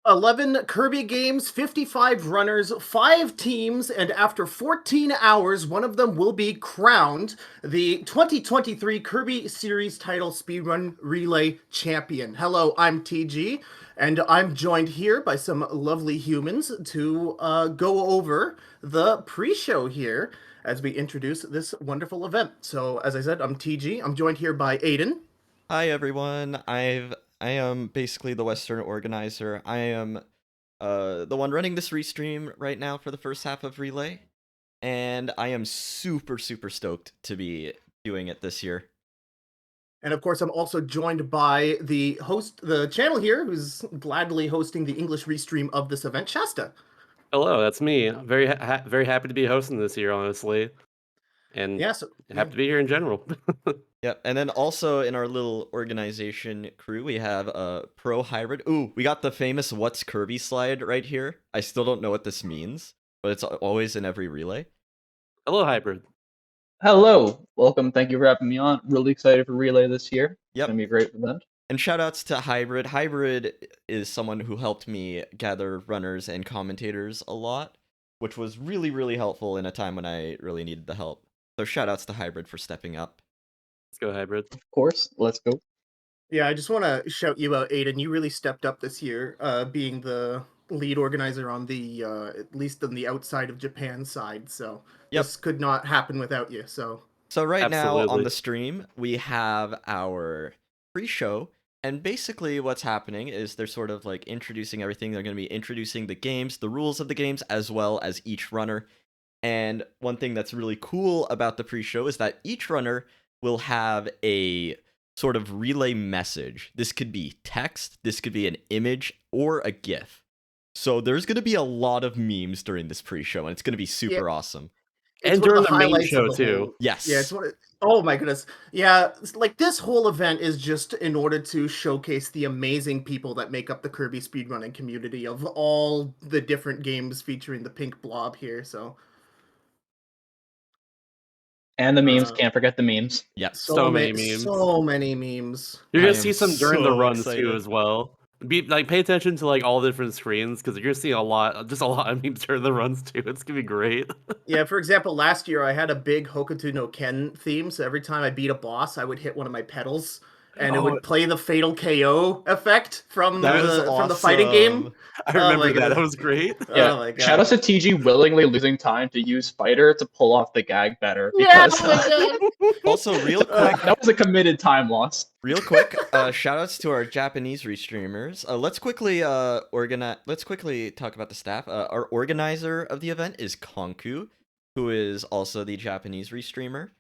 11 Kirby games, 55 runners, 5 teams, and after 14 hours, one of them will be crowned the 2023 Kirby Series Title Speedrun Relay Champion. Hello, I'm TG, and I'm joined here by some lovely humans to go over the pre-show here as we introduce this wonderful event. So, as I said, I'm TG. I'm joined here by Aiden. Hi everyone. I am basically the Western organizer. I am the one running this restream right now for the first half of Relay, and I am super stoked to be doing it this year. And of course, I'm also joined by the host, the channel here, who's gladly hosting the English restream of this event, Shasta. Hello, that's me. Very very happy to be hosting this year, honestly, and happy to be here in general. Yep, and then also in our little organization crew, we have a pro hybrid. Ooh, we got the famous "What's Kirby" slide right here. I still don't know what this means, but it's always in every relay. Hello, hybrid. Hello, welcome. Thank you for having me on. Really excited for Relay this year. It's gonna be a great event. And shoutouts to Hybrid. Hybrid is someone who helped me gather runners and commentators a lot, which was really helpful in a time when I really needed the help. So shoutouts to Hybrid for stepping up. Let's go, Hybrid. Of course, let's go. Yeah, I just want to shout you out, Aiden. You really stepped up this year, being the lead organizer on the, at least on the outside of Japan side. So this could not happen without you. So right now on the stream, we have our pre-show. And basically what's happening is they're sort of like introducing everything. They're going to be introducing the games, the rules of the games, as well as each runner. And one thing that's really cool about the pre-show is that each runner will have a sort of relay message. This could be text, this could be an image, or a GIF. So there's going to be a lot of memes during this pre-show, and it's going to be super awesome. And during the main show, too. Yes. Yeah, it's oh my goodness. Yeah, like this whole event is just in order to showcase the amazing people that make up the Kirby speedrunning community of all the different games featuring the pink blob here, so. And the memes, can't forget the memes. Yep. So many memes. So many memes. You're gonna see some during the runs too as well. Pay attention to like all the different screens because you're gonna see a lot of memes during the runs too. It's gonna be great. Yeah, for example, last year I had a big Hokuto no Ken theme, so every time I beat a boss, I would hit one of my pedals, and it would play the fatal KO effect from the fighting game. I remember that. That was great. Yeah. Oh my god. Shout out to TG willingly losing time to use Spider to pull off the gag better. Yeah, Because, oh my god. Also, real quick, that was a committed time loss. Real quick, shoutouts to our Japanese restreamers. Let's quickly Let's quickly talk about the staff. Our organizer of the event is Konku, who is also the Japanese restreamer,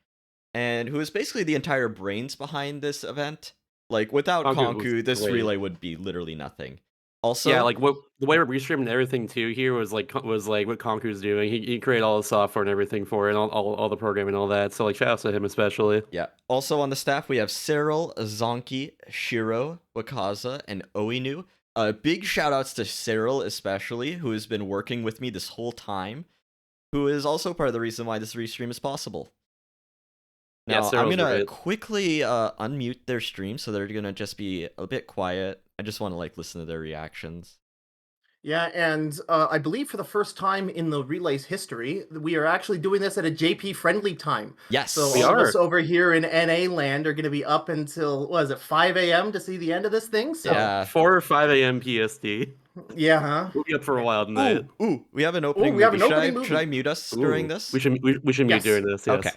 and who is basically the entire brains behind this event. Like without Konku, this relay would be literally nothing. Also, yeah, like the way we're restreaming everything too here was like what Konku's doing. He created all the software and everything for it, and all the programming and all that. So like shout out to him especially. Yeah. Also on the staff we have Cyril, Zonki, Shiro, Wakaza, and Oinu. Big shout outs to Cyril especially, who has been working with me this whole time, who is also part of the reason why this restream is possible. Now, I'm gonna quickly unmute their stream, so they're gonna just be a bit quiet. I just want to like listen to their reactions. Yeah, and I believe for the first time in the Relay's history, we are actually doing this at a JP-friendly time. Yes, so all of us over here in NA land are going to be up until, what is it, 5 a.m. to see the end of this thing? So, yeah. 4 or 5 a.m. PST. Yeah, huh? We'll be up for a while tonight. Ooh, we have an opening movie. Should I mute us during this? We should mute during this, yes. Okay.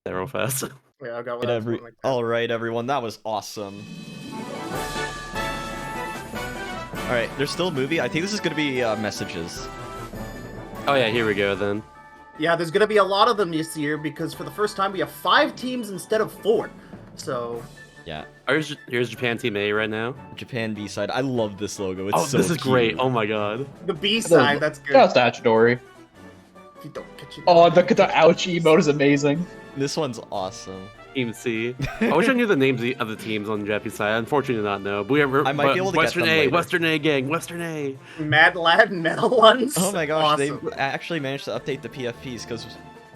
That real fast. Yeah, I got what I was going like that. All right, everyone, that was awesome. All right, there's still a movie. I think this is gonna be messages. Oh yeah, here we go then. Yeah, there's going to be a lot of them this year because for the first time we have 5 teams instead of 4. So Yeah. Here's Japan Team A right now. Japan B side. I love this logo. It's so this is cute. great. Oh my god. the B side, that's good. That's statutory. If you don't catch it. Oh, the ouch emote is amazing. This one's awesome. Team C. I wish I knew the names of the teams on the Japanese side. Unfortunately, not know. But I might be able to Western get them A, later. Western A gang, Western A. Mad Lad Metal ones. Oh my gosh, Awesome. they actually managed to update the PFPs because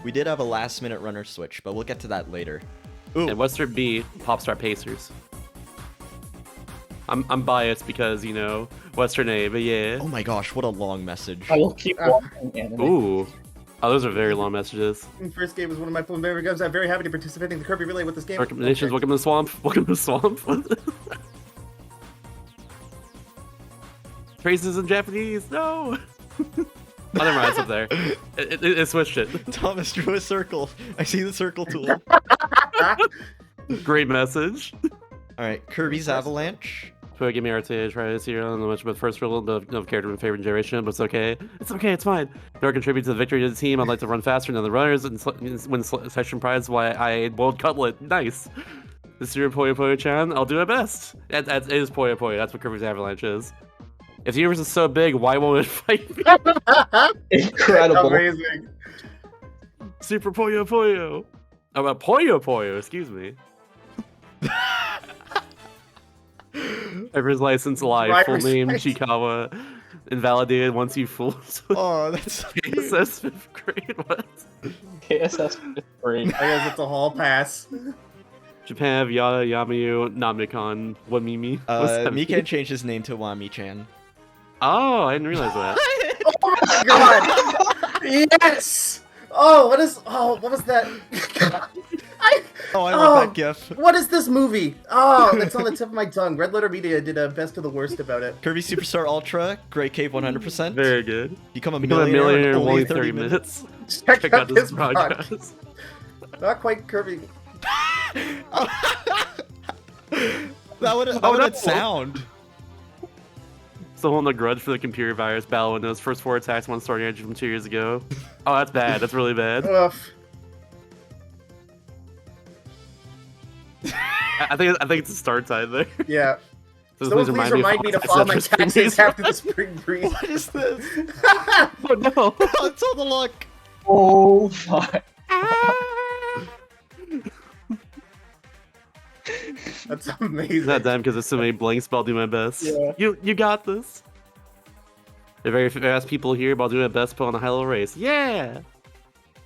we did have a last-minute runner switch, but we'll get to that later. Ooh, And Western B, Popstar Pacers. I'm biased because, you know, Western A, but yeah. oh my gosh, what a long message. I will keep watching anime. Ooh. Oh, those are very long messages. First game was one of my favorite games. I'm very happy to participate in the Kirby Relay with this game. Recommendations, Okay. welcome to the swamp. Welcome to the swamp. Phrases in Japanese, no! Oh, never mind, it's up there. It switched it. Thomas drew a circle. I see the circle tool. Great message. All right, Kirby's Avalanche. Try give me RTA, try this here. I don't know much about the first rule of character in favorite generation, but it's okay. It's okay, it's fine. In order to contribute to the victory of the team, I'd like to run faster than the runners and win session prize why I boiled cutlet. Nice. This is your Poyo Poyo-chan. I'll do my best. It is Poyo Poyo. That's what Kirby's Avalanche is. If the universe is so big, why won't it fight me? Incredible. Amazing. Super Poyo Poyo. Oh, Poyo Poyo, excuse me. Driver's license live. Full Driver's name license. Chikawa. Invalidated once you fooled. Oh, that's KSS 5th grade. What? KSS 5th grade. I guess it's a hall pass. Japan, Yada, Yamayu, Namikon, Wamimi. What's that Mikan mean? changed his name to Wami-chan. Oh, I didn't realize that. Oh my god! Yes! Oh, what was that? Oh, I love that gif. What is this movie? Oh, that's on the tip of my tongue. Red Letter Media did a best of the worst about it. Kirby Superstar Ultra, Great Cave 100%. Very good. Become a Become a millionaire millionaire in in only only 30 30 minutes. minutes. Check out this podcast. podcast. Not quite Kirby. That would Oh, no. sound. Still holding a grudge for the computer virus battle in those first 4 attacks, 1 starting engine from 2 years ago. Oh, that's bad. That's really bad. Ugh. I think it's a start time there. Yeah. So Someone please please remind me to file my taxes after the spring breeze. What is this? Oh no! It's on the look. Oh my. That's amazing. Not damn because there's so many blanks, but I'll do my best. Yeah. You got this. They're very fast people here, but I'll do my best to put on a high level race. Yeah!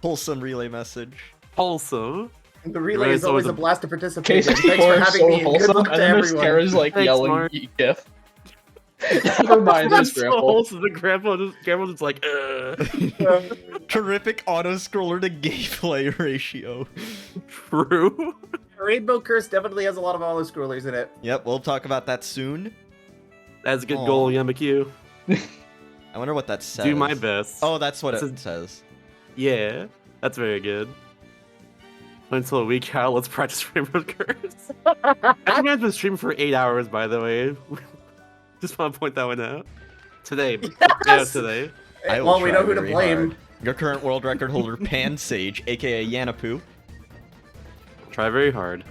Wholesome relay message. Wholesome. The relay is always a blast to participate in. Thanks K64 for is having so me and good wholesome, luck and to then there's everyone. Kara's like Thanks, yelling Mark. GIF. Reminds That's us, so Grandpa. wholesome. The grandpa just like, Terrific auto scroller to gameplay ratio. True. Rainbow Curse definitely has a lot of auto scrollers in it. Yep, we'll talk about that soon. That's a good goal, Yamaku. I wonder what that says. Do my best. Oh, that's what it says. Yeah, that's very good. Until a week out, let's practice Rainbow Curse. That man's been streaming for 8 hours, by the way. Just want to point that one out. Today. Yeah, today. Well, we know who to blame. Hard. Your current world record holder, Pan Sage, aka Yanapu. Try very hard.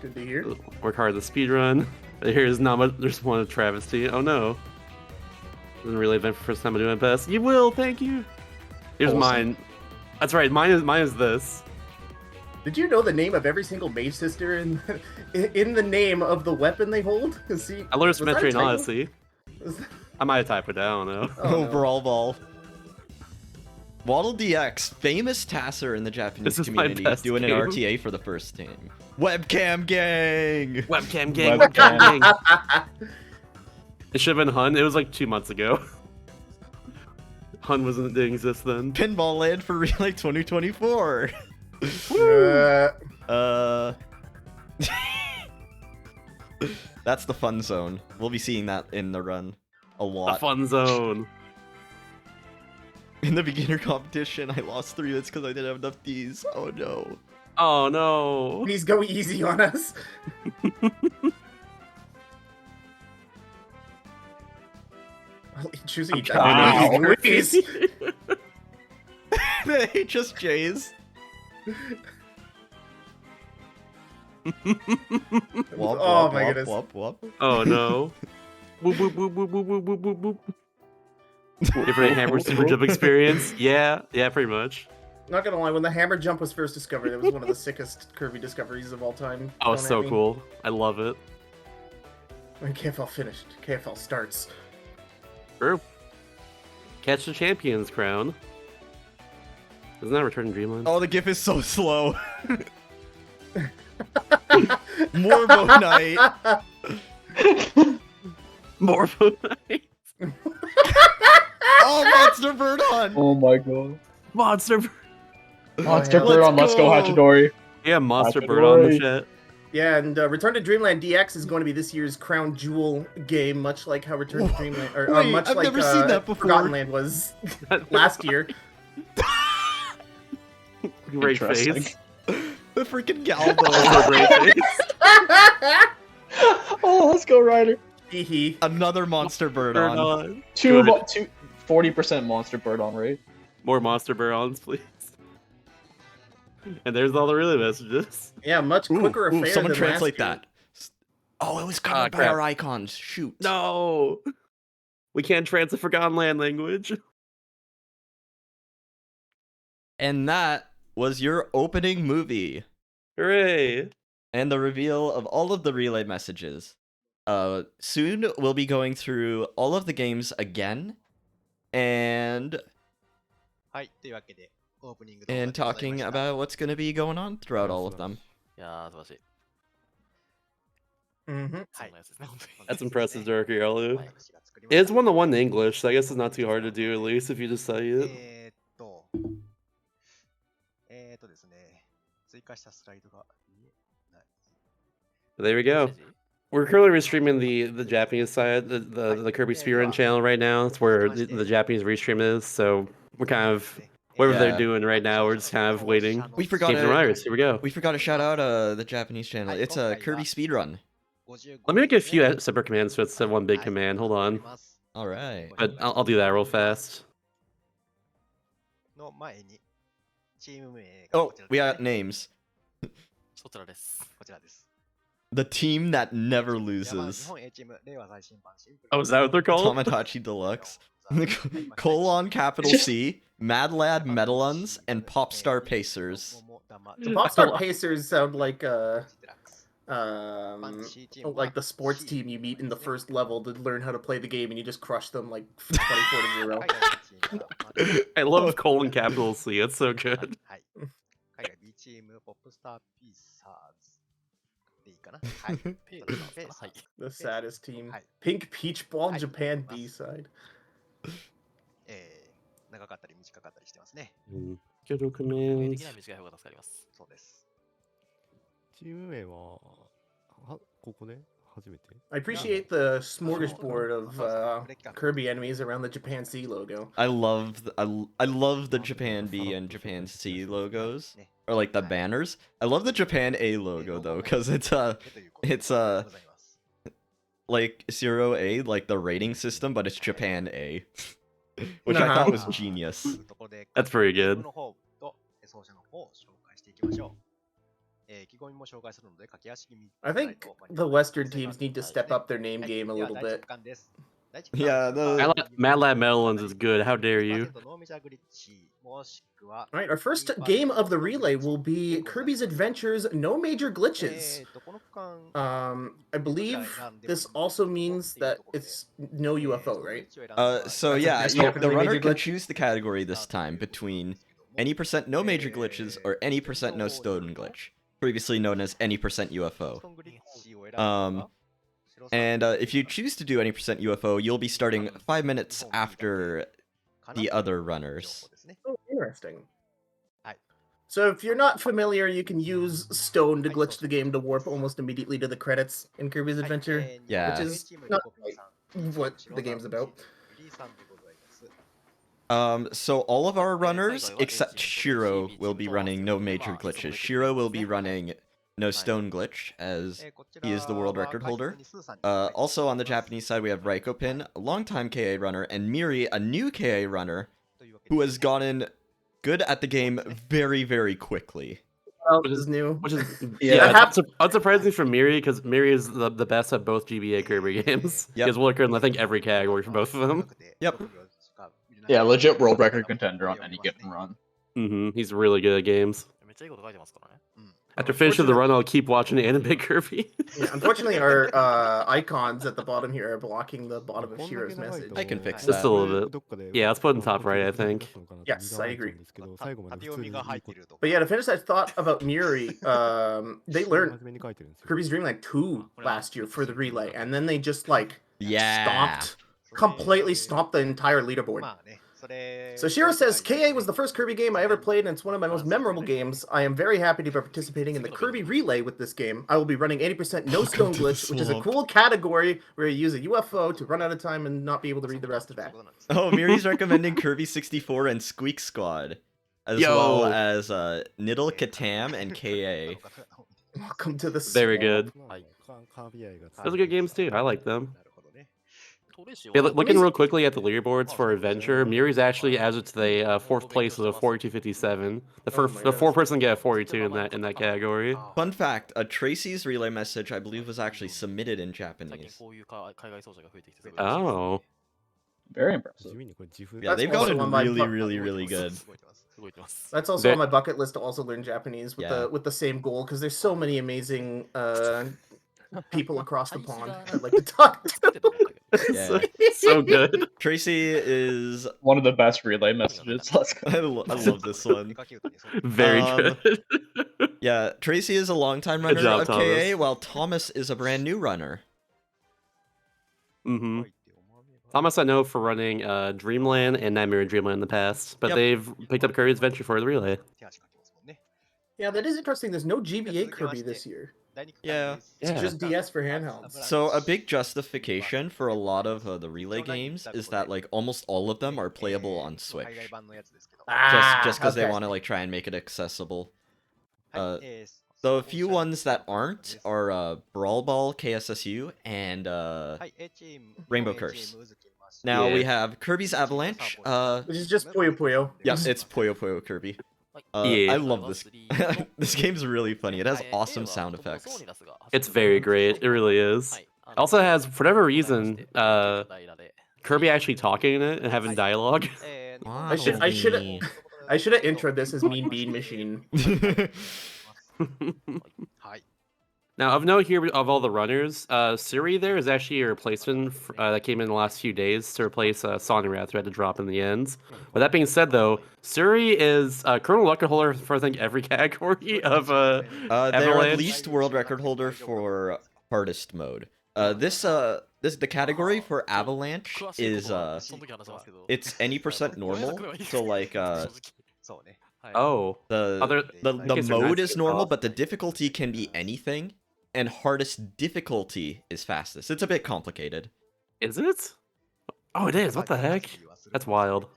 Good to hear. Work hard at the speedrun. Here's not much. There's one travesty. Oh no. Doesn't really event for first time I do my best. You will, thank you. Here's mine. That's right. Mine is this. Did you know the name of every single mage sister in the name of the weapon they hold? See, I learned Symmetry and Odyssey. I might have typed it down. I don't know. Oh, Brawl Ball. Waddle DX, famous tasser in the Japanese community, doing an RTA for the first time. Webcam gang! Webcam gang! Webcam gang! It should have been Hun. It was like 2 months ago. Hun didn't exist then. Pinball Land for Relay 2024. That's the fun zone. We'll be seeing that in the run a lot. The fun zone. In the beginner competition, I lost 3 hits because I didn't have enough Ds. Oh no. Oh no. Please go easy on us. Choosing They just J's. Oh my goodness. Oh no. Whoop, whoop, whoop, whoop, whoop, whoop, whoop, whoop. Different hammer super jump experience. Yeah, pretty much. Not gonna lie, when the hammer jump was first discovered, it was one of the sickest Kirby discoveries of all time. Oh, so cool. I love it. When KFL finished, KFL starts. True. Catch the champion's crown. Isn't that Return to Dreamland? Oh, the GIF is so slow. Morbo Knight. Morbo Knight. Oh, Monster Bird on. Oh my god. Monster Bird. Monster Bird on. Let's go, Hachidori. Yeah, Monster Bird on the shit. Yeah, and Return to Dreamland DX is going to be this year's crown jewel game, much like how Return to Dreamland, or Wait, much I've like never seen that before. Forgotten Land was last year. Great face. The freaking Galbo. Great face. Oh, let's go, Ryder. Hee. Another Monster Bird on. 40% Monster Bird on, right? More Monster Bird ons, please. And there's all the really messages. Yeah, much quicker affair someone than translate last year. that. Oh, it was covered by our icons. Shoot. No! We can't translate Forgotten Land language. And that was your opening movie. Hooray! And the reveal of all of the relay messages. Soon we'll be going through all of the games again. And talking about what's going to be going on throughout all of them. That's impressive, Dark Yalu. It's one in English, so I guess it's not too hard to do, at least if you just study it. There we go. We're currently restreaming the Japanese side, the Kirby Speedrun channel right now. It's where the Japanese restream is, so we're kind of whatever they're doing right now. We're just kind of waiting. We forgot Here we go. We forgot to shout out the Japanese channel. It's a Kirby Speedrun. Let me make a few separate commands so it's one big command. Hold on. All right. But I'll do that real fast. Oh, we got names. The team that never loses. Oh, is that what they're called? Tomodachi Deluxe. Colon capital C, Mad Lad Medaluns, and Popstar Pacers. The Popstar Pacers sound like the sports team you meet in the first level to learn how to play the game, and you just crush them like 24-0. I love colon capital C. It's so good. The saddest team. Pink Peach Ball Japan B-side. Good commands. チーム名はここで初めて I appreciate the smorgasbord of Kirby enemies around the Japan C logo. I love the Japan B and Japan C logos, or like the banners. I love the Japan A logo though, because it's like 0A, like the rating system, but it's Japan A, which I thought was genius. That's pretty good. I think the Western teams need to step up their name game a little bit. Yeah, Mad Lab Melons is good. How dare you? All right, our first game of the relay will be Kirby's Adventures No Major Glitches. I believe this also means that it's no UFO, right? So That's yeah, a the definitely runner major can glitch? choose the category this time between any % no major glitches or any % no stone glitch, previously known as any % UFO. And if you choose to do any % UFO, you'll be starting 5 minutes after the other runners. Oh, interesting. So if you're not familiar, you can use Stone to glitch the game to warp almost immediately to the credits in Kirby's Adventure, Yeah. which is not quite what the game's about. So all of our runners, except Shiro, will be running no major glitches. Shiro will be running no stone glitch, as he is the world record holder. Also on the Japanese side, we have Raikopin, a longtime KA runner, and Miri, a new KA runner, who has gotten good at the game very, very quickly. Which is new. Which is Yeah. unsurprising for Miri, because Miri is the best at both GBA Kirby games. Yep. He has world record in I think every category for both of them. Yep. Yeah, legit world record contender on any given run. He's really good at games. After finishing the run, I'll keep watching anime Kirby. Yeah, unfortunately, our icons at the bottom here are blocking the bottom of Shiro's message. I can fix Just that. a little bit. Yeah, let's put it in top right, I think. Yes, I agree. But yeah, to finish that thought about Muri, they learned Kirby's Dream like 2 last year for the relay, and then they just like completely stomped the entire leaderboard. So Shiro says, KA was the first Kirby game I ever played, and it's one of my most memorable games. I am very happy to be participating in the Kirby Relay with this game. I will be running 80% no stone glitch, which is a cool category where you use a UFO to run out of time and not be able to read the rest of that. Oh, Miri's recommending Kirby 64 and Squeak Squad, as well as Niddle, Katam, and KA. Welcome to the Very good. Those are good games too. I like them. Yeah, looking real quickly at the leaderboards for Adventure, Miri's actually, as of today, 4th place with a 42.57. The 4th person get a 42 in that category. Fun fact, Tracy's relay message, I believe, was actually submitted in Japanese. Oh. Very impressive. Yeah, they've gotten really good. That's also on my bucket list to also learn Japanese with the same goal, because there's so many amazing people across the pond I'd like to talk to. Yeah. So good. Tracy is one of the best relay messages. Let's go. I love this one. Very good. Yeah, Tracy is a longtime runner job, of KA, Thomas. while Thomas is a brand new runner. Thomas I know for running Dreamland and Nightmare in Dreamland in the past, but they've picked up Kirby's Adventure for the relay. Yeah, that is interesting. There's no GBA Kirby this year. Yeah. It's just DS for handhelds. So a big justification for a lot of the relay games is that like almost all of them are playable on Switch. Just because they want to like try and make it accessible. The few ones that aren't are Brawl Ball, KSSU, and Rainbow Curse. Now we have Kirby's Avalanche, which is just Puyo Puyo. Yes, it's Puyo Puyo Kirby. I love this. This game's really funny. It has awesome sound effects. It's very great. It really is. It also has, for whatever reason, Kirby actually talking in it and having dialogue. I should have introed this as Mean Bean Machine. Now, of note here of all the runners, Suri there is actually a replacement that came in the last few days to replace Sonirath, who had to drop in the ends. With that being said, though, Suri is current record holder for I think every category of Avalanche. They're at least world record holder for hardest mode. The category for Avalanche is it's any % normal. So like Oh. The guess they're mode nice is to normal, off. but the difficulty can be anything, and hardest difficulty is fastest. It's a bit complicated. Is it? Oh, it is. What the heck? That's wild.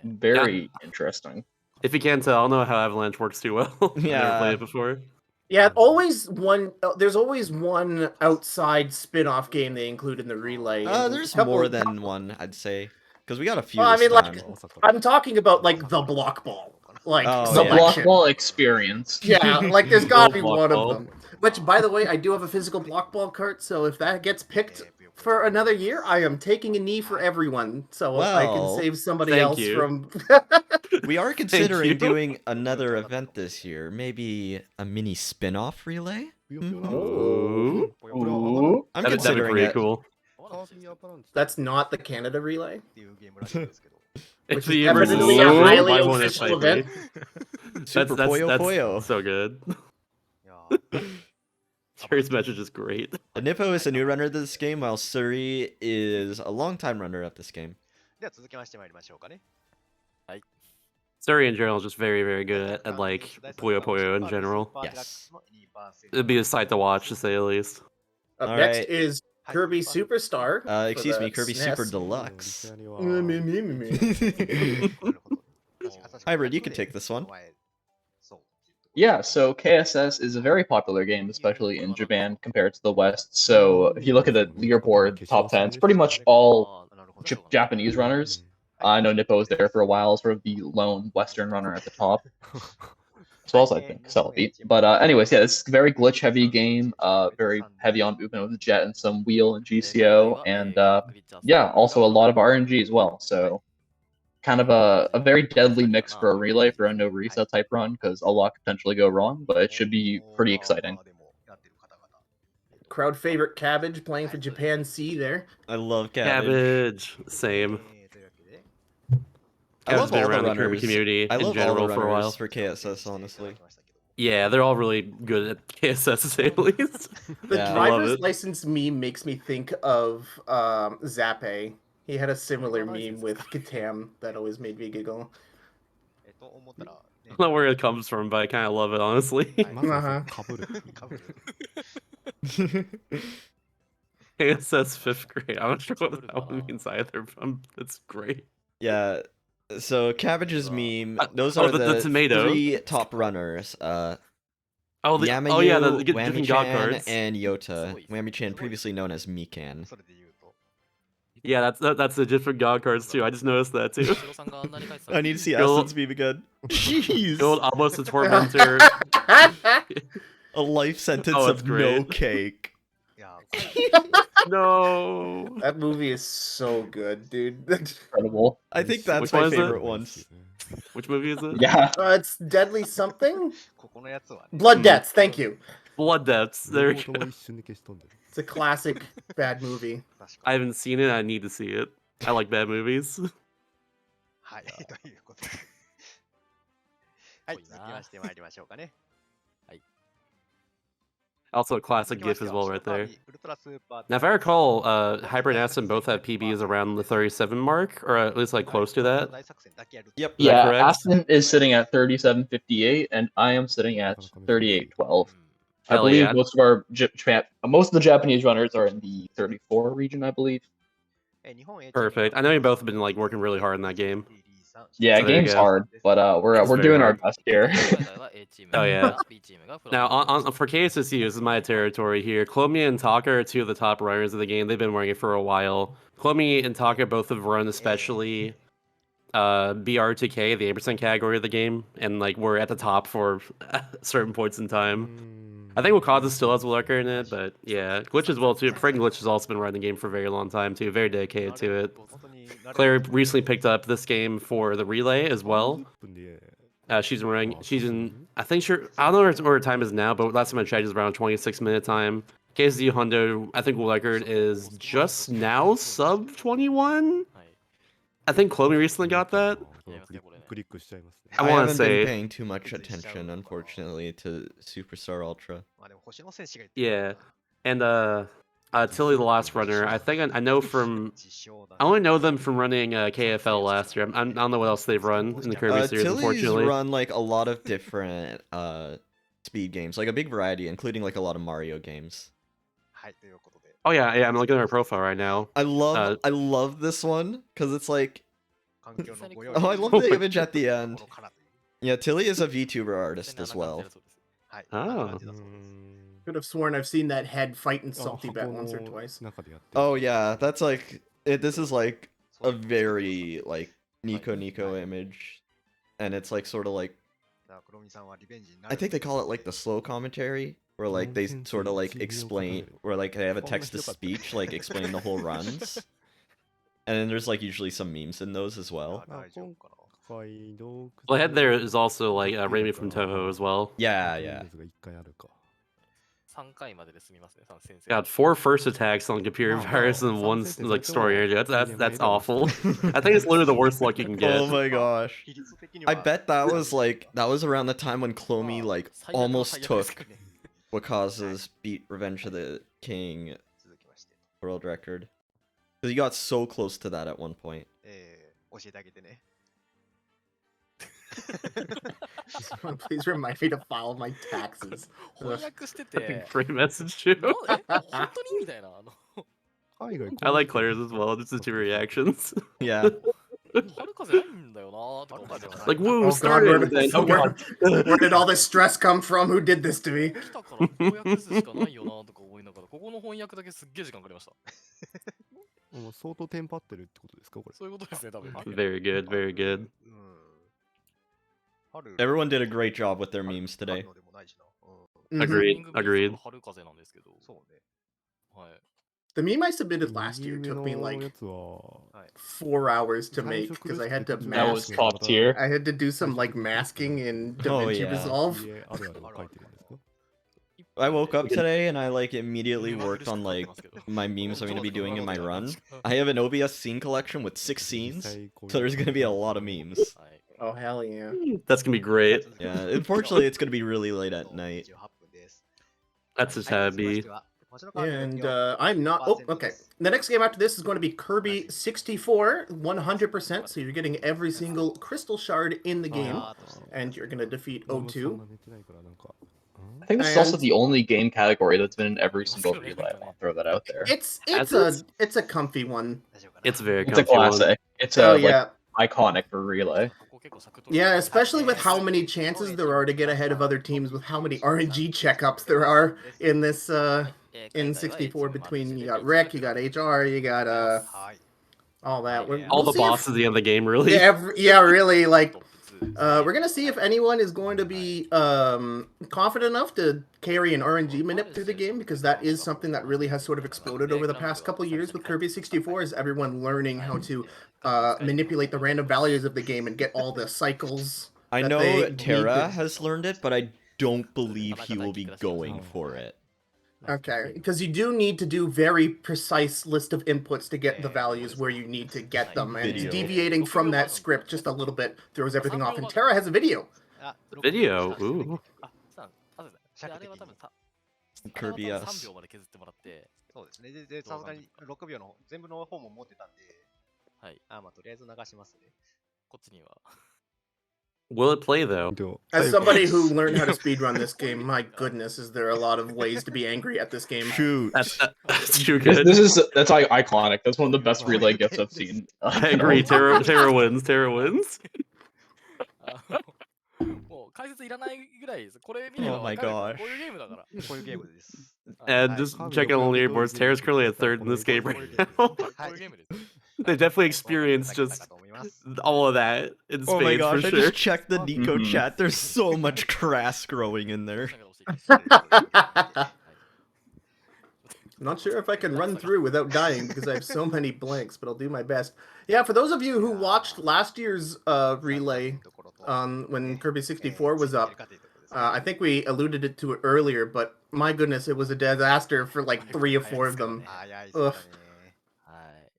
Very interesting. If you can't tell, I don't know how Avalanche works too well. I've never played Yeah. it before. Yeah, there's always one outside spin-off game they include in the relay. and There's couple- more than one, I'd say, because we got a few Well, I this mean, time. I'm talking about like the block ball, like Oh, The yeah. block selection. ball experience. Yeah, like there's gotta be Block one ball. of them. Which, by the way, I do have a physical block ball cart, so if that gets picked for another year, I am taking a knee for everyone, so I can Well, save somebody thank else you. from. We are considering you. doing another event this year. Maybe a mini spin-off relay? Ooh. Ooh. I'm That'd be considering pretty it. cool. That's not the Canada relay, If which is you definitely versus a Serbia, highly why won't it official fight me? event. Super Poyo Poyo. so good. Suri's message is great. Nippo is a new runner to this game, while Suri is a long-time runner at this game. Suri in general is just very, very good at like Puyo Puyo in general. Yes. It'd be a sight to watch, to say the least. Up All next right. is Kirby Superstar. for Excuse the me, Kirby Super SNES. Deluxe. Me. Hybrid, you can take this one. Yeah, so KSS is a very popular game, especially in Japan compared to the West. So if you look at the leaderboard top 10, it's pretty much all Japanese runners. I know Nippo was there for a while, sort of the lone Western runner at the top. As well as I think Celebi. But anyways, yeah, it's a very glitch-heavy game. Very heavy on movement with the jet and some wheel and GCO, and yeah, also a lot of RNG as well. So kind of a very deadly mix for a relay for a no reset type run, because a lot could potentially go wrong, but it should be pretty exciting. Crowd favorite Cabbage playing for Japan C there. I love Cabbage. Same. I love Cabbage's been all the around the Kirby runners. community I in love all the general for a while. runners for KSS, honestly. Yeah, they're all really good at KSS to say the least. The Yeah. I love driver's it. license meme makes me think of Zappe. He had a similar meme with Katam that always made me giggle. I don't know where it comes from, but I kind of love it, honestly. KSS 5th grade. I'm not sure what that one means either, but it's great. Yeah. So Cabbage's meme. Those oh, are the tomato. 3 top runners. Oh, Yamayu, oh yeah, the different god Whammy-chan, cards. and Yota. Whammy-chan, previously known as Mikan. Yeah, that's the different god cards too. I just noticed that too. I need to see Go- Aston's meme again. Jeez. Gold almost a tormentor. A life sentence Oh, of it's no great. cake. No. That movie is so good, dude. Incredible. I think that's Which my one is it? favorite ones. Which movie is it? Yeah. It's Deadly Something? Blood Debts, thank you. Blood Depths. There we go. It's a classic bad movie. I haven't seen it. I need to see it. I like bad movies. Also a classic GIF as well right there. Now, if I recall, Hybrid and Aston both have PBs around the 37 mark, or at least like close to that. Yep. Yeah, correct? Aston is sitting at 37.58, and I am sitting at 38.12. I Hell believe yeah. most of the Japanese runners are in the 34 region, I believe. Perfect. I know you both have been like working really hard in that game. Yeah, So there you game's go. hard, but we're very doing our hard. best here. Oh yeah. Now, for KSSU, this is my territory here. Clomi and Taka are 2 of the top runners of the game. They've been running it for a while. Clomi and Taka both have run especially BR2K, the 8% category of the game, and like we're at the top for certain points in time. I think Wakaza still has a lurker in it, but yeah, Glitch as well too. Friggin' Glitch has also been running the game for a very long time too, very dedicated to it. Claire recently picked up this game for the relay as well. She's in, I think I don't know where her time is now, but last time I checked is around 26-minute time. KSD Hondo, I think record is just now sub 21. I think Chloe recently got that. I want to haven't say, been paying too much attention, unfortunately, to Superstar Ultra. yeah, and Tilly the Last Runner. I think I know from. I only know them from running KFL last year. I don't know what else they've run in the Kirby series, Tilly's unfortunately. run like a lot of different speed games, like a big variety, including like a lot of Mario games. Oh yeah, I'm looking at her profile right now. I love this one because it's like, oh, I love the image at the end. Yeah, Tilly is a VTuber artist as well. Oh. Could have sworn I've seen that head fight in Salty Bet once or twice. Oh yeah, that's like this is like a very like Nico image, and it's like sort of like, I think they call it like the slow commentary, where like they sort of like explain, where like they have a text to speech like explain the whole runs, and then there's like usually some memes in those as well. Well, ahead there is also like Raimi from Toho as well. Yeah. Got 4 first attacks on computer virus and 1 like story area. That's awful. I think it's literally the worst luck you can get. Oh my gosh. I bet that was around the time when Clomi like almost took Wakaza's beat Revenge of the King world record. Because he got so close to that at one point. Please remind me to file my taxes. Great message too. I like Claire's as well, just the 2 reactions. Yeah. Like, woo, Oh started! God, where did all this stress come from? Who did this to me? Very good, very good. Everyone did a great job with their memes today. Agreed. The meme I submitted last year took me like 4 hours to make because I had to That mask. was top tier. I had to do some like masking in DaVinci Oh, yeah. Resolve. I woke up today and I like immediately worked on like my memes I'm going to be doing in my run. I have an OBS scene collection with 6 scenes, so there's going to be a lot of memes. Oh hell yeah! That's gonna be great. Yeah, unfortunately it's going to be really late at night. That's just how it be. And I'm not. Oh, okay. The next game after this is going to be Kirby 64, 100%. So you're getting every single crystal shard in the game, and you're going to defeat O2. I think this is also the only game category that's been in every single relay. I'll throw that out there. It's a comfy one. It's very It's a comfy one. classic. It's Oh like yeah. iconic for relay. Yeah, especially with how many chances there are to get ahead of other teams, with how many RNG checkups there are in this in 64 between you got Rick, you got HR, you got all that. All the bosses at the end of the game, really. Yeah, really. Like, we're gonna see if anyone is going to be confident enough to carry an RNG manip through the game, because that is something that really has sort of exploded over the past couple years with Kirby 64. Is everyone learning how to manipulate the random values of the game and get all the cycles? I that know they need Terra to- has learned it, but I don't believe he will be going for it. Okay, because you do need to do very precise list of inputs to get the values where you need to get them, and Video. deviating from that script just a little bit throws everything off. And Terra has a video. Video, ooh. Kirby us. そうですね。で、さすがに6秒の全部の方も持ってたんで、はい。まあ、とりあえず流しますね。こっちには。 Will it play though? As somebody who learned how to speedrun this game, my goodness, is there a lot of ways to be angry at this game. Shoot. That's too good. That's iconic. That's one of the best relay gifts I've seen. I agree. Terra wins. Terra wins. もう解説いらないぐらいです。これ見れば Oh my 分かる gosh. こういうゲームだから。こういうゲームです。 And just checking on the leaderboards, Terra's currently at 3rd in this game right now. こういうゲームです。 They definitely experienced just all of that in Oh my spades gosh, for I sure. just checked the Nico chat. There's so much grass growing in there. I'm not sure if I can run through without dying because I have so many blanks, but I'll do my best. Yeah, for those of you who watched last year's relay when Kirby 64 was up, I think we alluded to it earlier, but my goodness, it was a disaster for like 3 or 4 of them. Ugh.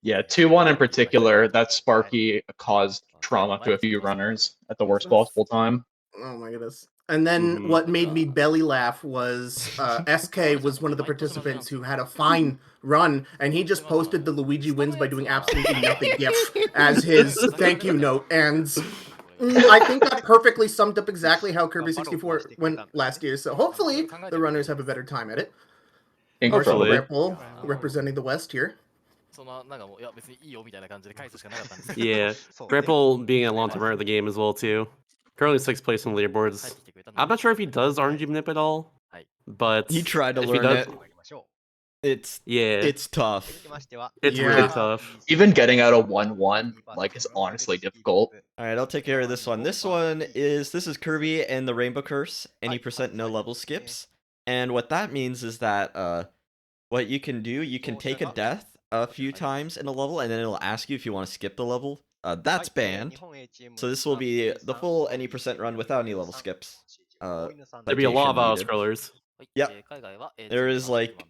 Yeah, 2-1 in particular, that Sparky caused trauma to a few runners at the worst possible time. Oh my goodness. And then Mhm. what made me belly laugh was SK was one of the participants who had a fine run, and he just posted the Luigi wins by doing absolutely nothing gif as his thank you note. And I think that perfectly summed up exactly how Kirby 64 went last year. So hopefully the runners have a better time at it. Marshall Hopefully. Grapple representing the West here. そのなんかもういや別にいいよみたいな感じで返すしかなかったんですけど Yeah. そうね Grapple being a long-term runner of the game as well too. Currently 6th place on the 帰っ leaderboards. てきてくれたの I'm not sure if he does RNG manip at all, but He tried to if he learn does, it. 参りましょ It's 、yeah, it's tough. う続きましては it's Yeah. really tough. Even getting out a 1-1 like is honestly difficult. All right, I'll take care of this one. This is Kirby and the Rainbow Curse. Any percent no level skips, and what that means is that what you can do, you can take a death a few times in a level, and then it'll ask you if you want to skip the level. That's banned. So this will be the full any percent run without any level skips. There'd be a lot of auto needed. scrollers. はい Yep. 海外は There is like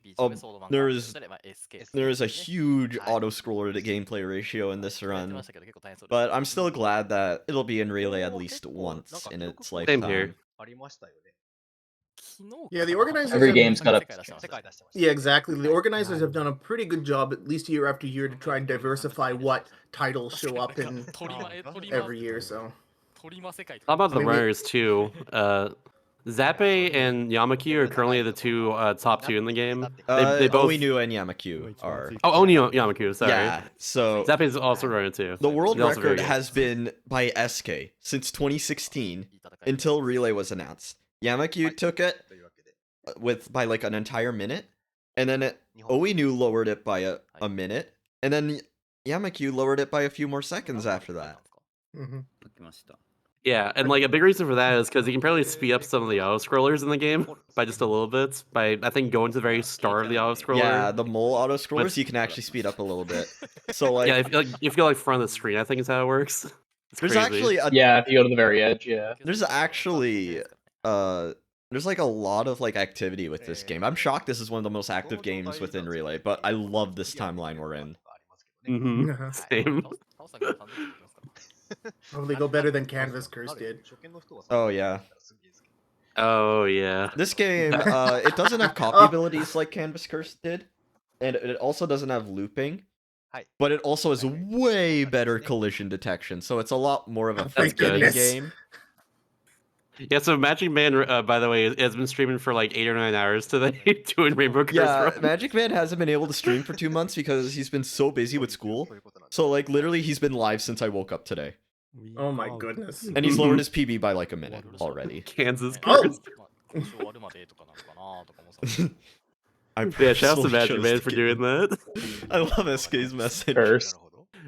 there is SK there is a huge auto scroller to gameplay ratio in this やってま run, したけど結構大変そうです but I'm still glad that it'll be in relay at least once in its Same here. lifetime. ありましたよね Yeah, the organizers Every have- game's got a- 世界出してました Yeah, exactly. The organizers have done a pretty good job, at least year after year, to try and diversify what titles show up in every year. So 鳥間世界 How about the I mean, we- runners too? Zappe and Yamaki are currently the two top two in the game. They both. Oinu and Yamaku are. Oh, only Yamaku. Sorry. Yeah, so Zappe's also running too. the world He's also very record good. has been by SK since 2016 until Relay was announced. Yamaku took it というわけで by like an entire minute, and then Oinu lowered it by a minute, and then Yamaku lowered it by a few more seconds after that. mhm. Yeah, and like a big reason for that is because you can probably speed up some of the auto scrollers in the game by just a little bit. By I think going to the very start of the auto scroller. Yeah, the mole auto scrollers you can actually speed up a little bit. So like, Yeah, if you like front of the screen, I think is how it works. It's there's crazy. actually a Yeah, if you go to the very edge, yeah. There's actually there's like a lot of like activity with this game. I'm shocked this is one of the most active games within Relay, but I love this timeline we're in. Mm-hmm. Same. タオさんがサンドイッチ行きますか Probably go better than Canvas Curse did. Oh, yeah. Oh yeah. This game it doesn't have copy abilities like Canvas Curse did, and it also doesn't have looping. But it also has way better collision detection, so it's a lot more of a Thank fun goodness. game. Yeah, so Magic Man, by the way, has been streaming for like 8 or 9 hours today doing Rainbow Curse Yeah, runs. Magic Man hasn't been able to stream for 2 months because he's been so busy with school. So like literally he's been live since I woke up today. Oh my goodness. And he's lowered his PB by like a minute already. Kansas Oh! Curse. まあ終わるまでとかなのかなとか思ってた I Yeah, shout out to personally Magic chose Man to for get- doing that. I love SK's message. Curse.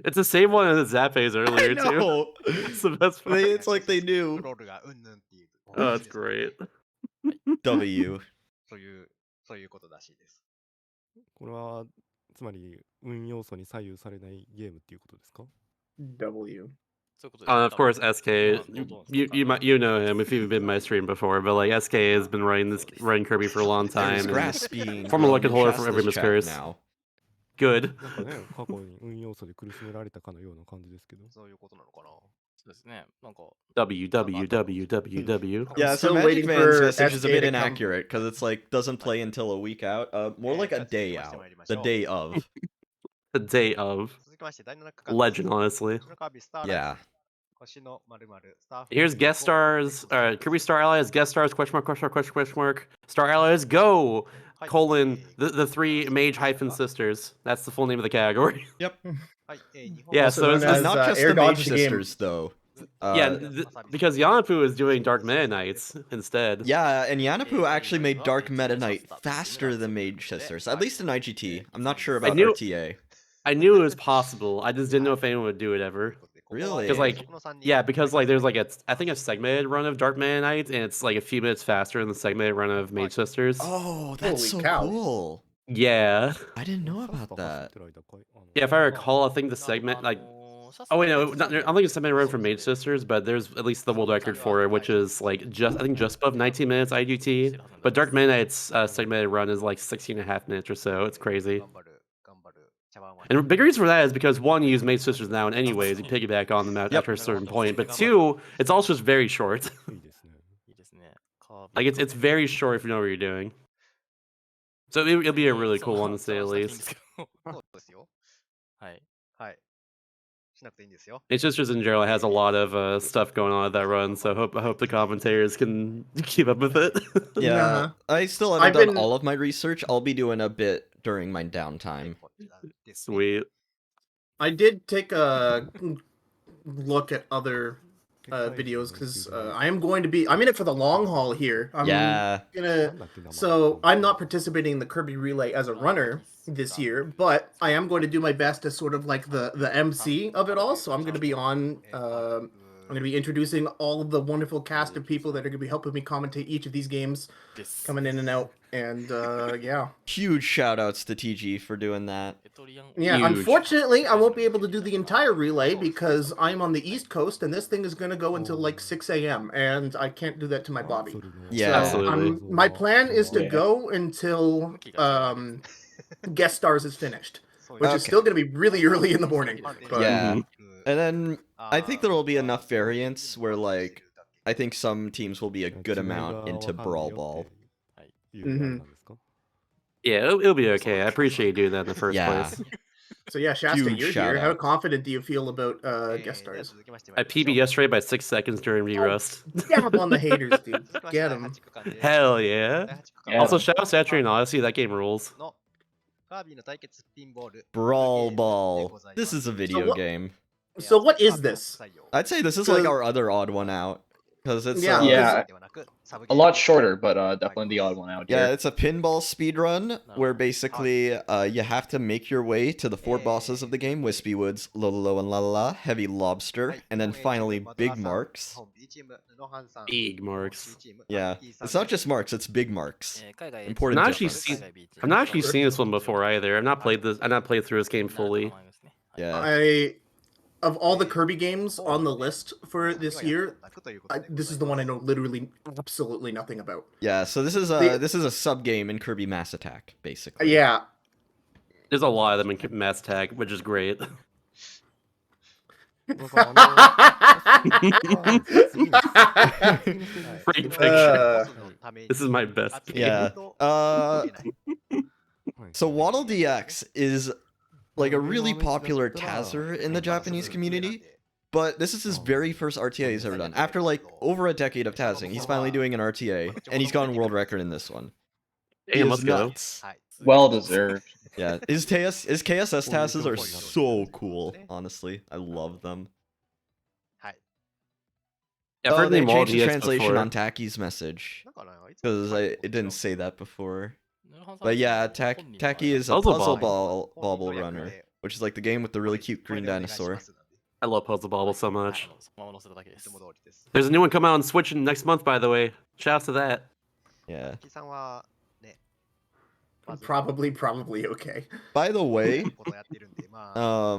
It's the same one as Zappe's I earlier too. know. It's the best part. It's like they knew. ロールがうんぬんっていう Oh, that's great. W. そういうことらしいです これはつまり運要素に左右されないゲームっていうことですか W. そういうことです Of course, SK. You know him if you've been in my stream before, but like SK has been running Kirby for a long There's time. and grass being Former grown lucky in holder for every Shasta's chat miscurse. now. Good. なんかね過去に運要素で苦しめられたかのような感じですけどそういうことなのかなそうですねなんか WWWWW. Yeah, so still Magic waiting Man's for message is a SK bit to come. inaccurate because it's like doesn't play until a week out. More like a day out. The day of. The day of 続きまして第7区間 legend, honestly. 星のカービィスターライ Yeah. 星の〇〇スター Here's guest stars. Kirby Star Allies, guest stars, question mark, question mark, question mark. Star Allies, go! Colon, the three mage hyphen sisters. That's the full name of the category. はい日本 Yeah, Also so known it's as, Not just Air the Mage Dodge the game. Sisters, though. yeah, because Yanapu is doing Dark Meta Knights instead. Yeah, and Yanapu actually made Dark Meta Knight faster than Mage Sisters, at least in IGT. I'm not sure about knew- RTA. I knew it was possible. I just didn't know if anyone would do it ever. Really? Because like, yeah, because like there's like I think a segmented run of Dark Meta Knights, and it's like a few minutes faster than the segmented run of Mage Sisters. Oh, that's Holy so cow. cool. Yeah. I didn't know about that. Yeah, if I recall, I think the segment like oh wait no, not, I don't think it's segmented run from Mage Sisters, but there's at least the world record for it, which is like just above 19 minutes IGT. But Dark Meta Knight's segmented run is like 16 and a half minutes or so. It's crazy. 頑張る茶番は And a big reason for that is because one, you use Mage Sisters now, and anyways, you piggyback on them after a certain point. But two, it's also just very short. いいですねいいですね Like it's very short if you know what you're doing. So it'll be a really cool one to say at least. そうですよ。はい。はい。しなくていいんですよ。 It's just in general it has a lot of stuff going on at that run, so I hope the commentators can keep up with it. Yeah, Uh-huh. I still I've haven't done been- all of my research. I'll be doing a bit during my downtime. こちらですね。 Sweet. I did take a look at other videos because I'm in it for the long haul here. I'm Yeah. So I'm not participating in the Kirby Relay as a runner this year, but I am going to do my best as sort of like the MC of it all. So I'm going to be on. I'm going to be introducing all of the wonderful cast of people that are going to be helping me commentate each of these games, です。 coming in and out, and yeah. Huge shout outs to TG for doing that. トリアン Yeah, Huge. unfortunately, I won't be able to do the entire relay because I'm on the East Coast, and this thing is going to go until like 6 a.m., and I can't do that to my body. Yeah. So, Absolutely. my plan is to Yeah. go until guest stars is finished, そういう which is Okay. still going to be really early in the morning. But, Yeah. Mhm. And then I think there will be enough variants where, あー like, I think some teams will be a good amount into Brawl Ball. Yeah, it'll be okay. I appreciate you doing that in the first Yeah. place. so yeah, Shasta, Huge you're shout here. How out. confident do you feel about えー guest では stars? 続きまして I PB yesterday by 6 seconds during V-Rust. Dab on the haters, dude. 続きまして Get 第 them. 8区間です。 Hell yeah. 第8区間 Yeah. Also, shout out to Saturday and Odyssey. That game rules. のカービィの対決スピンボール Brawl で Ball. ござい This ます is a video what- game. So what is this? I'd say this is So- like our other odd one out. Because it's Yeah. Yeah. ではなくサブゲ A ーム lot shorter, but definitely the odd one out Yeah, here. it's a pinball speedrun where basically you have to make your way to the four bosses of the game: Wispy Woods, Lolo and La La La, Heavy Lobster, and then finally Big Marks. 本 B チームノハンさん Big marks. C チーム Yeah, タッキーさん it's not just marks; it's big marks. 海外 Important I've not actually difference. seen- I've not actually seen this one before either. I've not played through this game fully. Yeah. Of all the Kirby games on the list for this year, this is the one I know literally absolutely nothing about. Yeah, so this is a sub game in Kirby Mass Attack, basically. Yeah. There's a lot of them in Mass Attack, which is great. なんかあの Great picture. Uh, This is my best game. Yeah. So Waddle DX is like a really popular Tazer in the Japanese community, but this is his very first RTA he's ever done. After like over a decade of Tazing, he's finally doing an RTA, and he's gotten world record in this one. He Damn, is let's go. nuts. Well deserved. Yeah, his KSS Tazes are so cool, honestly. I love them. I've Oh, heard they the name Wall changed the DX translation before. on Taki's message, because it didn't say that before. But yeah, Taki is a Puzzle puzzle Ball. bauble runner, which is like the game with the really cute green dinosaur. I love Puzzle Bobble so much. いつも通りです There's a new one coming out on Switch next month, by the way. Shouts to that. Yeah. タッキーさんはねまず probably okay. By the way, ことやってるんでまあ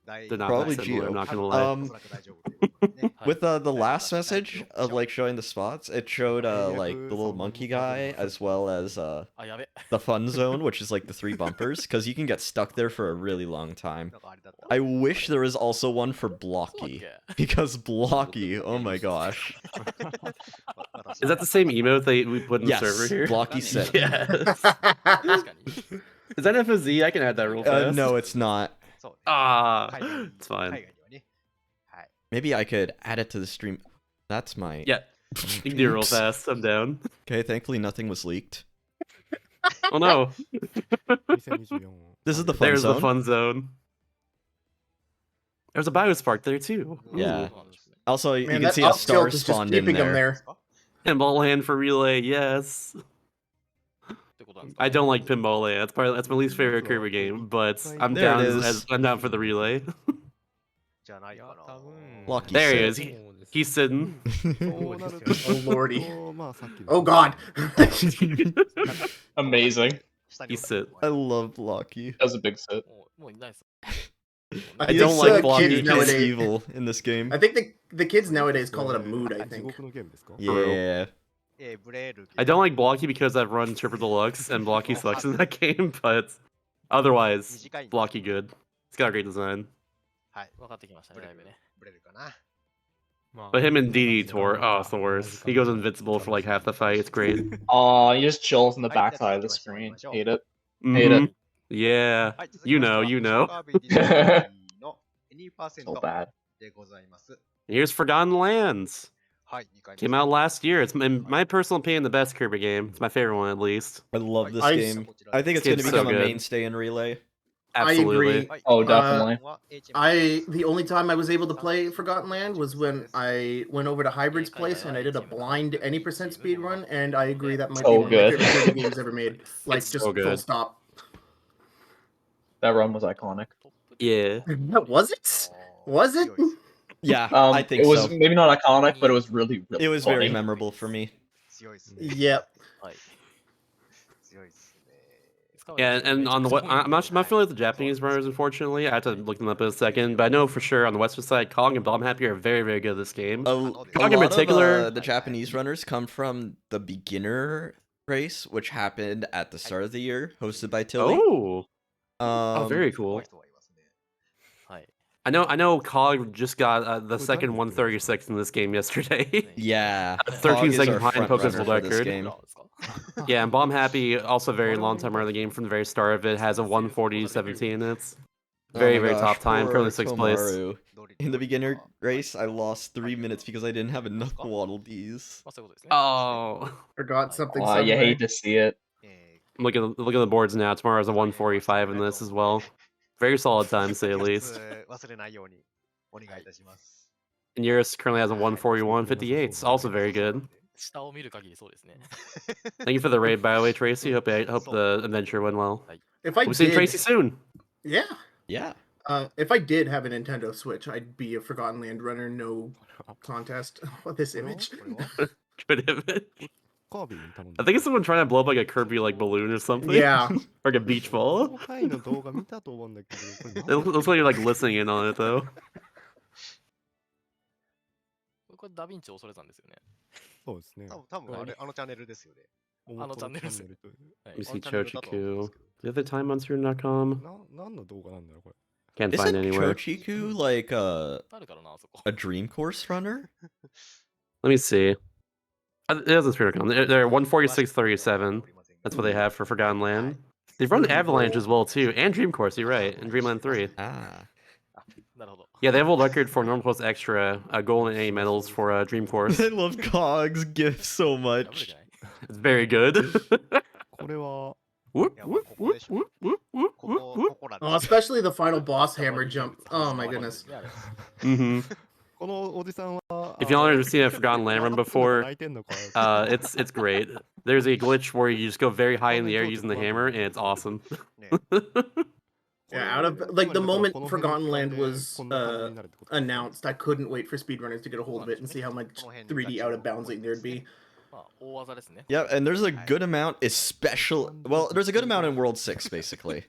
They're 大 not Probably that similar, Geo. I'm not gonna lie. おそらく大丈夫ということでね with the last message of like showing the spots, it showed like the little monkey guy as well as あ、やべ。 the fun zone, which is like the 3 bumpers, because you can get stuck there for a really long time. なんかあれだった I wish there was also one for そうだっ Blocky, け because Blocky, oh my gosh. Is that the same emote that we put in the Yes, server here? Blocky set. Yes. 確かに。 Is that FOZ? I can add that real fast. No, it's not. そうね Ah, 海外に it's fine. 海外にはねはい Maybe I could add it to the stream. That's my... Yeah, you can do it real Oops. fast. I'm down. Okay, thankfully nothing was leaked. Oh no, 2024 This is the fun there's zone. the fun zone. There's a Biospark there too. Yeah. そうなんですね Also, you Man, can that see a up star tilt is just spawned in keeping them there. there. Pinball land for relay, yes. ってことなんですか I don't like Pinball land. That's my least favorite Kirby game, but I'm There it down is. I'm down for the relay. じゃないかな Lucky There he set. is. He's sitting. そうなると Oh lordy. まあさっきの Oh god. Amazing. 下に He's sit. I love Blocky. That was a big sit. もういないです。 I He don't is, like kids Blocky. kids nowadays. nowadays. evil in this game. I think the kids nowadays call it a mood, I 地 think. 獄のゲームですか Yeah. ブレール I don't like Blocky because I've run Triple Deluxe and Blocky sucks in that game, but otherwise, 短いんで Blocky good. It's got a great design. はい分かってきましたね、だいぶね。ブレるかな But him and DD Tor, oh, it's the worst. He goes invincible for like half the fight. It's great. Aw, he just chills on the backside of the screen. Hate it. Hate Mhm. it. Yeah. はい、続き You まして know, は you ショー know. トアビリティディスカバリーの So 2% bad. でございます。 Here's Forgotten Lands. はい、2回目 Came out last year. It's in my personal opinion the best Kirby game. It's my favorite one at least. I love this I- game. I think it's This going to game's become so a good. mainstay in Relay. Absolutely. I agree. Oh, definitely. The only time I was able to play Forgotten Land was when I went over to Hybrid's place and I did a blind any percent speed run, and I agree that might be So one of my good. favorite Kirby games ever made. Like It's just so full good. stop. That run was iconic. Yeah. Was it? Was it? Yeah, I think it was so. maybe not iconic, but it was really, really It was funny. very memorable for me. 強いですね。 Yep. はい。強いですね。 Yeah, and on the I'm not familiar with the Japanese runners, unfortunately. I have to look them up in a second, but I know for sure on the Western side, Kong and Bomb Happy are very, very good at this game. A Kong in lot particular. of the Japanese runners come from the beginner race, which happened at the start of the year, hosted by Tilly. Oh, very cool. 人はいますね。はい。 I know Cog just got the second 136 in this game yesterday. Yeah, A 13 Cog is second our behind front Poke's runner world for this record. game. Yeah, and Bomb Happy, also a very long time runner of the game from the very start of it, has a 140-17 minutes. Very, Oh my very gosh, top time, poor currently 6th place. Komaru. In the beginner race, I lost 3 minutes because I didn't have enough Waddle Dees. まあそういうことですね。 Oh, Forgot something Aw, you somewhere. hate to see it. look at the boards now. Tomorrow has a 145 in this as well. Very solid time, to say at least. 忘れないようにお願いいたします。 And Eurus currently has a 141.58. It's also very good. 下を見る限りそうですね。 Thank you for the raid, by the way, Tracy. Hope the adventure went well. If I We'll see did, Tracy soon. yeah. Yeah. If I did have a Nintendo Switch, I'd be a Forgotten Land runner, no contest. What this image? これは Good image. カービィに頼ん I think it's someone trying to blow up like a Kirby like balloon or something. Yeah. Or like a beach こ ball. の回の動画見たと思うんだけど、これ It looks like you're like listening in on it though. これダヴィンチ恐れたんですよね。そうですね。多分あれあのチャンネルですよね。あのチャンネルですよね。 Let me see あのチャンネルだと思うんで Chochiku. すけど。 Do you have the time on Stream.com? 何の動画なんだろう、これ。 Can't find Isn't anywhere. Chochiku like あるからな、あそこ。 a Dream Course runner? Let me see. It doesn't Stream.com. They're 146.37. That's what they have for Forgotten Land. They've run Avalanche as well too, and Dream Course. You're right, and Dreamland 3. Ah. なるほど。 Yeah, they have a world record for normal plus extra, gold and A medals for Dream Course. I love Cog's gif so ダブル much. じゃない It's very good. これは、 Whoop, いやまあ whoop, ここでしょ。 whoop, whoop, whoop, こ whoop, こ whoop. ここら Oh, especially the final boss hammer jump. Oh my goodness. Mm-hmm. このおじさんは、 If y'all ever seen a Forgotten Land run before, 泣いてんのか it's great. There's a glitch where you just go very high in the air using the hammer, and it's awesome. Yeah, out of like the moment Forgotten Land was announced, I couldn't wait for speedrunners to get a hold of it and see how much 3D out of bouncing there'd be. まあ、大技ですね。 Yeah, and there's a good amount, especially. Well, there's a good amount in World 6, basically.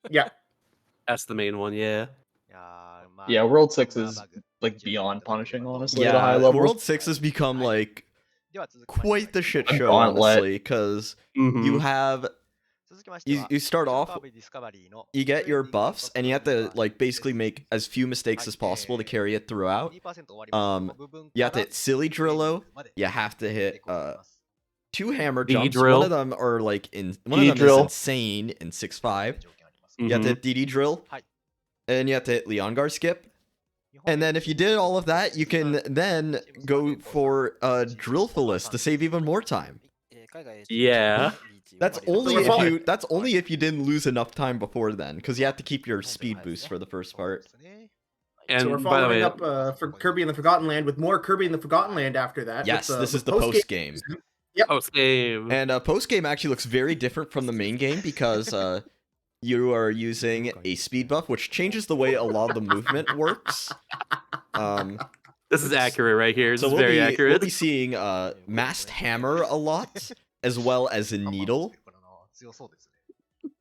Yeah. That's the main one, yeah. いやーまあ Yeah, World 6 is like beyond punishing, honestly, at a high Yeah, level. World 6 has become like では続きまして quite the shit A show, gauntlet. honestly, because Mm-hmm. you have 続きましては you start off, ショートアビリティディスカバリーの you get your buffs, and you have to like basically make as few mistakes as possible to carry it throughout. 2% 終わります Um, You have to hit Silly Drillo. You have to hit 2 hammer DD jumps. drill. One of them are like one of DD them drill. is insane in 6-5. You have to Mhm. hit DD drill, Hi. and you have to hit Leongar skip. And then if you did all of that, you can then go for Drillfulus to save even more time. Yeah. That's So only we're if fine. you didn't lose enough time before then, because you have to keep your speed boost for the first part. And So we're by the following way, up for Kirby in the Forgotten Land with more Kirby in the Forgotten Land after that. Yes, with, this is with the post game. post game. And post game actually looks very different from the main game because you are using a speed buff, which changes the way a lot of the movement works. This is accurate right here. This So is we'll very be, accurate. we'll be seeing masked hammer a lot, as well as a needle. 強そうです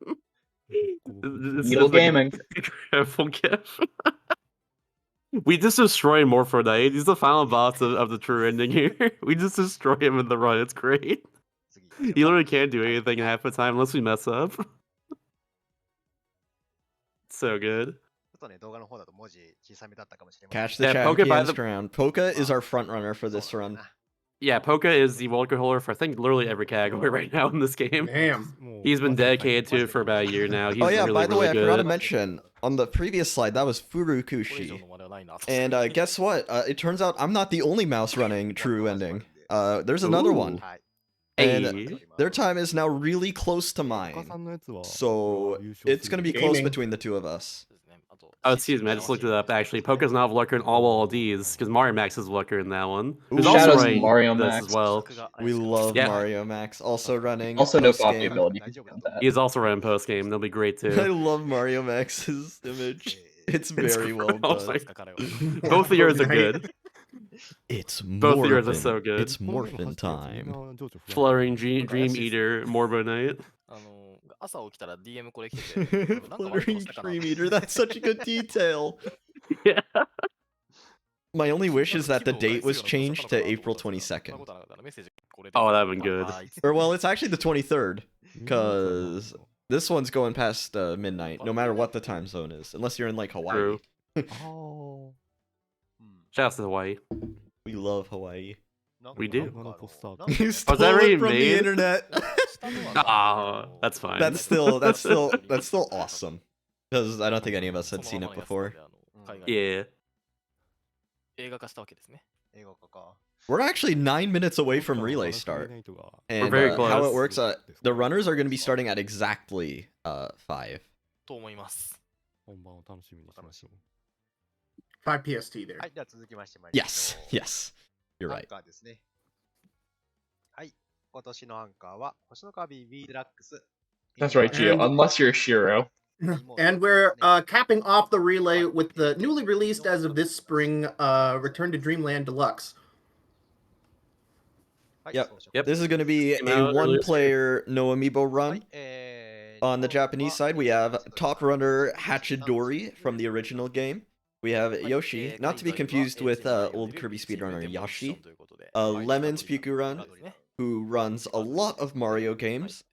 ね。 This Needle is like a gaming. careful gif. We just destroy Morphodite. He's the final boss of the true ending here. We just destroy him in the run. It's great. 次 He literally can't do anything half the time unless we mess up. So good. っとね、動画の方だと文字小さめだったかもしれません。 Catch the Yeah, Poke by champions the- crown. Poke is our front runner for this そうだ run. な。 Yeah, Poke is the world record holder for I think literally every category right now in this game. Damn. He's been dedicated to it for about a year now. He's Oh yeah, really, by the way, really I forgot to good. mention on the previous slide that was これ以上 Furukushi. のまではないな。 And guess what? It turns out I'm not the only mouse running True Ending. There's another Ooh. one. はい。 And Hey. their time is now really close to 他 mine. さんのやつは So 優勝 it's す gonna る be close Gaming. between the two of us. そうですね。あと Oh, excuse me, I just looked it up. Actually, Poke's not lurker in all LDs because Mario Max is lurker in that one. Ooh. Who's also Shadows running Mario this Max. as well. We love Yeah. Mario Max also running. Also, no post-game. copy ability. You can count that. He is also running post game. They'll be great I too. love Mario Max's image. It's very well Oh done. my- 彼は Both of yours are good. It's Both of yours are Morphin. so good. It's Morphin time. Fluttering Dream Eater, Morbo Knight. 朝起きたら DM これ来てて、なんか悪いこと Fluttering したかな Dream Eater. That's such a good detail. Yeah. My only wish is that the 気分を date was 害するような changed こと to したかな April そんな 22nd. ことはなかったメッセージこれで Oh, that'd been good. はい Or well, it's actually the 23rd. Because this one's going past midnight, no matter what the time zone is, unless you're in like Hawaii. True. あ Shouts to Hawaii. We love Hawaii. We do. You Was stole that already it from the made? internet. Ah, that's fine. That's still awesome. Because I don't think any of us had seen it before. Yeah. 映画化したわけですね。英語化か。 We're actually 9 minutes away from relay start. And very how close. it works, the runners are going to be starting at exactly 5. と思います。本番を楽しみにしましょう。 5 PST there. はい、では続きまして参りまし Yes, ょう。 yes. You're アン right. カーですね。はい。今年のアンカーは、星のカービィ V デラックス。 That's right, Gio. Unless you're Shiro. And we're capping off the relay with the newly released as of this spring Return to Dreamland Deluxe. はい Yep. そうしよう Yep. This is going to be Came a out earlier. one-player no amiibo は run. い On the Japanese side, we have top runner Hachidori from the original game. We have Yoshi, not to be confused with old Kirby speedrunner Yashi. Lemons Pikuran, who runs a lot of Mario games.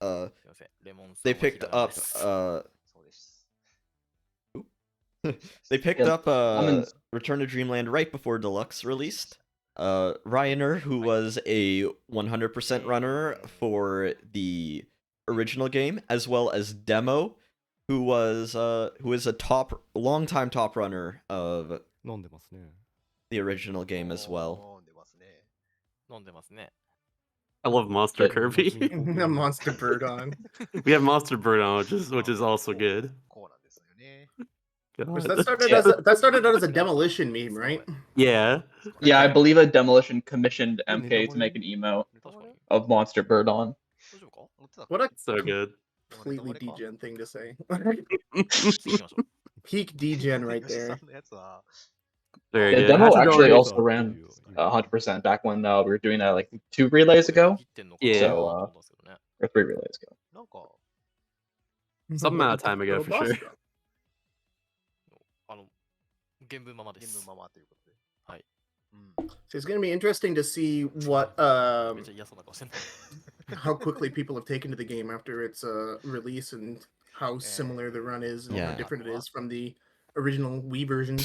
They picked up they picked Yeah, up Lemons- Return to Dreamland right before Deluxe released. Ryaner, who was a 100% runner for the original game, as well as Demo, who is a longtime top runner of 飲んでますね。 the original game as well. 飲んでますね。飲んでますね。 I love Monster Kirby. The Monster Bird on. We have Monster Bird on, which is also good. こうなんですよね。 Which God. that started out as a demolition meme, right? Yeah. Yeah, I believe a Demolition commissioned MK to make an emote 確かに。 of Monster Bird on. 大丈夫か What a So good. completely degen thing to say. 次行きましょう。 Peak degen right 吉 there. さんのやつは、 Very The good. demo Hachidori- actually also ran 100% back when we were doing that like 2 relays ago 切ってんのか Yeah. なと思ったんですけどね or 3 relays ago. なんか、 Some amount of time ago, for sure. 原文ままでゲームす。ママということで。はい。うん。 So it's going to be interesting to see what めっちゃ嫌そうな顔してんの。 how quickly people have taken to the game after its release and how similar the run is and how Yeah. different it is from the original Wii version.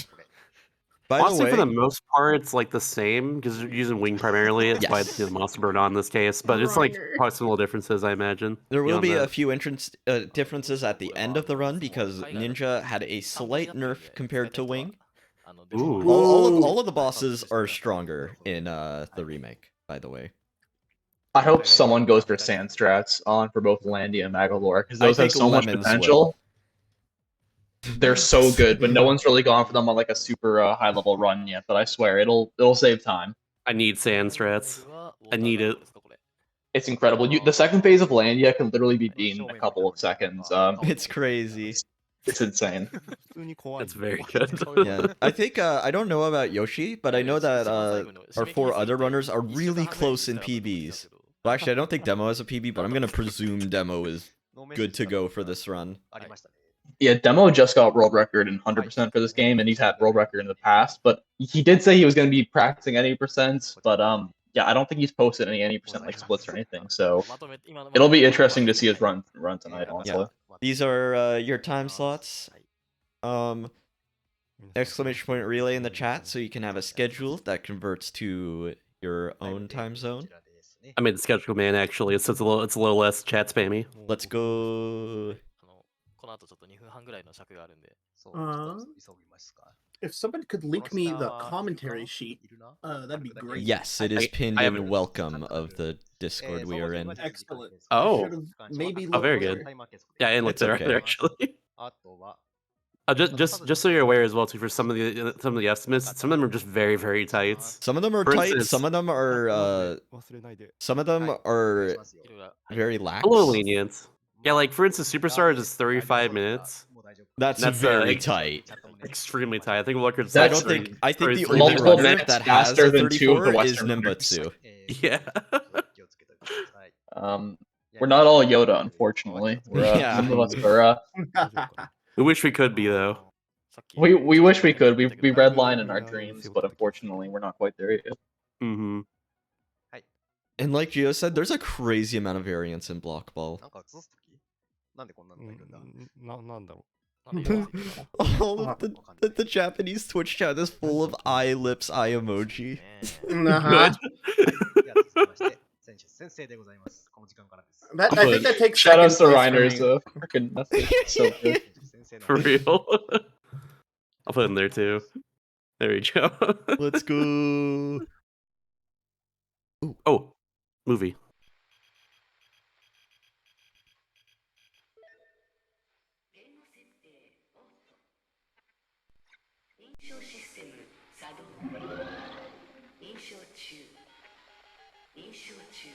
By the Honestly, for the way, most part, it's like the same because you're using Wing primarily. It's why it's Monster Bird on in this case, but it's like Minor. probably some little differences, I imagine. there will beyond be a that. few entrance differences at the end of the run because Ninja had a slight nerf compared to Wing. Ooh. All of the bosses are stronger in the remake, by the way. I hope someone goes for Sand Strats on for both Landia and Magalore because I those have think so much Lemons potential. They're so good, but no one's really gone for them on like a super high level run yet. But I swear it'll save time. I need sand strats. I need it. It's incredible. The second phase of Landia can literally be beaten in a couple of seconds. It's crazy. It's insane. 普通に怖い。 That's very good. Yeah, I think I don't know about Yoshi, but I know that our 4 other runners are really close in PBs. Well, actually, I don't think Demo has a PB, but I'm gonna presume Demo is good to go for this run. ありましたね。 Yeah, Demo just got world record in 100% for this game, and he's had world record in the past. But he did say he was going to be practicing 80%. But yeah, I don't think he's posted any 80% like splits or anything. So it'll be interesting to see his run tonight. Honestly, These are your time slots. exclamation point relay in the chat so you can have a schedule that converts to your own time zone. I made the schedule man actually. It's a little less chat spammy. Let's go. この後ちょっと2分半ぐらいの尺があるんで。そう、ちょっと急ぎますか。 If someone could link me the commentary sheet, that'd be great. Yes, it is pinned I in haven't- welcome of the Discord we are in. Excellent. Oh. I should've maybe Oh, very looked good. earlier. Yeah, I didn't look It's there okay. either, actually. あとは、 Just so you're aware as well too, for some of the estimates, some of them are just very very tight. Some of them are For tight, instance- some of them are 忘れないで。 some of them お願い are しますよ very lax. A little lenient. Yeah, like for instance, Superstars is 35 minutes. もう大丈夫 That's, That's, very like- tight. Extremely tight. I think Lurker's I That's- don't think I think the Or only multiple runner minutes that has faster a than two of the 34 is Western runners. Nimbutsu. Yeah. 気をつけてください We're not all Yoda, unfortunately. We're, Yeah. Some of us are. 大丈夫かな We wish we could be though. We wish we could. We redline in our dreams, but unfortunately, we're not quite there yet. Mm-hmm. And like Gio said, there's a crazy amount of variance in block ball. なんか映すときなんでこんなのがいるんだなんだろ All of the Japanese Twitch chat is full of eye lips eye emoji. Uh-huh. では続きまして選手先生でございますこの時間からです That, I think that takes Shout out second to place for Reiner's me. freaking message. So good. 先生の For real. I'll put it in there too. There we go. Let's go. Oh, movie. 認証システム作動認証中認証中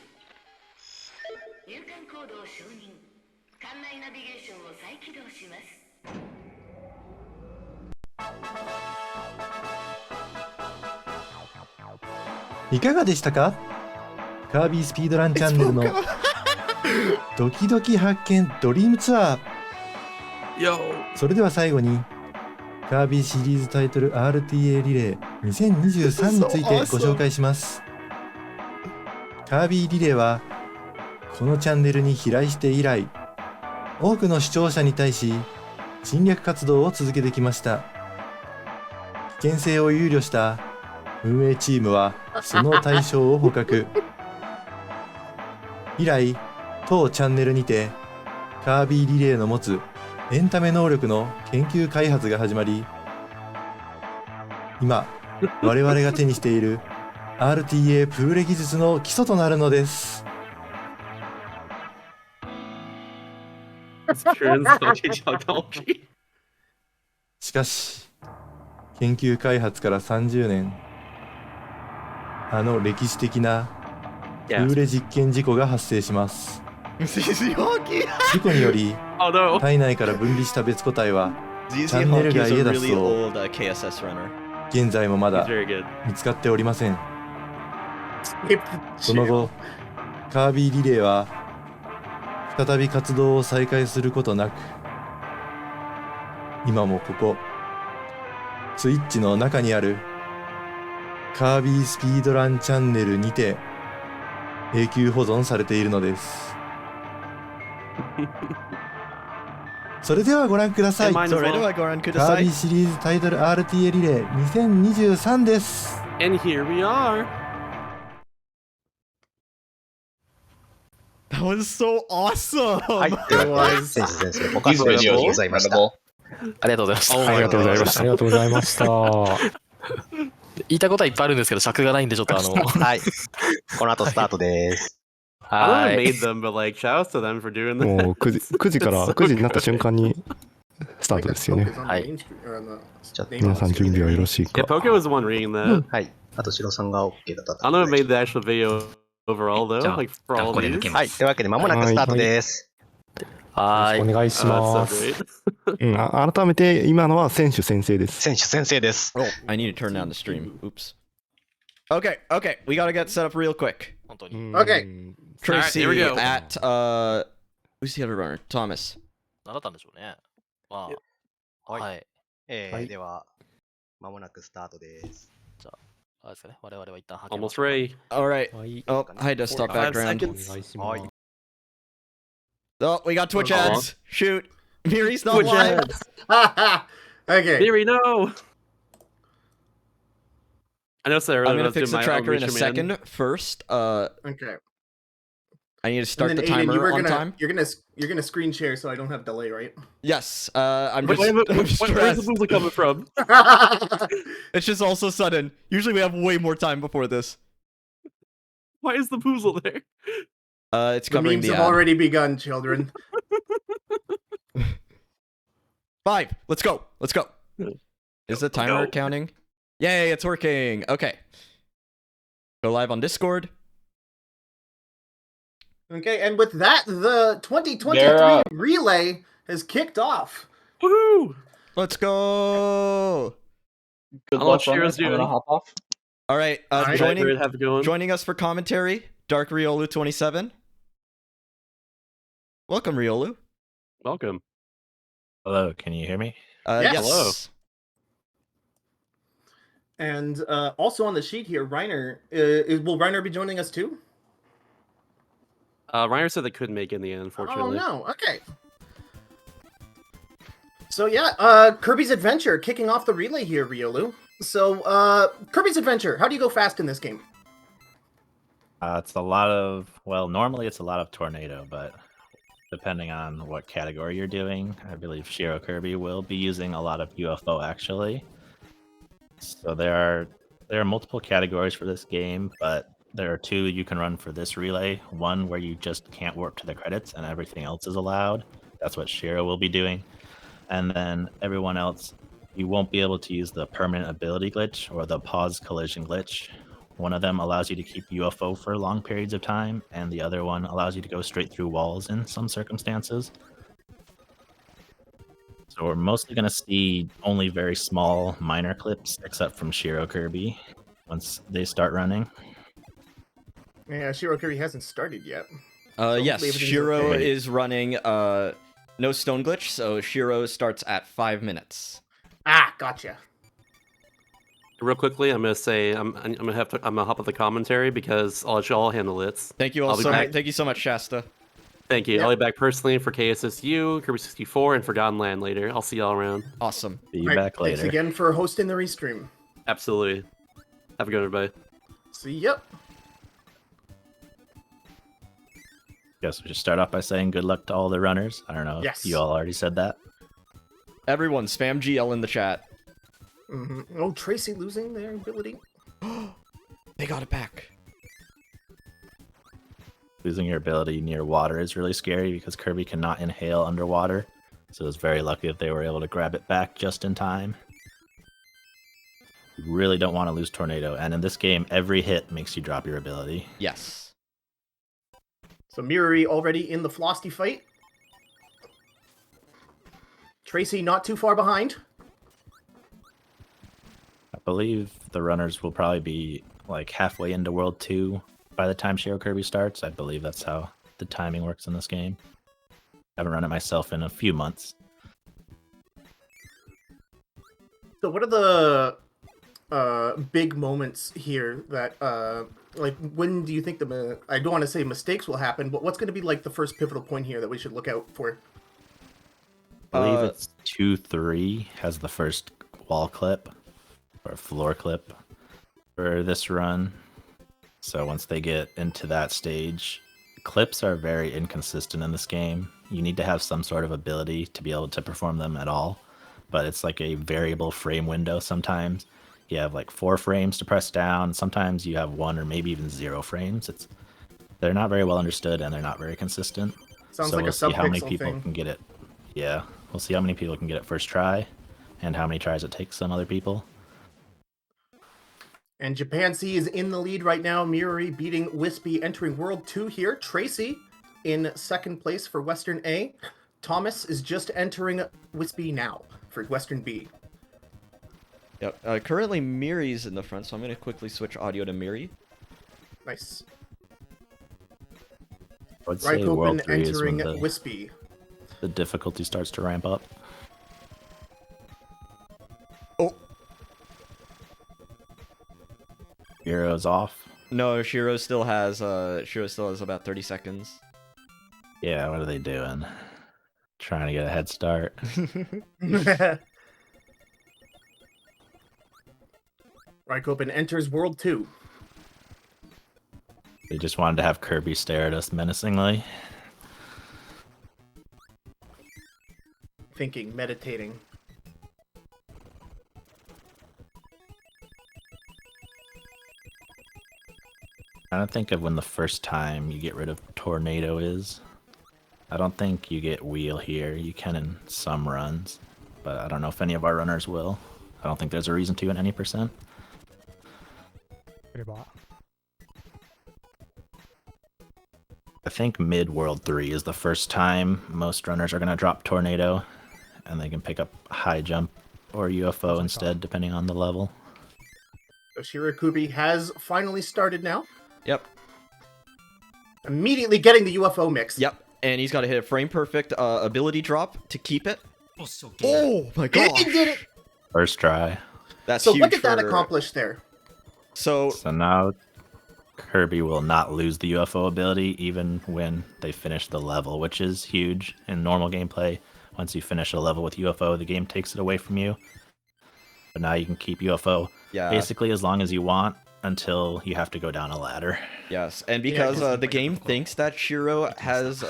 入館コードを承認館内ナビゲーションを再起動します。いかがでしたか？カービィスピードランチャンネルのドキドキ発見ドリームツアー。 Yo. それでは最後にカービィシリーズタイトル RTA リレー2023についてご紹介します。カービィリレーはこのチャンネルに飛来して以来、多くの視聴者に対し侵略活動を続けてきました。危険性を憂慮した運営チームはその対象を捕獲。以来、当チャンネルにてカービィリレーの持つエンタメ能力の研究開発が始まり、今我々が手にしている RTA プーレ技術の基礎となるのです。 しかし研究開発から30年、あの歴史的なプーレ実験事故が発生します。事故により Oh no. 体内から分離した別個体は ZZ チャンネル Hockey 外 is へ a 脱 really 走。 old KSS runner. 現在もま He's だ very good. 見つかっておりません。 Skip その後、カービィリレーは再び活動を再開することなく、今もここスイッチの中にあるカービィスピードランチャンネルにて永久保存されているのです。それではご覧ください。 And カ mine as それで well. はご覧くだーさい。ビィシリーズタイトル RTA リレー2023です。 And here we are. That was so awesome. はい、というわけで選手先生おか These しいありがとう videos ご are ざいました incredible. ありがとうございました。 Oh my ありがとうございま god. した。ありがとうございました。言いたいことはいっぱいあるんですけど、尺がないんで、ちょっとはいこの後スタートです。 I は don't know who い made them, but like, shout out to them for doing this. もう9時から9時になった瞬間にスタートですよね。はいちょっと皆さん準備はよろしい Yeah, か。 Poke was the one reading that. はいあと白さんが OK だった I don't know who made the actual video overall though, じゃあ like for all これ these. 抜けますはいというわけで間もなくスタートです。はーい。お願いし Oh, ま that's す。 so great. 改めて今のは選手先生です。選手先生です。 Oh, I need to turn down the stream. Oops. Okay, okay, we gotta get set up real quick. 本当に。 Okay. Tracy here we go. at who's the other runner? Thomas. 何だったんでしょうね。まあ、はいはい。はいでは間もなくスタートです。あれですかね。我々は一旦派遣 Almost ready. All right. はい。 Oh, hi desktop 5 background. お seconds. 願いします。 Oh, we got Twitch Oh. ads. Shoot. Miri's not Twitch live. ads. Okay. Miri, no. I know Sarah. I'm gonna fix the tracker in a second. First, Okay. I need to And start then the Aiden, timer on time. You're gonna screen share so I don't have delay, right? Yes. I'm Where's the stressed. boozle coming from? It's just all so sudden. Usually we have way more time before this. Why is the boozle there? It's The covering memes the have ad. already begun, children. 5. Let's go. Let's go. Is the timer counting? Yay, it's working. Okay. Go live on Discord. Okay, and with that, the 2023 relay has kicked off. Woohoo! Let's go. Good luck, runners. I'm gonna hop off. All right. Joining us for commentary, Dark Riolu 27. Welcome, Riolu. Welcome. Hello, can you hear me? Yes. Hello. And also on the sheet here, Reiner. Will Reiner be joining us too? Reiner said they couldn't make it in the end, unfortunately. Oh no. Okay. So yeah, Kirby's Adventure kicking off the relay here, Riolu. So Kirby's Adventure, how do you go fast in this game? It's a lot of, well, normally it's a lot of tornado, but depending on what category you're doing, I believe Shiro Kirby will be using a lot of UFO actually. So there are multiple categories for this game, but there are 2 you can run for this relay. One where you just can't warp to the credits and everything else is allowed. That's what Shiro will be doing. And then everyone else, you won't be able to use the permanent ability glitch or the pause collision glitch. One of them allows you to keep UFO for long periods of time, and the other one allows you to go straight through walls in some circumstances. So we're mostly going to see only very small, minor clips, except from Shiro Kirby, once they start running. Yeah, Shiro Kirby hasn't started yet. Yes, Shiro is running no stone glitch, so Shiro starts at 5 minutes. Ah, gotcha. Real quickly, I'm gonna say I'm gonna hop up the commentary because I'll let you all handle it. Thank you all Thank you so much, Shasta. Thank you. Yep. I'll be back personally for KSSU, Kirby 64, and Forgotten Land later. I'll see y'all around. Awesome. See you back later. Thanks again for hosting the restream. Absolutely. Have a good one, everybody. See ya. Guess we should start off by saying good luck to all the runners. I don't know if you all already said that. Everyone, spam GL in the chat. Mm-hmm. Oh, Tracy losing their ability. They got it back. Losing your ability near water is really scary because Kirby cannot inhale underwater. So it's very lucky that they were able to grab it back just in time. You really don't want to lose Tornado, and in this game, every hit makes you drop your ability. Yes. So Miruri already in the Flosty fight. Tracy not too far behind. I believe the runners will probably be like halfway into World 2 by the time Shiro Kirby starts. I believe that's how the timing works in this game. I haven't run it myself in a few months. So what are the big moments here that like when do you think I don't want to say mistakes will happen, but what's going to be like the first pivotal point here that we should look out for? I believe it's 2-3 has the first wall clip or floor clip for this run. So once they get into that stage, clips are very inconsistent in this game. You need to have some sort of ability to be able to perform them at all, but it's like a variable frame window sometimes. You have like 4 frames to press down. Sometimes you have 1 or maybe even 0 frames. They're not very well understood and they're not very consistent. Sounds so like we'll a see how many subpixel people thing. can get it. Yeah, we'll see how many people can get it first try and how many tries it takes some other people. And Japan C is in the lead right now. Miruri beating Wispy, entering World 2 here. Tracy in second place for Western A. Thomas is just entering Wispy now for Western B. Yep. Currently, Miri's in the front, so I'm going to quickly switch audio to Miri. Nice. I would say World 3 is when entering Wispy. the difficulty starts to ramp up. Oh. Shiro's off. No, Shiro still has about 30 seconds. Yeah, what are they doing? Trying to get a head start. Raikkonen enters World 2. They just wanted to have Kirby stare at us menacingly. Thinking, meditating. I don't think of when the first time you get rid of Tornado is. I don't think you get Wheel here. You can in some runs, but I don't know if any of our runners will. I don't think there's a reason to in any percent. I think mid World 3 is the first time most runners are going to drop Tornado, and they can pick up High Jump or UFO instead, depending on the level. So Shirakubi has finally started now. Yep. Immediately getting the UFO mix. Yep. And he's got to hit a frame perfect ability drop to keep it. Oh my gosh. And he did it! First try. That's So huge what did that for- accomplish there? So now Kirby will not lose the UFO ability even when they finish the level, which is huge in normal gameplay. Once you finish a level with UFO, the game takes it away from you. But now you can keep UFO basically as long as you want until you have to go down a ladder. Yes, and because the game thinks that Shiro has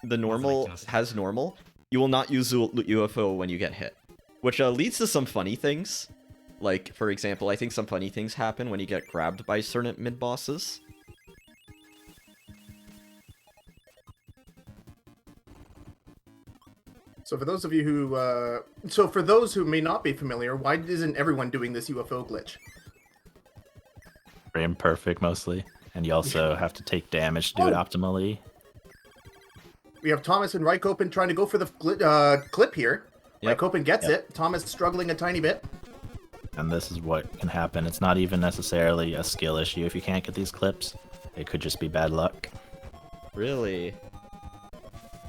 normal, you will not use UFO when you get hit, which leads to some funny things. Like, for example, I think some funny things happen when you get grabbed by certain mid-bosses. So for those of you who, for those who may not be familiar, why isn't everyone doing this UFO glitch? Frame perfect mostly, and you also have to take damage to do it optimally. We have Thomas and Raikkonen trying to go for the clip here. Yep. Raikkonen gets it. Thomas struggling a tiny bit. And this is what can happen. It's not even necessarily a skill issue. If you can't get these clips, it could just be bad luck. Really?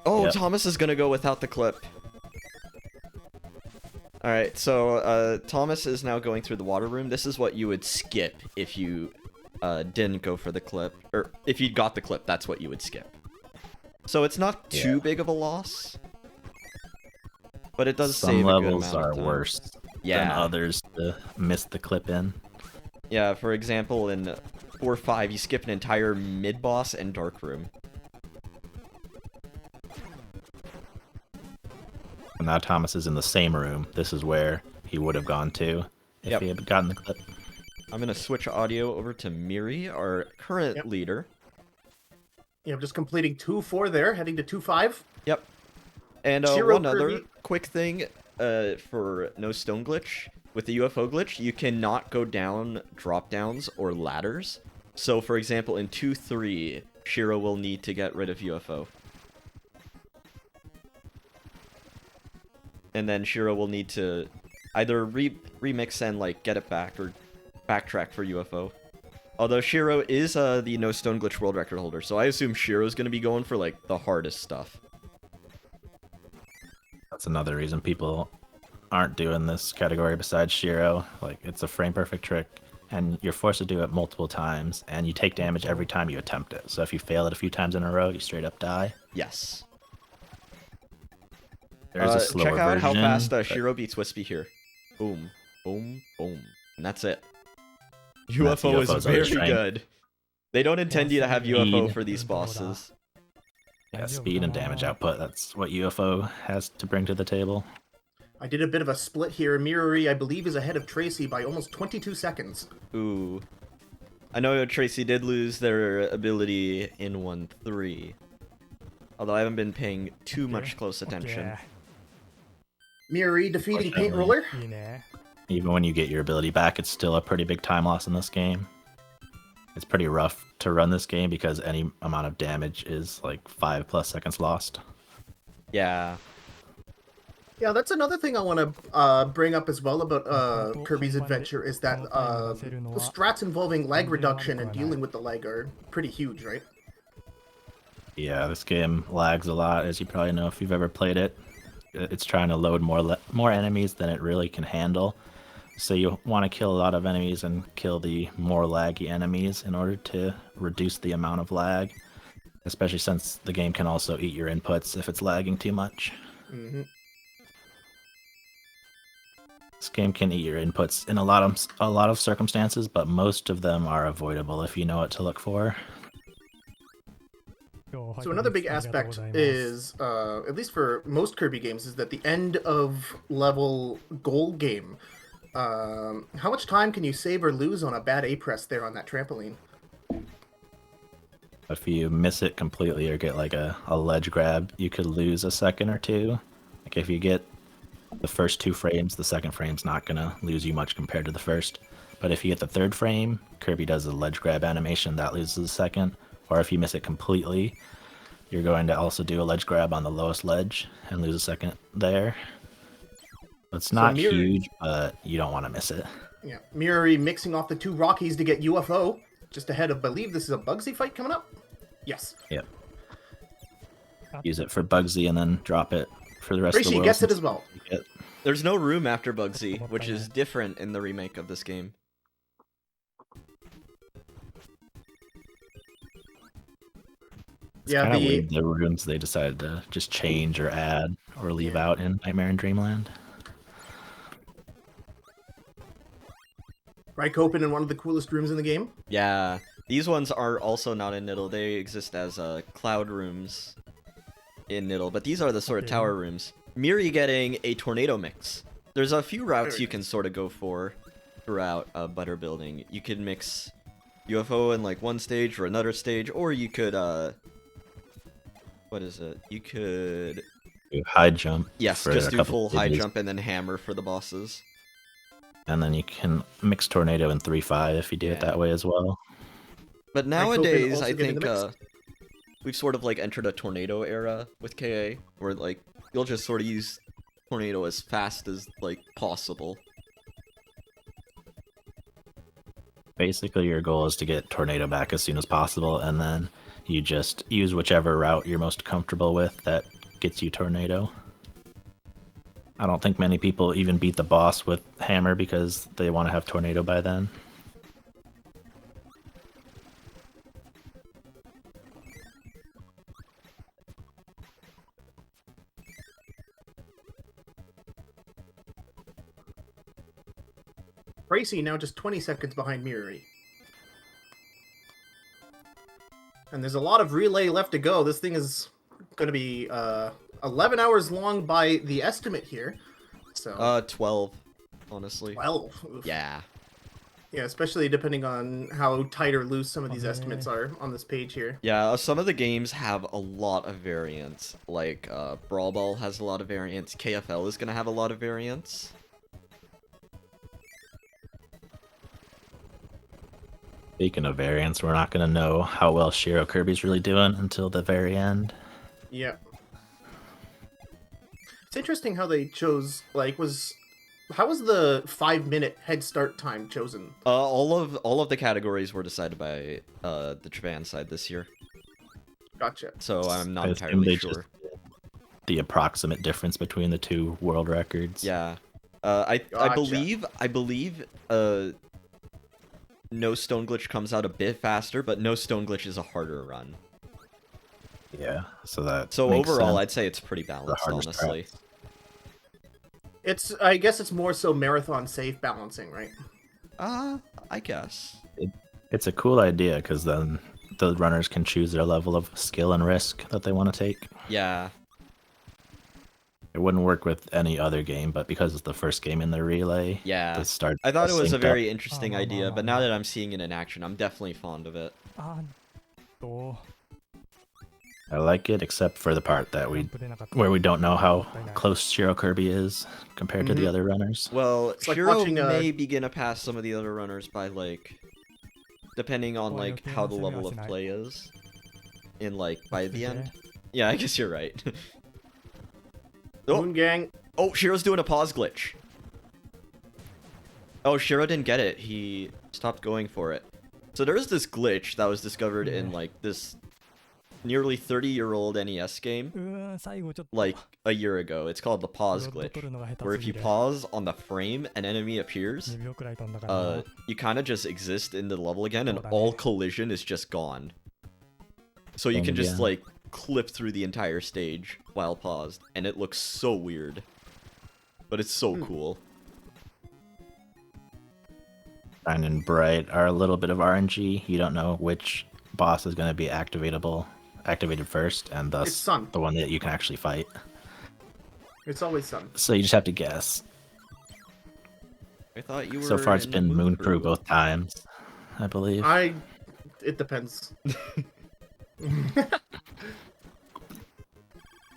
Oh, Yep. Thomas is gonna go without the clip. Alright, so Thomas is now going through the water room. This is what you would skip if you didn't go for the clip. Or if you got the clip, that's what you would skip. So it's not too big of a loss. But it does save Some a good levels amount are of time. worse than others to miss the clip in. Yeah, for example, in 4-5, you skip an entire mid-boss and dark room. And now Thomas is in the same room. This is where he would have gone to if he had gotten the clip. I'm going to switch audio over to Miri, our current leader. Yeah, just completing 2-4 there, heading to 2-5. Yep. And Shiro one other Kirby. quick thing for no stone glitch. With the UFO glitch, you cannot go down drop downs or ladders. So, for example, in 2-3, Shiro will need to get rid of UFO. And then Shiro will need to either remix and like get it back or backtrack for UFO. Although Shiro is the no stone glitch world record holder, so I assume Shiro's going to be going for like the hardest stuff. That's another reason people aren't doing this category besides Shiro. Like, it's a frame perfect trick, and you're forced to do it multiple times, and you take damage every time you attempt it. So if you fail it a few times in a row, you straight up die. Yes. There's a slower check out how version, fast but- Shiro beats Wispy here. Boom, boom, boom. And that's it. And that's UFO is UFO's very other strength. good. They don't intend you to have UFO for these bosses. Yeah, speed and damage output, that's what UFO has to bring to the table. I did a bit of a split here. Miruri, I believe, is ahead of Tracy by almost 22 seconds. Ooh. I know Tracy did lose their ability in 1-3. Although I haven't been paying too much close attention. Miruri defeating Paint Unfortunately. Roller. Even when you get your ability back, it's still a pretty big time loss in this game. It's pretty rough to run this game because any amount of damage is like 5+ seconds lost. Yeah. Yeah, that's another thing I want to bring up as well about Kirby's Adventure is that strats involving lag reduction and dealing with the lag are pretty huge, right? Yeah, this game lags a lot, as you probably know if you've ever played it. It's trying to load more enemies than it really can handle. So you want to kill a lot of enemies and kill the more laggy enemies in order to reduce the amount of lag. Especially since the game can also eat your inputs if it's lagging too much. Mm-hmm. This game can eat your inputs in a lot of circumstances, but most of them are avoidable if you know what to look for. So another big aspect is, at least for most Kirby games, is that the end of level goal game. How much time can you save or lose on a bad A press there on that trampoline? If you miss it completely or get like a ledge grab, you could lose a second or two. Like if you get the first 2 frames, the second frame's not gonna lose you much compared to the first. But if you get the 3rd frame, Kirby does a ledge grab animation, that loses a second. Or if you miss it completely, you're going to also do a ledge grab on the lowest ledge and lose a second there. It's not huge, but you don't want to miss it. Yeah, Mirari mixing off the 2 Rockies to get UFO, just ahead of, I believe this is a Bugsy fight coming up? Yes. Yep. Use it for Bugsy and then drop it for the rest of the world. Gets it as well. There's no room after Bugsy, which is different in the remake of this game. It's kind of weird, the rooms they decided to just change or add or leave out in Nightmare in Dreamland. Raikkopen in one of the coolest rooms in the game. Yeah, these ones are also not in Niddle. They exist as cloud rooms in Niddle, but these are the sort of tower rooms. Miri getting a tornado mix. There's a few routes you can sort of go for throughout Butter Building. You could mix UFO in like one stage or another stage, or you could what is it? You could do high jump. Yes, just do full high jump and then hammer for the bosses. And then you can mix tornado in 3-5 if you do it that way as well. But nowadays, I think we've sort of like entered a tornado era with KA, where like you'll just sort of use tornado as fast as like possible. Basically, your goal is to get tornado back as soon as possible, and then you just use whichever route you're most comfortable with that gets you tornado. I don't think many people even beat the boss with hammer because they want to have tornado by then. Tracy now just 20 seconds behind Mirari. And there's a lot of relay left to go. This thing is going to be 11 hours long by the estimate here. So 12, honestly. 12? Oof. Yeah. Yeah, especially depending on how tight or loose some of these estimates are on this page here. Yeah, some of the games have a lot of variants. Like, Brawl Ball has a lot of variants. KFL is going to have a lot of variants. Speaking of variants, we're not going to know how well Shiro Kirby's really doing until the very end. Yeah. It's interesting how they chose, like, how was the 5-minute head start time chosen? All of the categories were decided by the Japan side this year. Gotcha. So I'm not entirely sure. The approximate difference between the 2 world records. Yeah. I believe No Stone Glitch comes out a bit faster, but No Stone Glitch is a harder run. Yeah, so overall, I'd say it's pretty balanced, honestly. I guess it's more so marathon safe balancing, right? I guess. It's a cool idea, because then the runners can choose their level of skill and risk that they want to take. Yeah. It wouldn't work with any other game, but because it's the first game in the relay, yeah, I thought it was a very interesting idea, but now that I'm seeing it in action, I'm definitely fond of it. I like it, except for the part that where we don't know how close Shiro Kirby is compared to the other runners. Well, Shiro may begin to pass some of the other runners by, like, depending on, like, how the level of play is in, like, by the end. Yeah, I guess you're right. Moon Gang. Oh, Shiro's doing a pause glitch. Oh, Shiro didn't get it. He stopped going for it. So there's this glitch that was discovered in, like, this nearly 30-year-old NES game, like, a year ago. It's called the pause glitch, where if you pause on the frame, an enemy appears, you kind of just exist in the level again, and all collision is just gone. So you can just, like, clip through the entire stage while paused, and it looks so weird. But it's so cool. Shine and Bright are a little bit of RNG. You don't know which boss is going to be activated first, and It's thus Sun. the one that you can actually fight. It's always Sun. So you just have to guess. I thought you were. So far, it's in been the Moon Crew both times, I believe. It depends.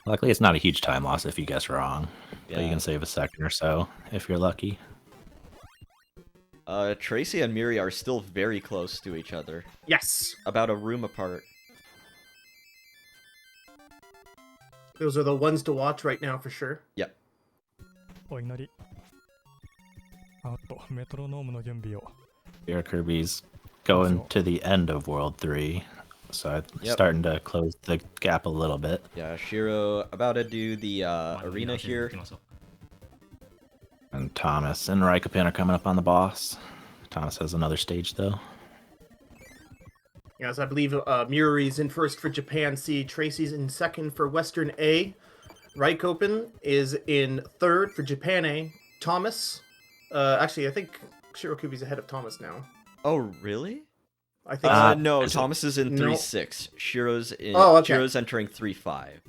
Luckily, it's not a huge time loss if you guess wrong. But you Yeah. can save a second or so if you're lucky. Tracy and Miri are still very close to each other. Yes. About a room apart. Those are the ones to watch right now for sure. Yep. お祈り。あと、メトロノームの準備を。 Here, Kirby's going to the end of World 3, so I'm Yep. starting to close the gap a little bit. Yeah, Shiro about to do the arena here. And Thomas and Raikkonen are coming up on the boss. Thomas has another stage, though. Yes, I believe Muri's in first for Japan C. Tracy's in second for Western A. Raikkonen is in third for Japan A. Thomas. Actually, I think Shirokubi's ahead of Thomas now. Oh, really? I think No, is it- Thomas is in No. 3-6. Shiro's in. Oh, okay. Shiro's entering 3-5.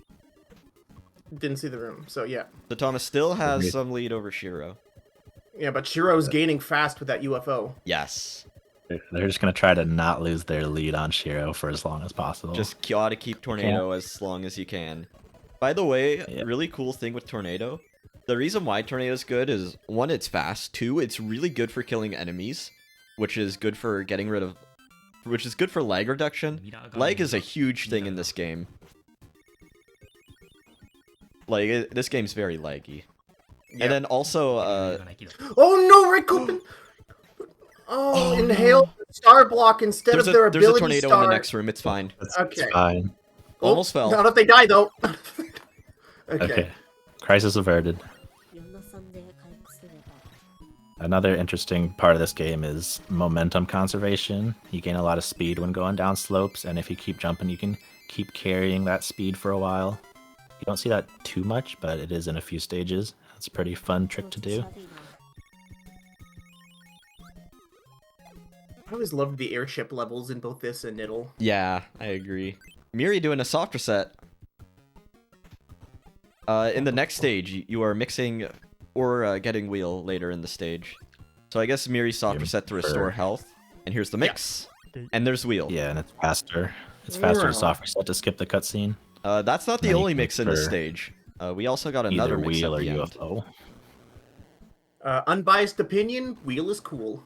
didn't see the room, so yeah. So Thomas still has Agreed. some lead over Shiro. Yeah, but Shiro's gaining fast with that UFO. Yes. They're just going to try to not lose their lead on Shiro for as long as possible. Just gotta keep Tornado as long as you can. By the way, Yeah. really cool thing with Tornado. The reason why Tornado's good is, one, it's fast. Two, it's really good for killing enemies, which is good for getting rid of... Which is good for lag reduction. Lag is a huge thing in this game. Like, this game's very laggy. Yep. And then also, Oh no, Raikkonen! Oh, inhale star block instead there's of their there's a ability tornado star. in the next room, it's fine. It's Okay. fine. Almost fell. Not if they die though. Okay. Crisis averted. Another interesting part of this game is momentum conservation. You gain a lot of speed when going down slopes, and if you keep jumping, you can keep carrying that speed for a while. You don't see that too much, but it is in a few stages. It's a pretty fun trick to do. I always loved the airship levels in both this and Niddle. Yeah, I agree. Miri doing a soft reset. In the next stage, you are mixing or getting wheel later in the stage. So I guess Miri soft Yeah, reset to restore sure. health. And here's the mix. And there's wheel. Yeah, and it's faster. It's faster to soft reset to skip the cutscene. That's not the Then you only can mix in this for stage. We also got another Either mix wheel at or the end. UFO. Unbiased opinion, wheel is cool.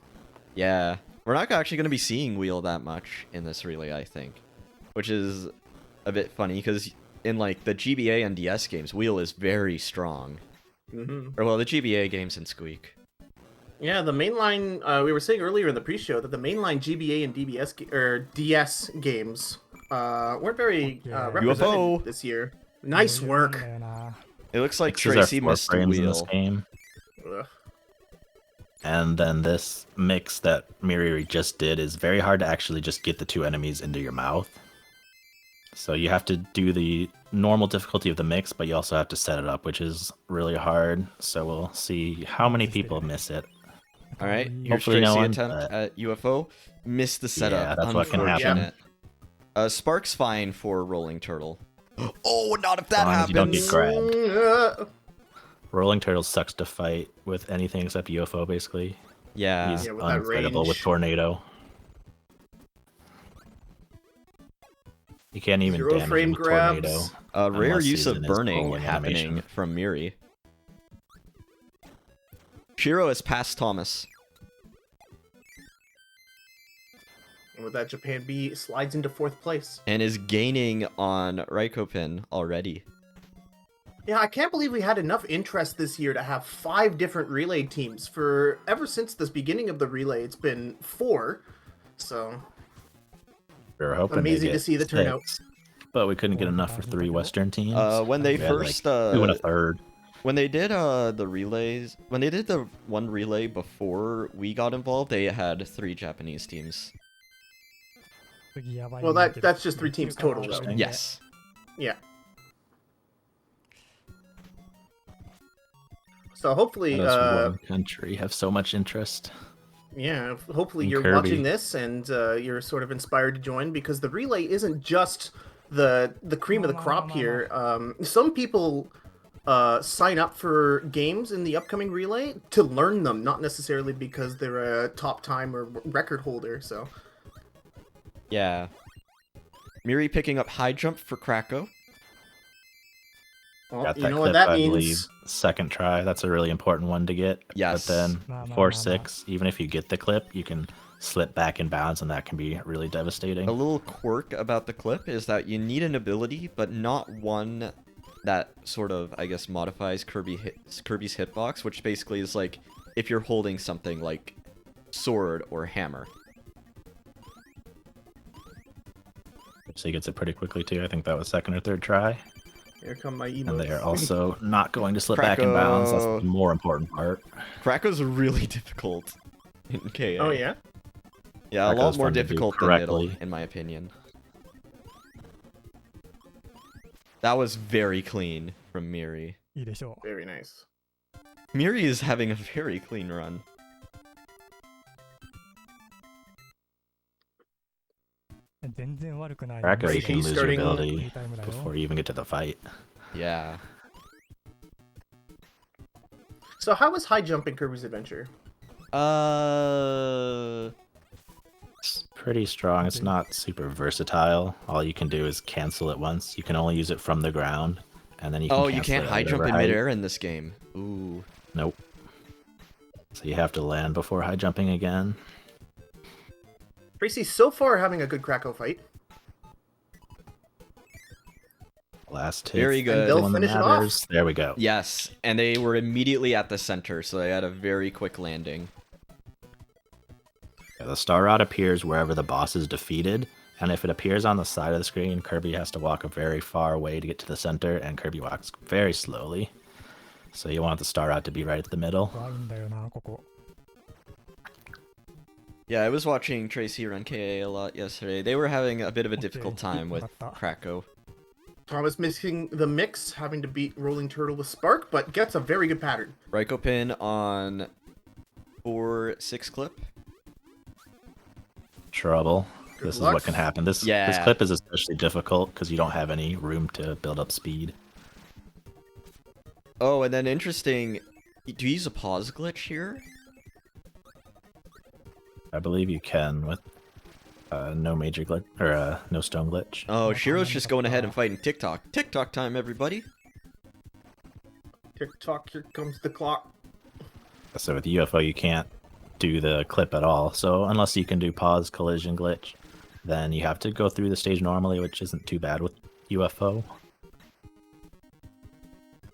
Yeah. We're not actually going to be seeing wheel that much in this relay, I think. Which is a bit funny, because in like the GBA and DS games, wheel is very strong. Or well, the GBA games and Squeak. Yeah, the mainline. We were saying earlier in the pre-show that the mainline GBA and DS games weren't very represented UFO. this year. Nice work. It looks like This is our Tracy 4 missed a frames in this wheel. game. Ugh. And then this mix that Miriri just did is very hard to actually just get the two enemies into your mouth. So you have to do the normal difficulty of the mix, but you also have to set it up, which is really hard. So we'll see how many people miss it. Alright, here's Hopefully no Tracy one, attempt but- at UFO. Missed the setup. Yeah, that's what can happen. Unfortunate. Spark's fine for Rolling Turtle. Oh, not if that As long as you don't get happens. grabbed. Uh, Rolling Turtle sucks to fight with anything except UFO, basically. Yeah. He's Yeah, with that unfightable with range. Tornado. You can't even 0 damage frame him with grabs. Tornado. Rare unless use he's of in his burning rolling happening animation. from Miri. Shiro has passed Thomas. and with that, Japan B slides into 4th place. And is gaining on Raikkonen already. Yeah, I can't believe we had enough interest this year to have 5 different relay teams. For ever since the beginning of the relay, it's been 4. So We were hoping amazing to to see the turnout. but we couldn't get enough for 3 Western teams. When they We had, first like, 2 and a third. when they did the relays, when they did the one relay before we got involved, they had 3 Japanese teams. Well, that's just 3 teams total, though. Yes. Yeah. So hopefully, How does one country have so much interest? Yeah, hopefully And you're Kirby. watching this and you're sort of inspired to join, because the relay isn't just the cream of the crop here. Some people sign up for games in the upcoming relay to learn them, not necessarily because they're a top time or record holder. So Yeah. Miri picking up high jump for Krakow. well, Got you that know clip, what that I means. believe, second try. That's a really important one to get. Yes. But then Nah, nah, 4-6, even if you get the clip, you can slip back in bounds, and that can be really devastating. A little quirk about the clip is that you need an ability, but not one that sort of, I guess, modifies Kirby's hitbox, which basically is like if you're holding something like sword or hammer. So he gets it pretty quickly too. I think that was second or third try. Here come my emotes. And they are also not going to slip back in bounds. That's the more important part. Krakow's really difficult in KA. Oh yeah. Yeah, a lot Krakow's more fun to do difficult than middle, correctly. in my opinion. That was very clean from Miri. いいでしょ Very nice. Miri is having a very clean run. う。全然悪くない。 Krakow, you He's can lose your starting- ability タイムだよ before you even get to the fight. Yeah. So how was high jump in Kirby's Adventure? It's pretty strong. It's not super versatile. All you can do is cancel it once. You can only use it from the ground, and then you can Oh, you cancel can't it high at jump whatever in height. midair in this game. Ooh. Nope. So you have to land before high jumping again. Tracy, so far having a good Krakow fight. Last hit. Very good. And they'll one that finish it matters. There we go. Yes, and they were immediately at the center, so they had a very quick landing. Yeah, the star rod appears wherever the boss is defeated, and if it appears on the side of the screen, Kirby has to walk a very far way to get to the center, and Kirby walks very slowly. So you want the star rod to be right at the middle. 怖いんだよな、ここ。 Yeah, I was watching Tracy run KA a lot yesterday. They were having a bit of a difficult time with Krakow. Thomas missing the mix, having to beat Rolling Turtle with Spark, but gets a very good pattern. Raiko pin on 4-6 clip. Trouble. Good This luck. is what can happen. This Yeah. clip is especially difficult because you don't have any room to build up speed. Oh, and then interesting, do you use a pause glitch here? I believe you can with no major glitch or no stone glitch. Oh, Shiro's just going ahead and fighting TikTok. TikTok time, everybody. Tick tock, here comes the clock. So with UFO, you can't do the clip at all. So unless you can do pause collision glitch, then you have to go through the stage normally, which isn't too bad with UFO.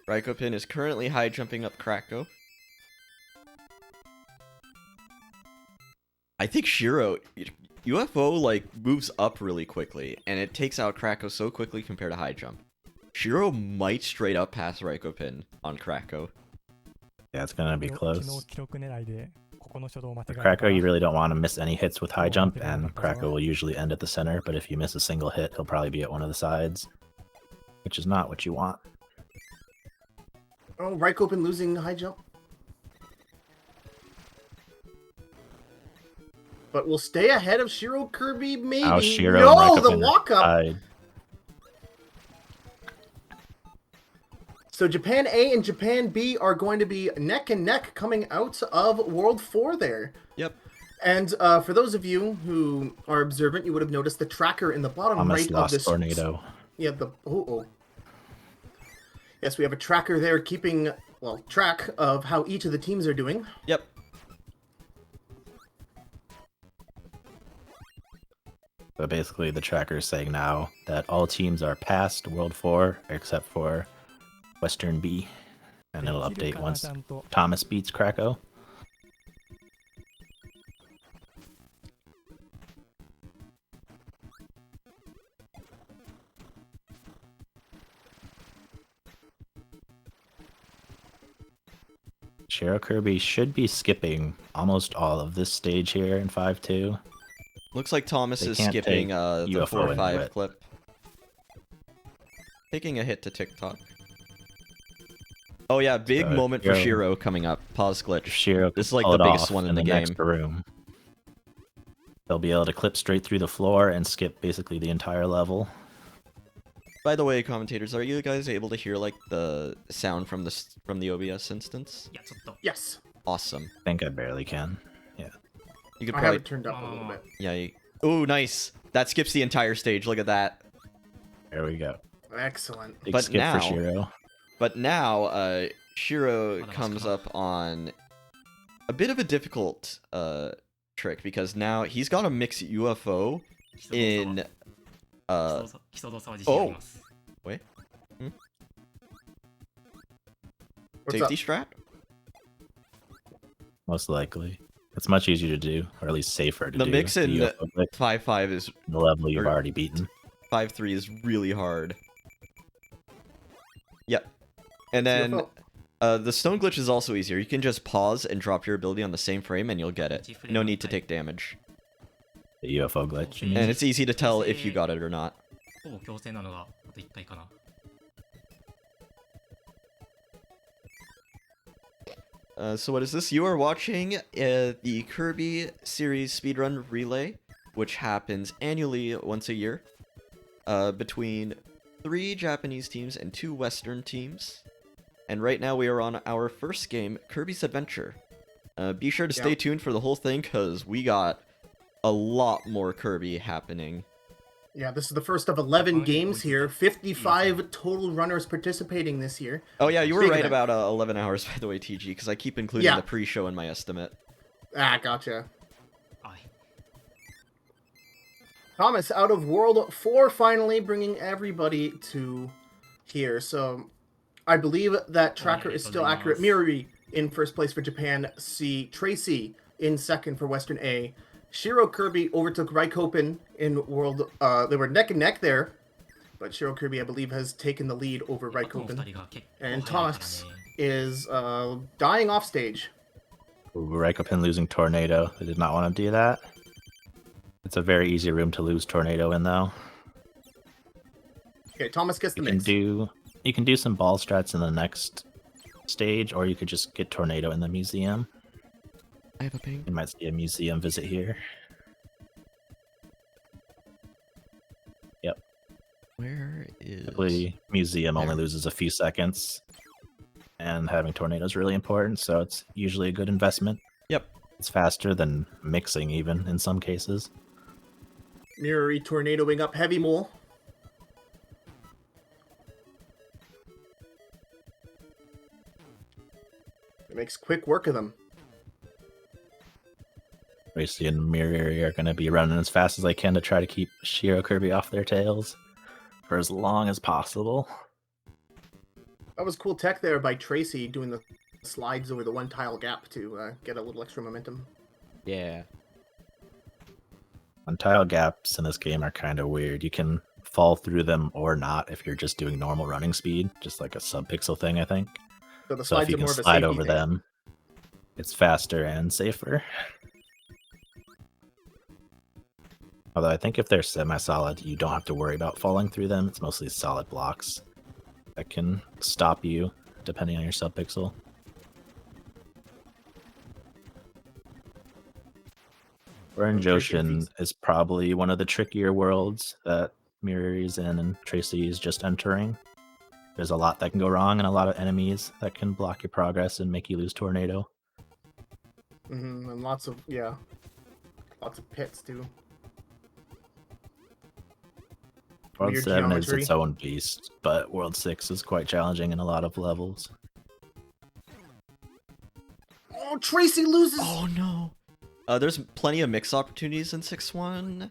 Raiko pin is currently high jumping up Krakow. I think Shiro, UFO like moves up really quickly, and it takes out Krakow so quickly compared to high jump. Shiro might straight up pass Raiko pin on Krakow. Yeah, it's gonna be 昨日 close. 記録狙いでここの初動を間違えた Krakow, you really don't want to miss any hits with high jump, and Krakow will usually end at the center, but if you miss a single hit, he'll probably be at one of the sides, which is not what you want. Oh, Raiko been losing high jump. But we'll stay ahead of Shiro Kirby, maybe. Now Shiro No, and Raiko the Pin walk up. tied. So Japan A and Japan B are going to be neck and neck coming out of World 4 there. Yep. And for those of you who are observant, you would have noticed the tracker in the bottom Thomas right of lost this. tornado. Yeah, the Yes, we have a tracker there keeping track of how each of the teams are doing. Yep. So basically, the tracker is saying now that all teams are past World 4 except for Western B, and it'll update once Thomas beats Krakow. Shiro Kirby should be skipping almost all of this stage here in 5-2. Looks like Thomas They is can't skipping take the UFO into 4-5 it. clip. Taking a hit to TikTok. Oh yeah, big So, moment for Shiro- Shiro coming up. Pause glitch. If Shiro This is can like pull the it biggest off one in the next game. room, they'll be able to clip straight through the floor and skip basically the entire level. By the way, commentators, are you guys able to hear like the sound from the OBS instance? Yes. Awesome. I think I barely can. Yeah. You could I have probably it turned up a little bit. yeah. Ooh, nice. That skips the entire stage. Look at that. There we go. Excellent. Big But skip now- for Shiro. But now, Shiro comes up on a bit of a difficult trick because now he's got to mix UFO in oh wait What's safety up? strat. Most likely. It's much easier to do, or at least safer to The do. mix in UFO glitch, 5-5 is the level you've or- already beaten. 5-3 is really hard. Yep. And then UFO. the stone glitch is also easier. You can just pause and drop your ability on the same frame and you'll get it. No need to take damage. The UFO glitch. you mean? And it's easy to tell if you got it or not. So what is this? You are watching the Kirby series speedrun relay, which happens annually once a year, between 3 Japanese teams and 2 Western teams. And right now we are on our first game, Kirby's Adventure. Be sure to stay tuned for the whole thing, because we got a lot more Kirby happening. Yeah, this is the first of 11 games here. 55 total runners participating this year. Oh yeah, you were Big right event. about 11 hours, by the way, TG, because I keep including Yeah. the pre-show in my estimate. Ah, gotcha. Thomas, out of World 4, finally bringing everybody to here. So, I believe that tracker is still accurate. Miruri in first place for Japan C. Tracy in second for Western A. Shiro Kirby overtook Raikkonen in World... they were neck and neck there. But Shiro Kirby, I believe, has taken the lead over Raikkonen. And Thomas is dying off stage. Raikkonen losing Tornado. They did not want to do that. It's a very easy room to lose Tornado in, though. Okay, Thomas gets the You can mix. do some ball strats in the next stage, or you could just get Tornado in the museum. I have a ping. You might see a museum visit here. Yep. Where is... Typically, museum only loses a few seconds, and having Tornado is really important, so it's usually a good investment. Yep. It's faster than mixing, even, in some cases. Miruri tornadoing up Heavy Mole. It makes quick work of them. Racy and Mirror are going to be running as fast as they can to try to keep Shiro Kirby off their tails for as long as possible. That was cool tech there by Tracy doing the slides over the one tile gap to get a little extra momentum. Yeah. And tile gaps in this game are kind of weird. You can fall through them or not if you're just doing normal running speed, just like a sub-pixel thing, I think. So the So slides if you are can more of a slide safety over thing. them, it's faster and safer. Although I think if they're semi-solid, you don't have to worry about falling through them. It's mostly solid blocks that can stop you, depending on your sub-pixel. Orange Ocean is probably one of the trickier worlds that Mirror is in and Tracy is just entering. There's a lot that can go wrong and a lot of enemies that can block your progress and make you lose Tornado. And lots of pits too. World Weird 7 is geometry. its own beast, but World 6 is quite challenging in a lot of levels. Oh, Tracy loses! Oh no. There's plenty of mix opportunities in 6-1,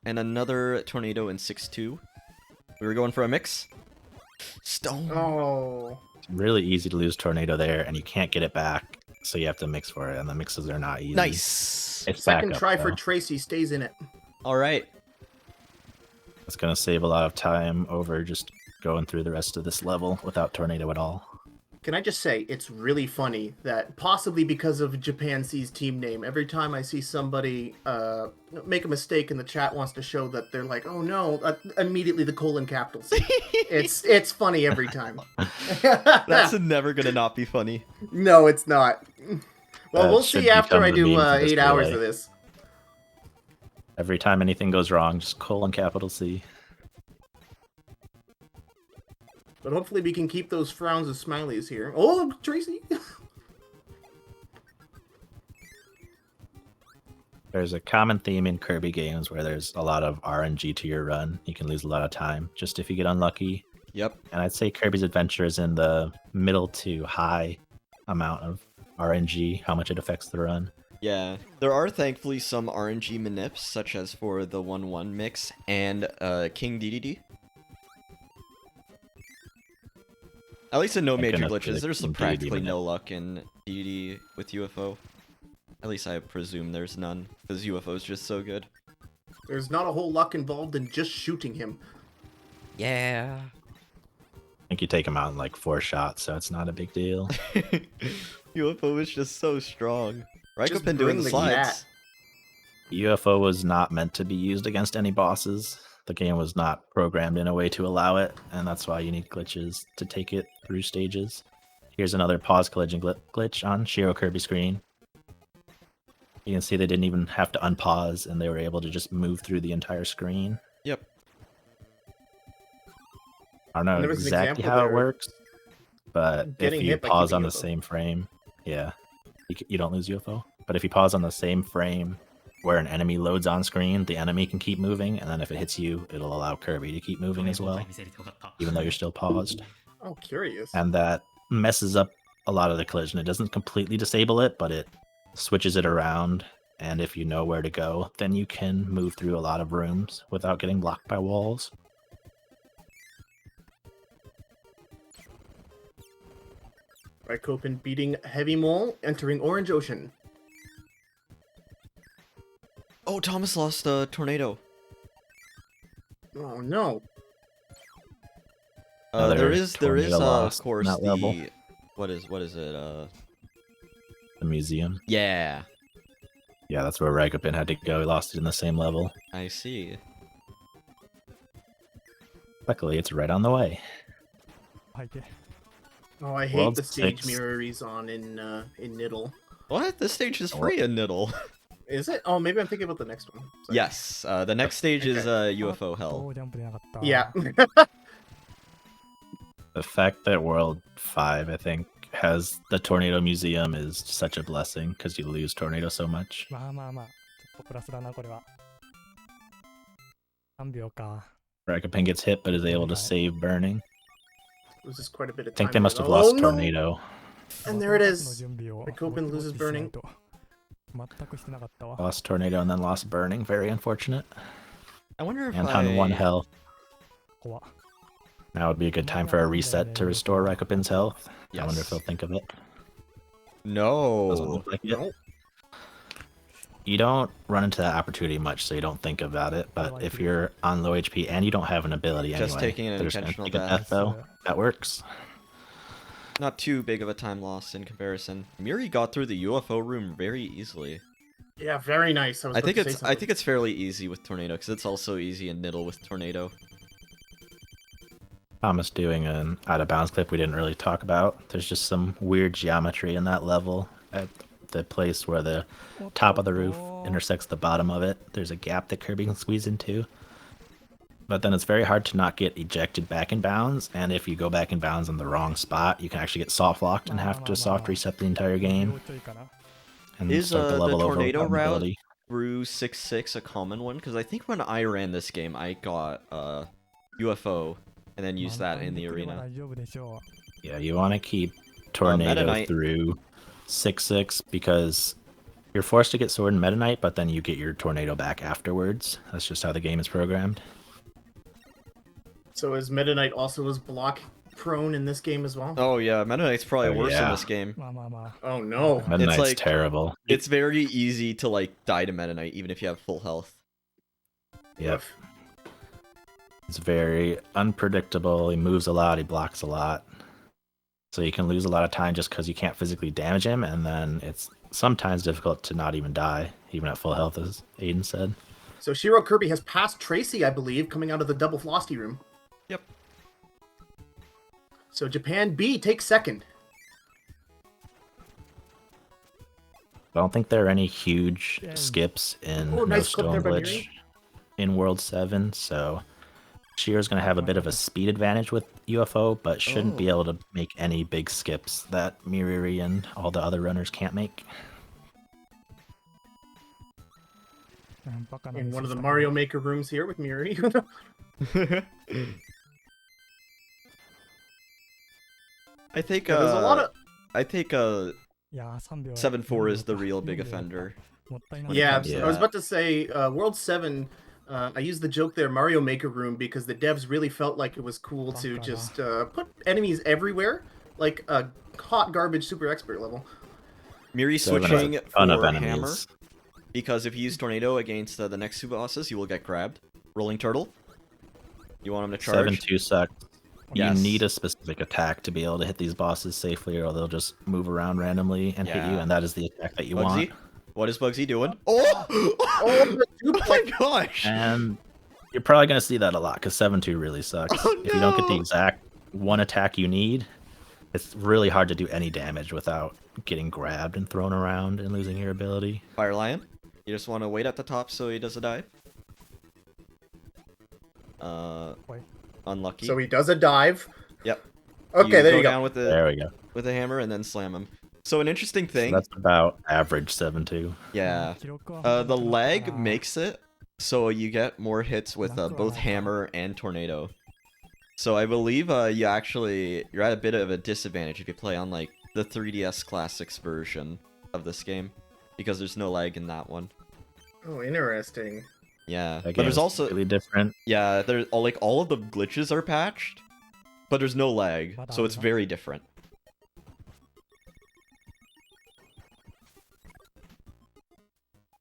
and another tornado in 6-2. We were going for a mix. Stone. Oh. It's really easy to lose Tornado there, and you can't get it back, so you have to mix for it, and the mixes are not easy. Nice. It's Second backup, try for though. Tracy stays in it. All right. It's going to save a lot of time over just going through the rest of this level without Tornado at all. Can I just say, it's really funny that possibly because of Japan C's team name, every time I see somebody make a mistake and the chat wants to show that they're like, oh no, immediately the colon capital C. It's funny every time. That's never gonna not be funny. No, it's not. Well, That we'll should see after become I the do meme for this 8 hours relay. of this. Every time anything goes wrong, just colon capital C. But hopefully we can keep those frowns as smileys here. Oh, Tracy! There's a common theme in Kirby games where there's a lot of RNG to your run. You can lose a lot of time just if you get unlucky. Yep. And I'd say Kirby's Adventure is in the middle to high amount of RNG, how much it affects the run. Yeah, there are thankfully some RNG manips, such as for the 1-1 mix and King DDD. At least in no Thank major goodness for glitches, the there's some King DDD practically manip. no luck in DDD with UFO. At least I presume there's none, because UFO is just so good. There's not a whole luck involved in just shooting him. Yeah. I think you take him out in like 4 shots, so it's not a big deal. UFO is just so strong. Right Just up and doing bring the the slides. cat. UFO was not meant to be used against any bosses. The game was not programmed in a way to allow it, and that's why you need glitches to take it through stages. Here's another pause collision glitch on Shiro Kirby screen. You can see they didn't even have to unpause, and they were able to just move through the entire screen. Yep. I don't know There was an exactly example how it there works, but if getting you hit by pause keeping on the UFO. same frame, yeah, you don't lose UFO. But if you pause on the same frame where an enemy loads on screen, the enemy can keep moving, and then if it hits you, it'll allow Kirby to keep moving as well, even though you're still paused. Oh, curious. And that messes up a lot of the collision. It doesn't completely disable it, but it switches it around, and if you know where to go, then you can move through a lot of rooms without getting blocked by walls. Raikkonen beating Heavy Mole, entering Orange Ocean. Oh, Thomas lost a tornado. Oh no. Another There is tornado of loss course on that the level. what is it? The museum. Yeah, Yeah, that's where Raikkonen had to go. He lost it in the same level. I see. Luckily, it's right on the way. Oh, I hate World the stage 6. mirror he's on in Niddle. What? This stage is free in Niddle. Is it? Oh, maybe I'm thinking about the next one. Sorry. Yes, the next stage is UFO Hell. Yeah. The fact that World 5, I think, has the Tornado Museum is such a blessing because you lose Tornado so much. まあまあまあ、ちょっとプラスだな、これは。3秒か。 Raikkonen gets hit but is able to save burning. Loses quite a bit of I time. think they must have Oh, lost no! Tornado. And there it の is. 準備を Raikkonen loses burning. 全くしてなかったわ。 Lost Tornado and then lost burning. Very unfortunate. I wonder if And on 1 health. 怖っ Now would be a good time for a reset to restore Raikkonen's health. I wonder if Yes. he'll think of it. Doesn't No. look like it. No. You don't run into that opportunity much, so you don't think about it. But if you're on low HP and you don't have an ability Just anyway, taking an there's gonna intentional take a death. though. That works. Not too big of a time loss in comparison. Muri got through the UFO room very easily. Yeah, very nice. I think it's fairly easy with Tornado because it's also easy in Niddle with Tornado. Thomas doing an out of bounds clip we didn't really talk about. There's just some weird geometry in that level at the place where the top of the roof intersects the bottom of it. There's a gap that Kirby can squeeze into. But then it's very hard to not get ejected back in bounds, and if you go back in bounds in the wrong spot, you can actually get soft locked and have to soft reset the entire game. And Is start the level over tornado without route ability. through 6-6 a common one? Because I think when I ran this game, I got UFO and then used that in the arena. 大丈夫でしょ Yeah, you want to keep Tornado Meta Knight. through 6-6 because you're forced to get Sword and Meta Knight, but then you get your Tornado back afterwards. That's just how the game is programmed. So is Meta Knight also as block prone in this game as well? Oh yeah, Meta Knight's probably Oh, worse in yeah. this game. う。まあまあまあ。 Oh no. Meta It's Knight's like- terrible. It's very easy to like die to Meta Knight even if you have full health. Yep. It's very unpredictable. He moves a lot. He blocks a lot. So you can lose a lot of time just because you can't physically damage him, and then it's sometimes difficult to not even die, even at full health, as Aiden said. So Shiro Kirby has passed Tracy, I believe, coming out of the double Flosty room. Yep. So Japan B takes second. I don't think there are any huge skips in Oh, No nice clip Stone there by Glitch Miri. in World 7, so Shiro's going to have a bit of a speed advantage with UFO, but shouldn't be able to make any big skips that Miriri and all the other runners can't make. In one of the Mario Maker rooms here with Miri. I think there's a lot of... I think 7-4 is the real big offender. Yeah, to I was that. about to say, World 7, I used the joke there, Mario Maker room, because the devs really felt like it was cool to just put enemies everywhere, like a hot garbage super expert level. Miri So even switching a ton of for enemies. hammer, because if you use tornado against the next two bosses, you will get grabbed. Rolling turtle. You want him to charge? 7-2 sucks. Yes. You need a specific attack to be able to hit these bosses safely, or they'll just move around randomly and hit you, Yeah. and that is the attack that you Bugsy? want. What is Bugsy doing? Oh! Oh, Oh my gosh! And you're probably going to see that a lot, because 7-2 really sucks. Oh, If you don't get the no! exact one attack you need, it's really hard to do any damage without getting grabbed and thrown around and losing your ability. Fire Lion. You just want to wait at the top so he doesn't die. Unlucky. So he does a dive. Yep. Okay, there go you go. down with the There we go. with the hammer and then slam him. So an interesting thing. So that's about average 7-2. Yeah. The lag makes it so you get more hits with both hammer and tornado. So I believe you're at a bit of a disadvantage if you play on like the 3DS Classics version of this game, because there's no lag in that one. Oh, interesting. Yeah, That but there's game's also really different. yeah, there's all of the glitches are patched, but there's no lag, so it's very different.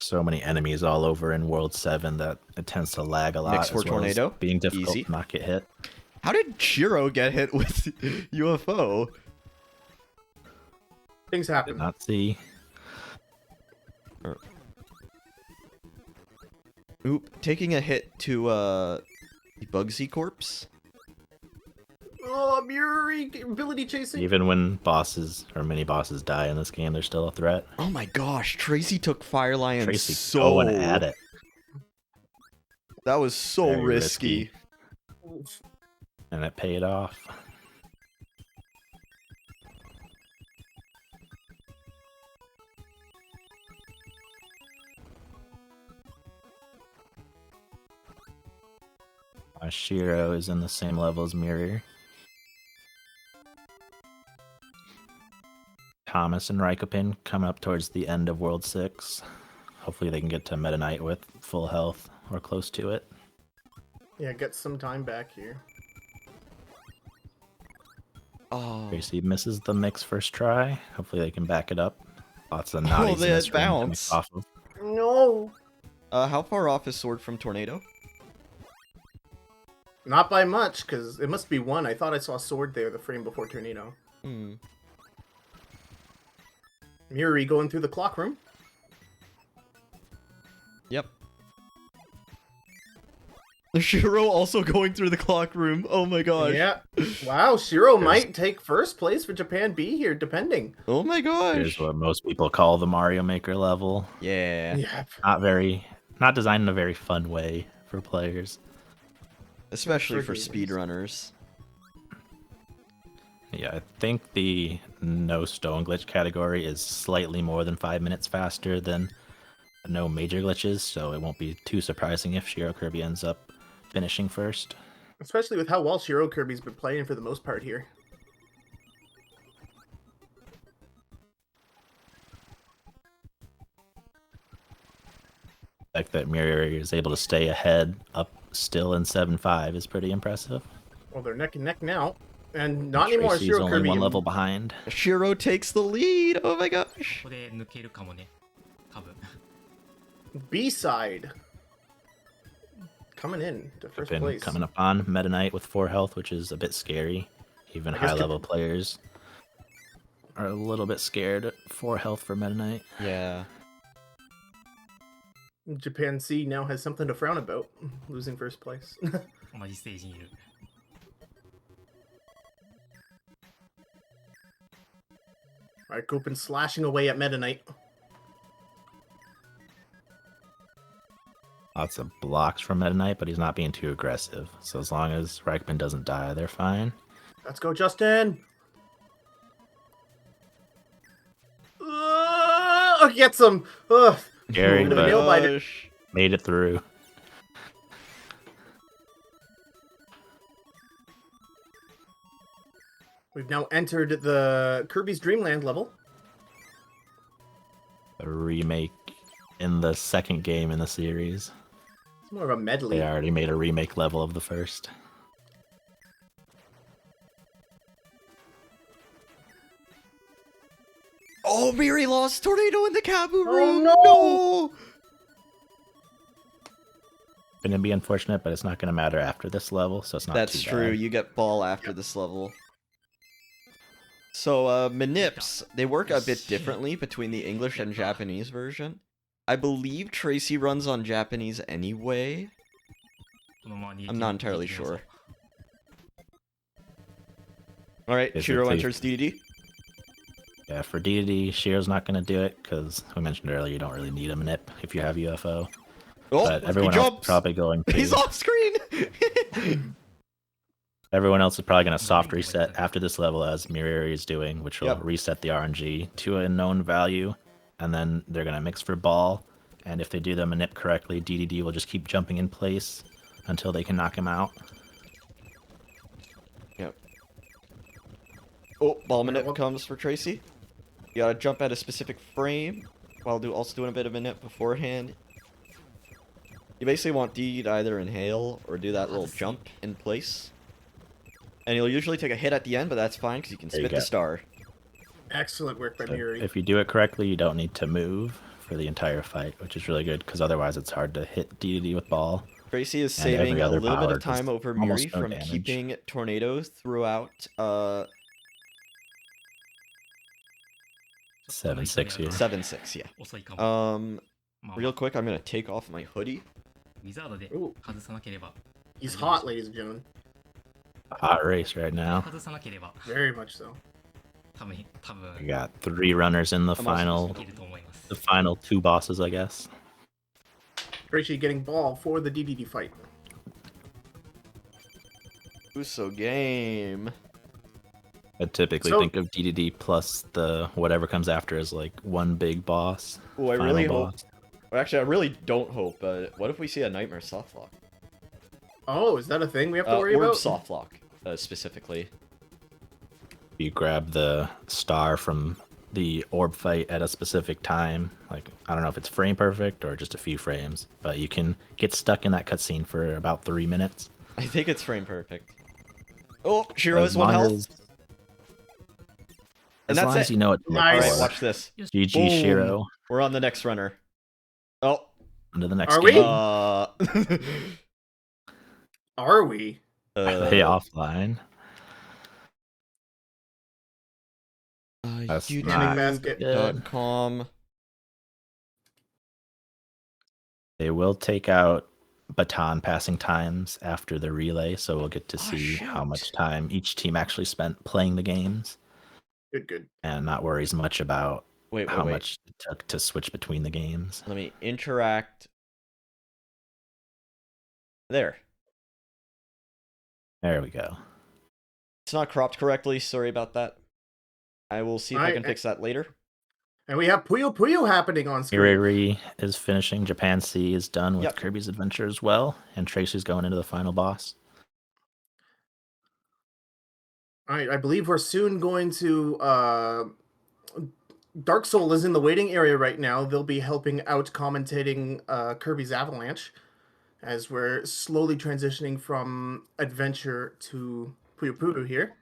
So many enemies all over in World 7 that it tends to lag a lot. Mix for as well as tornado. being difficult Easy. to not get hit. How did Shiro get hit with UFO? Things happen. Not see. Oop, taking a hit to the Bugsy corpse. Oh, Miri ability chasing. Even when bosses or mini bosses die in this game, they're still a threat. Oh my gosh, Tracy took Fire Lion Tracy so going at it. That was so Very risky. And it paid off. Shiro is in the same level as Mirror. Thomas and Rykopin coming up towards the end of World 6. Hopefully they can get to Meta Knight with full health or close to it. Yeah, get some time back here. Oh, Tracy misses the mix first try. Hopefully they can back it up. Lots of naughties in they this room coming bounce. off of. No. how far off is Sword from Tornado? Not by much, because it must be one. I thought I saw Sword there the frame before Tornado. Hmm. Miri going through the clock room. Yep. Shiro also going through the clock room. Oh my gosh. Yeah. Wow, Shiro might take first place for Japan B here, depending. Oh my gosh. Here's what most people call the Mario Maker level. Yeah. Yeah. Not designed in a very fun way for players. Especially for gamers. speedrunners. Yeah, I think the no stone glitch category is slightly more than 5 minutes faster than no major glitches, so it won't be too surprising if Shiro Kirby ends up finishing first. Especially with how well Shiro Kirby's been playing for the most part here. The fact that Mirror is able to stay ahead up still in 7-5 is pretty impressive. Well, they're neck and neck now. And not anymore, Tracy's Shiro only Kirby. one level behind. Shiro takes the lead. Oh my gosh. B-side. Coming in to first Been place. coming up on Meta Knight with 4 health, which is a bit scary. Even I guess high level players are a little bit scared. 4 health for Meta Knight. Yeah. Japan C now has something to frown about, losing first place. 同じステージにいる。Alright, Copen slashing away at Meta Knight. Lots of blocks from Meta Knight, but he's not being too aggressive. So as long as Reichman doesn't die, they're fine. Let's go, Justin! Gets him! Scary, The but nail biter. made it through. We've now entered the Kirby's Dreamland level. A remake in the second game in the series. It's more of a medley. They already made a remake level of the first. Oh, Miri lost tornado in the Kabu Oh, room. no! Gonna be unfortunate, but it's not gonna matter after this level, so it's not That's too true. bad. You get ball after this level. So, Manips, they work a bit differently between the English and Japanese version. I believe Tracy runs on Japanese anyway. I'm not entirely sure. Alright, Is Shiro it enters DDD. Yeah, for DDD, Shiro's not gonna do it, because we mentioned earlier you don't really need a manip if you have UFO. Oh, But everyone he else is jumps! probably going to. He's off screen! Everyone else is probably going to soft reset after this level, as Mirari is doing, which will Yep. reset the RNG to a known value, and then they're going to mix for ball, and if they do the manip correctly, DDD will just keep jumping in place until they can knock him out. Yep. Oh, ball manip comes for Tracy. You gotta jump at a specific frame, while also doing a bit of manip beforehand. You basically want D to either inhale or do that little jump in place. And you'll usually take a hit at the end, but that's fine because you can There you spit the go. star. Excellent work by So Miri. if you do it correctly, you don't need to move for the entire fight, which is really good, because otherwise it's hard to hit DDD with ball. Tracy is And every saving a other little bit power of time does over almost Miri no from damage. keeping tornadoes throughout 7-6 here. 7-6, yeah. Real quick, I'm gonna take off my hoodie. Ooh. He's hot, ladies and gentlemen. Hot race right now. Very much so. We got 3 runners in the final 2 bosses, I guess. Tracy getting ball for the DDD fight. Uso game. I typically So- think of DDD plus the whatever comes after as like one big boss. Oh, I final really hope. boss. Well, actually, I really don't hope, but what if we see a Nightmare Softlock? Oh, is that a thing we have to worry Orb about? Softlock, specifically. You grab the star from the orb fight at a specific time. Like, I don't know if it's frame perfect or just a few frames, but you can get stuck in that cutscene for about 3 minutes. I think it's frame perfect. Oh, Shiro As has 1 long health. as- And As that's long it. as you know what to look Nice. Alright, for. watch this. GG Boom. Shiro. We're on the next runner. Oh. Onto the next Are we? game. Are we? Play offline. That's not good. YouTube.com. They will take out baton passing times after the relay, so we'll get to Oh, see how shoot. much time each team actually spent playing the games, Good, good. and not worry as much about Wait, how wait. much it took to switch between the games. Let me interact. There. There we go. It's not cropped correctly. Sorry about that. I will see if I Alright, can fix that later. And we have Puyo Puyo happening on screen. Iriri is finishing. Japan C is done with Yep. Kirby's Adventure as well, and Tracy's going into the final boss. All right, I believe we're soon going to. Dark Soul is in the waiting area right now. They'll be helping out commentating Kirby's Avalanche as we're slowly transitioning from Adventure to Puyo Puyo here.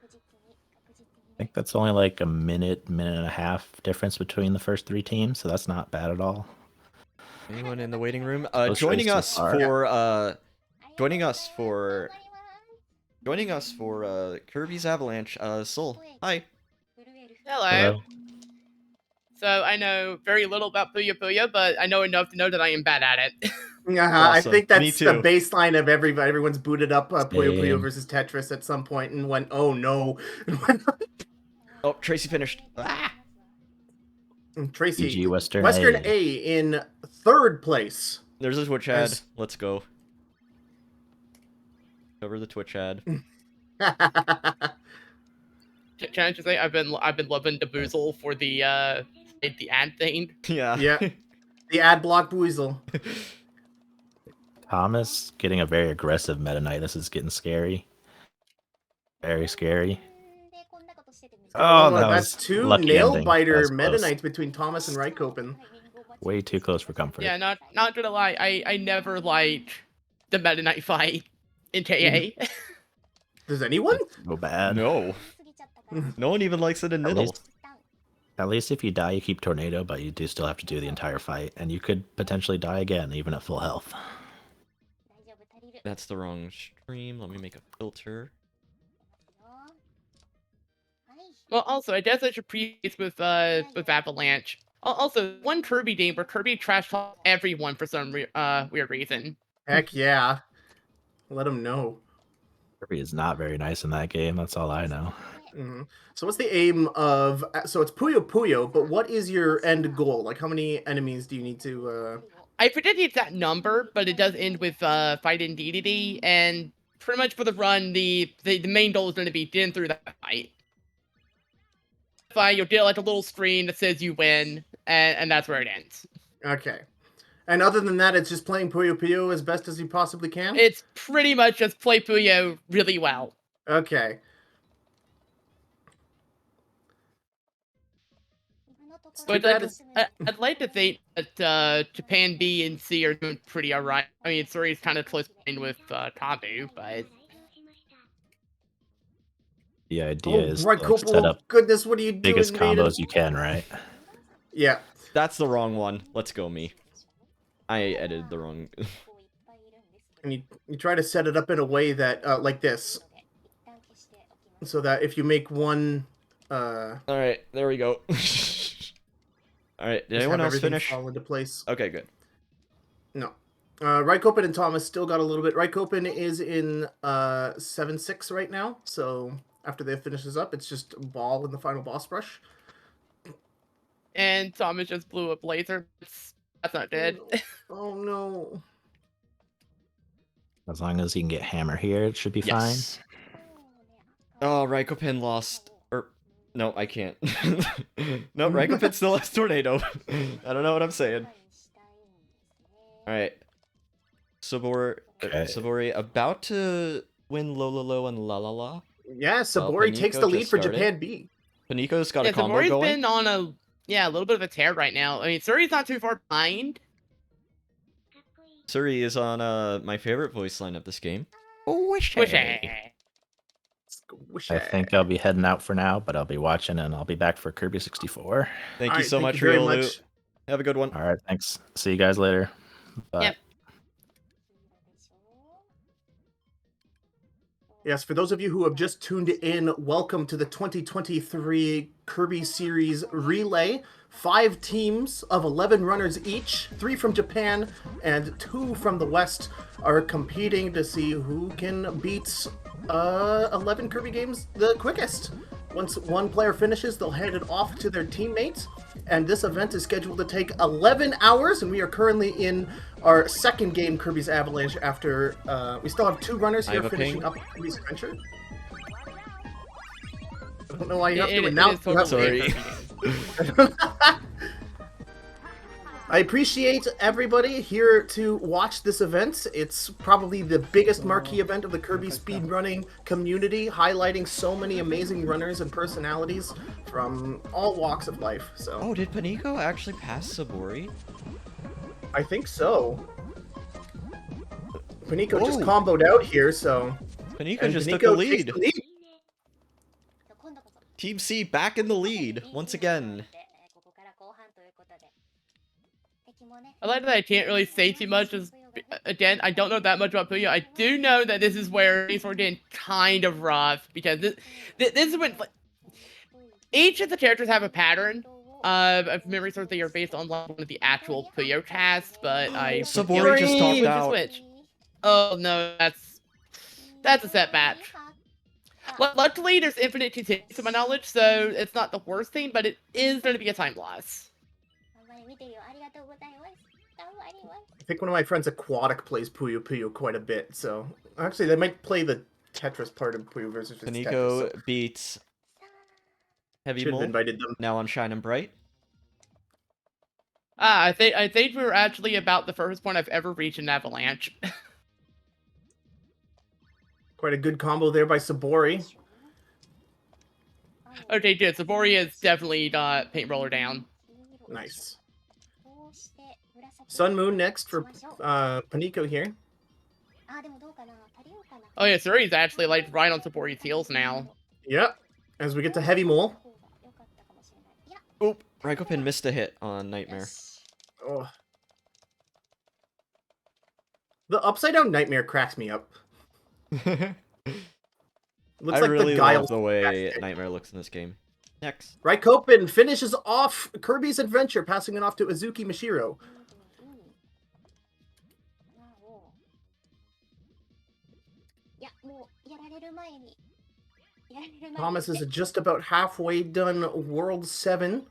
I think that's only like a minute and a half difference between the first 3 teams, so that's not bad at all. Anyone in the waiting room? Those Joining races us are- for Kirby's Avalanche, Soul. Hi. Hello. So I know very little about Puyo Puyo, but I know enough to know that I am bad at it. I Awesome. think Me that's the too. baseline of everybody. Everyone's booted up Puyo Puyo Same. versus Tetris at some point and went, oh no. Oh, Tracy finished. Ah! Tracy, GG Western A in third place. There's a Twitch ad. As- Let's go. Cover the Twitch ad. Can I just say I've been loving the boozle for the ad thing. Yeah. Yeah. The ad block Boozle. Thomas getting a very aggressive Meta Knight. This is getting scary. Very scary. Oh, that that's was two lucky nail ending. biter That was Meta close. Knights between Thomas and Rykopen. Way too close for comfort. Yeah, not gonna lie, I never liked the Meta Knight fight in KA. Does anyone? So bad. No. No one even likes it in Niddle. At least if you die, you keep Tornado, but you do still have to do the entire fight, and you could potentially die again, even at full health. That's the wrong stream. Let me make a filter. Well, also, I guess I should preface with Avalanche. Also, one Kirby game where Kirby trash talked everyone for some weird reason. Heck yeah. Let him know. Kirby is not very nice in that game, that's all I know. Mm-hmm. So what's the aim of... So it's Puyo Puyo, but what is your end goal? Like, how many enemies do you need to... I forget the exact number, but it does end with Fight in DDD, and pretty much for the run, the main goal is going to be getting through that fight. You'll get like a little screen that says you win, and that's where it ends. Okay. And other than that, it's just playing Puyo Puyo as best as you possibly can? It's pretty much just play Puyo really well. Okay. But I'd like to think that Japan B and C are doing pretty alright. I mean, Suri's kind of close with Tabu, but... The idea is to like, Rykopen, set up goodness, what are you doing, biggest Maiden? combos you can, right? Yeah. That's the wrong one. Let's go, me. I edited the wrong... And you try to set it up in a way that, like this. So that if you make one... Alright, there we go. Alright, did anyone else finish? Fall into place. Okay, good. No. Rykopen and Thomas still got a little bit. Rykopen is in 7-6 right now, so after they finishes up, it's just Ball in the final boss rush. And Thomas just blew up laser. That's not good. Oh no. As long as you can get Hammer here, it should be fine. Oh, Rykopen lost. No, I can't. No, Rykopen still has Tornado. I don't know what I'm saying. Alright. Sabori about to win Lololo and La La La. Yeah, Sabori takes the lead for Japan B. Paniko's got a combo Sabori's going. been on a little bit of a tear right now. I mean, Suri's not too far behind. Suri is on my favorite voice line of this game. I think I'll be heading out for now, but I'll be watching and I'll be back for Kirby 64. Thank you so much, Real Have a good one. All right, thanks. See you guys later. Bye. Yep. Yes, for those of you who have just tuned in, welcome to the 2023 Kirby Series Relay. 5 teams of 11 runners each, 3 from Japan and 2 from the West, are competing to see who can beat 11 Kirby games the quickest. Once one player finishes, they'll hand it off to their teammates, and this event is scheduled to take 11 hours, and we are currently in our second game, Kirby's Avalanche, after we still have 2 runners here finishing up Kirby's Adventure. I don't know why you have to announce. Sorry. I appreciate everybody here to watch this event. It's probably the biggest marquee event of the Kirby speedrunning community, highlighting so many amazing runners and personalities from all walks of life. So. Oh, did Paniko actually pass Sabori? I think so. Paniko just comboed out here, so. Paniko just took the lead. Team C back in the lead once again. I like that I can't really say too much. Again, I don't know that much about Puyo. I do know that this is where things were getting kind of rough because this is when Each of the characters have a pattern. If memory serves, they are based on one of the actual Puyo casts, but I Sabori just topped out. Switch. Oh no, that's a setback. Luckily, there's infinite continues to my knowledge, so it's not the worst thing, but it is going to be a time loss. I think one of my friends Aquatic plays Puyo Puyo quite a bit, so actually they might play the Tetris part of Puyo versus Tetris. Paniko So beats Heavy should have Mole. invited them. Now on Shine and Bright. I think we're actually about the furthest point I've ever reached in Avalanche. Quite a good combo there by Sabori. Okay, good. Sabori has definitely got Paint Roller down. Nice. Sun Moon next for Paniko here. Oh yeah, Suri's actually like right on Sabori's heels now. Yep. As we get to Heavy Mole. Oop, Raikopin missed a hit on Nightmare. Oh. The upside down Nightmare cracks me up. I Looks like really the guile love the way Nightmare looks in this game. Next. Raikopin finishes off Kirby's adventure, passing it off to Azuki Mishiro. Thomas is just about halfway done World 7.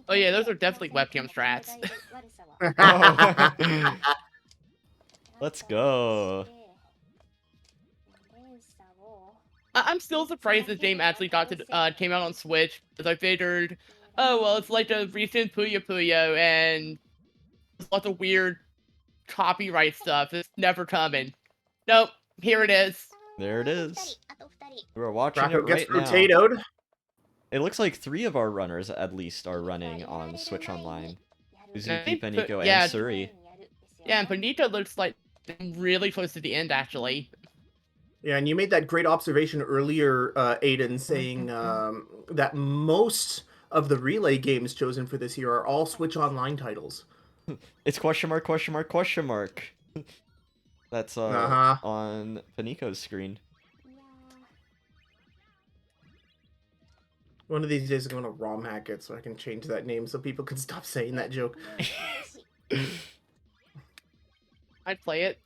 Oh yeah, those are definitely webcam strats. Let's go. I'm still surprised this game actually came out on Switch, because I figured, oh well, it's like a recent Puyo Puyo, and lots of weird copyright stuff. It's never coming. Nope, here it is. There it is. We're watching Bracco it gets right now. potatoed. It looks like 3 of our runners, at least, are running on Switch Online. Uzuki, Paniko, and Suri. Yeah, and Paniko looks like really close to the end, actually. Yeah, and you made that great observation earlier, Aiden, saying that most of the Relay games chosen for this year are all Switch Online titles. It's question mark, question mark, question mark. That's on Paniko's screen. One of these days I'm going to ROM hack it so I can change that name so people can stop saying that joke. I'd play it.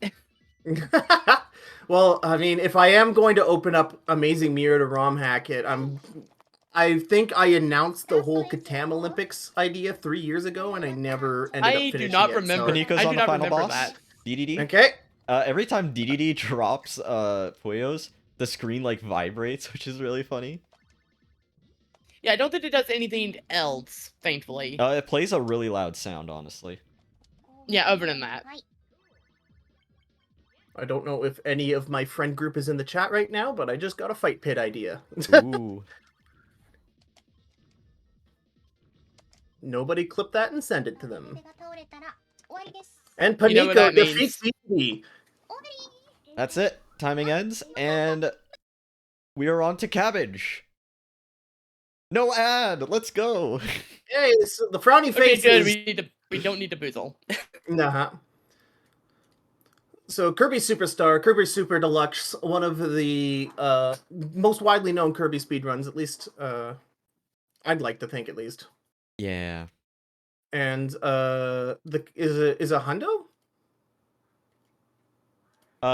Well, I mean, if I am going to open up Amazing Mirror to ROM hack it, I think I announced the whole Katam Olympics idea 3 years ago, and I never ended up finishing it. I do not remember. Paniko's on the final boss. That. DDD. Okay. Every time DDD drops Puyos, the screen like vibrates, which is really funny. Yeah, I don't think it does anything else, thankfully. It plays a really loud sound, honestly. Yeah, other than that. I don't know if any of my friend group is in the chat right now, but I just got a fight pit idea. Ooh. Nobody clip that and send it to them. And Paniko You know what that defeats DDD. That's it. Timing ends, and we are on to Cabbage. No ad. Let's go. Hey, so the frowny face Okay, good. is... We don't need to boozle. Nah. So Kirby Superstar, Kirby Super Deluxe, one of the most widely known Kirby speedruns, at least I'd like to think, at least. Yeah. And is a hundo?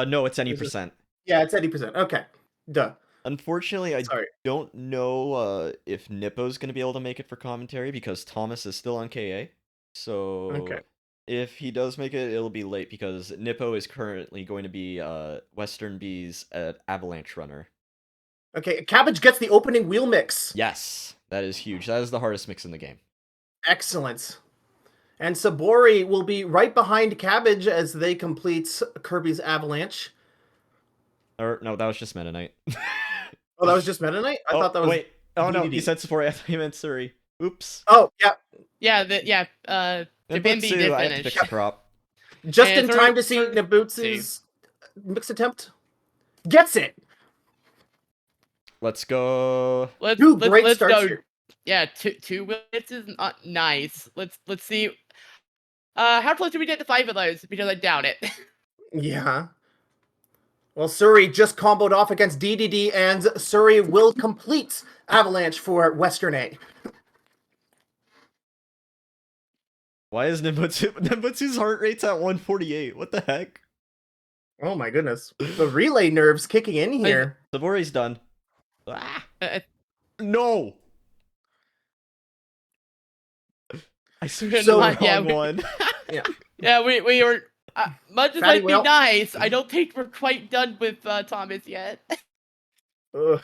No, it's any percent. Yeah, it's 80%. Okay. Duh. Unfortunately, I don't know if Nippo's going to be able to make it for commentary because Thomas is still on KA. So if he does make it, it'll be late because Nippo is currently going to be Western B's Avalanche runner. Okay, Cabbage gets the opening wheel mix. Yes, that is huge. That is the hardest mix in the game. Excellent. And Sabori will be right behind Cabbage as they complete Kirby's Avalanche. Or no, that was just Meta Knight. Oh, that was just Meta Knight? I thought that was wait. Oh no, DDD. you said Sabori. I thought you meant Suri. Oops. Oh, yeah. Yeah, Jabimbi did I have to finish. fix the prop. Just And in time to see Naboots' mix attempt. Gets it! Let's go. Let's starts go. here. Yeah, two wins is not nice. Let's see. How close do we get to 5 of those? Because I doubt it. Yeah. Well, Surrey just comboed off against DDD, and Surrey will complete Avalanche for Western A. Why is Nembutsu's heart rate's at 148? What the heck? Oh my goodness. The relay nerves kicking in here. Sabori's done. Ah! No! I switched So- the wrong one. Yeah. Yeah, we were much as Fatty I'd be Whale. nice. I don't think we're quite done with Thomas yet. Ugh.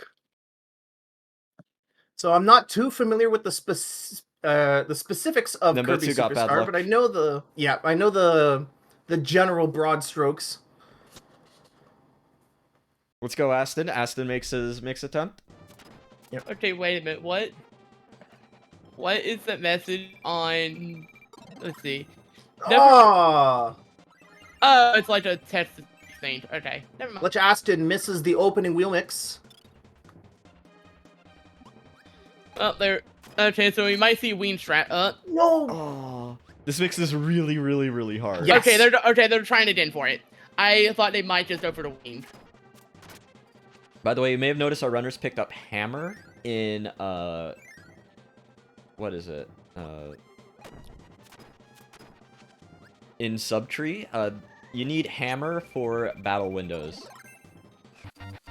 So I'm not too familiar with the specifics of Nembutsu Kirby got bad Superstar, luck. but I know the general broad strokes. Let's go, Aston. Aston makes his attempt. Okay, wait a minute. What is the message on? Let's see. Ah, Oh, it's like a test thing. Okay, never mind. Let's Aston misses the opening wheel mix. Oh, there. Okay, so we might see Ween strat up. No. Oh, this mix is really, really, really hard. Yes. Okay, they're trying it in for it. I thought they might just go for the Ween. By the way, you may have noticed our runners picked up Hammer in what is it? In Subtree. You need Hammer for battle windows.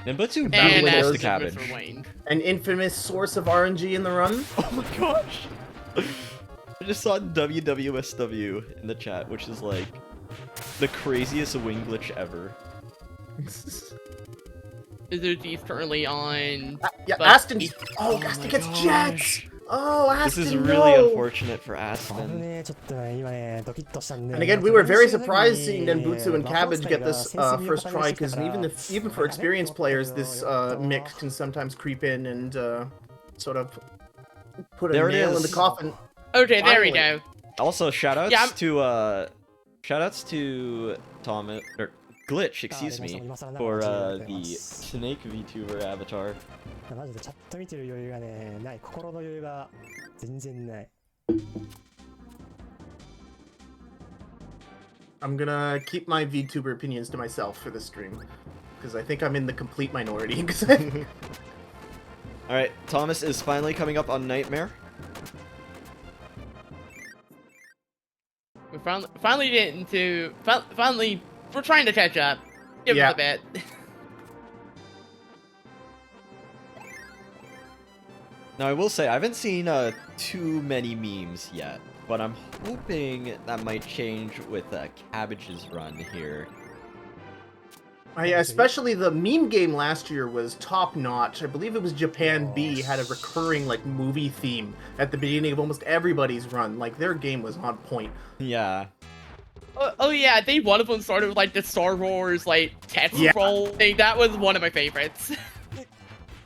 Nembutsu Battle really windows lost the cabbage. For Wayne. An infamous source of RNG in the run. Oh my gosh! I just saw WWSW in the chat, which is like the craziest wing glitch ever. He's currently on. Yeah, but Aston. he's- Oh, Oh Aston my gets gosh. jets. Oh, Aston. This is really no. unfortunate for Aston. And again, we were very surprised seeing Nembutsu and Cabbage get this first try, because even for experienced players, this mix can sometimes creep in and sort of put a There it nail in the is. coffin. Okay, there we Finally. go. Also, shoutouts Yeah, to Thomas or Glitch, excuse me, for the Snake VTuber avatar. I'm gonna keep my VTuber opinions to myself for this stream, because I think I'm in the complete minority. All right, Thomas is finally coming up on Nightmare. We finally get into. Finally, we're trying to catch up. Give Yeah. us a bit. Now, I will say, I haven't seen too many memes yet, but I'm hoping that might change with Cabbage's run here. Especially the meme game last year was top notch. I believe it was Japan B had a recurring like movie theme at the beginning of almost everybody's run. Like their game was on point. Yeah. Oh yeah, I think one of them started with like the Star Wars like text Yeah. roll thing. That was one of my favorites.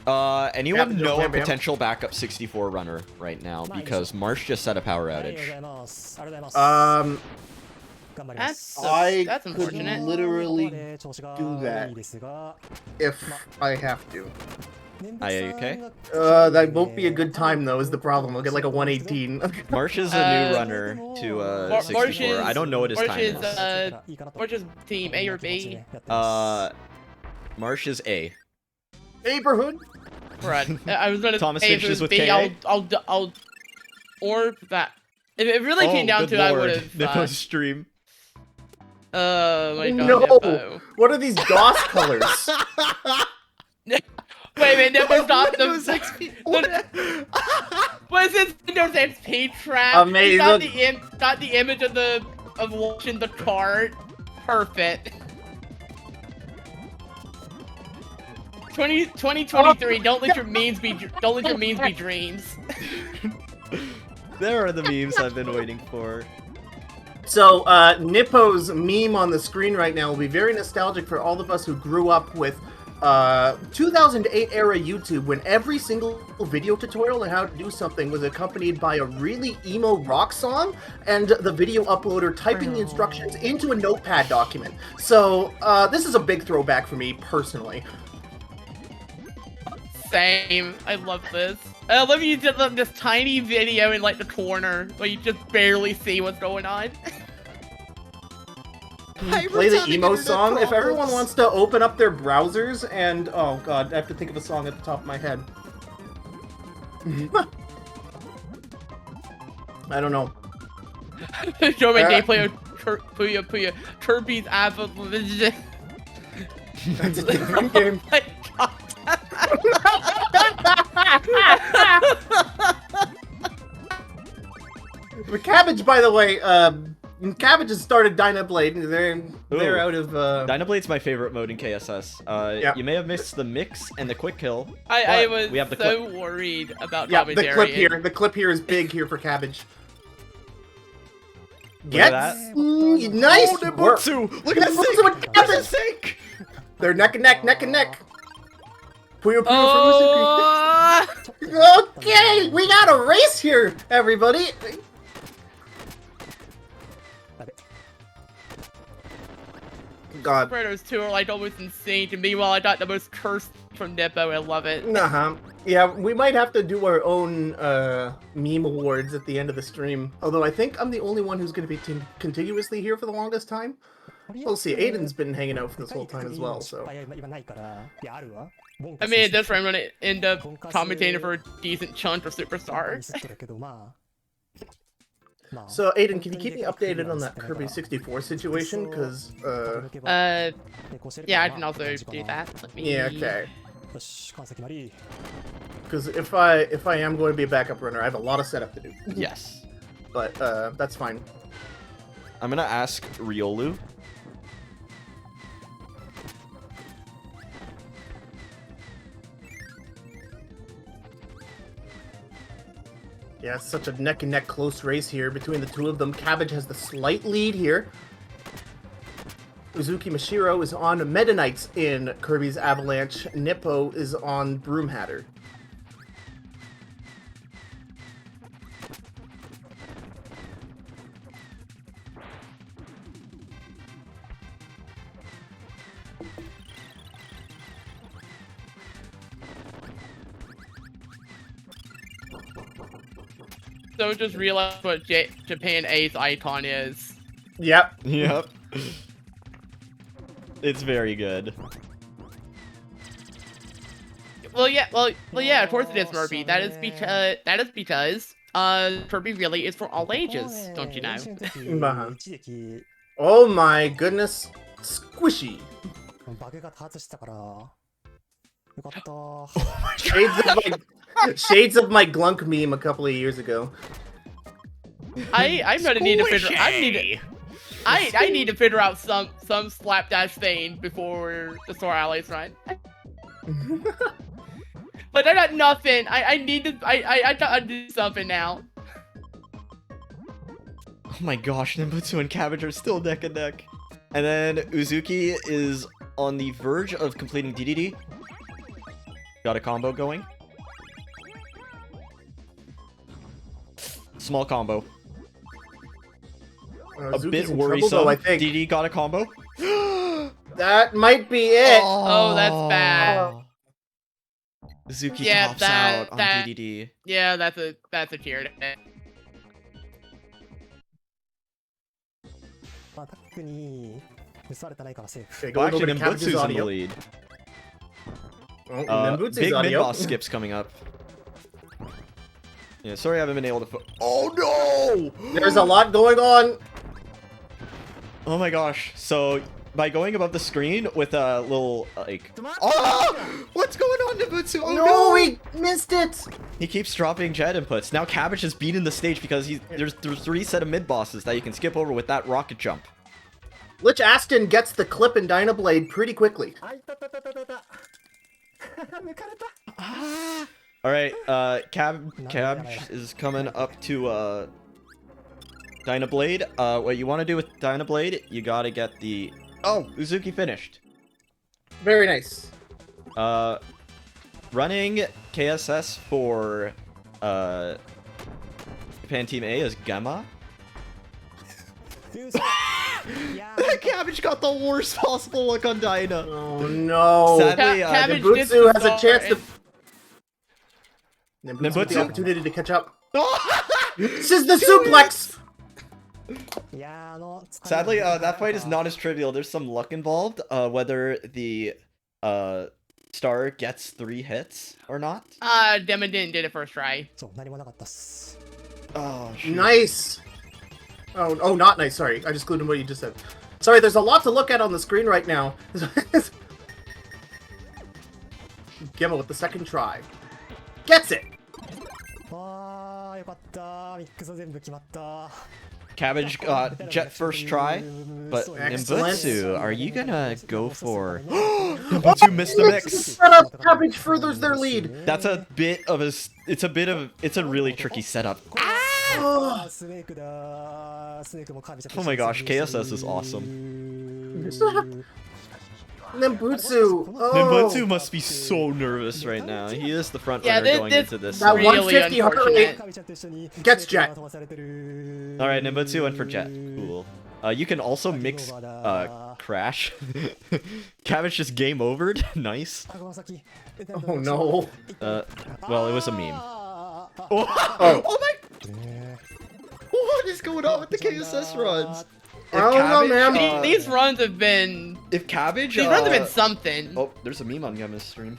Anyone Yep, know a bam, bam. potential backup 64 runner right now? Because Marsh just had a power outage. I that's could unfortunate. literally do that if I have to. Are you okay? That won't be a good time though. Is the problem? I'll get like a 118. Marsh is a new runner to 64. I don't know what his time is. Marsh's team A or B. Marsh is A. Neighborhood. Right. I was gonna Thomas say if it finishes was with B, KA? I'll orb that. If it really came down good to, it, I lord. would have. Nippo's stream. My God, No. Nippo. What are these DOS colors? Wait a minute, Nippo's not Windows the. XP. What is this Windows XP trap? Amazing. He got the image of watching the cart. Perfect. 2023. Don't let your memes be dreams. There are the memes I've been waiting for. So, Nippo's meme on the screen right now will be very nostalgic for all of us who grew up with 2008 era YouTube, when every single video tutorial on how to do something was accompanied by a really emo rock song and the video uploader typing the instructions into a notepad document. So, this is a big throwback for me personally. Same. I love this. I love you did this tiny video in like the corner where you just barely see what's going on. Play the emo song. If everyone wants to open up their browsers and... Oh god, I have to think of a song at the top of my head. I don't know. Show me gameplay of Puyo Puyo. Kirby's Avalanche. That's a different game. Oh my god. But Cabbage, by the way, Cabbage has started Dynablade. They're out of... Dynablade's my favorite mode in KSS. Yeah. You may have missed the mix and the quick kill. I was we have the so clip. worried about Yeah, commentary. the clip here. The clip here is big here for Cabbage. Look at that. Nice work. Look at the Nebutsu and Cabbage. sink! They're neck and neck, neck and neck. Puyo Puyo Oh! for Uzuki. Okay, we got a race here, everybody. God. Predators 2 are like almost insane to me. Meanwhile, I got the most cursed from Nippo. I love it. Yeah, we might have to do our own meme awards at the end of the stream. Although I think I'm the only one who's going to be contiguously here for the longest time. We'll see. Aiden's been hanging out for this whole time as well, so... I mean, at this run, I'm gonna end up commentating for a decent chunk of superstars. So, Aiden, can you keep me updated on that Kirby 64 situation? Because, yeah, I can also do that. Yeah, okay. Because if I am going to be a backup runner, I have a lot of setup to do. Yes. But, that's fine. I'm gonna ask Riolu. Yeah, it's such a neck-and-neck close race here between the two of them. Cabbage has the slight lead here. Uzuki Mashiro is on Meta Knights in Kirby's Avalanche. Nippo is on Broomhatter. So just realized what Japan A's icon is. Yep. Yep. It's very good. Well, yeah, of course it is, Murphy. That is because Kirby really is for all ages, don't you know? Oh my goodness. Squishy. Shades of my Glunk meme a couple of years ago. I'm gonna need to figure. I need to figure out some slapdash thing before the Sore Allies run. But I got nothing. I need to. I gotta do something now. Oh my gosh, Nembutsu and Cabbage are still neck and neck. And then Uzuki is on the verge of completing DDD. Got a combo going. Small combo. A bit worrisome. Though, I think. DD got a combo. That might be it. Oh, that's bad. Uzuki tops out on DDD. Yeah, that's a tier. Well, actually, Nembutsu's in the lead. Big mid-boss skips coming up. Yeah, sorry I haven't been able to... Oh no! There's a lot going on. Oh my gosh. So, by going above the screen with a little, like... Oh! What's going on, Nembutsu? Oh no! We missed it! He keeps dropping jet inputs. Now Cabbage has beaten the stage because there's 3 set of mid-bosses that you can skip over with that rocket jump. Lich Aston gets the clip in Dynablade pretty quickly. Alright, Cabbage is coming up to, Dynablade. What you want to do with Dynablade, you gotta get the... Oh, Uzuki finished. Very nice. Running KSS for, Japan Team A is Gamma. Cabbage got the worst possible look on Dyna. Oh no. Sadly, Nembutsu has a chance to... Nembutsu has the opportunity to catch up. This is the suplex! Sadly, that fight is not as trivial. There's some luck involved, whether the star gets 3 hits or not. Demon didn't did it first try. Oh, shoot. Nice. Oh, not nice. Sorry, I just glued in what you just said. Sorry, there's a lot to look at on the screen right now. Gemma with the second try. Gets it! Cabbage got Jet first try, but Excellent. Nimbutsu, are you gonna go for... Nimbutsu missed the mix! Setup, Cabbage furthers their lead. That's a bit of a... It's a really tricky setup. Oh. Oh my gosh, KSS is awesome. Nimbutsu. Oh. Nimbutsu must be so nervous right now. He is the front runner going into this. That really 150 heart rate gets Jet. Alright, Nimbutsu went for Jet. Cool. You can also mix Crash. Cabbage just game overed. Nice. Oh no. Well, it was a meme. Oh my... What is going on with the KSS runs? I don't know, man. These runs have been... If Cabbage... These runs have been something. Oh, there's a meme on Gemma's stream.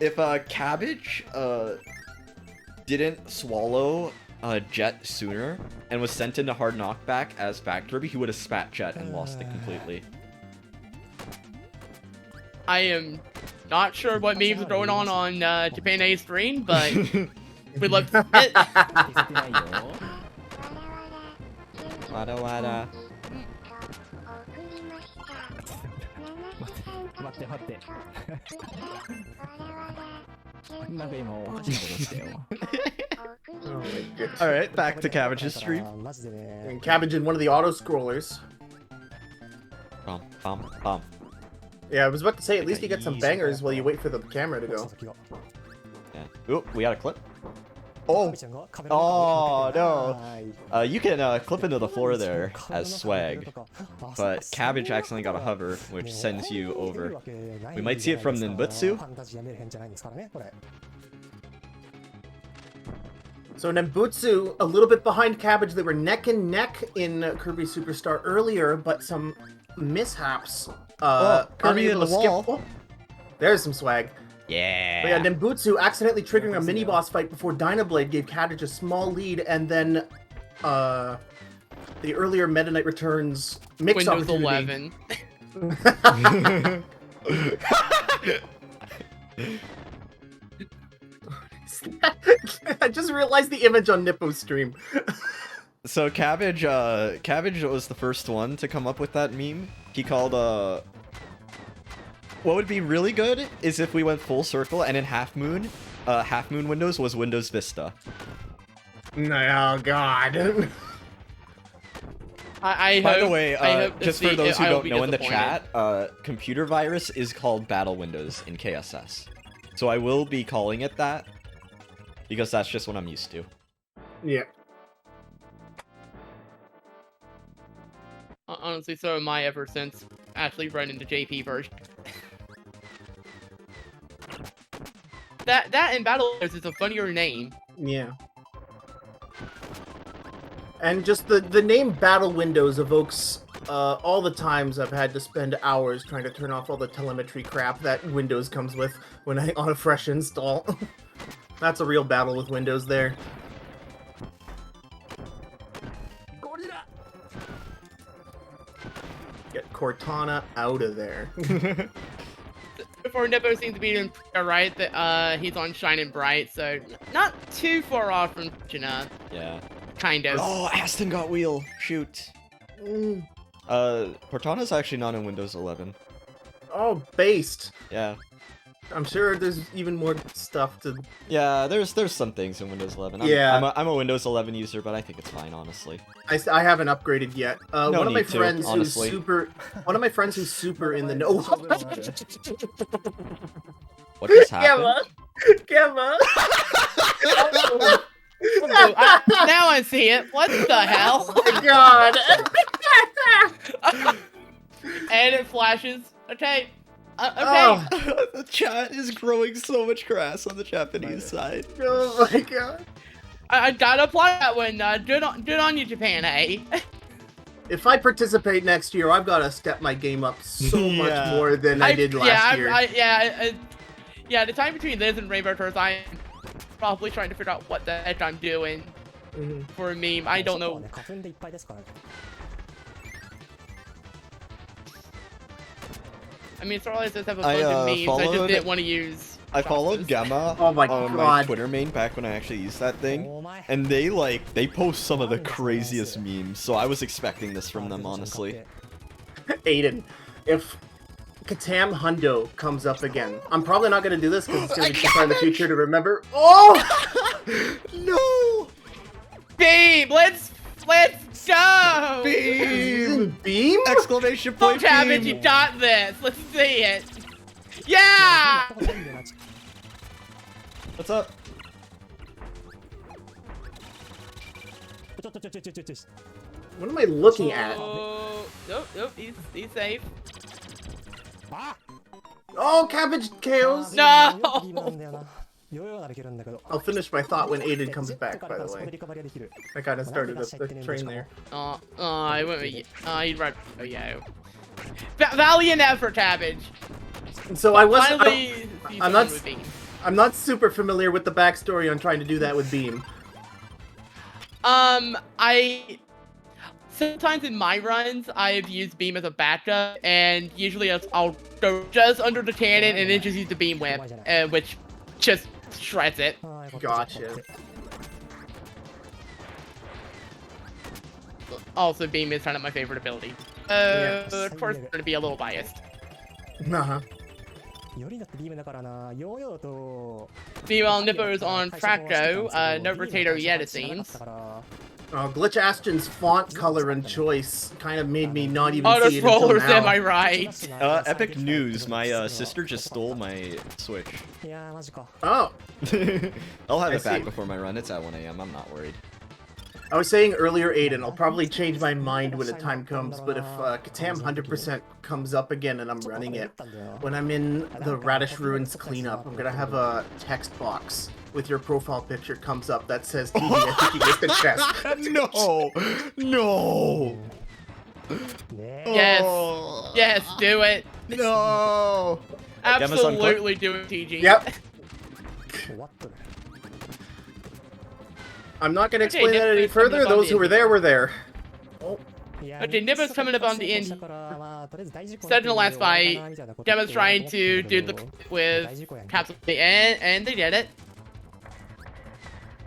If Cabbage didn't swallow Jet sooner and was sent into hard knockback as back Kirby, he would have spat Jet and lost it completely. I am not sure what memes are going on Japan A stream, but we love it. Wada wada. Alright, back to Cabbage's stream. And Cabbage in one of the auto scrollers. Bum, bum, bum. Yeah, I was about to say, at least you get some bangers while you wait for the camera to go. Yeah. Oop, we got a clip. Oh! Oh, no! You can clip into the floor there as swag, but Cabbage accidentally got a hover, which sends you over. We might see it from Nimbutsu. So Nimbutsu, a little bit behind Cabbage. They were neck and neck in Kirby Superstar earlier, but some mishaps. Kirby in the wall. Oh, there's some swag. Yeah. But yeah, Nimbutsu accidentally triggering a mini boss fight before Dynablade gave Cabbage a small lead, and then the earlier Meta Knight Returns mix Windows opportunity. 11. I just realized the image on Nippo's stream. So Cabbage was the first one to come up with that meme. He called what would be really good is if we went full circle and in Half Moon Windows was Windows Vista. Oh god. By the way, just for those who don't know in the chat, computer virus is called Battle Windows in KSS. So I will be calling it that because that's just what I'm used to. Yeah. Honestly, so am I ever since actually running the JP version. that and Battle Windows is a funnier name. Yeah. And just the name Battle Windows evokes all the times I've had to spend hours trying to turn off all the telemetry crap that Windows comes with when on a fresh install. That's a real battle with Windows there. Get Cortana out of there. Before Nippo seems to be in right that he's on Shining Bright, so not too far off from China. Yeah. Kind of. Oh, Aston got wheel. Shoot. Cortana's actually not in Windows 11. Oh, based. Yeah. I'm sure there's even more stuff to... Yeah, there's some things in Windows 11. I'm a Windows 11 user, but I think it's fine, honestly. I haven't upgraded yet. No one of my need to, friends honestly. one of my friends who's super in the know. What just happened? Gemma. Now I see it. What the hell? Oh my god. And it flashes. Okay. Okay. Oh. The chat is growing so much grass on the Japanese side. Oh my god. I gotta apply that one. Good on you, Japan, eh? If I participate next year, I've got to step my game up so much Yeah. more than I did last year. Yeah, the time between this and Rainbow Turtles, I'm probably trying to figure out what the heck I'm doing for a meme. I don't know. I mean, Starlight does have a bunch of memes. I just didn't want to use. I followed Gamma Oh my on my God. Twitter main back when I actually used that thing, and they post some of the craziest memes. So I was expecting this from them, honestly. Aiden, if Katam Hundo comes up again, I'm probably not going to do this because it's going to be too far in the future to remember. Oh! No! Beam! Let's go! Beam! Beam? Exclamation point! Don't have it, beam. you got this. Let's see it. Yeah! What's up? What am I looking at? Nope, he's safe. Oh, Cabbage KOs! No! I'll finish my thought when Aiden comes back, by the way. I kind of started up the train there. I went with he'd right. Oh, yeah. Valiant effort, Cabbage. So I was. Finally, I'm not. I'm not super familiar with the backstory on trying to do that with Beam. Sometimes in my runs, I've used Beam as a backup, and usually I'll go just under the cannon and then just use the Beam Whip, which just shreds it. Gotcha. Also, Beam is kind of my favorite ability. Of course, I'm gonna be a little biased. Uh-huh. Meanwhile, Nippo's on Preshow, no potato yet, it seems. Glitch Ashton's font color and choice kind of made me not even Oh, see the it until rollers, now. am I right? Epic news. My sister just stole my Switch. Oh. I'll have I it back see. before my run. It's at 1 AM. I'm not worried. I was saying earlier, Aiden, I'll probably change my mind when the time comes, but if Katam 100% comes up again and I'm running it, when I'm in the Radish Ruins cleanup, I'm gonna have a text box with your profile picture comes up that says TD, I think you missed the chest. No! No! Yes. Oh. Yes, do it. No! Absolutely do it, TG. Yep. I'm not going to explain that any further. Those who were there. Oh. Okay, Nippo's coming up on the end. Said in the last fight, Gemma's trying to do the with Capsule at the end, and they did it.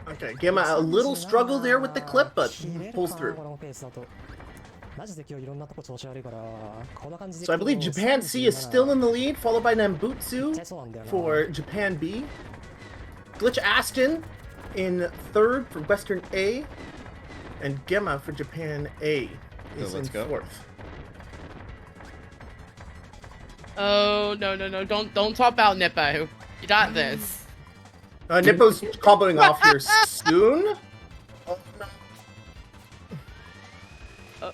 Okay, Gemma, a little struggle there with the clip, but pulls through. So I believe Japan C is still in the lead, followed by Nambutsu for Japan B. Glitch Aston in third for Western A, and Gemma for Japan A is in fourth. Oh no! Don't talk about Nippo. You got this. Nippo's comboing off here soon. Oh, no.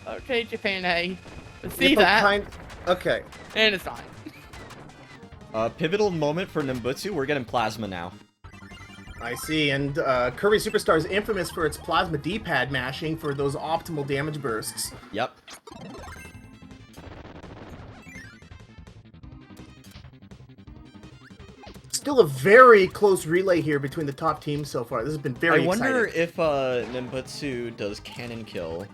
Okay, Japan A. Let's see Nippo that. Okay. And it's fine. Pivotal moment for Nimbutsu. We're getting plasma now. I see, and Kirby Superstar is infamous for its plasma D-pad mashing for those optimal damage bursts. Yep. Still a very close relay here between the top teams so far. This has been very exciting. I wonder if Nimbutsu does cannon kill.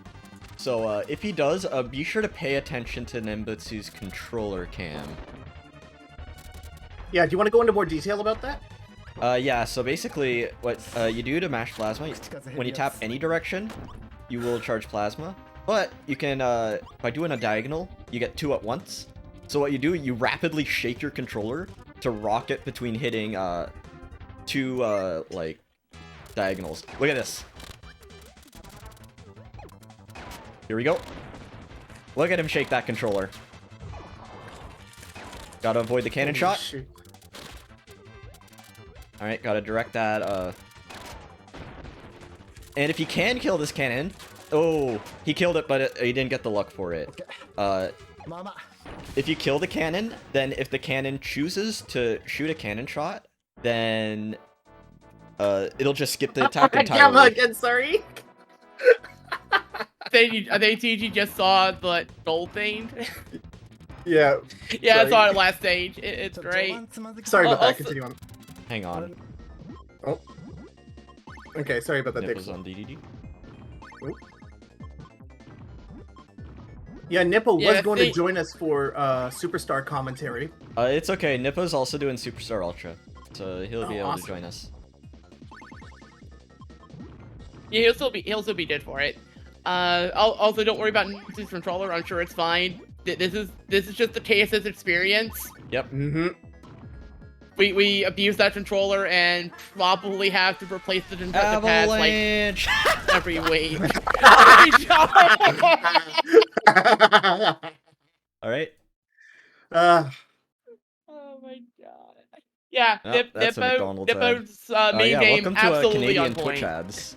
So if he does, be sure to pay attention to Nimbutsu's controller cam. Yeah, do you want to go into more detail about that? Yeah, so basically what you do to mash plasma, when you tap any direction, you will charge plasma. But you can, by doing a diagonal, you get two at once. So what you do, you rapidly shake your controller to rocket between hitting two, like, diagonals. Look at this. Here we go. Look at him shake that controller. Gotta avoid the cannon shot. Shoot. Alright, gotta direct that, And if he can kill this cannon... Oh, he killed it, but he didn't get the luck for it. If you kill the cannon, then if the cannon chooses to shoot a cannon shot, then... it'll just skip the attack entirely. Again, sorry. think TG just saw the gold thing. Yeah. Yeah, Sorry. I saw it last stage. It's great. Sorry about that. Also- Continue on. Hang on. Oh. Okay, sorry about that. Nip Dix. was on DDD. Yeah, Nippo Yeah, was going to think- join us for Superstar commentary. It's okay. Nippo's also doing Superstar Ultra, so he'll be able awesome. to join us. Yeah, he'll still be good for it. Also don't worry about his controller. I'm sure it's fine. This is just the KSS experience. Yep. Mm-hmm. We abuse that controller and probably have to replace the pads like Avalanche. every week. All right. Uh, Oh my god. Yeah, Oh, that's a McDonald's ad. Nippo's main yeah, game welcome to absolutely Canadian on point. Twitch ads.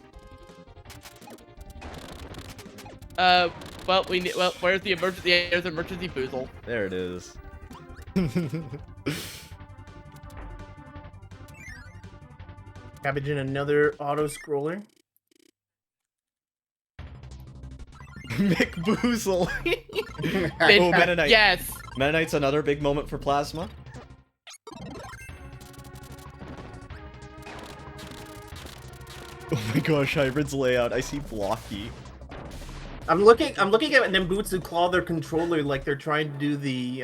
Well, where's the emergency? Yeah, there's emergency boozle. There it is. Cabbage in another auto scroller. McBoozle. Bitch, Oh, Mennonite. Yes. Mennonite's another big moment for Plasma. Oh my gosh, Hybrid's layout. I see blocky. I'm looking at Nembutsu claw their controller like they're trying to do the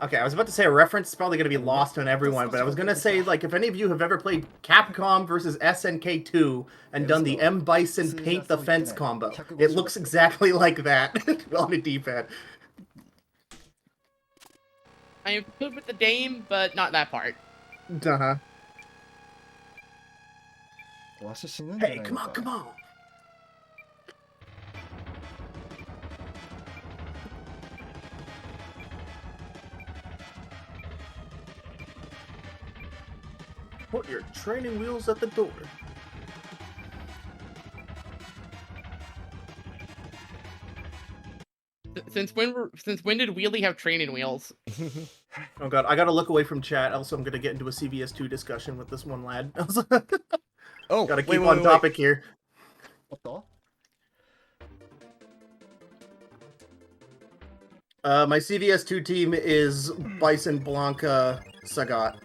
okay, I was about to say a reference is probably gonna be lost on everyone, but I was gonna say like if any of you have ever played Capcom versus SNK 2 and done the M Bison paint the fence combo, it looks exactly like that on a D-pad. I am good with the game, but not that part. Uh-huh. Hey, come on, come on. Put your training wheels at the door. Since when did Wheelie have training wheels? Oh god, I gotta look away from chat. Also, I'm gonna get into a CVS2 discussion with this one lad. Oh, gotta keep wait, on topic here. My CVS2 team is Bison, Blanca, Sagat.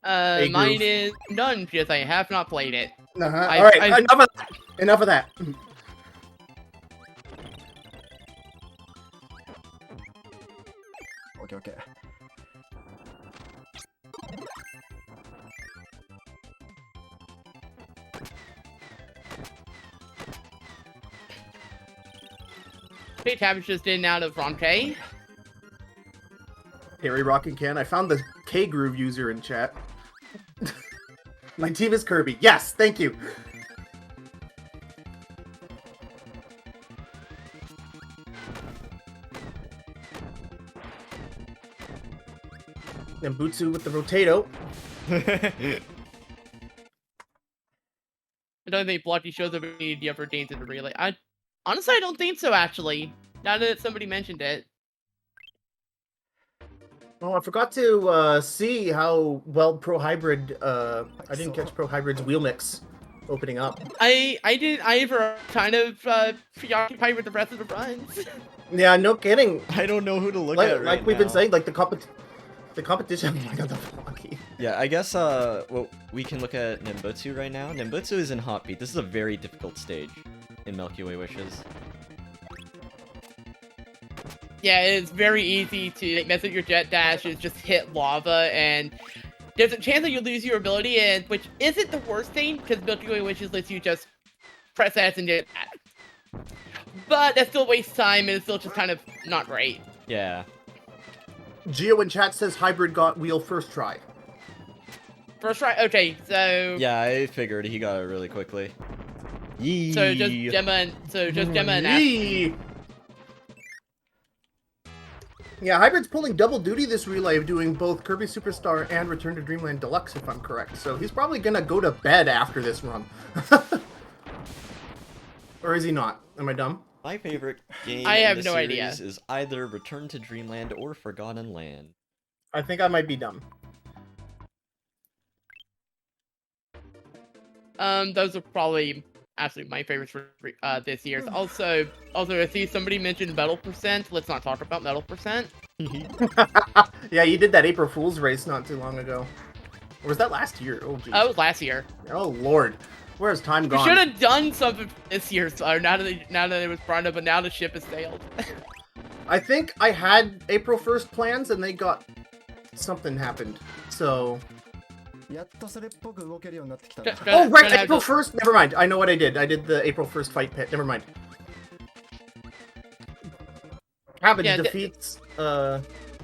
Hey, Mine Groove. is none because I have not played it. All right, enough of that. Enough of that. Okay. Hey, Tavish just in out of Ronke. Harry Rockin' Can. I found the K Groove user in chat. My team is Kirby. Yes, thank you. And Butsu with the Rotato. I don't think Blocky shows up any of the upper games in the relay. Honestly, I don't think so, actually. Now that somebody mentioned it. Oh, I forgot to see how well Pro Hybrid. I didn't catch Pro Hybrid's wheel mix opening up. I were kind of preoccupied with the rest of the runs. Yeah, no kidding. I don't know who to look Like, at right we've been now. saying, like the competition. Oh my god, the blocky. Yeah, I guess well, we can look at Nimbutsu right now. Nimbutsu is in Hot Beat. This is a very difficult stage in Milky Way Wishes. Yeah, it's very easy to mess with your jet dashes, just hit lava, and there's a chance that you lose your ability, and which isn't the worst thing, because Milky Way Wishes lets you just press S and get that. But that still wastes time, and it's still just kind of not great. Yeah. Geo in chat says Hybrid got wheel first try. First try? Okay, so... Yeah, I figured he got it really quickly. Yee. So just Gemma and Ash. Yee. Yeah, Hybrid's pulling double duty this relay of doing both Kirby Superstar and Return to Dreamland Deluxe, if I'm correct. So he's probably gonna go to bed after this run. Or is he not? Am I dumb? My favorite game I have in the no series idea. is either Return to Dreamland or Forgotten Land. I think I might be dumb. Those are probably absolutely my favorites for this year. Also, I see somebody mentioned Metal Percent. Let's not talk about Metal Percent. Yeah, you did that April Fool's race not too long ago. Or was that last year? Oh, geez. It was last year. Oh, Lord. Where's time We gone? should have done something this year, so now that it was brought up, but now the ship has sailed. I think I had April 1st plans and they got... something happened. So... Oh, right! April 1st? Never mind. I know what I did. I did the April 1st fight pit. Never mind. Cabbage defeats...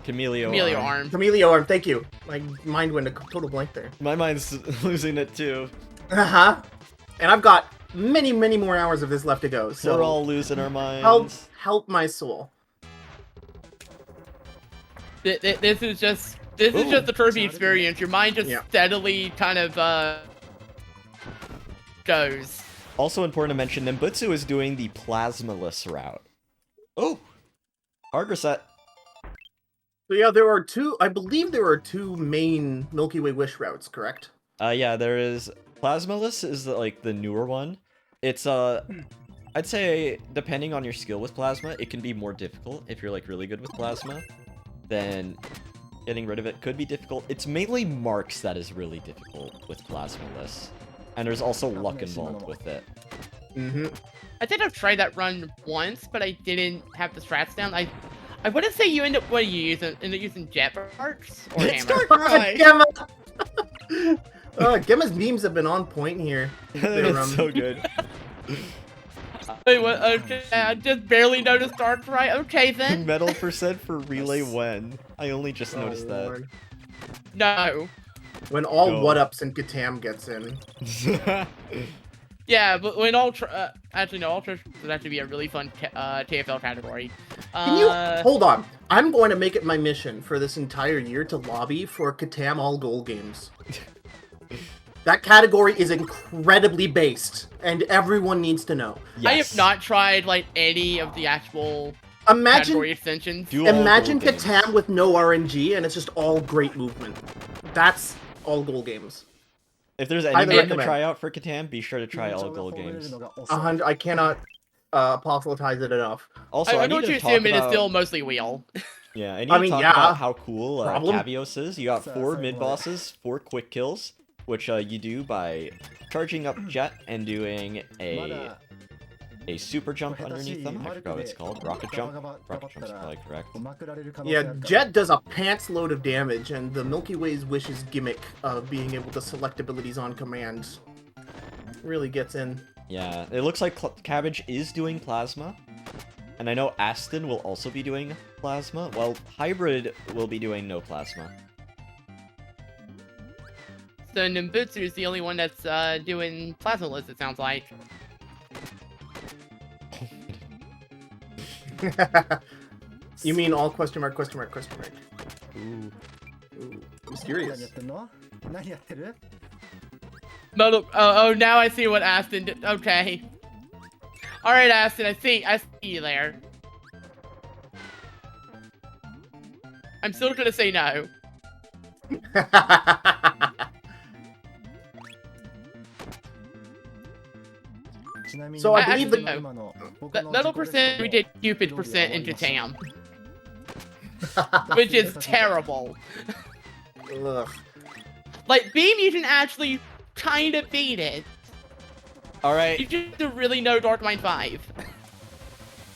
Chameleon Arm. Chameleon Arm, thank you. My mind went a total blank there. My mind's losing it too. Uh-huh. And I've got many, many more hours of this left to go, so... We're all losing our minds. Help my soul. This is just the Kirby experience. Your mind just steadily kind of goes. Also important to mention, Nembutsu is doing the plasmaless route. Oh! Hard reset. So yeah, I believe there are two main Milky Way Wish routes, correct? Yeah, there is... Plasmaless is like the newer one. It's, I'd say, depending on your skill with Plasma, it can be more difficult. If you're like really good with Plasma, then getting rid of it could be difficult. It's mainly Marks that is really difficult with Plasmaless. And there's also luck involved with it. Mm-hmm. I think I've tried that run once, but I didn't have the strats down. I wouldn't say you end up, what do you use? End up using jet parts or hammer? Gemma! Gemma's memes have been on point here. It's so good. Wait, what? Okay, I just barely noticed Darkrai. Okay, then. Metal percent for Relay when? I only just noticed that. No. When all what-ups and Gatam gets in. Yeah, but when actually no, Ultra would actually be a really fun TFL category. Can you hold on? I'm going to make it my mission for this entire year to lobby for Katam all goal games. That category is incredibly based, and everyone needs to know. Yes. I have not tried like any of the actual category extensions. Imagine Katam with no RNG, and it's just all great movement. That's all goal games. If there's any game to try out for Catan, be sure to try all goal games. I cannot proselytize it enough. Also, I know what you're assuming is still mostly wheel. Yeah, I need to talk about how cool Cavios is. You got 4 mid-bosses, 4 quick kills, which you do by charging up Jet and doing a super jump underneath them. I forgot what it's called. Rocket jump? Rocket jump's probably correct. Yeah, Jet does a pants load of damage, and the Milky Way's Wishes gimmick of being able to select abilities on command really gets in. Yeah, it looks like Cabbage is doing Plasma. And I know Aston will also be doing Plasma. Well, Hybrid will be doing no Plasma. So Nembutsu is the only one that's doing Plasmaless, it sounds like. You mean all question mark? Ooh. Ooh, mysterious. No, oh, now I see what Aston did. Okay. Alright, Aston, I see you there. I'm still gonna say no. So I believe the Metal percent, we did Cupid percent into Tam. Which is terrible. Ugh. Like, Beam you can actually kind of beat it. Alright. You just have to really know Dark Mind 5.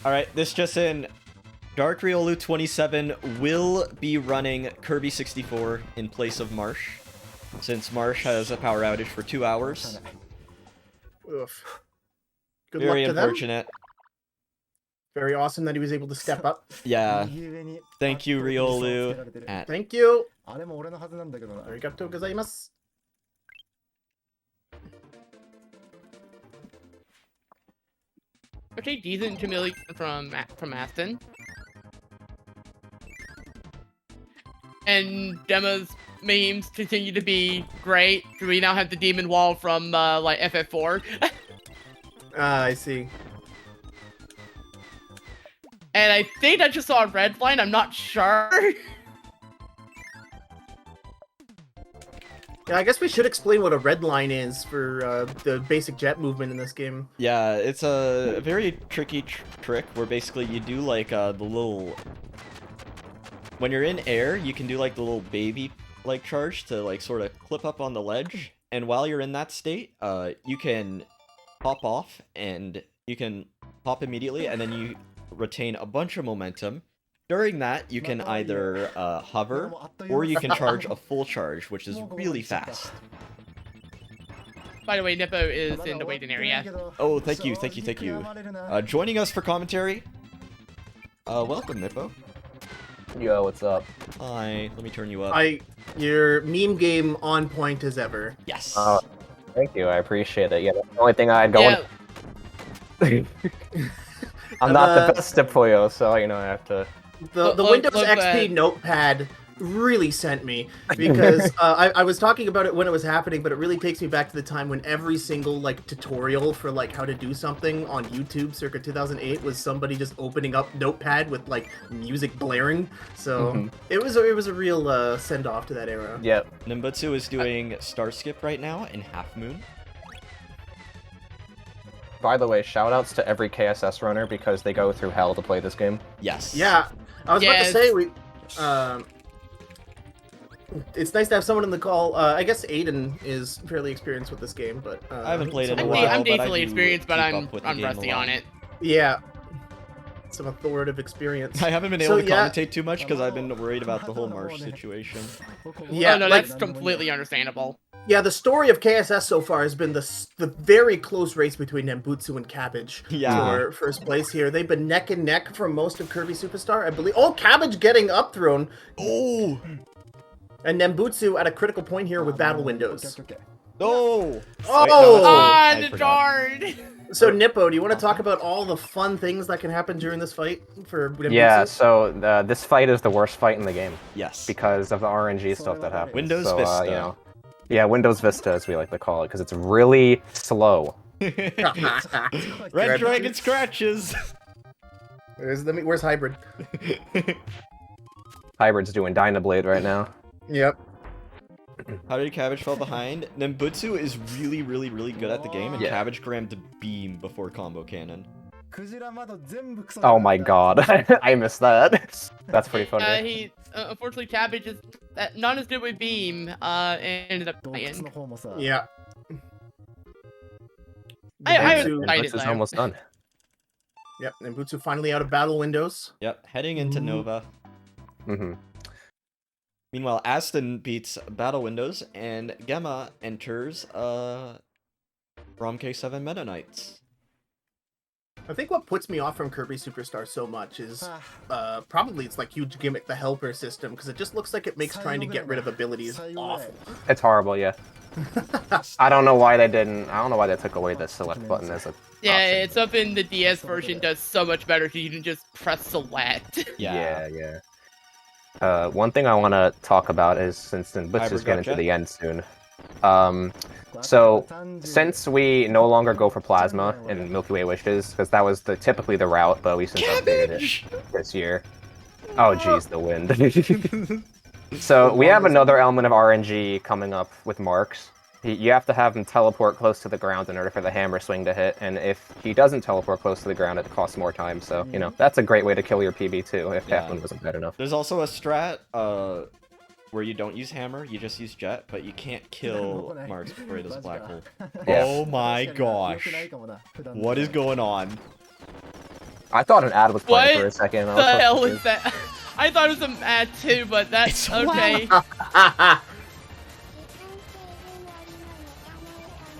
Alright, this just in. Dark Riolu 27 will be running Kirby 64 in place of Marsh, since Marsh has a power outage for 2 hours. Oof. Good Very luck to them. unfortunate. Very awesome that he was able to step up. Yeah. Thank you, Riolu. Thank you. Arigatou gozaimasu. Okay, decent Chameleon from Aston. And Gemma's memes continue to be great. We now have the Demon Wall from, like, FF4. I see. And I think I just saw a red line, I'm not sure. Yeah, I guess we should explain what a red line is for the basic jet movement in this game. Yeah, it's a very tricky trick where basically you do like the little... When you're in air, you can do like the little baby like charge to like sort of clip up on the ledge, and while you're in that state, you can pop off and you can pop immediately, and then you retain a bunch of momentum. During that, you can either hover, or you can charge a full charge, which is really fast. By the way, Nippo is in the waiting area. Oh, thank you. Joining us for commentary, welcome, Nippo. Yo, what's up? Hi, let me turn you up. Your meme game on point as ever. Yes. Thank you, I appreciate it. Yeah, that's the only thing I had going. I'm not the best at Puyo, so I have to... The Windows XP notepad really sent me, because I was talking about it when it was happening, but it really takes me back to the time when every single tutorial for how to do something on YouTube circa 2008 was somebody just opening up notepad with music blaring. So it was a real send off to that era. Yep. Nimbutsu is doing Star Skip right now in Half Moon. By the way, shoutouts to every KSS runner because they go through hell to play this game. Yes. Yeah, I was about to say it's nice to have someone in the call. I guess Aiden is fairly experienced with this game, but I haven't played it in a while. I'm decently experienced, but I'm rusty on it. Yeah, some authoritative experience. I haven't been able to commentate too much because I've been worried about the whole Marsh situation. Yeah, no, that's completely understandable. Yeah, the story of KSS so far has been the very close race between Nembutsu and Cabbage for first place here. They've been neck and neck for most of Kirby Superstar, I believe. Oh, Cabbage getting up thrown. Oh! And Nembutsu at a critical point here with battle windows. No! Oh! The darn! So, Nippo, do you want to talk about all the fun things that can happen during this fight for Nembutsu? Yeah, so this fight is the worst fight in the game. Yes. Because of the RNG stuff that happens. Windows Vista. Yeah, Windows Vista, as we like to call it, because it's really slow. Red Dragon scratches! Where's Hybrid? Hybrid's doing Dynablade right now. Yep. How did Cabbage fall behind? Nembutsu is really, really, really good at the game, and Cabbage grammed Beam before Combo Cannon. Oh my god, I missed that. That's pretty funny. Unfortunately, Cabbage is not as good with Beam, and ended up dying. Yeah. Nembutsu's almost done. Yep, Nembutsu finally out of battle windows. Yep, heading into Nova. Meanwhile, Aston beats Battle Windows, and Gemma enters Rom K7 Meta Knights. I think what puts me off from Kirby Superstar so much is probably its huge gimmick, the helper system, because it just looks like it makes trying to get rid of abilities awful. It's horrible, yeah. I don't know why they didn't. I don't know why they took away the select button as a. Yeah, it's something the DS version does so much better. So you can just press select. Yeah. One thing I want to talk about is since Nembutsu's getting to the end soon. So since we no longer go for Plasma in Milky Way Wishes, because that was typically the route, but we since updated it this year. Oh jeez, the wind. So we have another element of RNG coming up with Marks. You have to have him teleport close to the ground in order for the hammer swing to hit, and if he doesn't teleport close to the ground, it costs more time. So that's a great way to kill your PB too, if Halfmoon wasn't bad enough. There's also a strat where you don't use hammer, you just use jet, but you can't kill Marks before he does a black hole. Yeah. Oh my gosh. What is going on? I thought an ad was playing for a second. What the hell is that? I thought it was an ad too, but that's okay.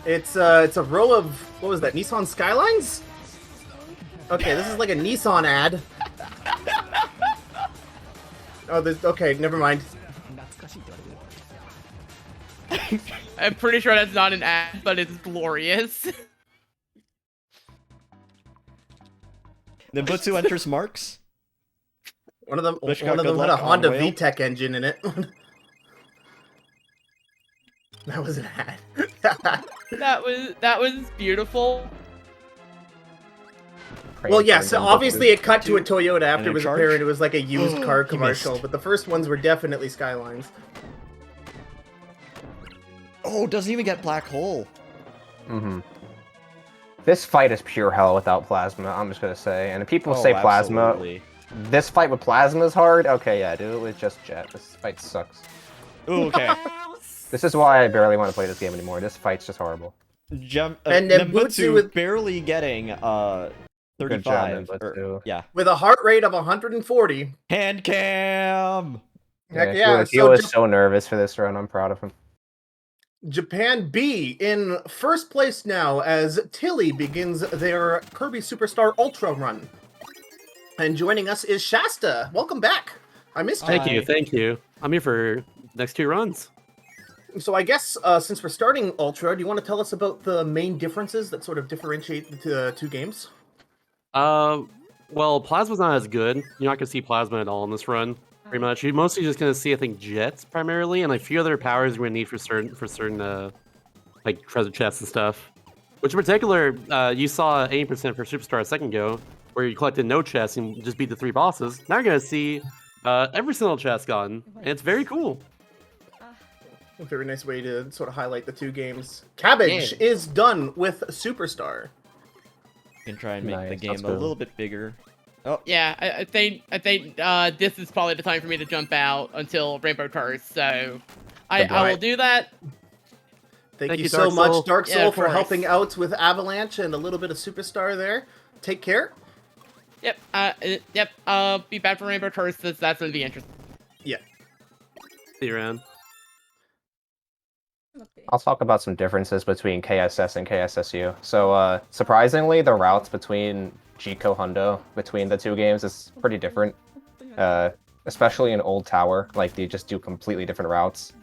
It's a row of, what was that, Nissan Skylines? Okay, this is like a Nissan ad. Oh, okay, never mind. I'm pretty sure that's not an ad, but it's glorious. Nembutsu enters Marks. One of them had a Honda VTEC engine in it. That was an ad. that was beautiful. Well, yes, obviously it cut to a Toyota after it was apparent it was like a used car commercial, but the first ones were definitely Skylines. Oh, doesn't even get black hole. Mm-hmm. This fight is pure hell without plasma, I'm just gonna say. And if people say plasma, absolutely. this fight with plasma is hard? Okay, yeah, do it with just Jet. This fight sucks. Ooh, okay. This is why I barely want to play this game anymore. This fight's just horrible. And Nembutsu Nembutsu with barely getting 35. Yeah. With a heart rate of 140. Hand cam! Heck yeah. He was so nervous for this run. I'm proud of him. Japan B in first place now as Tilly begins their Kirby Superstar Ultra run. And joining us is Shasta. Welcome back. I missed you. Thank you. I'm here for next 2 runs. So I guess since we're starting Ultra, do you want to tell us about the main differences that sort of differentiate the 2 games? Well, Plasma's not as good. You're not going to see Plasma at all in this run, pretty much. You're mostly just going to see, I think, Jets primarily, and a few other powers you're going to need for certain like treasure chests and stuff. Which in particular, you saw 80% for Superstar a second ago, where you collected no chests and just beat the 3 bosses. Now you're going to see every single chest gone, and it's very cool. A very nice way to sort of highlight the 2 games. Cabbage is done with Superstar. Can try and make the game a little bit bigger. Oh yeah, I think this is probably the time for me to jump out until Rainbow Curse. So I will do that. Thank you so much, Dark Soul, for helping out with Avalanche and a little bit of Superstar there. Take care. Yep. Yep. Be back for Rainbow Curse. That's gonna be interesting. Yeah. See you around. I'll talk about some differences between KSS and KSSU. So, surprisingly, the routes between Jico Hundo between the 2 games is pretty different. Especially in Old Tower, like, they just do completely different routes.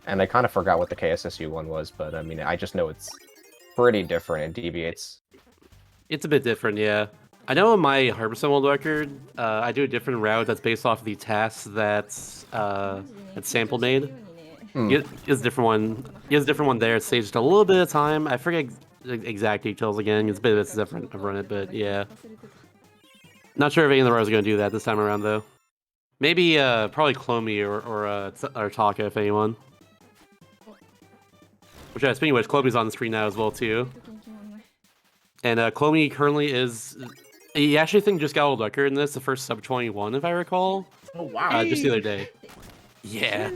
And I kind of forgot what the KSSU one was, but I mean, I just know it's pretty different and deviates. It's a bit different, yeah. I know in my 100% world record, I do a different route that's based off of the tasks that Sample made. He has a different one. He has a different one there. It saves just a little bit of time. I forget exact details again. It's a bit different. I've run it, but yeah. Not sure if any of the rows are going to do that this time around, though. Maybe probably Clomi or Taka, if anyone. Which, speaking of which, Clomi's on the screen now as well, too. And Clomi currently is... He actually just got a record in this, the first sub 21, if I recall. Oh, wow. Just the other day. Yeah.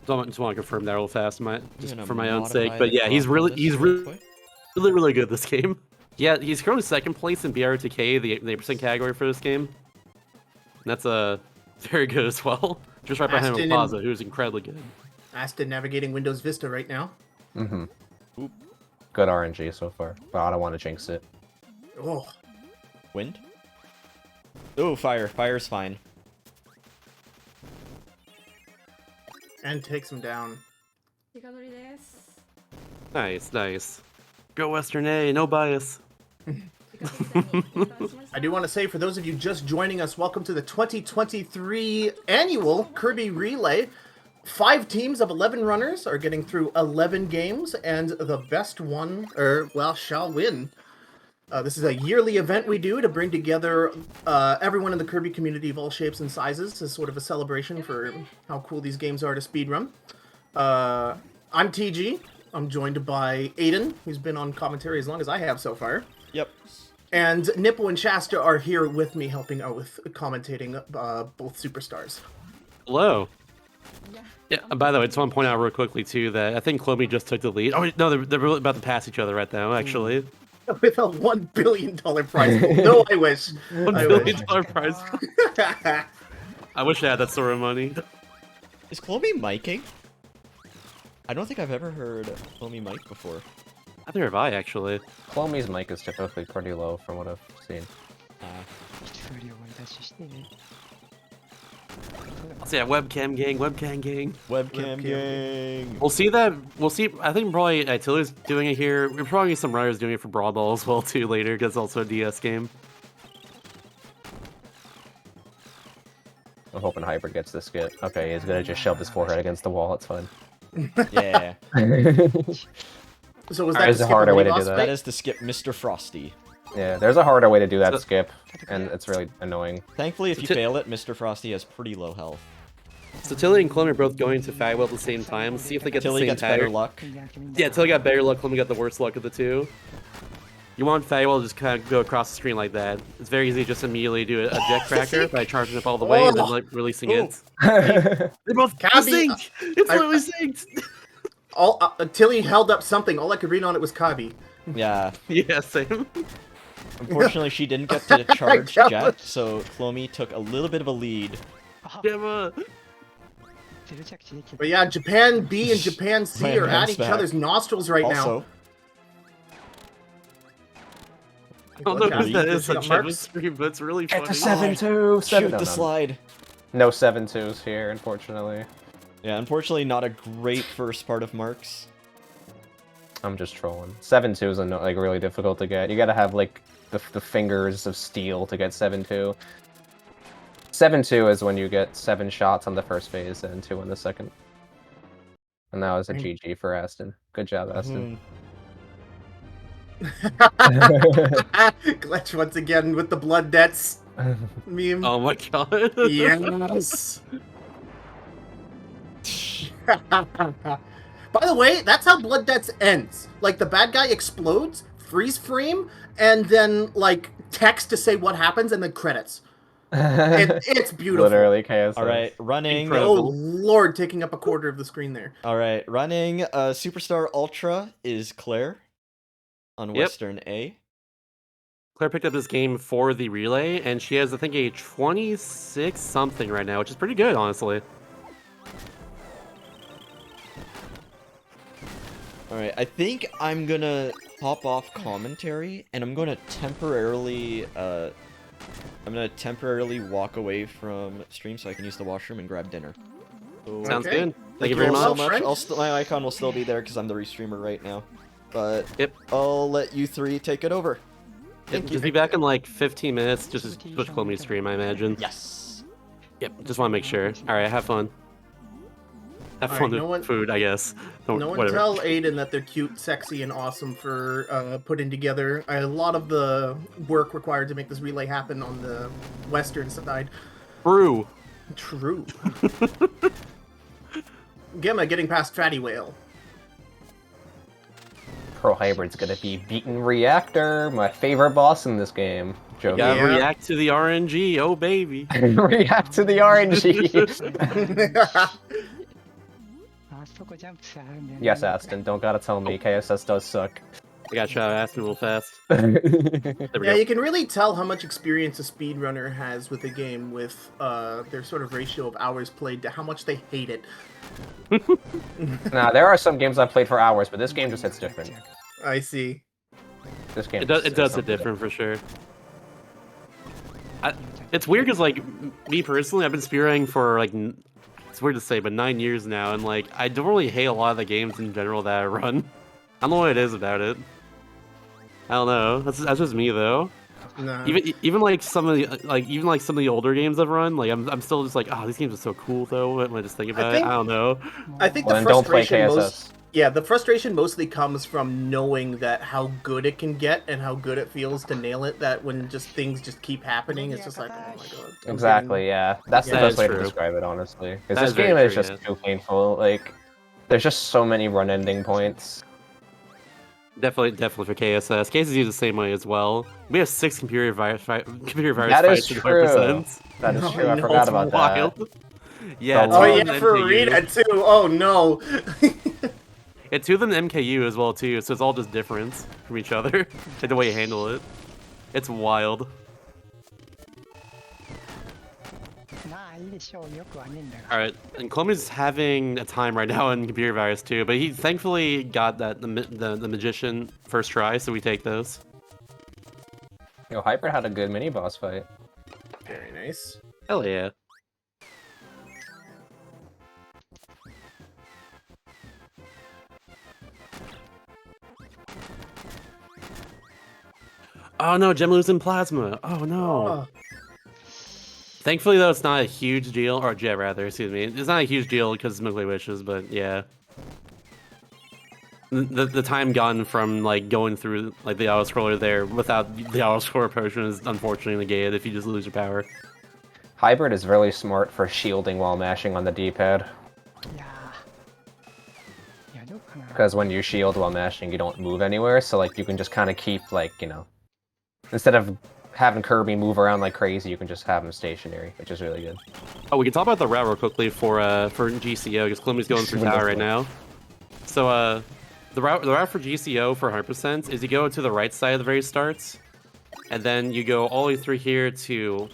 Just want to confirm that real fast, for my own sake. But yeah, he's really good this game. Yeah, he's currently second place in BRTK, the 8% category for this game. And that's very good as well. Just right behind him, Plaza, who's incredibly good. Aston navigating Windows Vista right now. Mm-hmm. Good RNG so far, but I don't want to jinx it. Oh. Wind? Oh, fire. Fire's fine. And takes him down. Nice, nice. Go Western A, no bias. I do want to say, for those of you just joining us, welcome to the 2023 annual Kirby Relay. 5 teams of 11 runners are getting through 11 games, and the best one, shall win. This is a yearly event we do to bring together everyone in the Kirby community of all shapes and sizes as sort of a celebration for how cool these games are to speedrun. I'm TG. I'm joined by Aiden, who's been on commentary as long as I have so far. Yep. And Nipple and Shasta are here with me, helping out with commentating both Superstars. Hello. Yeah, by the way, I just want to point out real quickly, too, that I think Clomi just took the lead. Oh, no, they're really about to pass each other right now, actually. With a $1 billion prize pool. No, I wish. $1 billion prize pool. I wish I had that sort of money. Is Clomi miking? I don't think I've ever heard Clomi mic before. I think have I, actually. Clomi's mic is typically pretty low from what I've seen. I'll say webcam gang, webcam gang. Webcam gang. We'll see that. We'll see. I think probably Tilly's doing it here. We're probably some runners doing it for Brawl Ball as well too later, because it's also a DS game. I'm hoping Hybrid gets this skip. Okay, he's gonna just shove his forehead against the wall. It's fine. Yeah. So was that there's a harder way to do that? That is to skip Mr. Frosty. Yeah, there's a harder way to do that skip, and it's really annoying. Thankfully, if you fail it, Mr. Frosty has pretty low health. So Tilly and Clem are both going to Fagwell at the same time. See if they get Tilly the same gets better pattern. luck. Yeah, Tilly got better luck. Clem got the worst luck of the two. You want Fagwell to just kind of go across the screen like that. It's very easy to just immediately do a jet cracker by charging up all the way and then like releasing it. They're both synced! It's literally synced! Tilly held up something. All I could read on it was Kabi. Yeah. Yeah, same. Unfortunately, she didn't get to charge jet, so Clomi took a little bit of a lead. But yeah, Japan B and Japan C Man, are at bounce each back. other's nostrils right Also, I don't know Look, who that Abby, is on got Gemma's marks. screen, but it's really funny. It's a 7-2. shoot the slide. No 7-2s here, unfortunately. Yeah, unfortunately, not a great first part of Marks. I'm just trolling. 7-2s are like really difficult to get. You gotta have like the fingers of steel to get 7-2. 7-2 is when you get 7 shots on the first phase and 2 on the second. And that was a GG for Aston. Good job, Aston. Glitch once again with the blood debts meme. Oh my god. Yes. By the way, that's how Blood Debts ends. Like, the bad guy explodes, freeze frame, and then, like, text to say what happens, and then credits. It's beautiful. Literally chaos. Alright, running. Oh, Lord, taking up a quarter of the screen there. Alright, running Superstar Ultra is Claire on Western A. Claire picked up this game for the relay, and she has, I think, a 26 something right now, which is pretty good, honestly. Alright, I think I'm gonna hop off commentary, and I'm gonna temporarily walk away from stream so I can use the washroom and grab dinner. So, Sounds good. Thank you very all much. so much. My icon will still be there because I'm the restreamer right now. But I'll let you three take it over. Yep, just be back in like 15 minutes, just to switch Clomi's stream, I imagine. Yes. Yep, just want to make sure. Alright, have fun. Have fun with food, I guess. No one tell Aiden that they're cute, sexy, and awesome for putting together a lot of the work required to make this relay happen on the western side. True. True. Gemma getting past Fatty Whale. Pro Hybrid's gonna be beaten Reactor, my favorite boss in this game. Joking. You gotta react to the RNG, oh baby. React to the RNG. Yes, Aston, don't gotta tell me. KSS does suck. I gotta try Aston real fast. Yeah, you can really tell how much experience a speedrunner has with a game with their sort of ratio of hours played to how much they hate it. Nah, there are some games I've played for hours, but this game just hits different. I see. This game it does hit different for sure. It's weird because, like, me personally, I've been speedrunning for, like, it's weird to say, but 9 years now, and, like, I don't really hate a lot of the games in general that I run. I don't know what it is about it. I don't know. That's just me, though. Nah. Even like some of the older games I've run, like I'm still just like, oh, these games are so cool though. When I just think about it, I don't know. I think well, the frustration the frustration mostly comes from knowing that how good it can get and how good it feels to nail it. That when just things just keep happening, it's just like, oh my god. Exactly. Yeah, that's the best way to describe it, honestly. Because this game is just too painful. Like, there's just so many run ending points. Definitely for KSS. KSS is the same way as well. We have 6 computer virus fights. That is true. That is true. I forgot about that. Yeah. Oh yeah, for Rita too. Oh no. Yeah, 2 of them MKU as well too. So it's all just different from each other. And the way you handle it, it's wild. Alright, and Clomi's having a time right now in computer virus too, but he thankfully got that the magician first try, so we take those. Yo, Hyper had a good mini boss fight. Very nice. Hell yeah. Oh no, Gem losing plasma. Oh no. Oh. Thankfully, though, it's not a huge deal, or Jet rather, excuse me. It's not a huge deal because it's Milky Wishes, but yeah. The time gone from like going through like the auto scroller there without the auto scroller potion is unfortunately negated if you just lose your power. Hybrid is really smart for shielding while mashing on the D-pad. Because when you shield while mashing, you don't move anywhere, so like you can just kind of keep like, you know, instead of having Kirby move around like crazy, you can just have him stationary, which is really good. Oh, we can talk about the route real quickly for GCO, because Columbus going through tower right now. So the route for GCO for 100% is you go to the right side of the very start, and then you go all the way through here to...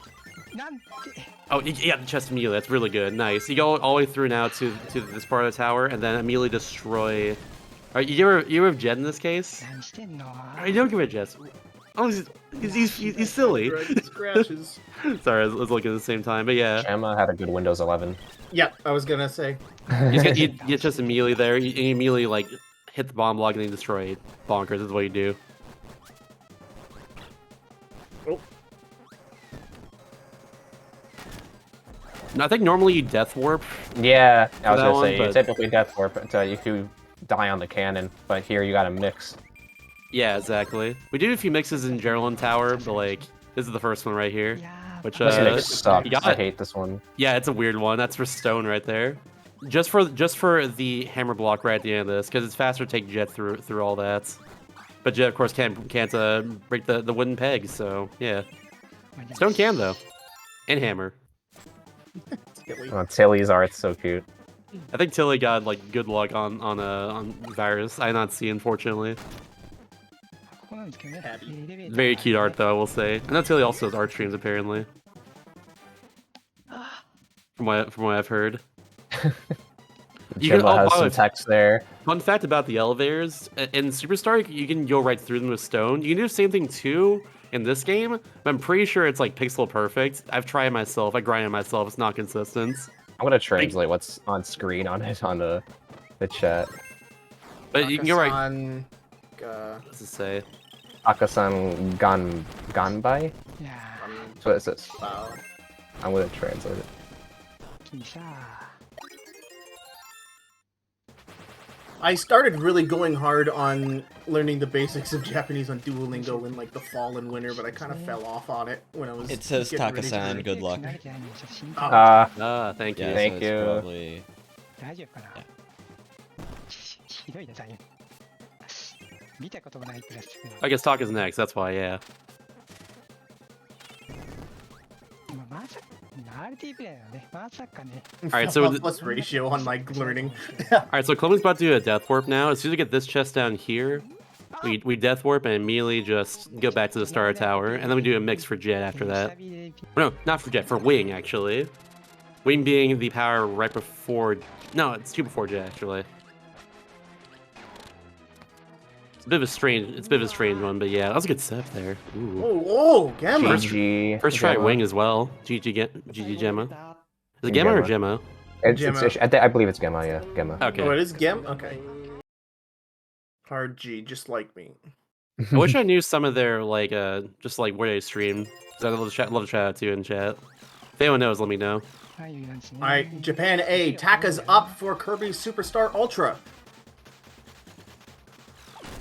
Oh, you got the chest immediately. That's really good. Nice. You go all the way through now to this part of the tower, and then immediately destroy... Alright, you have Jet in this case? You don't give it Jet. Oh, he's silly. Scratches. Sorry, I was looking at the same time, but yeah. Gemma had a good Windows 11. Yeah, I was gonna say. You get just immediately there. You immediately like hit the bomb block and then destroy it. Bonkers is what you do. Oh. No, I think normally you death warp. Yeah, I was gonna say but... you typically death warp until you die on the cannon, but here you got a mix. Yeah, exactly. We do a few mixes in general in tower, but like this is the first one right here. Which This mix sucks. I hate this one. Yeah, it's a weird one. That's for stone right there. Just for the hammer block right at the end of this, because it's faster to take Jet through all that. But Jet, of course, can't break the wooden peg. So yeah, stone can though, and hammer. Oh, Tilly's art's so cute. I think Tilly got like good luck on Virus. I not see, unfortunately. Very cute art though, I will say. I know Tilly also has art streams apparently. From what I've heard. Gemma has some text there. Fun fact about the elevators, in Superstar you can go right through them with stone. You can do the same thing too in this game, but I'm pretty sure it's like pixel perfect. I've tried it myself, I grinded myself, it's not consistent. I'm gonna translate what's on screen on the chat. But you can go right. What's it say? Akasan Ganbai? Yeah. So what is this? Wow. I'm gonna translate it. I started really going hard on learning the basics of Japanese on Duolingo in like the fall and winter, but I kind of fell off on it when I was. It says Taka-san, good luck. Thank you. Yeah, Thank so you. Probably... I guess Taka's next, that's why, yeah. Alright, so plus ratio on my learning. Alright, so Chloe's about to do a death warp now. As soon as we get this chest down here, we death warp and immediately just go back to the Star Tower, and then we do a mix for Jet after that. No, not for Jet, for Wing actually. Wing being the power right before. No, it's 2 before Jet actually. It's a bit of a strange one, but yeah, that was a good step there. Ooh. Oh, Gamma. First try Gemma. Wing as well. GG Gemma. Is it Gemma or Gemma? I believe it's Gemma, yeah. Gemma. Okay. Oh, it is Gem? Okay. Hard G, just like me. I wish I knew some of their, like, just like where they stream. Because I love to chat out to you in chat. If anyone knows, let me know. Alright, Japan A. Taka's up for Kirby Superstar Ultra.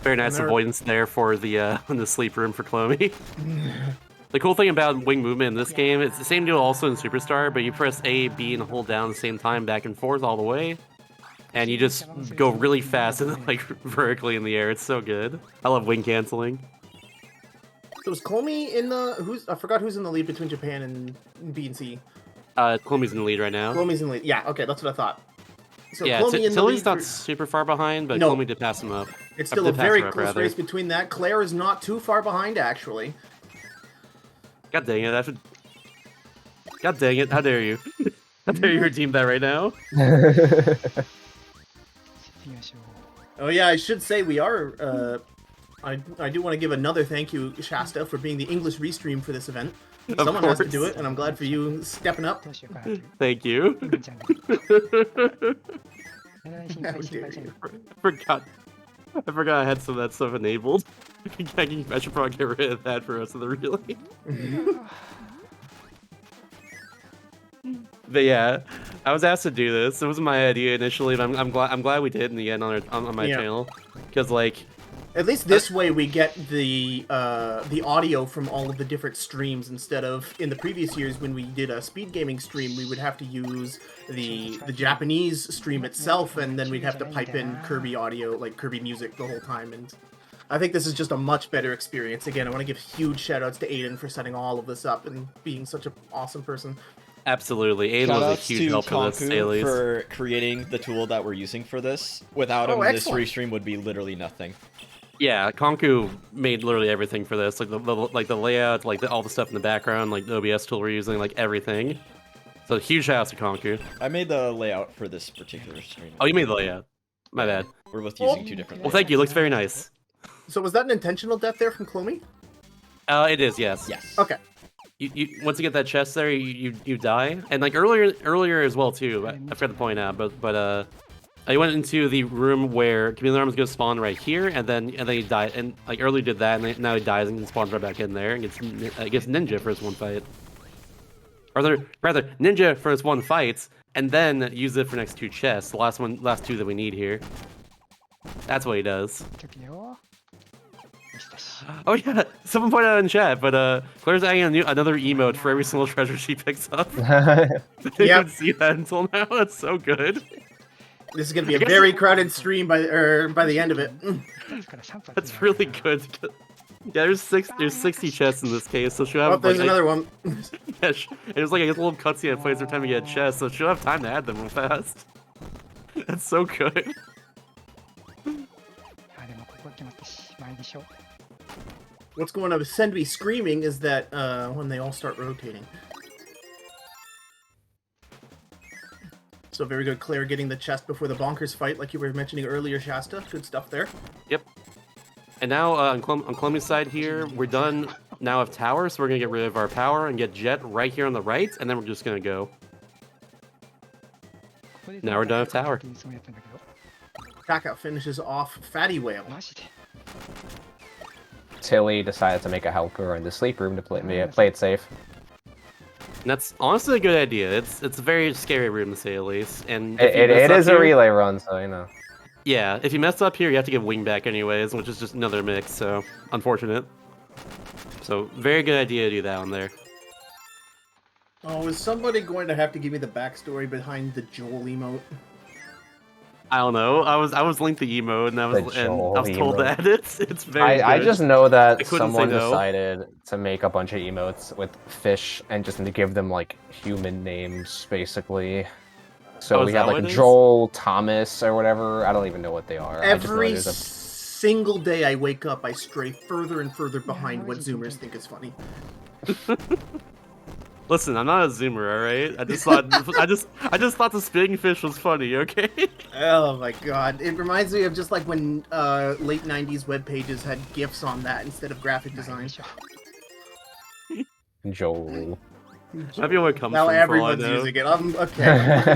Very nice avoidance there for the in the sleep room for Chloe. The cool thing about wing movement in this game, it's the same deal also in Superstar, but you press A, B, and hold down at the same time, back and forth all the way, and you just go really fast and like vertically in the air. It's so good. I love wing canceling. So is Komi in the I forgot who's in the lead between Japan and B and C. Chloe's in the lead right now. Chloe's in the lead. Yeah, okay, that's what I thought. So yeah, Tilly's not super far behind, but Chloe did pass him up. It's still a very close race between that. Claire is not too far behind, actually. God dang it! God dang it! How dare you? How dare you redeem that right now? Oh yeah, I should say we are. I do want to give another thank you, Shasta, for being the English restream for this event. Someone has to do it, and I'm glad for you stepping up. Thank you. I forgot I had some of that stuff enabled. I should probably get rid of that for us of the relay. But yeah, I was asked to do this. It wasn't my idea initially, but I'm glad we did in the end on my channel, because like At least this way we get the audio from all of the different streams instead of in the previous years when we did a speed gaming stream we would have to use the Japanese stream itself and then we'd have to pipe in Kirby audio, like Kirby music the whole time, and I think this is just a much better experience. Again, I want to give huge shout-outs to Aiden for setting all of this up and being such an awesome person. Absolutely. Aiden was a huge help for this, Ailey. For creating the tool that we're using for this. Without him, this restream would be literally nothing. Yeah, Konku made literally everything for this, like the layout, like all the stuff in the background, like the OBS tool we're using, like everything. So huge shout out to Konku. I made the layout for this particular stream. Oh, you made the layout. My bad. We're both using two different layouts. Well, thank you. Looks very nice. So was that an intentional death there from Clomy? It is, yes. Yes. Okay. You once you get that chest there, you die, and like earlier as well too. I forgot to point out, but I went into the room where Chameleon Arm is gonna spawn right here, and then he died, and like earlier did that, and now he dies and spawns right back in there and gets Ninja for his one fight, or rather Ninja for his one fight, and then use it for next two chests, the last two that we need here. That's what he does. Oh yeah, someone pointed out in chat, but Claire's adding another emote for every single treasure she picks up. I didn't see that until now. That's so good. This is gonna be a very crowded stream by the end of it. That's really good. Yeah, there's 60 chests in this case, so she'll have. Oh, there's another one. Yeah, there's like a little cutscene that plays every time you get a chest, so she'll have time to add them real fast. That's so good. What's going to send me screaming is that when they all start rotating. So very good, Claire, getting the chest before the bonkers fight, like you were mentioning earlier, Shasta. Good stuff there. Clymmie's And now on Clemmie's side here, we're done now of tower, so we're gonna get rid of our power and get Jet right here on the right, and then we're just gonna go. Now we're done with tower. Kaka finishes off Fatty Whale. Tilly decided to make a helper in the sleep room to play it safe. And that's honestly a good idea. It's a very scary room to say at least. And it is a relay run, so you know. Yeah, if you mess up here, you have to give wing back anyways, which is just another mix. So unfortunate. So very good idea to do that one there. Oh, is somebody going to have to give me the backstory behind the Joel emote? I don't know. I was linked the emote, and I was told to add it. It's very. Good. I just know that someone no. decided to make a bunch of emotes with fish and just to give them like human names, basically. So we had like Joel, Thomas, or whatever. I don't even know what they are. Every single day I wake up, I stray further and further behind what Zoomers think is funny. Listen, I'm not a Zoomer, all right? I just thought the spinning fish was funny, okay? Oh my god, it reminds me of just like when late '90s web pages had GIFs on that instead of graphic design. Joel. Might be where it comes now from. Now everyone's using it. I'm looking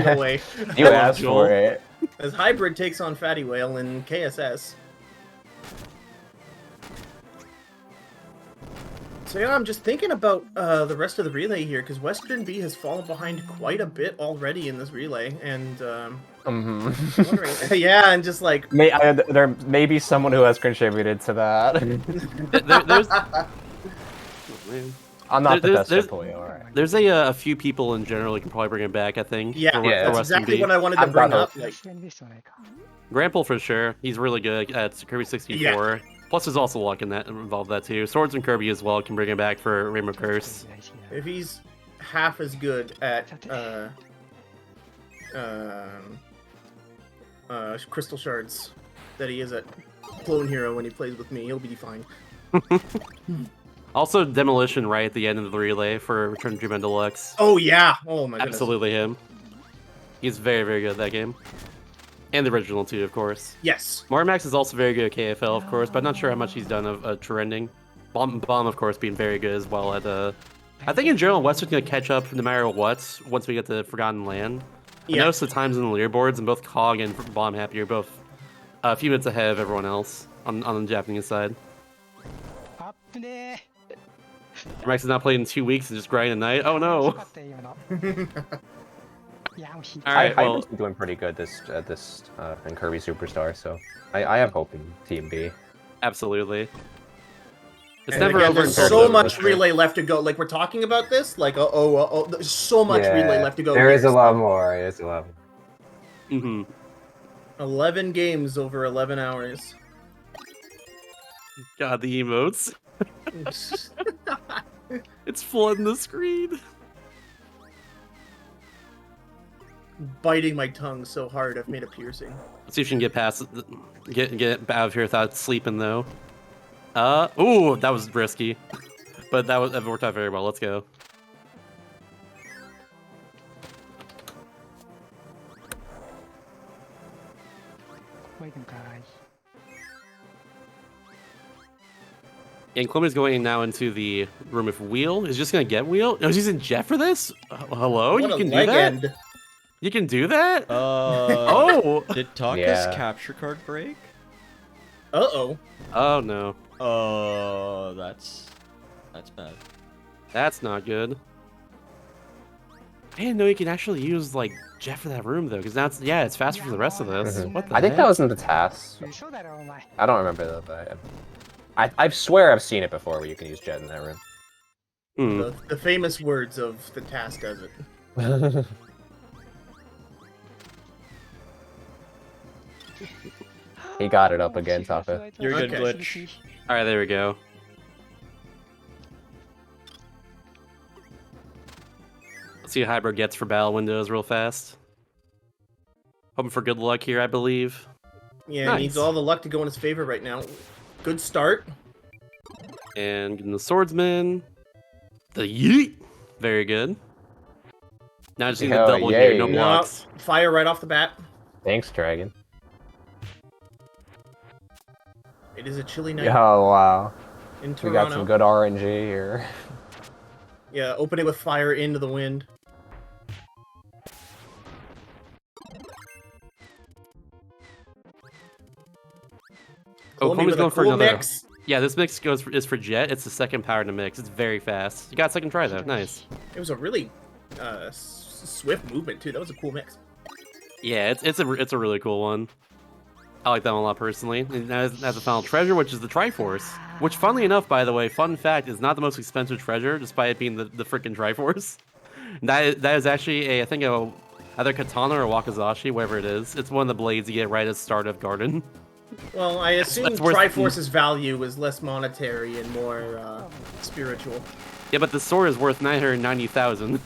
away. You asked for it. As Hybrid takes on Fatty Whale in KSS. So yeah, I'm just thinking about the rest of the relay here, because Western B has fallen behind quite a bit already in this relay, and wondering, yeah, and just like there may be someone who has contributed to that. I'm not the best employee, alright. There's a few people in general who can probably bring it back, I think. Yeah, that's exactly what I wanted to bring up. Like, Grample for sure. He's really good at Kirby 64. Yeah. Plus, there's also luck in that involved that too. Swords and Kirby as well can bring him back for Rainbow Curse. If he's half as good at Crystal Shards that he is at Clone Hero when he plays with me, he'll be fine. Also, Demolition right at the end of the relay for Return to Dreamland Deluxe. Oh yeah! Oh my goodness. Absolutely him. He's very, very good at that game. And the original too, of course. Yes. Marmax is also very good at KFL, of course, but I'm not sure how much he's done of trending. Bomb, of course, being very good as well at I think in general, Western's gonna catch up no matter what once we get to Forgotten Land. I noticed the times in the leaderboards, and both Cog and Bomb Happy are both a few minutes ahead of everyone else on the Japanese side. Marmax has not played in 2 weeks and just grinding at night. Oh no! Alright, well, I've been doing pretty good this in Kirby Superstar, so I have hope in Team B. Absolutely. It's And never again, over. there's in so Paradox, much for sure. relay left to go. Like we're talking about this, like there's so much relay left to go. There is here. a lot more. There's a lot more. Mm-hmm. 11 games over 11 hours. God, the emotes. It's flooding the screen. Biting my tongue so hard I've made a piercing. Let's see if you can get past, get out of here without sleeping though. Ooh, that was risky, but that worked out very well. Let's go. And Clemens going now into the room with Wheel. Is just gonna get Wheel? Oh, he's using Jet for this? Hello, What you a can do legend. that? You can do that? Oh! Did Taka's Yeah. capture card break? Uh-oh. Oh no. Oh, that's bad. That's not good. I didn't know you can actually use like Jet for that room though, because now it's faster for the rest of this. Mhm. What the I think heck? that was in the task. I don't remember though, but I swear I've seen it before where you can use Jet in that room. Hmm. The famous words of the task does it. He got it up again, Taka. You're good, Okay. Glitch. All right, there we go. Let's see what Hybrid gets for battle windows real fast. Hoping for good luck here, I believe. Yeah, Nice. he needs all the luck to go in his favor right now. Good start. And getting the swordsman. The yeet. Very good. Now just need the Hell double here, yay. no No. blocks. Fire right off the bat. Thanks, Dragon. It is a chilly night Oh wow. in We Toronto. got some good RNG here. Yeah, open it with fire into the wind. Oh, Columbia Coleman's with a going for cool another. mix. Yeah, this mix is for Jet. It's the second power in the mix. It's very fast. You got second try though. Nice. It was a really swift movement too. That was a cool mix. Yeah, it's a really cool one. I like that one a lot personally. And as a final treasure, which is the Triforce, which funnily enough, by the way, fun fact, is not the most expensive treasure, despite it being the freaking Triforce. That is actually I think either Katana or Wakazashi, whatever it is. It's one of the blades you get right at the start of Garden. Well, I assume That's worth- Triforce's value is less monetary and more spiritual. Yeah, but the sword is worth 990,000.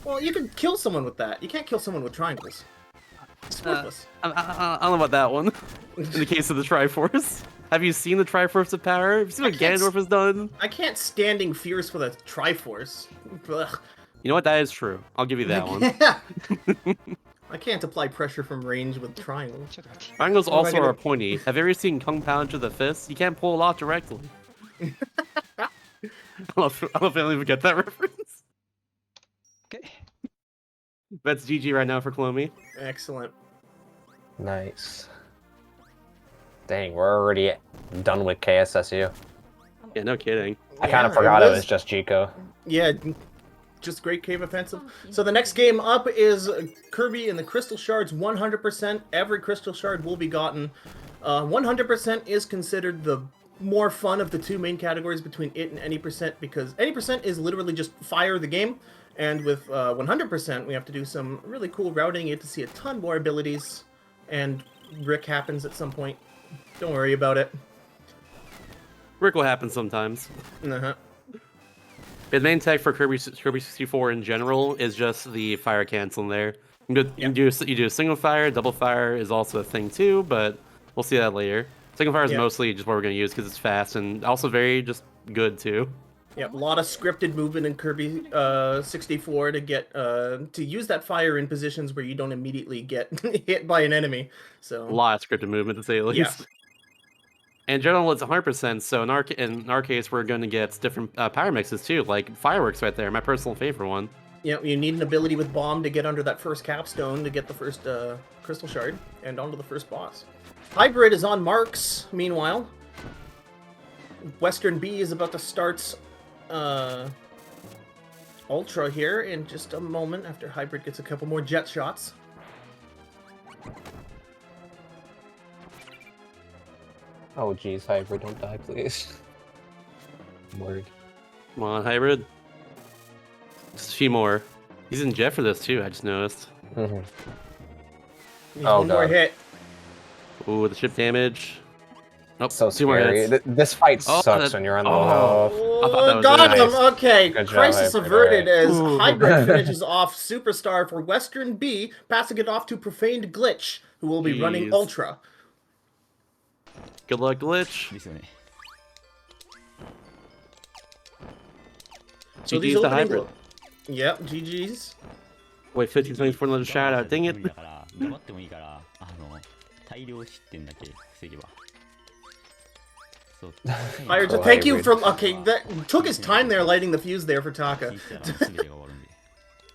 Well, you can kill someone with that. You can't kill someone with triangles. It's worthless. I don't know about that one. In the case of the Triforce. Have you seen the Triforce of Power? Have you seen what Ganondorf has done? I can't Standing Fierce with a Triforce. Ugh. You know what? That is true. I'll give you that one. I can't apply pressure from range with triangles. Triangles What am I also gonna- are pointy. Have you ever seen Kung Pao to the Fist? You can't pull it off directly. I don't know if I'll even get that reference. Okay. That's GG right now for Clomy. Excellent. Nice. Dang, we're already done with KSSU. Yeah, no kidding. I kind of Yeah, forgot it it was- was just Chico. Yeah, just great cave offensive. So the next game up is Kirby and the Crystal Shards 100%. Every Crystal Shard will be gotten. 100% is considered the more fun of the two main categories between it and any percent, because any percent is literally just fire the game. And with 100%, we have to do some really cool routing. You get to see a ton more abilities, and Rick happens at some point. Don't worry about it. Rick will happen sometimes. Uh-huh. The main tech for Kirby 64 in general is just the fire cancel in there. You do a single fire, double fire is also a thing too, but we'll see that later. Single fire is Yeah. mostly just what we're going to use because it's fast and also very just good too. Yeah, a lot of scripted movement in Kirby 64 to get to use that fire in positions where you don't immediately get hit by an enemy. So A lot of scripted movement to say the least. Yeah. In general, it's 100%. So in our case, we're going to get different power mixes too, like fireworks right there, my personal favorite one. Yeah, you need an ability with bomb to get under that first capstone to get the first crystal shard and onto the first boss. Hybrid is on marks. Meanwhile, Western B is about to start Ultra here in just a moment after Hybrid gets a couple more jet shots. Oh geez, Hybrid, don't die, please. Word. Come on, Hybrid. Just a few more. He's in jet for this too, I just noticed. Mm-hmm. Oh, one more hit. Ooh, the chip damage. Nope, So 2 more scary. hits. This fight sucks when you're on low health. I thought that was Got it. him! Okay, Good job, crisis Hybrid, averted alright. as Ooh. Hybrid finishes off Superstar for Western B, passing it off to Profaned Glitch, who will be running Jeez. Ultra. Good luck, Glitch. So GG's to Hybrid. Yep, GG's. Wait, 15 seconds for another shout out. Dang it. Fire, thank you for. Okay, that took his time there lighting the fuse there for Taka.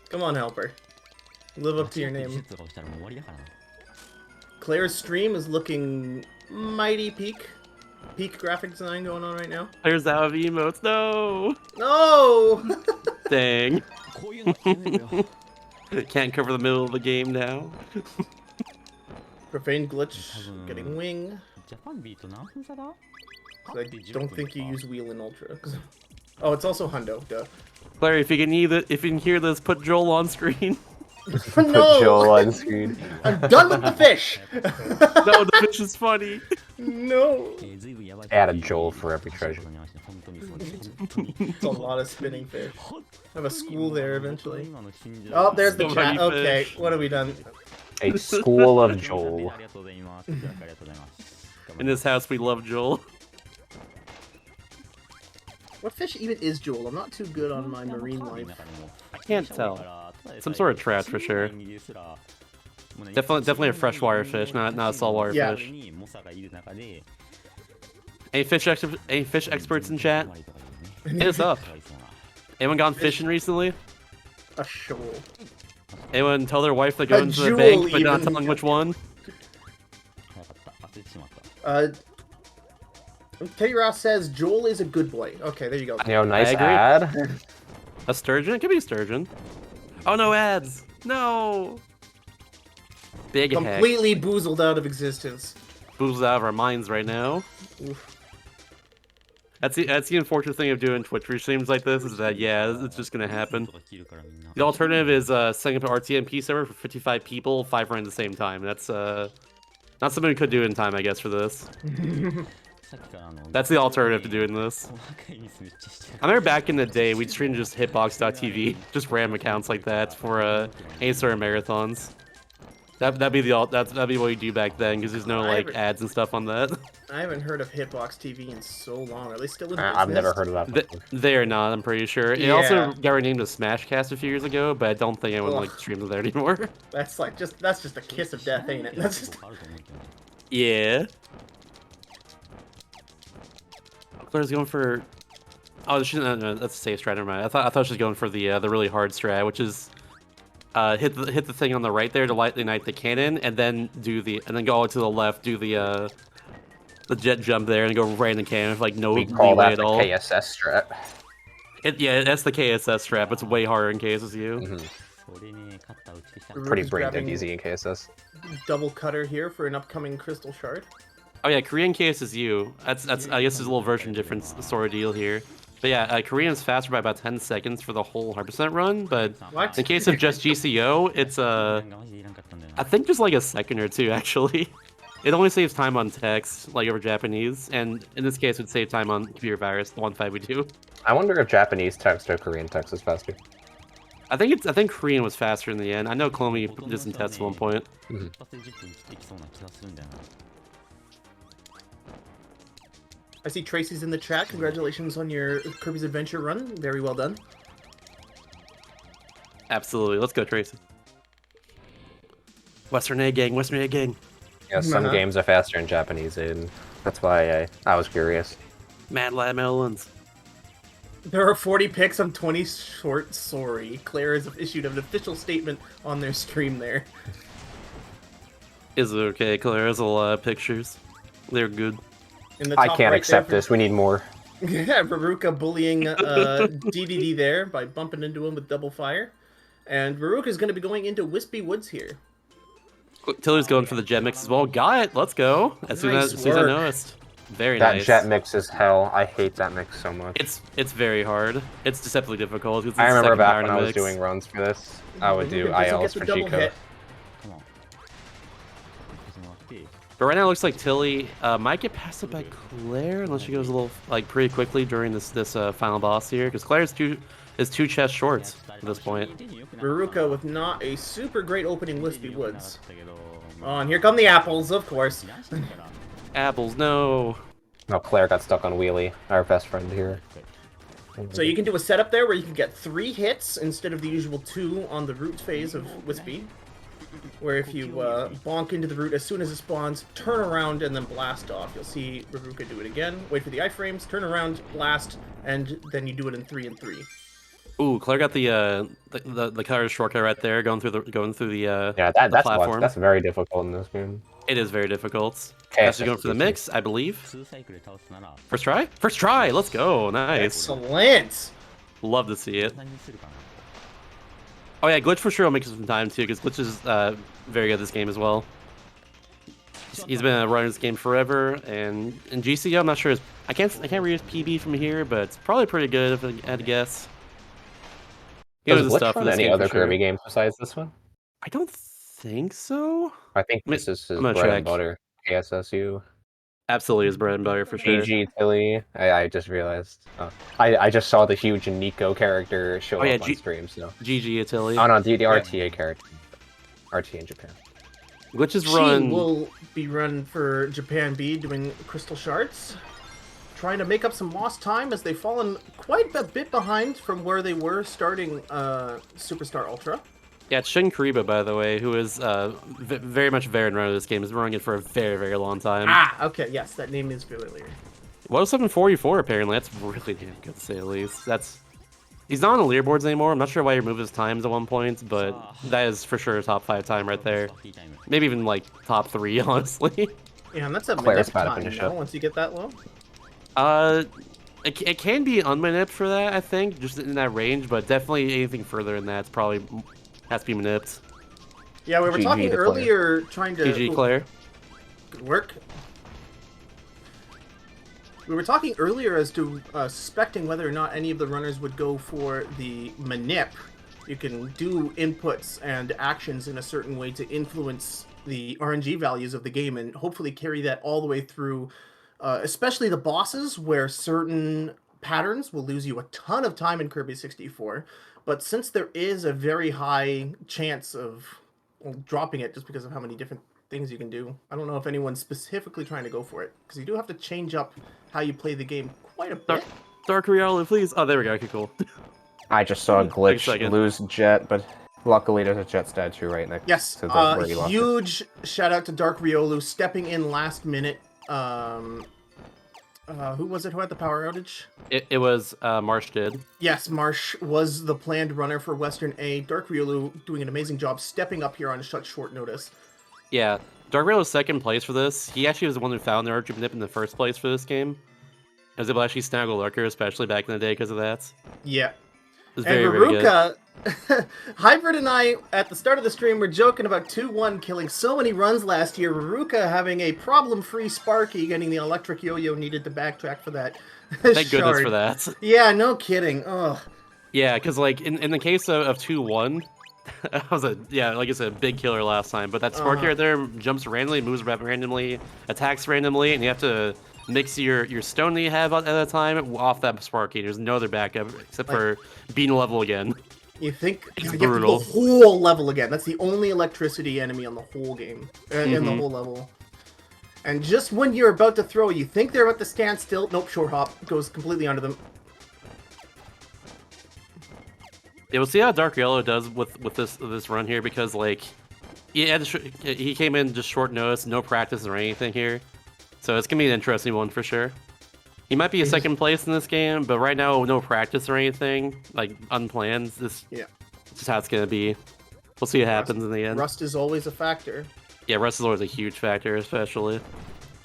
Come on, helper. Live up to your name. Claire's stream is looking mighty peak. Peak graphic design going on right now. Players out of emotes. No. No! Dang. Can't cover the middle of the game now. Profane Glitch getting wing. I don't think you use wheel in Ultra. Oh, it's also Hundo, duh. Claire, if you can hear this, put Joel on screen. No! Put Joel on screen. I'm done with the fish! No, the fish is funny. No! Add a Joel for every treasure. It's a lot of spinning fish. Have a school there eventually. Oh, there's the So chat. many Okay, fish. what have we done? A school of Joel. In this house, we love Joel. What fish even is Jewel? I'm not too good on my marine life. I can't tell. Some sort of trout for sure. Definitely a freshwater fish, not a saltwater fish. Any fish experts in chat? Hit us up. Anyone gone fishing recently? A shoal. Anyone tell their wife they're going to the jewel bank but not even. telling which one? Teddy Ross says Joel is a good boy. Okay, there you go. You know, nice I agree. ad. A sturgeon? It could be a sturgeon. Oh no, ads! No! Big heck. Completely boozled out of existence. Boozled out of our minds right now. Oof. That's the unfortunate thing of doing Twitch streams like this, is that, yeah, it's just gonna happen. The alternative is setting up an RTMP server for 55 people, 5 run at the same time. That's not something we could do in time, I guess, for this. That's the alternative to doing this. I remember back in the day, we'd stream just hitbox.tv, just random accounts like that for A-Star marathons. That'd be what we do back then, because there's no like ads and stuff on that. I haven't heard of Hitbox TV in so long. Are they still in business? I've never heard of that. They are not, I'm pretty sure. It also got renamed to Smashcast a few years ago, but I don't think anyone like streams there anymore. That's like that's just a kiss of death, ain't it? That's just. Yeah. Claire's going for. Oh, no, that's a safe strat. Never mind. I thought she was going for the really hard strat, which is hit the thing on the right there to lightly ignite the cannon, and then go to the left, do the jet jump there, and go right in the cannon with like no leeway at all. We call that the KSS strat. Yeah, that's the KSS strat. It's way harder in KSSU. Pretty brain dead easy in KSS. Double cutter here for an upcoming Crystal Shard. Oh yeah, Korean KSSU. That's I guess there's a little version difference sort of deal here. But yeah, Korean is faster by about 10 seconds for the whole 100% run, but in case of just GCO, it's I think just like a second or two actually. It only saves time on text, like over Japanese, and in this case it would save time on computer virus, the 1.5 we do. I wonder if Japanese text or Korean text is faster. I think Korean was faster in the end. I know Colombia did some tests at one point. I see Tracy's in the chat. Congratulations on your Kirby's Adventure run. Very well done. Absolutely. Let's go, Tracy. Western A gang, Western A gang. Yeah, some games are faster in Japanese, and that's why I was curious. Mad Lad Melons. There are 40 picks. I'm 20 short. Sorry. Claire has issued an official statement on their stream there. Is it okay, Claire? There's a lot of pictures. They're good. I can't accept this. We need more. Yeah, Veruca bullying DDD there by bumping into him with double fire. And Veruca is going to be going into Wispy Woods here. Tiller's going for the gem mix as well. Got it. Let's go. As soon as I noticed. Very That nice. jet mix is hell. I hate that mix so much. It's very hard. It's deceptively difficult. It's I the remember second back power when to I was mix. doing runs for this, I would do Baruka doesn't ILs get the for double Chico. hit. But right now it looks like Tilly might get passed up by Claire unless she goes a little pretty quickly during this final boss here, because Claire is two chests short at this point. Baruka with not a super great opening Wispy Woods. Oh, and here come the apples, of course. Apples, no. No, Claire got stuck on Wheelie, our best friend here. So you can do a setup there where you can get 3 hits instead of the usual 2 on the root phase of Wispy. Where if you bonk into the root as soon as it spawns, turn around and then blast off. You'll see Baruka do it again. Wait for the iframes, turn around, blast, and then you do it in 3 and 3. Ooh, Claire got the color shortcut right there, going through the yeah, the platform. That's very difficult in this game. It is very difficult. Okay, Actually going for the mix, I believe. First try? First try! Let's go! Nice. Excellent! Love to see it. Oh yeah, Glitch for sure will make some time too, because Glitch is very good at this game as well. He's been a runner in this game forever, and in GCO, I'm not sure. I can't read his PB from here, but it's probably pretty good if I had to guess. He knows Does his Glitch stuff in run this any game other for sure. Kirby games besides this one? I don't think so. I think this is his I'm gonna bread check. and butter. KSSU. Absolutely his bread and butter for sure. GG Tilly. I just realized. I just saw the huge Nico character show up on stream. So GG Tilly. Oh no, the RTA character. RTA in Japan. Glitch is She run. will be run for Japan B doing Crystal Shards. Trying to make up some lost time as they've fallen quite a bit behind from where they were starting Superstar Ultra. Yeah, it's Shin Kariba, by the way, who is very much a veteran runner of this game. Has been running it for a very, very long time. Ah, okay, yes, that name is familiar. 10744 apparently. That's really damn good to say the least. He's not on the leaderboards anymore. I'm not sure why he removed his times at one point, but that is for sure a top 5 time right there. Maybe even like top 3, honestly. Yeah, and that's a Claire's minute about to time, finish no? up. Once you get that low. It can be unmaniped for that, I think, just in that range, but definitely anything further than that, it's probably has to be manipped. Yeah, we were GG talking to Claire. earlier, trying to... GG Claire. Good work. We were talking earlier as to suspecting whether or not any of the runners would go for the manip. You can do inputs and actions in a certain way to influence the RNG values of the game and hopefully carry that all the way through, especially the bosses, where certain patterns will lose you a ton of time in Kirby 64. But since there is a very high chance of dropping it just because of how many different things you can do, I don't know if anyone's specifically trying to go for it, because you do have to change up how you play the game quite a bit. Dark Reality, please. Oh, there we go. Okay, cool. I just saw Glitch second. lose Jet, but luckily there's a Jet statue right next Yes, to where he lost it. huge shout out to Dark Riolu stepping in last minute. Who was it who had the power outage? It was Marsh did. Yes, Marsh was the planned runner for Western A. Dark Riolu doing an amazing job stepping up here on such short notice. Yeah, Dark Rail was second place for this. He actually was the one who found the Archer Nip in the first place for this game. I was able to actually snag a lurker, especially back in the day because of that. Yeah. It was very, And very good. Veruca, Hybrid and I, at the start of the stream, were joking about 2-1 killing so many runs last year. Veruca having a problem-free Sparky, getting the electric yo-yo needed to backtrack for that. Thank goodness for that. Yeah, no kidding. Ugh. Yeah, because like in the case of 2-1, that was like I said, a big killer last time. But that Sparky right there jumps randomly, moves randomly, attacks randomly, and you have to mix your stone that you have at a time off that Sparky. There's no other backup except for being level again. You think It's you get brutal. the whole level again. That's the only electricity enemy on the whole game, in the whole level. And just when you're about to throw, you think they're about to stand still. Nope, short hop goes completely under them. Yeah, we'll see how Dark Yellow does with this run here, because like he came in just short notice, no practice or anything here, so it's gonna be an interesting one for sure. He might be a second place in this game, but right now no practice or anything, like unplanned. This is how it's gonna be. We'll see what happens in the end. Rust is always a factor. Yeah, rust is always a huge factor, especially.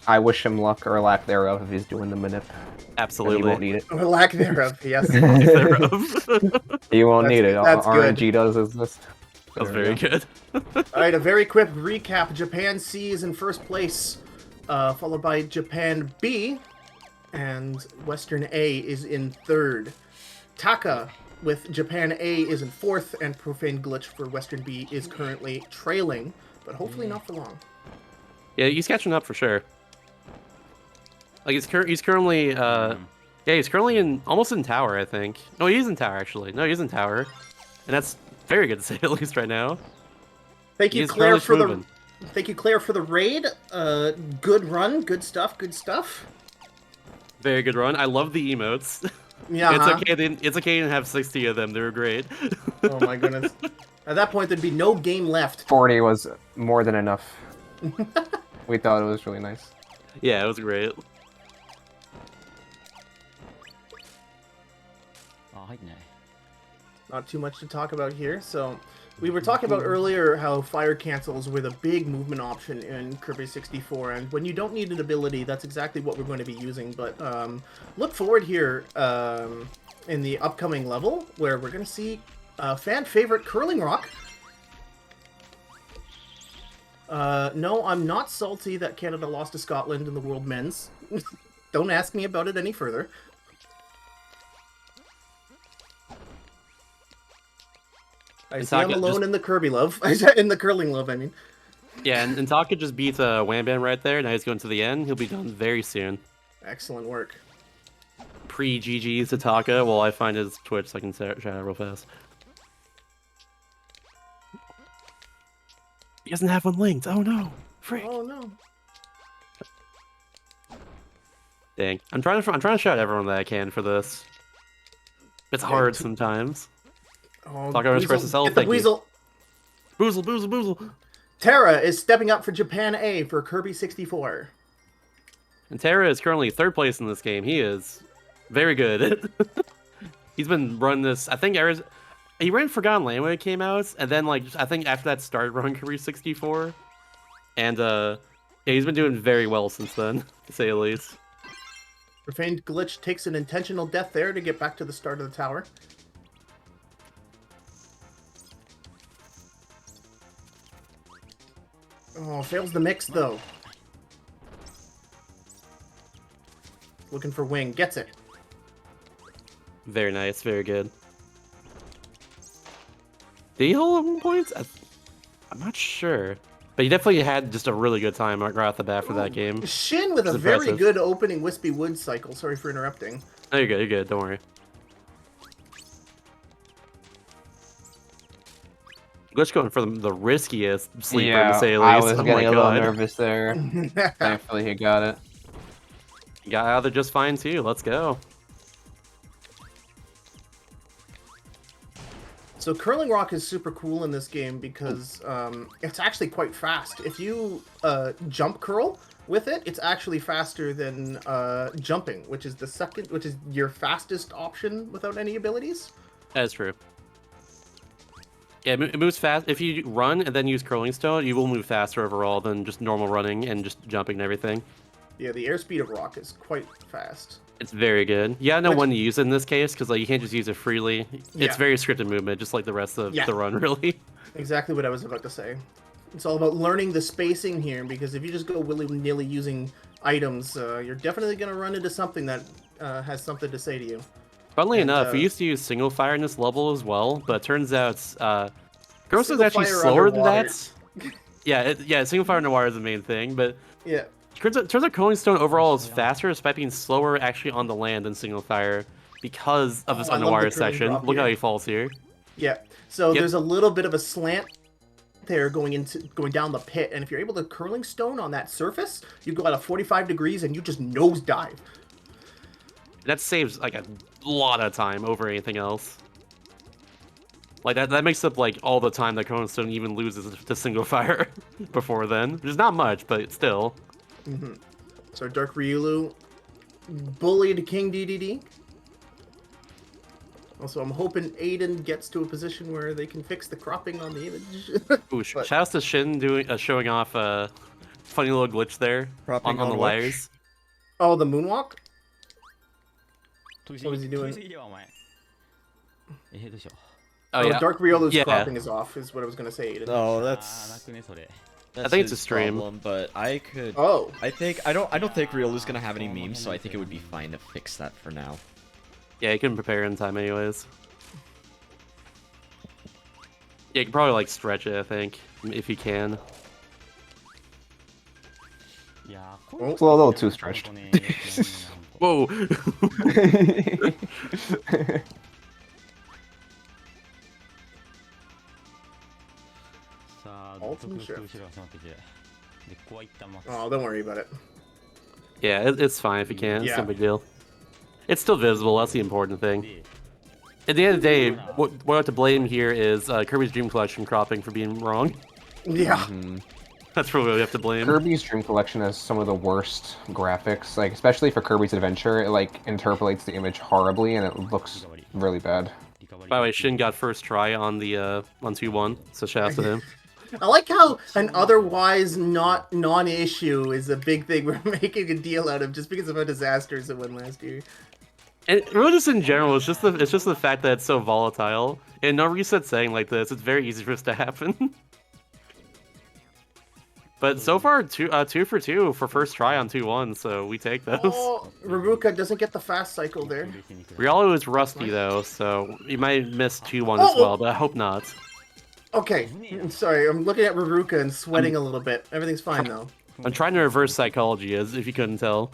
I wish him luck or lack thereof if he's doing the manip. Absolutely. He won't need it. Or lack thereof, yes. He won't need it. That's good. RNG does exist. That's very good. Alright, a very quick recap. Japan C is in first place followed by Japan B, and Western A is in third. Taka with Japan A is in fourth, and Profane Glitch for Western B is currently trailing, but hopefully not for long. Yeah, he's catching up for sure. Like he's currently he's currently almost in tower, I think. No, he's in tower actually. No, he's in tower, and that's very good to say at least right now. Thank you, Claire, for the raid. Good run, good stuff, good stuff. Very good run. I love the emotes. Yeah, it's okay to have 60 of them. They were great. Oh my goodness. At that point, there'd be no game left. 40 was more than enough. We thought it was really nice. Yeah, it was great. Not too much to talk about here. So, we were talking about earlier how fire cancels were the big movement option in Kirby 64, and when you don't need an ability, that's exactly what we're going to be using. But look forward here in the upcoming level, where we're going to see fan favorite Curling Rock. No, I'm not salty that Canada lost to Scotland in the World Men's. Don't ask me about it any further. I see I'm alone in the Kirby love. In the curling love, I mean. Yeah, and Taka just beat Wham Bam right there. Now he's going to the end. He'll be done very soon. Excellent work. Pre-GG's to Taka. Well, I find his Twitch so I can chat real fast. He doesn't have one linked. Oh no. Freak. Oh no. Dang. I'm trying to shout everyone that I can for this. It's hard sometimes. Oh, Taka expresses himself. Thank you. Boozle, boozle, boozle. Terra is stepping up for Japan A for Kirby 64. And Terra is currently third place in this game. He is very good. He's been running this. I think he ran Forgotten Land when it came out, and then I think after that started running Kirby 64. And yeah, he's been doing very well since then, to say the least. Profaned Glitch takes an intentional death there to get back to the start of the tower. Oh, fails the mix, though. Looking for wing. Gets it. Very nice. Very good. Did he hold at one point? I'm not sure. But he definitely had just a really good time right off the bat for that game. Shin with a very good opening Wispy Wood cycle. Sorry for interrupting. No, you're good. You're good. Don't worry. Glitch going for the riskiest sleeper, to say the least. I was getting a little nervous there. Thankfully, he got it. You got out of there just fine, too. Let's go. So Curling Rock is super cool in this game because it's actually quite fast. If you jump curl with it, it's actually faster than jumping, which is your fastest option without any abilities. That's true. Yeah, it moves fast. If you run and then use Curling Stone, you will move faster overall than just normal running and just jumping and everything. Yeah, the airspeed of Rock is quite fast. It's very good. You gotta know when to use it in this case, because you can't just use it freely. It's very scripted movement, just like the rest of the run, really. Exactly what I was about to say. It's all about learning the spacing here, because if you just go willy-nilly using items, you're definitely going to run into something that has something to say to you. Funnily enough, we used to use single fire in this level as well, but it turns out Gross is actually slower than that. Yeah, single fire underwater is the main thing, but turns out Curling Stone overall is faster, despite being slower actually on the land than single fire because of this underwater section. Look how he falls here. Yeah, so there's a little bit of a slant there going down the pit, and if you're able to Curling Stone on that surface, you go at 45 degrees and you just nosedive. That saves like a lot of time over anything else. Like that makes up like all the time that Curling Stone even loses to single fire before then, which is not much, but still. So Dark Ryulu bullied King DDD. Also, I'm hoping Aiden gets to a position where they can fix the cropping on the image. Ooh, shout out to Shin showing off a funny little glitch there on the wires. Oh, the moonwalk? What was he doing? Oh, yeah. Dark Ryulu's cropping is off, is what I was going to say, Aiden. Oh, that's... That's I think it's a his stream. problem, but I could. Oh. I don't think Ryolou's gonna have any memes, so I think it would be fine to fix that for now. Yeah, you can prepare in time anyways. Yeah, you can probably like stretch it, I think, if you can. It's a little too stretched. Whoa. Ultimate shift. Oh, don't worry about it. Yeah, it's fine if you can. It's Yeah. no big deal. It's still visible. That's the important thing. At the end of the day, what I have to blame here is Kirby's Dream Collection cropping for being wrong. Yeah. That's really what we have to blame. Kirby's Dream Collection has some of the worst graphics, like especially for Kirby's Adventure. It like interpolates the image horribly, and it looks really bad. By the way, Shin got first try on the on 2-1, so shout out to him. I like how an otherwise non-issue is a big thing we're making a deal out of just because of how disastrous it went last year. And really, just in general, it's just the fact that it's so volatile. And no reset saying like this, it's very easy for this to happen. But so far, 2 for 2 for first try on 2-1, so we take those. Oh, Raruka doesn't get the fast cycle there. Ryalu is rusty though, so you might miss 2-1 as well, but I hope not. Okay, I'm sorry, I'm looking at Raruka and sweating a little bit. Everything's fine though. I'm trying to reverse psychology, as if you couldn't tell.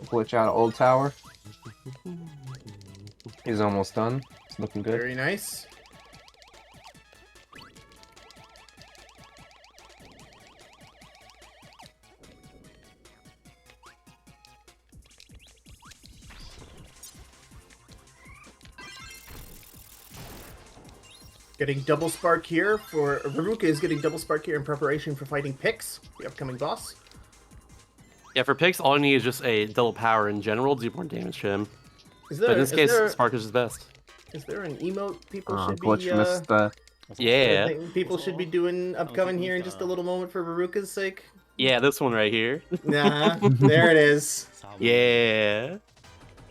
Glitch out of Old Tower. He's almost done. It's looking good. Very nice. Getting double spark here for Raruka is getting double spark here in preparation for fighting Pix, the upcoming boss. Yeah, for picks, all you need is just a double power in general to do more damage to him. But in this case, Spark is his best. Is there an emote people should Glitch be? missed the... Yeah. People should be doing upcoming here in just a little moment for Raruka's sake. Yeah, this one right here. Nah, there it is. Yeah.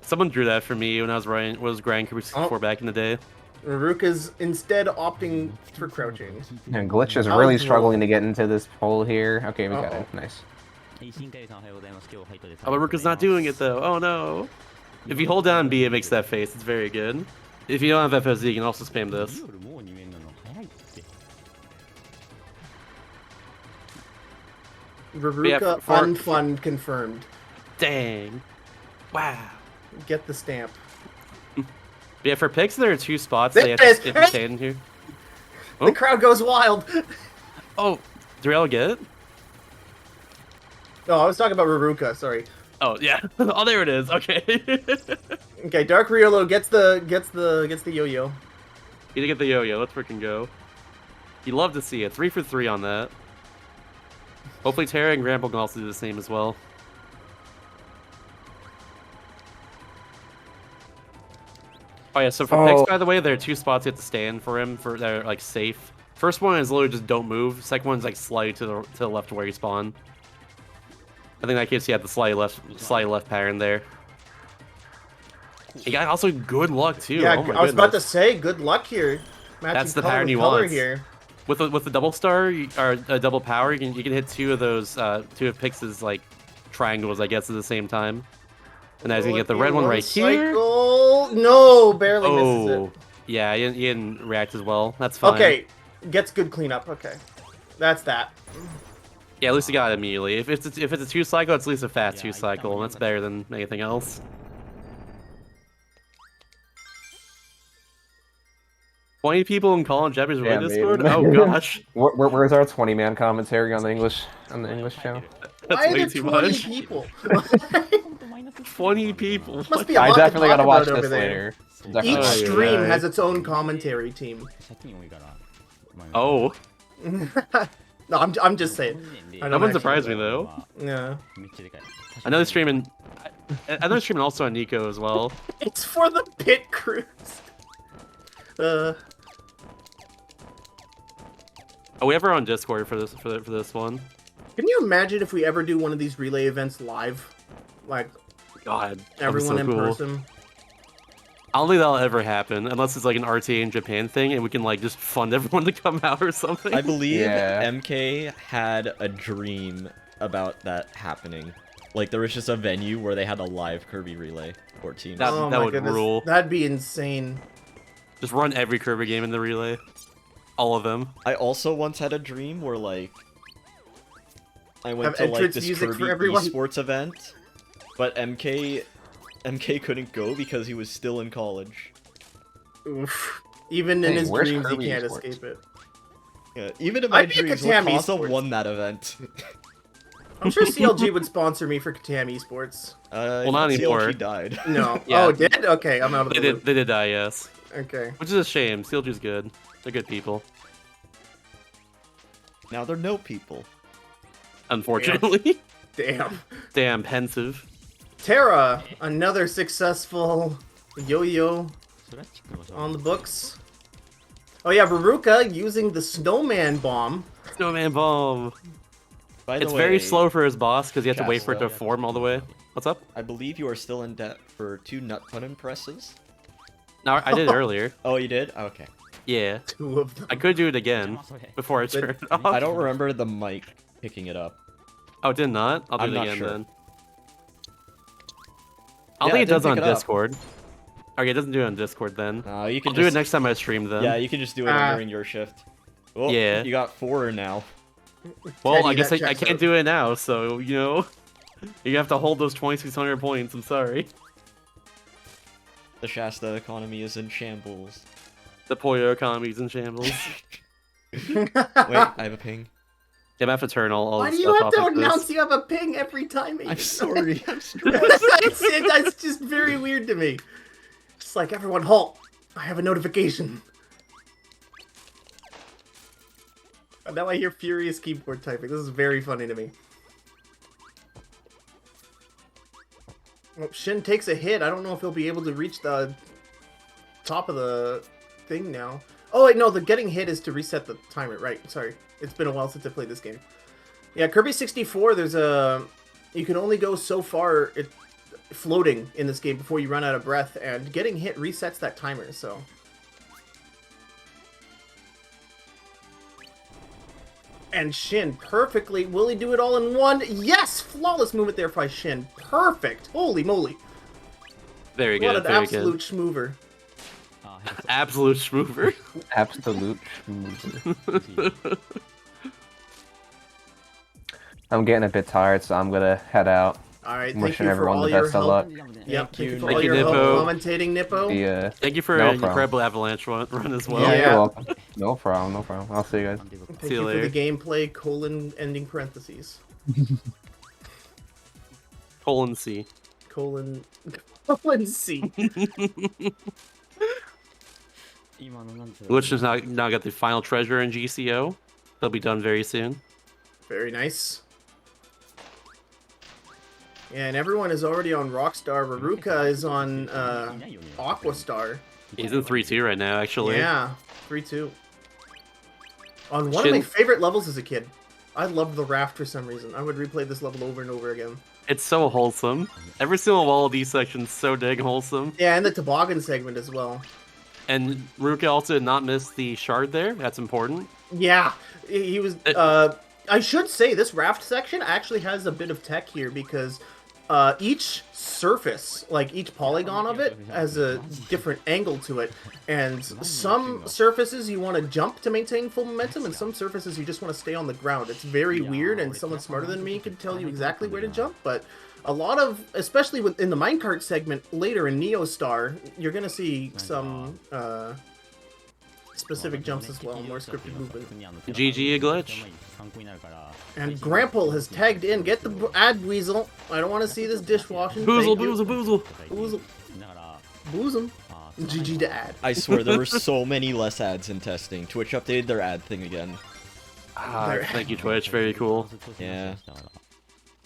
Someone drew that for me when I was grinding Kirby 64 back in the day. Raruka's instead opting for crouching. And Glitch is really struggling to get into this hole here. Okay, we got it. Nice. Oh, but Raruka's not doing it though. Oh no. If you hold down B, it makes that face. It's very good. If you don't have FOZ, you can also spam this. Raruka Yeah, unfun confirmed. Dang. Wow. Get the stamp. Yeah, for picks, there are 2 spots There they have it to is. stand in here. The crowd goes wild. Oh, did Real get it? No, I was talking about Raruka. Sorry. Oh yeah. Oh, there it is. Okay. Okay, Dark Riolo gets the yo-yo. Need to get the yo-yo. Let's freaking go. You'd love to see it. 3 for 3 on that. Hopefully Terra and Gramble can also do the same as well. Oh yeah, so for picks, by the way, there are 2 spots you have to stand for him for they're like safe. First one is literally just don't move. Second one's like slide to the left where you spawn. I think that case you have the slide left pattern there. You got also good luck too. Yeah, oh my I was about to goodness. say good luck here. Matching That's the color pattern with you color want. here. With the double star or a double power, you can hit 2 of those 2 of Pix's like triangles, I guess, at the same time. And now he's gonna get the red one right here. Cycle. No, barely misses Oh, it. yeah, he didn't react as well. That's fine. Okay, gets good cleanup. Okay, that's that. Yeah, at least he got it immediately. If it's a 2 cycle, it's at least a fast 2 cycle, and that's better than anything else. 20 people in call on Japanese Yeah, Discord? man. Oh gosh. Where's our 20-man commentary on the English channel? That's Why way are too there 20 much. people? 20 people. Must be a lot I definitely to gotta talk watch about this over there. later. Definitely Each watch it. stream has its own commentary team. Oh. No, I'm just saying. That one surprised me though. Yeah. Another streaming also on Nico as well. It's for the pit cruise. Are we ever on Discord for this one? Can you imagine if we ever do one of these relay events live? Like, God, everyone so in cool. person? I don't think that'll ever happen unless it's like an RTA in Japan thing, and we can like just fund everyone to come out or something. I believe Yeah. MK had a dream about that happening. Like there was just a venue where they had a live Kirby relay for teams. That Oh my would goodness. rule. That'd be insane. Just run every Kirby game in the relay. All of them. I also once had a dream where like I went Have to like entrance this music Kirby for everyone. esports event, but MK couldn't go because he was still in college. Oof. Even in Hey, his where's dreams, Kirby he can't Esports? escape it. Yeah, even in my I'd be at dreams, Katami Wakasa Esports. won that event. I'm sure CLG would sponsor me for Katami Esports. Well, not anymore. CLG died. No. Yeah. Oh, did? Okay, I'm out of the loop. They did die, yes. Okay. Which is a shame. CLG's good. They're good people. Now they're no people. Unfortunately. Damn. Damn, pensive. Terra, another successful yo-yo on the books. Oh yeah, Veruca using the snowman bomb. Snowman bomb. By the It's way, very slow for his boss because you have to wait for it to Shasta, form all the way. What's up? I believe you are still in debt for 2 nut button presses. No, I did it earlier. Oh, you did? Okay. Yeah. 2 of them. I could do it again before I turn it off. I don't remember the mic picking it up. Oh, it did not? I'll do I'm it not again sure. then. I don't Yeah, think it it does didn't on pick it up. Discord. Okay, it doesn't do it on Discord then. You can I'll do it next time I stream then. Yeah, you can just do it during your shift. Well, Yeah. You got 4 now. Well, Teddy, I guess that I checks can't out. do it now, so, you know. You have to hold those 2,600 points, I'm sorry. The Shasta economy is in shambles. The Poyo economy's in shambles. Wait, I have a ping. Yeah, I'm have to turn all Why the do you stuff have to off of this. announce you have a ping every time? I'm sorry. I'm stressed. That's just very weird to me. It's like, everyone halt. I have a notification. And now I hear furious keyboard typing. This is very funny to me. Well, Shin takes a hit. I don't know if he'll be able to reach the top of the thing now. Oh, wait, no, the getting hit is to reset the timer. Right, sorry. It's been a while since I played this game. Yeah, Kirby 64, there's a... You can only go so far floating in this game before you run out of breath, and getting hit resets that timer, so... And Shin perfectly. Will he do it all in one? Yes! Flawless movement there by Shin. Perfect! Holy moly. Very What good, an very absolute schmoover. good. Absolute schmoover. Absolute schmoozer. I'm getting a bit tired, so I'm gonna head out. Alright, I'm thank wishing you for everyone all the your best of help. luck. Yep, thank you for Thank all you, your help Nippo. commentating, Nippo. Yeah. Thank you for No an problem. incredible Avalanche run as well. Yeah. You're welcome. No problem, no problem. I'll see you guys. Thank See you you for later. the gameplay, colon, ending parentheses. Colon C. Colon C. Which has now got the final treasure in GCO. They'll be done very soon. Very nice. Yeah, and everyone is already on Rockstar. Veruca is on Aquastar. He's in 3-2 right now, actually. Yeah, 3-2. On one of my favorite levels as a kid. I loved the raft for some reason. I would replay this level over and over again. It's so wholesome. Every single wall of these sections so dang wholesome. Yeah, and the toboggan segment as well. And Ruka also did not miss the shard there. That's important. Yeah, he was... I should say this raft section actually has a bit of tech here because each surface, like each polygon of it, has a different angle to it. And some surfaces you want to jump to maintain full momentum, and some surfaces you just want to stay on the ground. It's very weird, and someone smarter than me could tell you exactly where to jump, but a lot of, especially in the minecart segment later in Neo Star, you're going to see some specific jumps as well, more scripted movement. GG a glitch. And Grample has tagged in. Get the ad weasel. I don't want to see this dishwashing. Boozle, Thank you. boozle, boozle. Boozle. Boozle. GG to ad. I swear there were so many less ads in testing. Twitch updated their ad thing again. Thank you, Twitch. Very cool. Yeah.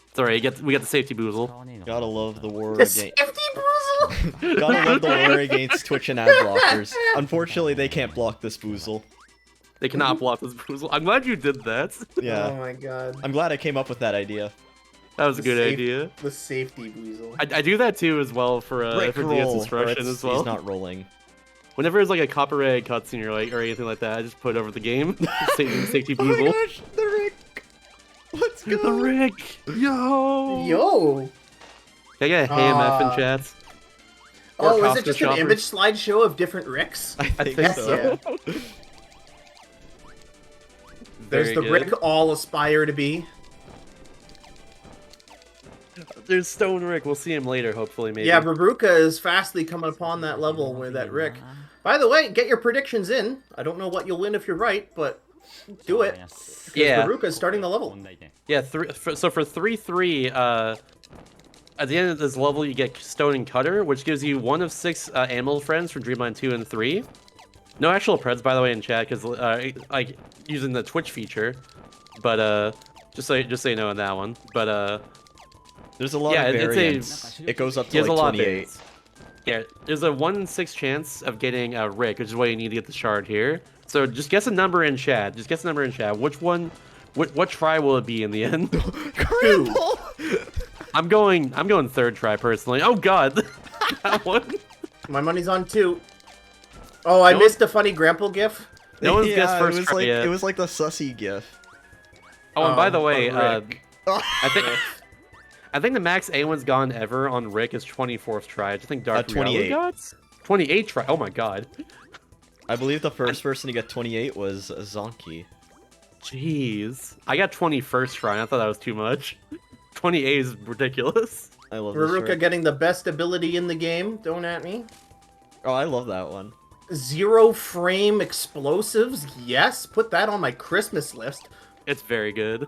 It's alright, we got the safety boozle. Gotta love the war The against. safety boozle! Gotta love the war against Twitch and ad blockers. Unfortunately, they can't block this boozle. They cannot block this boozle. I'm glad you did that. Yeah. Oh my god. I'm glad I came up with that idea. That was a good idea. The safety weasel. I do that too as well for DS instruction as well. He's not rolling. Whenever there's like a copyrighted cutscene or anything like that, I just put it over the game. Safety Oh weasel. my gosh, the Rick! Let's go! The Rick! Yo! Yo! Can I get a HMF in chat? Oh, Or is it just Costco an image slideshow of different Ricks? I think so. Yeah. There's Very the good. Rick all aspire to be. There's Stone Rick. We'll see him later, hopefully, maybe. Yeah, Baruka is fastly coming upon that level where that Rick. By the way, get your predictions in. I don't know what you'll win if you're right, but do it. Yeah. Baruka is starting the level. Yeah, so for 3-3, at the end of this level, you get Stone and Cutter, which gives you 1 of 6 animal friends from Dreamline 2 and 3. No actual preds, by the way, in chat, because like using the Twitch feature, but just so you know on that one. But there's a lot of variance. It goes up to like 28. Yeah, there's a 1 in 6 chance of getting a Rick, which is why you need to get the shard here. So just guess a number in chat. Just guess a number in chat. Which one? What try will it be in the end? 2. I'm going 3rd try personally. Oh god, that one. My money's on 2. Oh, I missed a funny grandpa gif. No one's guessed first it was try like yet. it was like the sussy gif. Oh, and by the way, Rick. I think the max anyone's gotten ever on Rick is 24th try. I just think Dark 28. got 28 try. Oh my god. I believe the first person to get 28 was Zonky. Jeez. I got 21st try, and I thought that was too much. 28 is ridiculous. I love this Baruka Rick. getting the best ability in the game. Don't at me. Oh, I love that one. 0 frame explosives. Yes, put that on my Christmas list. It's very good.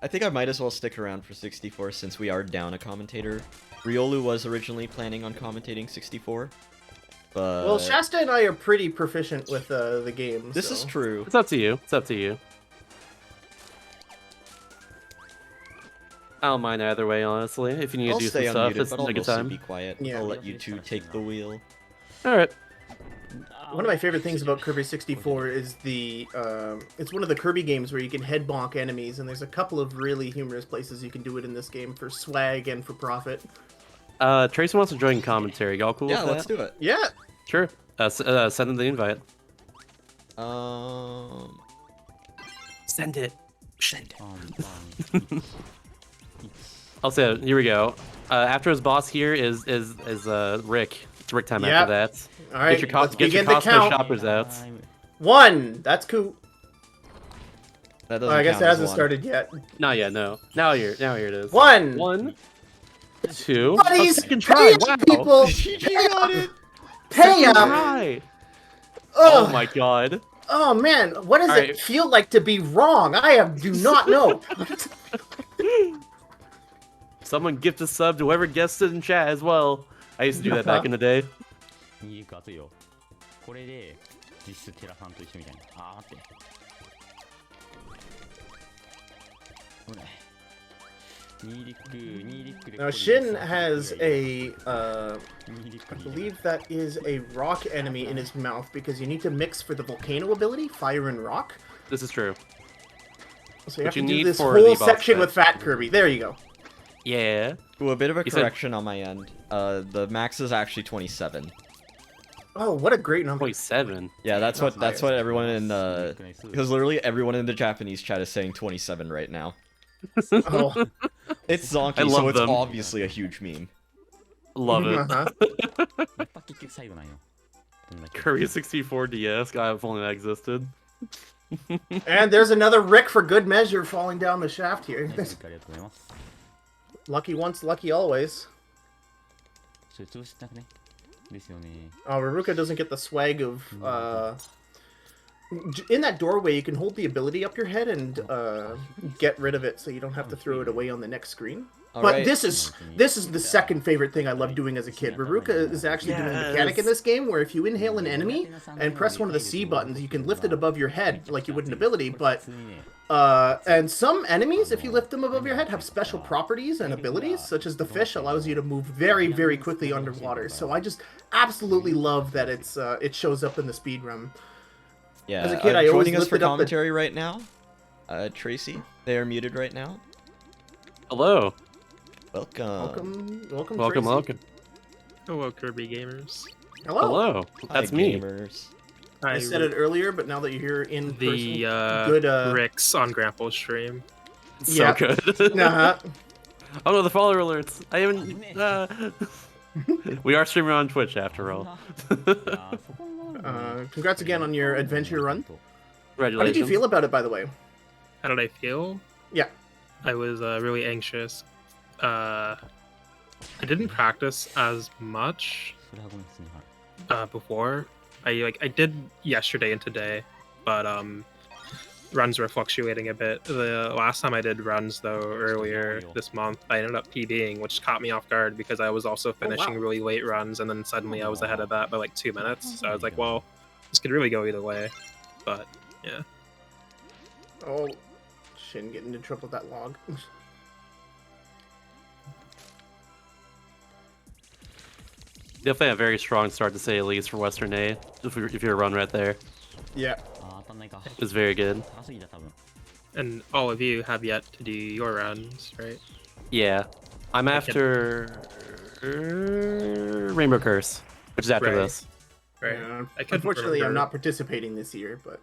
I think I might as well stick around for 64 since we are down a commentator. Riolu was originally planning on commentating 64. But... Well, Shasta and I are pretty proficient with the game. This so. is true. It's up to you. It's up to you. I don't mind either way, honestly. If you need I'll to do stay some stuff, unmuted, it's but a I'll good mostly time. be quiet. Yeah. I'll let you two take the wheel. Alright. One of my favorite things about Kirby 64 is the it's one of the Kirby games where you can head bonk enemies, and there's a couple of really humorous places you can do it in this game for swag and for profit. Tracy wants to join commentary. Y'all cool with that? Yeah, let's do it. Yeah. Sure. Send him the invite. Send it. Send it. I'll say it. Here we go. After his boss here is Rick. It's Rick time after that. All right, Get your let's begin the Costco count. shoppers out. 1. That's cool. That Oh, doesn't I guess count it as hasn't one. started yet. Not yet, no. Now here it is. 1. 1, 2. Buddies, Second try. pay Wow. up, people. You got it. Pay Second up. try. Ugh. Oh my god. Oh man, what does it feel like to be wrong? I do not know. Someone gift a sub to whoever guessed it in chat as well. I used to do that back in the day. これで実質テラさんと一緒みたいな。あーって。ほら。Now Shin has a, I believe that is a rock enemy in his mouth because you need to mix for the volcano ability, fire and rock. This is true. So you have What you to do need this for whole the boss section fight. with Fat Kirby. There you go. Yeah. Ooh, a bit of a You said- correction on my end. The max is actually 27. Oh, what a great number. 27. Yeah, that's what everyone in because literally everyone in the Japanese chat is saying 27 right now. Oh. It's I Zonky, love so it's them. obviously a huge meme. Love it. Uh-huh. Kirby 64 DS. God, if only that existed. And there's another Rick for good measure falling down the shaft here. Lucky once, lucky always. Oh, Raruka doesn't get the swag of, in that doorway, you can hold the ability up your head and get rid of it, so you don't have to throw it away on the next screen. But Alright. this is the second favorite thing I loved doing as a kid. Raruka is actually doing a mechanic in this game where if you inhale an enemy and press one of the C buttons, you can lift it above your head like you would an ability, but and some enemies, if you lift them above your head, have special properties and abilities, such as the fish allows you to move very, very quickly underwater. So I just absolutely love that it shows up in the speedrun. Yeah, As a kid, I always joining us for lifted up the- commentary right now, Tracy. They are muted right now. Hello. Welcome. Welcome, Welcome, Tracy. welcome. Hello, Kirby gamers. Hello. Hello. That's Hi, me. gamers. I said it earlier, but now that you're here in The person, good. Rick's on Grandpa's stream. So good. Uh-huh. Oh no, the follower alerts. I haven't. We are streaming on Twitch after all. Congrats again on your adventure run. Congratulations. How did you feel about it, by the way? How did I feel? Yeah. I was really anxious. I didn't practice as much before. I did yesterday and today, but runs were fluctuating a bit. The last time I did runs though earlier this month, I ended up PBing, which caught me off guard because I was also finishing really late runs, and then suddenly I was ahead of that by like 2 minutes. So I was like, well, this could really go either way. But yeah. Oh, Shin getting into trouble with that log. Definitely a very strong start to say at least for Western A. If you're a run right there. Yeah. It's very good. And all of you have yet to do your runs, right? Yeah. I'm after Rainbow Curse, which is after Right. this. Right. Yeah. I couldn't Unfortunately, I'm remember. not participating this year, but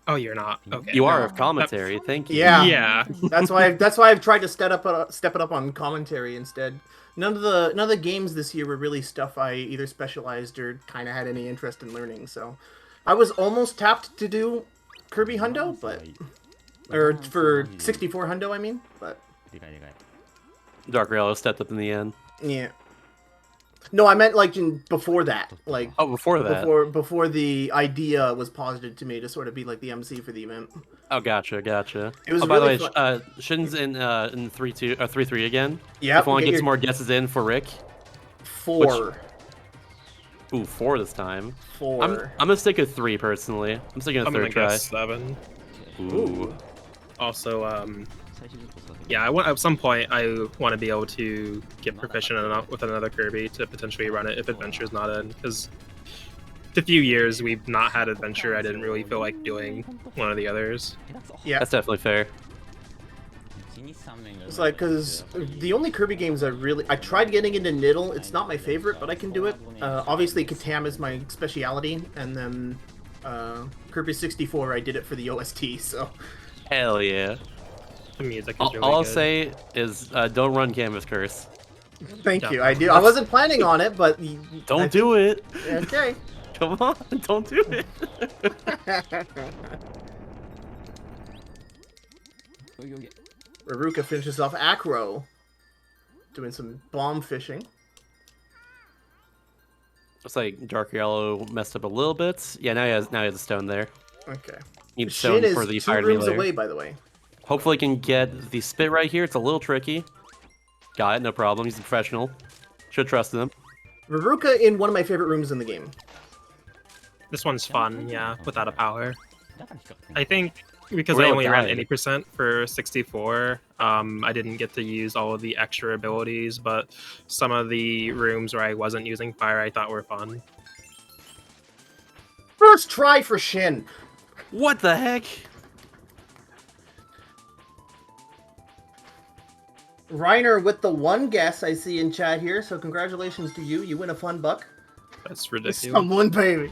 Oh, you're not. Okay. You are of commentary. Thank you. yeah, Yeah. That's why I've tried to step it up on commentary instead. None of the games this year were really stuff I either specialized or kind of had any interest in learning. So I was almost tapped to do Kirby Hundo, or for 64 Hundo, I mean, but Dark Yellow stepped up in the end. yeah. No, I meant like before that, like before that, before the idea was posited to me to sort of be like the MC for the event. Oh, gotcha. It was by really the way, Shin's in 3-2 or 3-3 again. Yeah. If you want to get some more guesses in for Rick. 4. Ooh, 4 this time. 4. I'm gonna stick with 3 personally. I'm sticking with I'm third gonna try. guess 7. Ooh. Also, yeah, at some point I want to be able to get proficient enough with another Kirby to potentially run it if Adventure's not in, because the few years we've not had Adventure, I didn't really feel like doing one of the others. Yeah, that's definitely fair. It's like, because the only Kirby games I tried getting into Niddle. It's not my favorite, but I can do it. Obviously, Katam is my speciality, and then Kirby 64, I did it for the OST, so. Hell yeah. The music is really all I'll good. say is don't run Canvas Curse. Thank you. I wasn't planning on it, but Don't do it. Okay. Come on, don't do it. Raruka finishes off Acro, doing some bomb fishing. Looks like Dark Yellow messed up a little bit. Yeah, now he has a stone there. Okay. Needs Shin stone is for the 2 fire rooms layer. away, by the way. Hopefully can get the spit right here. It's a little tricky. Got it, no problem. He's a professional. Should trust him. Raruka in one of my favorite rooms in the game. This one's fun, yeah, without a power. I think because We I all only ran died. 80% for 64, I didn't get to use all of the extra abilities, but some of the rooms where I wasn't using fire I thought were fun. First try for Shin. What the heck? Reiner with the 1 guess I see in chat here, so congratulations to you. You win a fun buck. That's ridiculous. Someone, baby.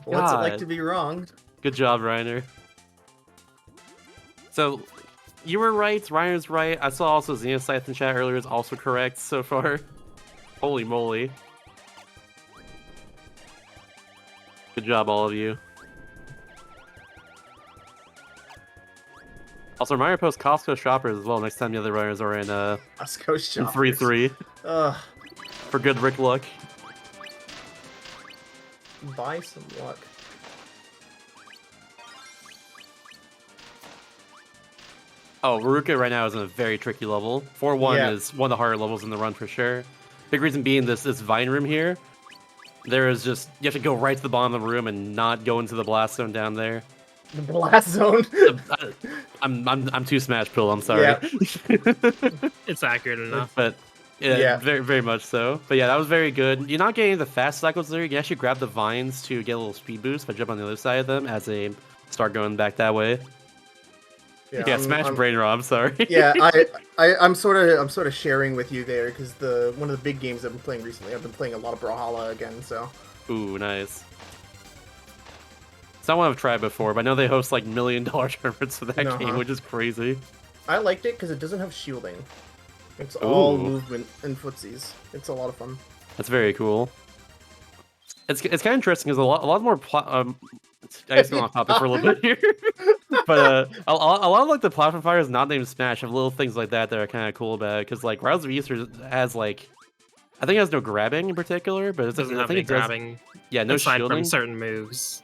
What's it like God. to be wrong? Good job, Reiner. So, you were right. Reiner's right. I saw also Xenocyte in chat earlier is also correct so far. Holy moly. Good job, all of you. Also, reminder to post Costco shoppers as well next time the other runners are in Costco in shoppers. 3-3 Ugh, for good Rick luck. buy some luck. Oh, Raruka right now is in a very tricky level. 4-1 Yeah. is one of the harder levels in the run for sure. Big reason being this Vine room here. There is just you have to go right to the bottom of the room and not go into the blast zone down there. The blast zone. I'm too smash pill. I'm sorry. Yeah. It's accurate enough. But yeah, Yeah. very very much so. But yeah, that was very good. You're not getting the fast cycles there. You can actually grab the vines to get a little speed boost by jumping on the other side of them as they start going back that way. Yeah, Smash Brain Rob. Sorry. Yeah, I'm sort of sharing with you there because one of the big games I've been playing recently, I've been playing a lot of Brawlhalla again. So. Ooh, nice. It's not one I've tried before, but I know they host like $1 million tournaments for that game, which is crazy. I liked it because it doesn't have shielding. It's all movement and footsies. It's a lot of fun. That's very cool. It's kind of interesting because a lot more I guess going off topic for a little bit here, but a lot of like the platform fighters not named Smash have little things like that are kind of cool about it. Because like Rise of Easter has like, I think it has no grabbing in particular, but it doesn't have any grabbing. Yeah, no aside shielding from certain moves.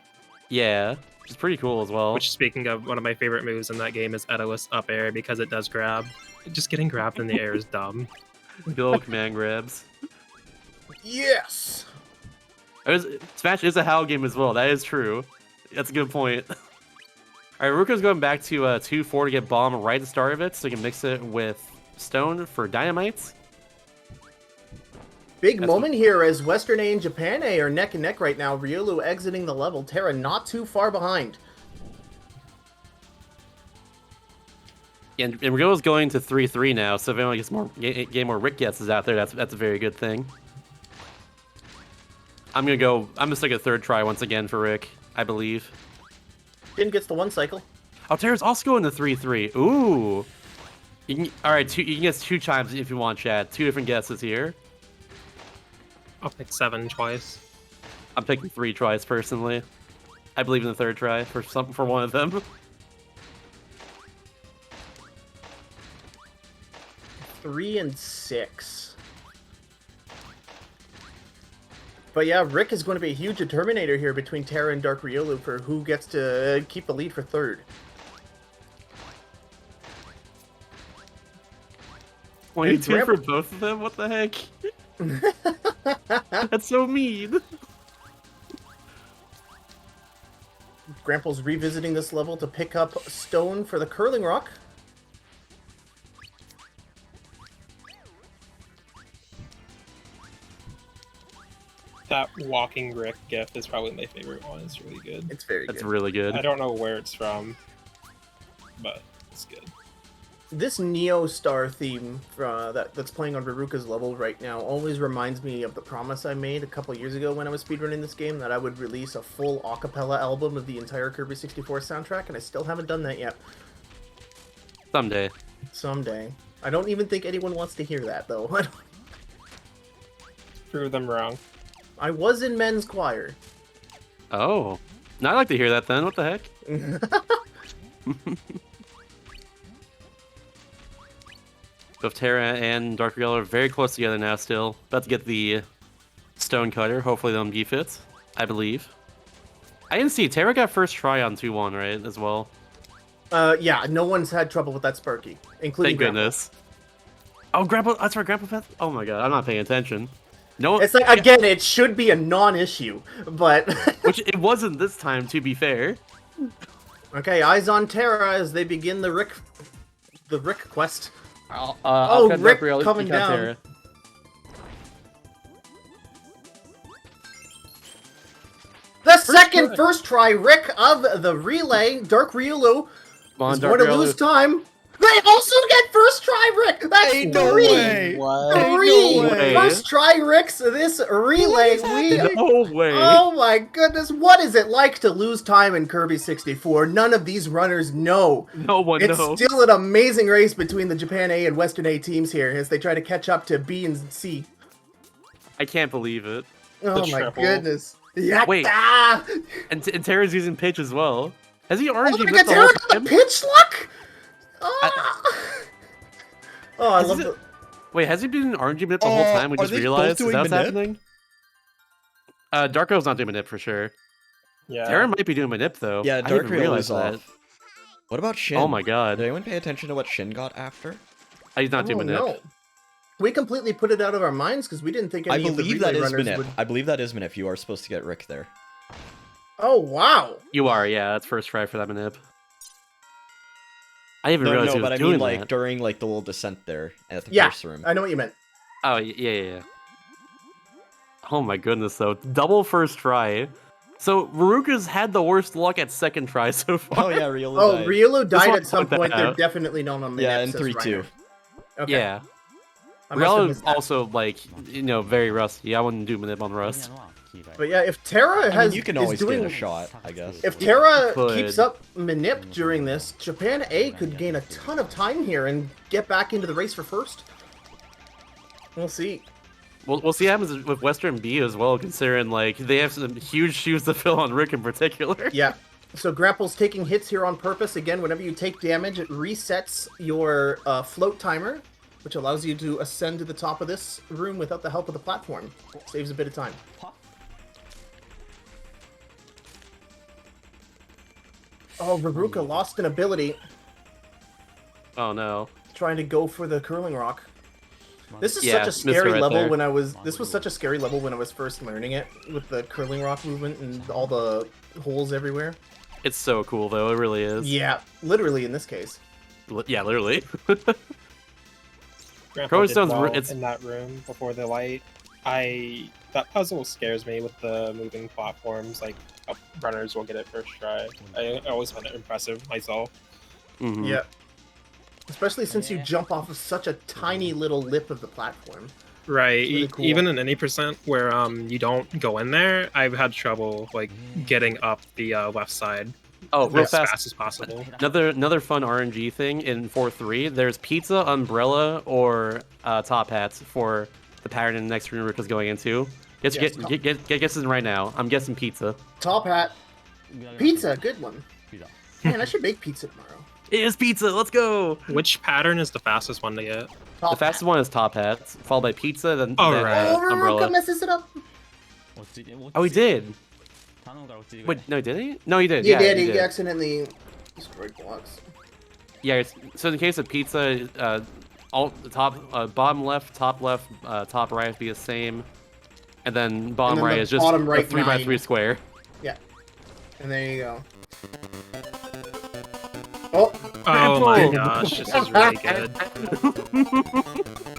Yeah, which is pretty cool as well. Which, speaking of, one of my favorite moves in that game is Edolus up air because it does grab. Just getting grabbed in the air is dumb. Good old command grabs. Yes. Smash is a HAL game as well. That is true. That's a good point. All right, Ruka's going back to 2-4 to get bomb right at the start of it, so he can mix it with stone for dynamites. Big moment here as Western A and Japan A are neck and neck right now. Ryulu exiting the level. Terra not too far behind. And Ryulu's going to 3-3 now, so if anyone gets more more Rick guesses out there, that's a very good thing. I'm gonna stick a third try once again for Rick, I believe. Jin gets the 1 cycle. Oh, Terra's also going to 3-3. Ooh. Alright, you can guess 2 times if you want, Chad. 2 different guesses here. I'll pick 7 twice. I'm picking 3 tries personally. I believe in the third try for one of them. 3 and 6. But yeah, Rick is going to be a huge determinator here between Terra and Dark Ryulu for who gets to keep the lead for third. 22 for both of them? What the heck? That's so mean. Grample's revisiting this level to pick up stone for the curling rock. That walking Rick gif is probably my favorite one. It's really good. It's very good. That's really good. I don't know where it's from, but it's good. This Neo Star theme that's playing on Veruca's level right now always reminds me of the promise I made a couple years ago when I was speedrunning this game that I would release a full acapella album of the entire Kirby 64 soundtrack, and I still haven't done that yet. Someday. Someday. I don't even think anyone wants to hear that, though. Prove them wrong. I was in men's choir. Oh. Now I'd like to hear that then. What the heck? Both Terra and Dark Ryulu are very close together now still. About to get the stone cutter. Hopefully they'll be fit, I believe. I didn't see. Terra got first try on 2-1, right, as well? Yeah, no one's had trouble with that Sparky, including Thank goodness. Oh, Grandpa, that's right, Grandpa Pet. Oh my god, I'm not paying attention. No, it's like, again, it should be a non-issue, but... Which it wasn't this time, to be fair. Okay, eyes on Terra as they begin the Rick quest. I'll cut Rick Ryulu, coming you cut down. Terra. The second first try Rick of the relay, Dark Ryulu, is going to lose time. They also get first try Rick! That's Ain't three! No way. Three! No way. First try Ricks this relay. No way. Oh my goodness, what is it like to lose time in Kirby 64? None of these runners know. No one It's knows. still an amazing race between the Japan A and Western A teams here as they try to catch up to B and C. I can't believe it. Oh my goodness. Yeah. Wait. And Terra's using pitch as well. Has he RNG Oh, whipped the whole Terra got the time? pitch luck? Oh, I love it. Wait, has he been in RNG manip the whole time? We are just they realized? both Is that doing what's manip? happening? Darko's not doing manip for sure. Yeah. Terra might be doing manip though. Yeah, I Dark didn't realize is that. off. What about Shin? Oh my god. Did anyone pay attention to what Shin got after? He's not doing manip. No. We completely put it out of our minds because we didn't think any I of the believe relay that is runners manip. would... I believe that is manip. You are supposed to get Rick there. Oh, wow. You are, yeah. That's first try for that manip. I didn't even realize No, he was but I doing mean like that. during like the little descent there at the Yeah, first room. I know what you meant. Oh, yeah. Oh my goodness, though. Double first try. So Veruca's had the worst luck at second try so far. Oh yeah, Riolu Oh, died. Riolu Just died wanna at some point that point. They're out. definitely known on the Yeah, Nips in as 3-2. Reiner. Okay. Yeah. I must have Riolu missed that. also, like, very rusty. I wouldn't do Manip on rust. But yeah, if Terra I has mean, you can is always doing get a shot, I guess. if Terra Could. keeps up Manip during this, Japan A could gain a ton of time here and get back into the race for first. We'll see. We'll see what happens with Western B as well, considering, like, they have some huge shoes to fill on Rick in particular. Yeah. So Grapple's taking hits here on purpose. Again, whenever you take damage, it resets your float timer, which allows you to ascend to the top of this room without the help of the platform. Saves a bit of time. Oh, Veruca lost an ability Oh no. trying to go for the curling rock. This is Yeah, such a scary right level there. when I was this was such a scary level when I was first learning it with the curling rock movement and all the holes everywhere. It's so cool, though. It really is. Yeah, literally in this case. Yeah, literally. Grandpa Crowing did Stone's well it's in that room before the light. That puzzle scares me with the moving platforms. Like runners will get it first try. I always find it impressive myself. Mhm. Yeah. Especially since you jump off of such a tiny little lip of the platform. Right. It's really cool. Even in any percent where you don't go in there, I've had trouble like getting up the left side. Oh, real as fast as possible. Another fun RNG thing in 4-3. There's pizza, umbrella, or top hats for the pattern in the next room Rick is going into. Yes, Get guessing right now. I'm guessing pizza. Top hat. Pizza, good one. Man, I should make pizza tomorrow. It is pizza. Let's go. Which pattern is the fastest one to get? The fastest one is top hats, followed by pizza, then, Oh, then right. umbrella. Veruca messes it up. Oh, he did. Wait, no, did he? No, he did. He yeah, did. He He did. accidentally destroyed blocks. Yeah. So in the case of pizza, all the top, bottom left, top right be the same, and then bottom then right the is just bottom a right 3x3 9. square. Yeah. And there you go. Oh. Oh my Triple. gosh, this is really good.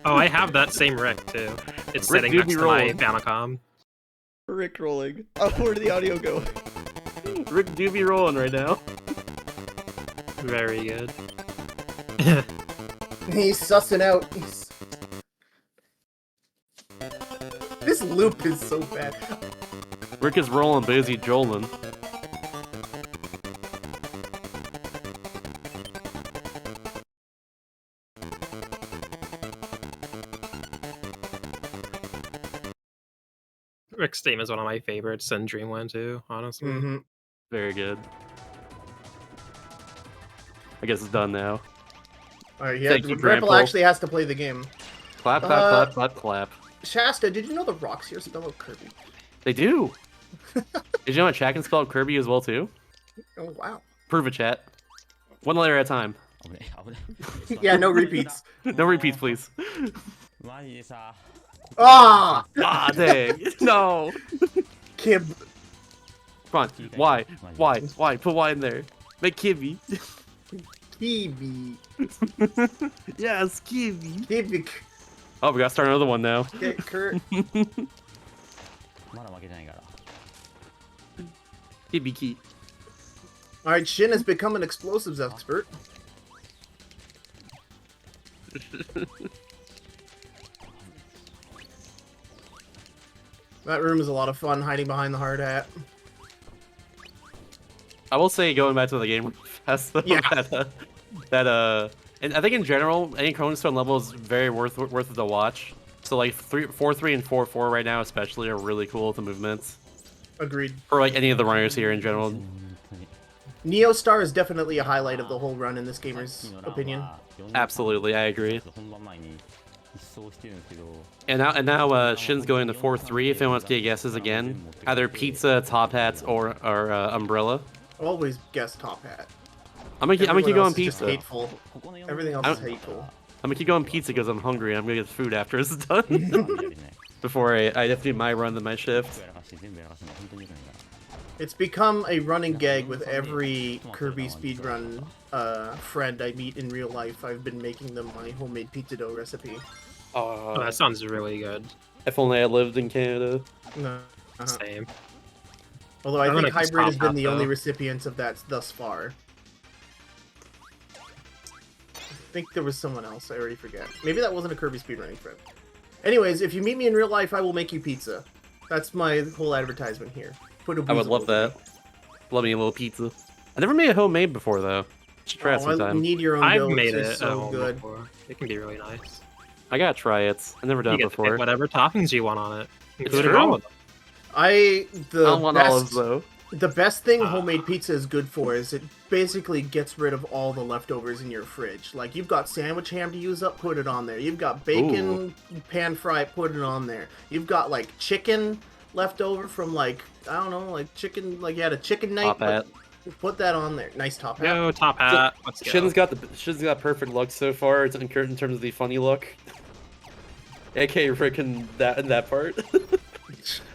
Oh, I have that same Rick too. It's Rick sitting do next be to my rolling. Famicom. Rick rolling. Oh, where did the audio go? Rick do be rolling right now. Very good. He's sussing out. This loop is so bad. Rick is rolling, busy jolling. Rick's theme is one of my favorites in Dreamland too, honestly. Mm-hmm. Very good. I guess it's done now. Alright, yeah, Thank you, Grapple Grandpa. actually has to play the game. Clap, clap, clap, clap, clap. Shasta, did you know the rocks here spell out Kirby? They do. Did you know what chat can spell out Kirby as well too? Oh, wow. Prove it, chat. One letter at a time. Yeah, no repeats. No repeats, please. Ah! Ah, dang. No. Kib. Come on. Why? Why? Put Y in there. Make Kibby. Kibi. Yes, Kibby. Kibik. Oh, we gotta start another one now. Okay, Kurt. Kibby key. Alright, Shin has become an explosives expert. That room is a lot of fun, hiding behind the hard hat. I will say, going back to the game fast, though, Yeah. and I think in general, any Chrono Stone level is very worth it to watch. So like 4-3 and 4-4 right now, especially, are really cool with the movements. Agreed. Or like any of the runners here in general. Neo Star is definitely a highlight of the whole run in this gamer's opinion. Absolutely, I agree. And now Shin's going to 4-3 if anyone wants to get guesses again. Either pizza, top hats, or umbrella. Always guess top hat. I'm gonna keep Everyone going else is just pizza. hateful. Everything else is hateful. I'm gonna keep going pizza because I'm hungry. I'm gonna get food after it's done. Before I definitely my run to my shift. It's become a running gag with every Kirby speedrun friend I meet in real life. I've been making them my homemade pizza dough recipe. Oh, that sounds really good. If only I lived in Canada. No. Same. Although I I'm think gonna just Hybrid has top been hat, the only though. recipient of that thus far. I think there was someone else. I already forget. Maybe that wasn't a Kirby speedrunning friend. Anyways, if you meet me in real life, I will make you pizza. That's my whole advertisement here. Put a I would love that. Love me a little pizza. I never made a homemade before though. Should try it Oh, I sometime. need your own I've dough. made It's it so at home good. before. It can be really nice. I gotta try it. I've never done You it get to before. pick whatever toppings you want on it, It's including true. all of them. I don't want olives best though. the best thing homemade pizza is good for is it basically gets rid of all the leftovers in your fridge. Like you've got sandwich ham to use up, put it on there. You've got bacon pan fry, put it on there. You've got like chicken left over from like I don't know, like chicken, like you had a chicken night. Top hat. Put that on there. Nice top hat. Yo, top hat. Let's go. Shin's got perfect look so far in terms of the funny look. AK freaking that part.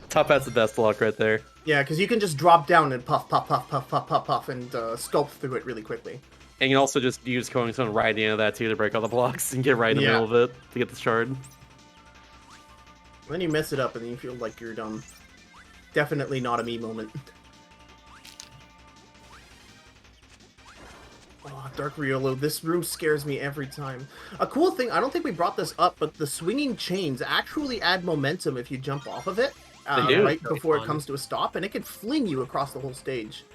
Top hat's the best look right there. Yeah, because you can just drop down and puff, puff, puff, puff, puff, puff, puff, and sculpt through it really quickly. And you can also just use Coin Stone right at the end of that too to break all the blocks and get right in the middle of it to get the shard. Then you mess it up and then you feel like you're dumb. Definitely not a me moment. Oh, Dark Riolo, this room scares me every time. A cool thing, I don't think we brought this up, but the swinging chains actually add momentum if you jump off of it. Right before it comes to a stop, and it can fling you across the whole stage.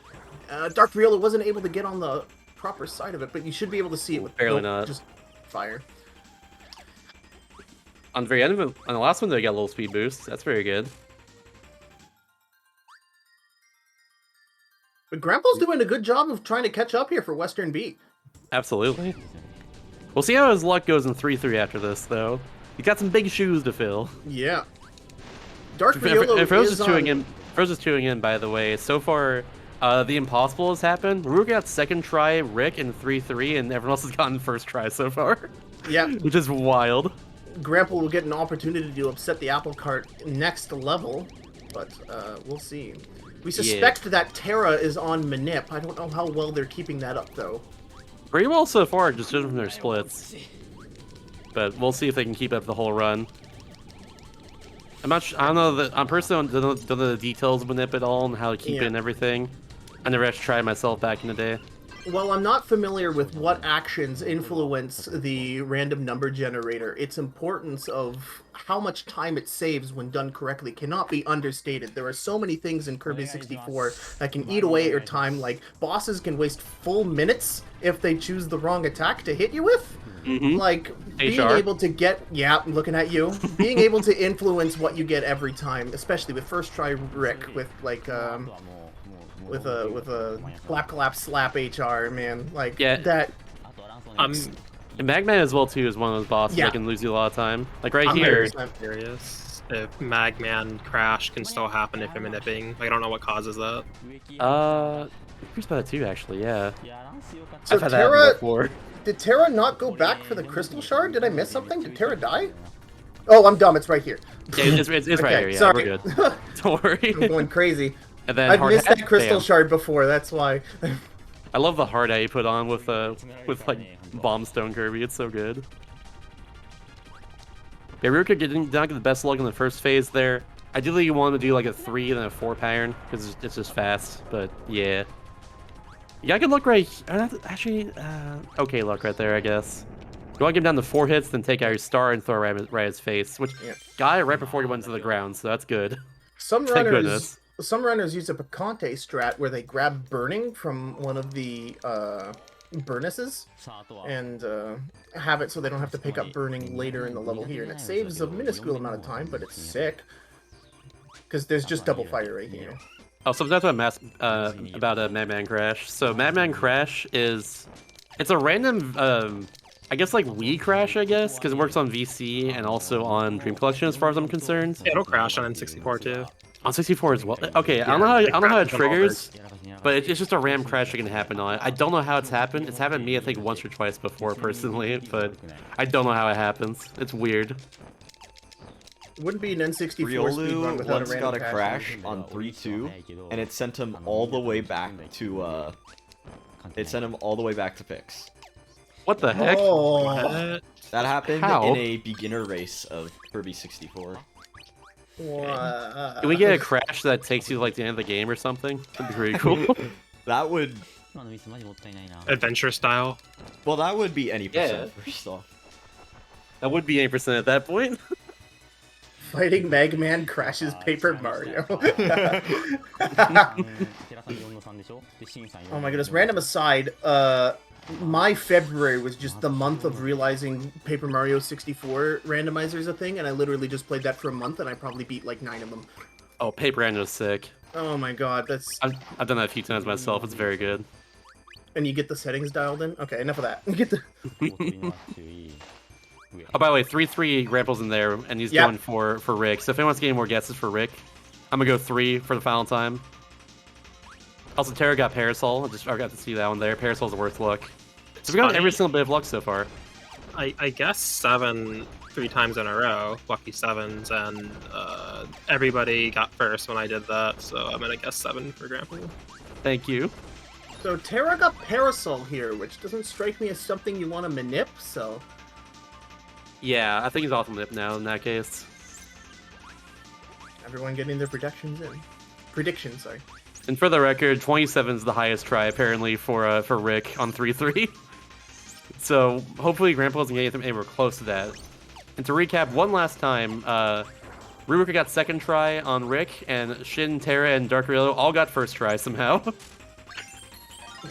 Dark Riolo wasn't able to get on the proper side of it, but you should be able to see it with just fire. On the very end of it, on the last one, they got a little speed boost. That's very good. But Grandpa's doing a good job of trying to catch up here for Western Beat. Absolutely. We'll see how his luck goes in 3-3 after this, though. He's got some big shoes to fill. Yeah. Dark Riolo for those is just tuning in, by the way, so far, the impossible has happened. Ruru got second try, Rick in 3-3, and everyone else has gotten first try so far. Yeah. Which is wild. Grandpa will get an opportunity to upset the apple cart next level, but we'll see. We suspect that Terra is on Manip. I don't know how well they're keeping that up, though. Pretty well so far, just judging from their splits. But we'll see if they can keep up the whole run. I don't know that I'm personally don't know the details of Manip at all and how to keep it and everything. I never actually tried myself back in the day. Well, I'm not familiar with what actions influence the random number generator. Its importance of how much time it saves when done correctly cannot be understated. There are so many things in Kirby 64 that can eat away at your time, like bosses can waste full minutes if they choose the wrong attack to hit you with. Like, being able to get... Yeah, I'm looking at you. Being able to influence what you get every time, especially with First Try Rick, with, like, with a clap slap HR, man. Like, that... And Magman as well, too, is one of those bosses that can lose you a lot of time. Like, right here... I'm curious if Magman Crash can still happen if you're manipping. Like, I don't know what causes that. Here's about it, too, actually, yeah. So I've had that happen before. Did Terra not go back for the Crystal Shard? Did I miss something? Did Terra die? Oh, I'm dumb. It's right here. Yeah, it's right here. Yeah, sorry. We're good. Don't worry. I'm going crazy. And then I've missed that Crystal Shard before. That's why. I love the hard hat you put on with like Bombstone Kirby. It's so good. Yeah, Ruka did not get the best luck in the first phase there. Ideally, you want to do like a 3 and then a 4 pattern because it's just fast. But yeah. Yeah, I can look right. Actually, okay, luck right there, I guess. You want to give him down to 4 hits, then take out your star and throw right at his face, which got it right before he went to the ground, so that's good. Some runners use a Picante strat where they grab burning from one of the burnesses and have it so they don't have to pick up burning later in the level here, and it saves a minuscule amount of time, but it's sick because there's just double fire right here. Oh, so that's about Madman Crash. So Madman Crash it's a random, I guess like Wii Crash, I guess, because it works on VC and also on Dream Collection as far as I'm concerned. Yeah, it'll crash on N64 too. On 64 as well. Okay, I don't know how it triggers, but it's just a RAM crash that can happen on it. I don't know how it's happened. It's happened to me, I think, once or twice before personally, but I don't know how it happens. It's weird. It wouldn't be an N64 speedrun without once a random got a crash on 3-2, and it sent him all the way back to fix. What the heck? Oh. That happened How? in a beginner race of Kirby 64. Can we get a crash that takes you to like the end of the game or something? That'd be pretty cool. That would... Adventure style. Well, that would be any percent, first off. That would be 8% at that point. Fighting Mega Man crashes Paper Mario. Oh my goodness, random aside, my February was just the month of realizing Paper Mario 64 randomizer is a thing, and I literally just played that for a month, and I probably beat like 9 of them. Oh, Paper Rando's sick. Oh my god, that's... I've done that a few times myself, it's very good. And you get the settings dialed in? Okay, enough of that. Get the... Oh, by the way, 3-3 Grample's in there, and he's going for Rick. So if anyone wants to get any more guesses for Rick, I'm gonna go 3 for the final time. Also, Tara got Parasol. I got to see that one there. Parasol's a worth look. So we got every single bit of luck so far. I guess 7 3 times in a row, lucky 7s, and everybody got first when I did that, so I'm gonna guess 7 for Grandpa. Thank you. So Tara got Parasol here, which doesn't strike me as something you want to manip, so... Yeah, I think he's off the lip now in that case. Everyone getting their predictions in. Predictions, sorry. And for the record, 27 is the highest try apparently for Rick on 3-3. So hopefully Grandpa doesn't get anywhere close to that. And to recap one last time, Ruruka got second try on Rick, and Shin, Tara, and Dark Rillo all got first try somehow.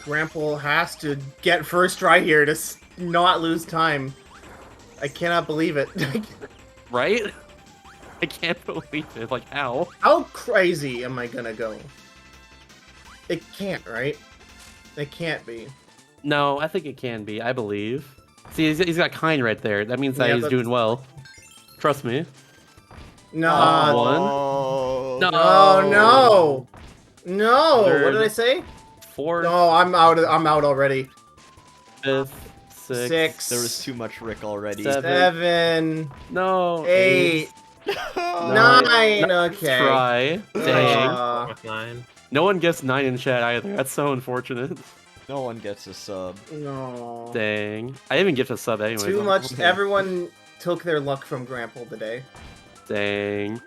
Grandpa has to get first try here to not lose time. I cannot believe it. Right? I can't believe it. Like, how? How crazy am I gonna go? It can't, right? It can't be. No, I think it can be. I believe. See, he's got Kind right there. That means that he's doing well. Trust me. No. One. No. No. No. What did I say? 4. No, I'm out already. 5th. 6. There was too much Rick already. 7. No. 8. 9. Okay. Try. Dang. With 9. No one gets 9 in chat either. That's so unfortunate. No one gets a sub. No. Dang. I didn't get a sub anyway. Too much. Everyone took their luck from Grandpa today. Dang.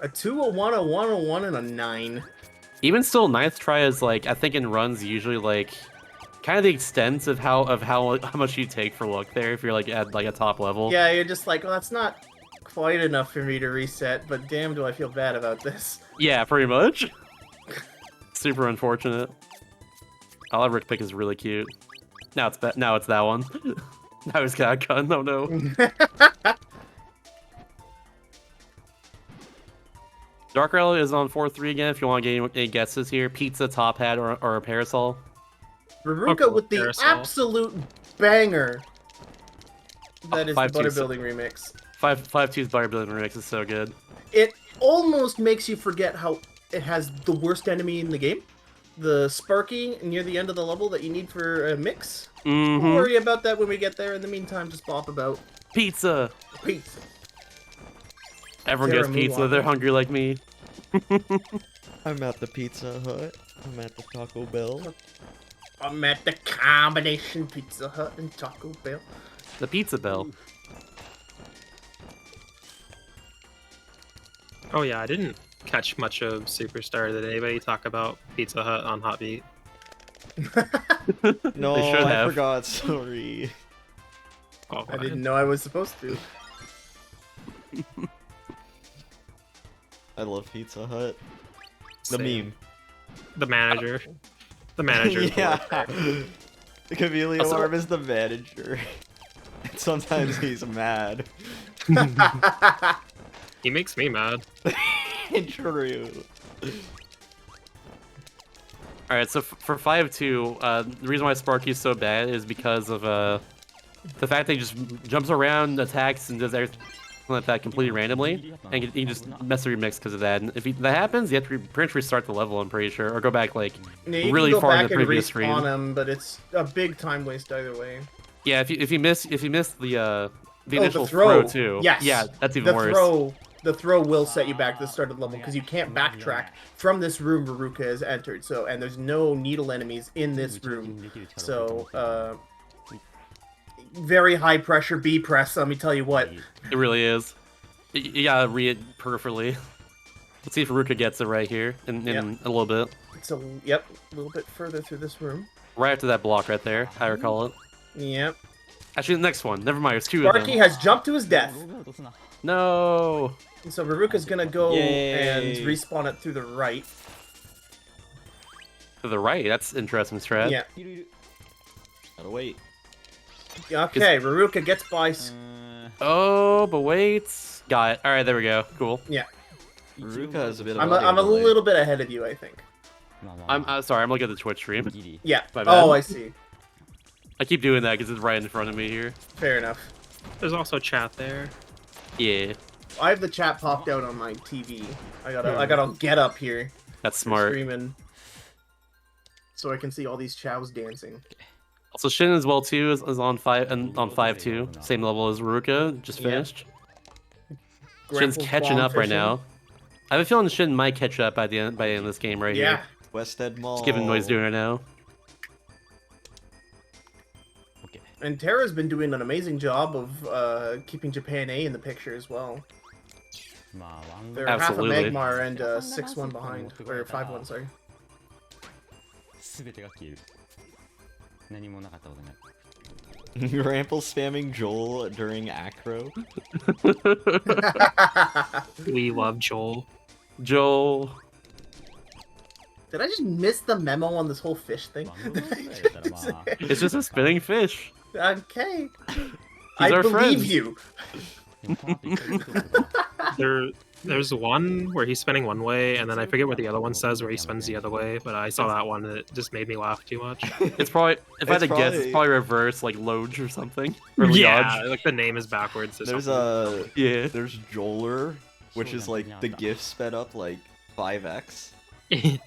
A 2, a 1, a 1, a 1, and a 9. Even still, 9th try is like, I think in runs usually like kind of the extent of how much you take for luck there if you're like at like a top level. Yeah, you're just like, well, that's not quite enough for me to reset, but damn, do I feel bad about this. Yeah, pretty much. Super unfortunate. I love Rick Pick is really cute. Now it's that one. Now he's got a gun. Oh no. Dark Rail is on 4-3 again. If you want to get any guesses here, Pizza, Top Hat, or a Parasol. Ruruka with the Parasol. absolute banger. That is the 5-2's Butterbuilding remix. 5-2's Butterbuilding remix is so good. It almost makes you forget how it has the worst enemy in the game. The Sparky near the end of the level that you need for a mix. Mm-hmm. Don't worry about that when we get there. In the meantime, just bop about. Pizza! Pizza. Everyone gets pizza. They're hungry like me. I'm at the Pizza Hut. I'm at the Taco Bell. I'm at the combination Pizza Hut and Taco Bell. The Pizza Bell. Oh yeah, I didn't catch much of Superstar. Did anybody talk about Pizza Hut on Hotbeat? No, They should I have. forgot. Sorry. Oh, I didn't know I was supposed to. I love Pizza Hut. The Same. meme. The manager. The manager. Yeah. The chameleon orb is the manager. And sometimes he's mad. He makes me mad. True. Alright, so for 5-2, the reason why Sparky's so bad is because of the fact that he just jumps around, attacks, and does everything like that completely randomly, and he just messes your mix because of that. And if that happens, you have to pretty much restart the level, I'm pretty sure, or go back like You really can go far in back the and previous screen. respawn him, but it's a big time waste either way. Yeah, if you miss the initial the throw too. Yes. Yeah, that's even worse. The throw will set you back to the start of the level because you can't backtrack from this room Ruruka has entered. So, and there's no needle enemies in this room. So, very high pressure B press. Let me tell you what. It really is. You gotta read it perfectly. Let's see if Ruka gets it right here in a little bit. It's a little bit further through this room. Right after that block right there, I recall it. Yep. Actually, the next one. Never mind, there's two Sparky of them. has jumped to his death. No. So Veruca's gonna go Yay. and respawn it through the right. To the right, that's interesting strat. Yeah. Gotta wait. Okay, Veruca gets by. Oh, but wait. Got it. All right, there we go. Cool. Yeah. Veruca is a bit of I'm a little bit ahead of you, I think. I'm sorry. I'm looking at the Twitch stream. Yeah. My bad. Oh, I see. I keep doing that because it's right in front of me here. Fair enough. There's also chat there. Yeah. I have the chat popped out on my TV. I gotta get up here. That's smart. Streaming, so I can see all these chows dancing. Also, Shin as well too is on 5-2, same level as Ruka, just finished. Shin's catching up right now. I have a feeling Shin might catch up by the end of this game right here. West End Mall. Just given what he's doing right now. And Terra's been doing an amazing job of keeping Japan A in the picture as well. They're Absolutely. half a Magmar and 6-1 behind, or 5-1, sorry. Rample spamming Joel during Acro. We love Joel. Joel. Did I just miss the memo on this whole fish thing? It's just a spinning fish. Okay. He's I our believe friend. you. There's one where he's spinning one way, and then I forget what the other one says where he spins the other way, but I saw that one and it just made me laugh too much. It's probably, if I had to guess, it's probably reverse, like Loge or something. Or Yeah, Liage. like the name is backwards. Or There's something. there's Joeler, which is like the GIF sped up like 5x. And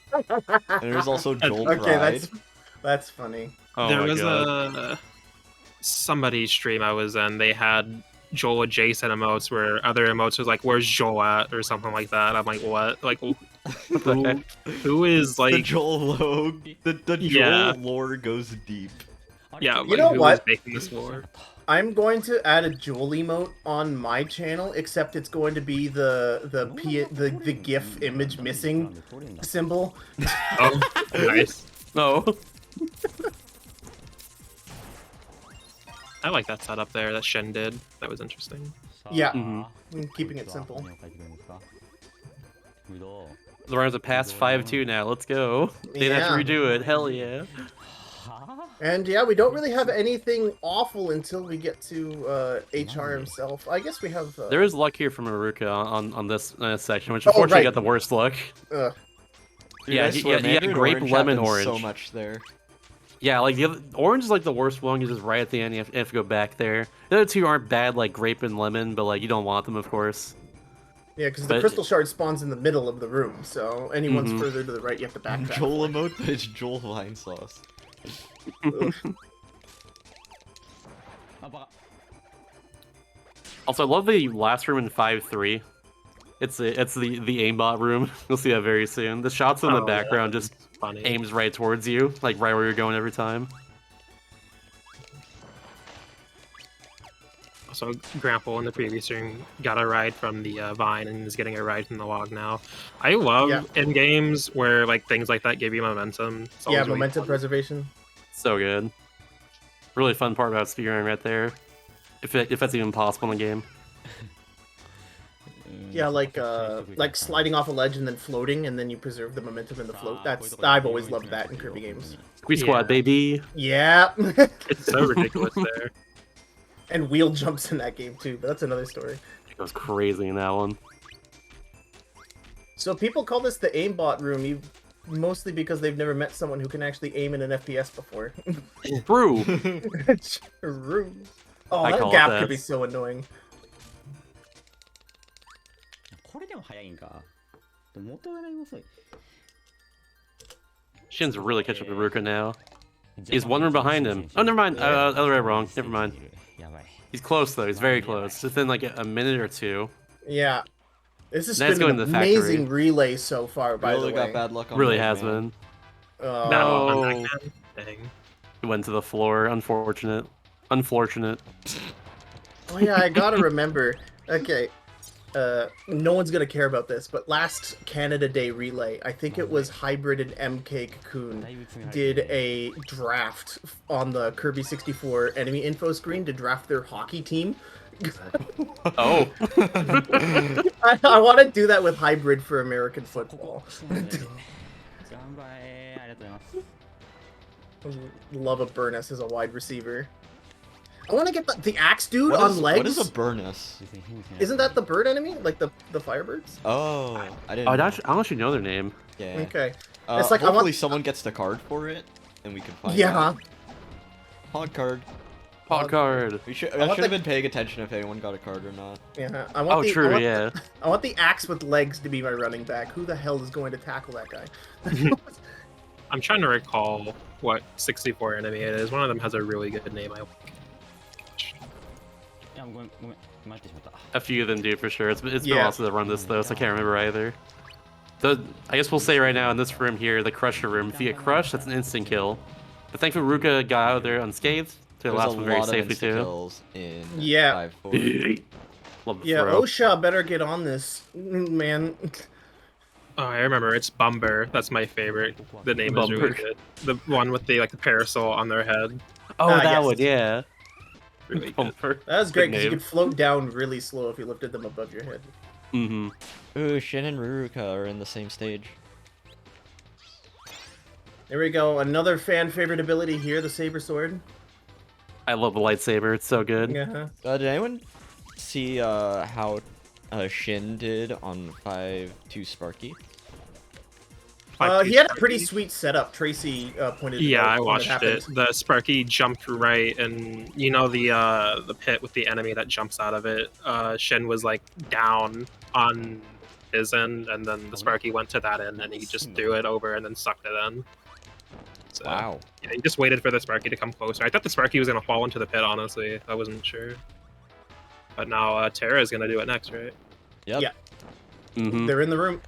there's also Joel Okay, Pride. that's funny. Oh There my was God. somebody's stream I was in, they had Joel adjacent emotes where other emotes was like, "Where's Joel at?" or something like that. I'm like, what? Like, who is like the Joel lore? The Joel lore goes deep. Yeah, You know who what? is making this lore? I'm going to add a Joel emote on my channel, except it's going to be the GIF image missing symbol. Oh, nice. No. I like that setup there that Shen did. That was interesting. Yeah, Mhm. I'm keeping it simple. The runners are past 5-2 now. Let's go. They didn't have to Yeah. redo it. Hell yeah. And yeah, we don't really have anything awful until we get to HR himself. I guess we have. There is luck here from Maruka on this section, which Oh, unfortunately right. got the worst luck. Dude, Yeah, I swear, he had Mandarin grape, orange lemon, happens orange. So much there. Yeah, like the orange is like the worst one. You're just right at the end. You have to go back there. The other two aren't bad, like grape and lemon, but like you don't want them, of course. Yeah, because the But- crystal shard spawns in the middle of the room, so anyone's Mhm. further to the right, you have to backtrack. Joel emote, but it's Joel Vine Sauce. Also, I love the last room in 5-3. It's the aimbot room. You'll see that very soon. The shots in the Oh, background yeah, just funny. aims right towards you, like right where you're going every time. Also, Grandpa in the previous stream got a ride from the Vine and is getting a ride from the log now. I love in games where like things like that give you momentum. It's Yeah, always really momentum fun. preservation. So good. Really fun part about speedrunning right there. If that's even possible in the game. Yeah, like sliding off a ledge and then floating, and then you preserve the momentum in the float. I've always loved that in Kirby games. Squeeze Squad, baby. Yeah. It's so ridiculous there. And wheel jumps in that game too, but that's another story. It goes crazy in that one. So people call this the aimbot room, mostly because they've never met someone who can actually aim in an FPS before. True. True. Oh, I that call it gap that. could be so annoying. Shin's really catching up to Ruka now. He's one room behind him. Oh, never mind. Other way wrong. Never mind. He's close though. He's very close. Within like a minute or two. Yeah. This has Nice been going an to the factory. amazing relay so far, by Really the way. got bad luck on Really Mega has Man. been. No. Dang. He went to the floor. Unfortunate. Unfortunate. Oh yeah, I gotta remember. Okay. no one's gonna care about this, but last Canada Day relay, I think it was Hybrid and MK Cocoon did a draft on the Kirby 64 enemy info screen to draft their hockey team. Oh. I want to do that with Hybrid for American football. Love a Burness as a wide receiver. I want to get the axe dude on legs. What is a Burness? Isn't that the bird enemy? Like the Firebirds? Oh, I didn't. I don't actually know their name. Yeah. Okay. It's like hopefully someone gets the card for it, and we can find. Yeah. Pod card. Pod card. We should. I should have been paying attention if anyone got a card or not. Yeah. I want I want the axe with legs to be my running back. Who the hell is going to tackle that guy? I'm trying to recall what 64 enemy it is. One of them has a really good name. I like. A few of them do for sure. It's been a while since I run this though, so I can't remember either. I guess we'll say right now in this room here, the Crusher room, if you get crushed, that's an instant kill. But thankfully Ruka got out of there unscathed. To the last one very safely too. Yeah. Yeah, OSHA better get on this, man. Oh, I remember. It's Bumber. That's my favorite. The name is really good. The one with the parasol on their head. Oh, that one, yeah. Really good. That was great because you could float down really slow if you lifted them above your head. Mm-hmm. Ooh, Shin and Ruruka are in the same stage. There we go. Another fan favorite ability here, the Saber Sword. I love the lightsaber. It's so good. Yeah. Did anyone see how Shin did on 5-2 Sparky? He had a pretty sweet setup. Tracy pointed it out. Yeah, I watched it. The Sparky jumped right, and you know the pit with the enemy that jumps out of it. Shin was like down on his end, and then the Sparky went to that end, and he just threw it over and then sucked it in. So, wow. Yeah, he just waited for the Sparky to come closer. I thought the Sparky was gonna fall into the pit. Honestly, I wasn't sure. But now Terra is gonna do it next, right? Yep. Yeah. Mm-hmm. They're in the room.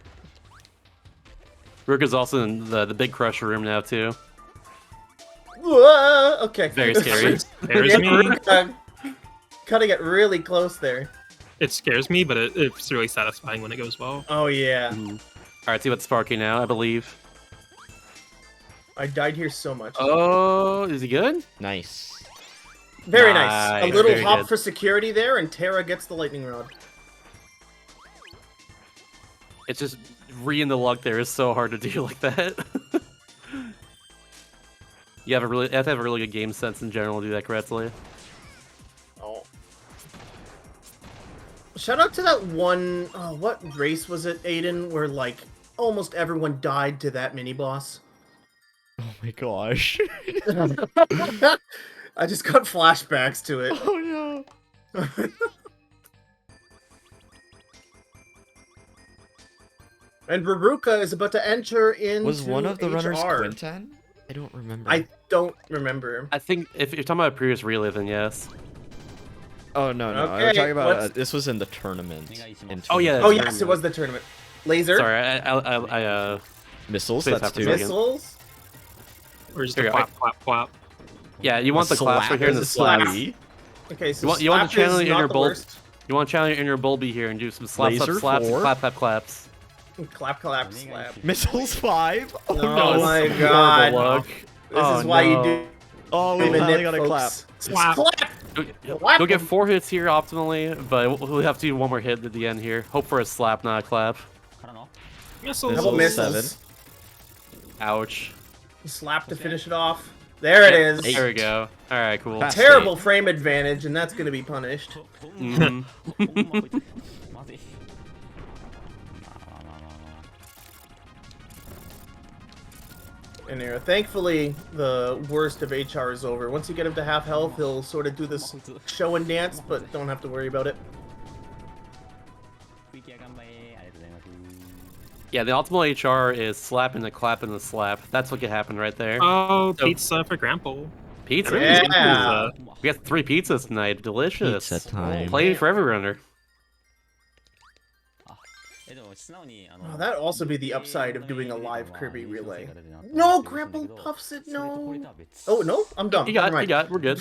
Ruka's also in the big Crusher room now too. Whoa, okay. Very scary. Scares me. Cutting it really close there. It scares me, but it's really satisfying when it goes well. Oh yeah. Mm-hmm. Alright, see what's Sparky now, I believe. I died here so much. Oh, is he good? Nice. Very nice. A little hop good. for security there, and Terra gets the lightning rod. It's just in the luck there is so hard to do like that. You have to have a really good game sense in general to do that correctly. Oh. Shout out to that one. Oh, what race was it, Aiden? Where like almost everyone died to that mini boss. Oh my gosh. I just got flashbacks to it. Oh no. And Baruka is about to enter into Was one of the runners HR. Quintan? I don't remember. I don't remember. I think if you're talking about a previous relay, then yes. Oh no, no. I Okay, was talking about what's- this was in the tournament. Oh, yeah, Oh yes, it was the tournament. Laser. Sorry, I missiles. Space That's after two. a second. Missiles. Or just Here, a clap, clap, clap. Yeah, you want the claps right here in the slap. slap. Okay, so You want to slap channel is your not inner the bulb. worst. You want to channel your inner bulby here and do some slaps, Laser slaps, 4. clap, clap, claps. Clap, clap, slap. Missiles 5. Oh Oh no. my Horrible god. luck. This is why you do. Oh, we the finally nip, got a clap. folks. Slap. Clap. You'll get 4 hits here optimally, but we'll have to do one more hit at the end here. Hope for a slap, not a clap. Missiles. Double Missiles, missiles. 7. Ouch. Slap to finish it off. There it is. There we go. Alright, cool. Fast. Terrible frame advantage, and that's going to be punished. Mhm. And there, thankfully, the worst of HR is over. Once you get him to half health, he'll sort of do this show and dance, but don't have to worry about it. Yeah, the optimal HR is slap and the clap and the slap. That's what could happen right there. Oh, So- pizza for Grandpa. Pizza? Yeah. We got 3 pizzas tonight. Delicious. Pizza time. Playing for every runner. Oh, that'd also be the upside of doing a live Kirby relay. No, Grapple puffs it. No. Oh no, I'm dumb. We're good.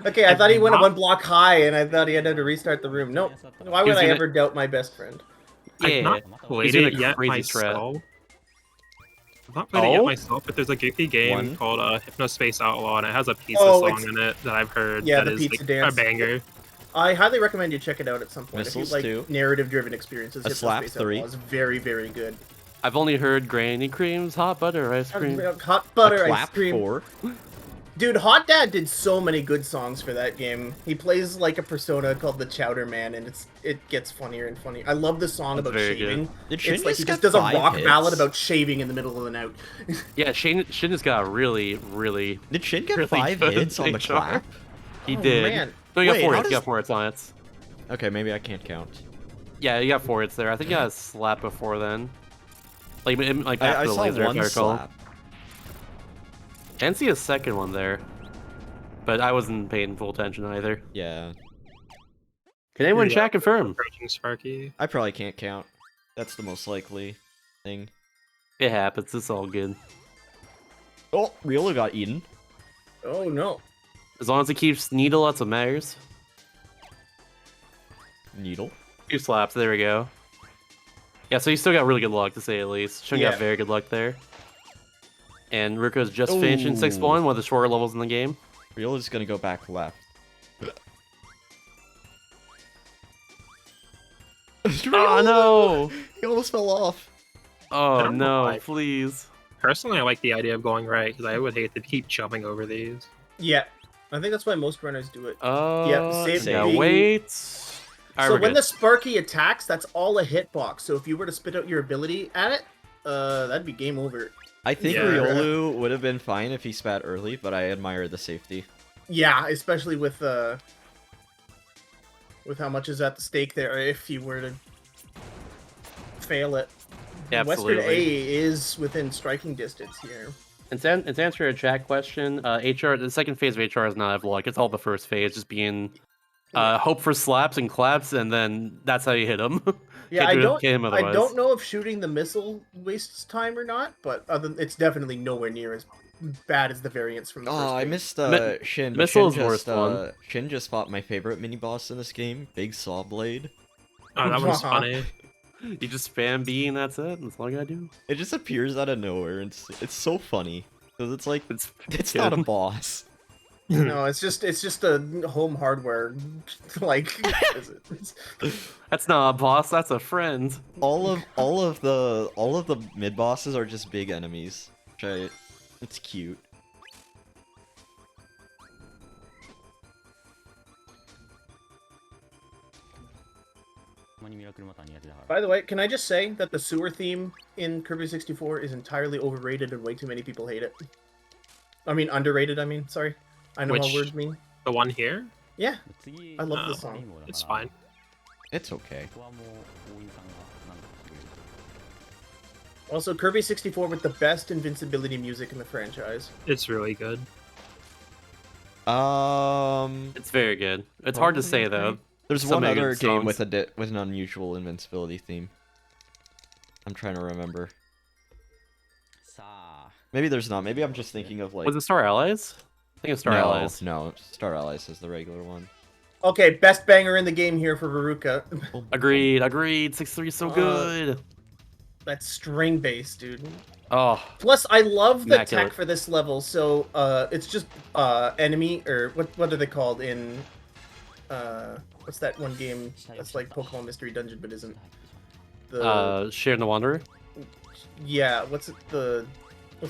Okay, I thought he went one block high, and I thought he had to restart the room. Nope. Why would I ever doubt my best friend? I've not played it yet myself. I've not played it yet myself, but there's a goofy game called Hypnospace Outlaw, and it has a pizza song in it that I've heard that is like a banger. I highly recommend you check it out at some point. Missiles if you like narrative-driven experiences, A Slap Hypnospace 3. Outlaw is very, very good. I've only heard Granny Cream's hot butter ice cream. Hot butter A ice cream. 4. Dude, Hot Dad did so many good songs for that game. He plays like a persona called the Chowder Man, and it gets funnier and funnier. I love the song about shaving. It's like he just does a rock ballad about shaving in the middle of the night. Yeah, Shin just got really, really. Did Shin get really 5 good hits on the HR. clap? He did. Man. No, you got Wait, 4 how hits. You does- got 4 hits on it. Okay, maybe I can't count. Yeah, you got 4 hits there. I think you got a slap before then. Like after I the saw laser, one if I recall. slap. I didn't see a second one there. But I wasn't paying full attention either. Yeah. Can anyone chat confirm? Approaching Sparky. I probably can't count. That's the most likely thing. It happens. It's all good. Oh, Riola got eaten. Oh no. As long as it keeps Needle, that's what matters. Needle. 2 slaps. There we go. Yeah, so you still got really good luck, to say at least. Shun got very good luck there. And Ruko's just finishing 6-1, one of the shorter levels in the game. Riola's gonna go back left. Oh no! He almost fell off. Oh no, please. Personally, I like the idea of going right, because I would hate to keep jumping over these. Yeah. I think that's why most runners do it. Save yeah, wait. So when the Sparky attacks, that's all a hitbox. So if you were to spit out your ability at it, that'd be game over. I think Riolu would have been fine if he spat early, but I admire the safety. Yeah, especially with how much is at the stake there if you were to fail it. Yeah, Western absolutely. A is within striking distance here. And to answer a chat question, HR, the second phase of HR is not have luck. It's all the first phase, just being hope for slaps and claps, and then that's how you hit them. Yeah, I otherwise. don't know if shooting the missile wastes time or not, but it's definitely nowhere near as bad as the variants from the first I phase. missed Shin. Missile's Shin worst one. Shin just fought my favorite mini boss in this game, Big Saw Blade. Oh, that one's funny. You just spam B and that's it. That's all you gotta do. It just appears out of nowhere. It's so funny because it's like it's good. not a boss. No, it's just a home hardware like. That's not a boss. That's a friend. All of the mid bosses are just big enemies. It's cute. By the way, can I just say that the sewer theme in Kirby 64 is entirely overrated and way too many people hate it. I mean, underrated. I mean, sorry. I know how words mean. The one here? Yeah, I love the song. It's fine. It's okay. Also, Kirby 64 with the best invincibility music in the franchise. It's really good. It's very good. It's hard to say though. There's So one many other good game songs. with an unusual invincibility theme. I'm trying to remember. Maybe there's not. Maybe I'm just thinking of like. Was it Star Allies? I think it's Star Allies. No, Star Allies is the regular one. Okay, best banger in the game here for Veruca. Agreed. 6-3 is so good. That string bass, dude. Oh. Plus, I love the Immaculate. tech for this level. So, it's just enemy or what are they called in? What's that one game that's like Pokemon Mystery Dungeon but isn't? Share the Wanderer. Yeah, what's it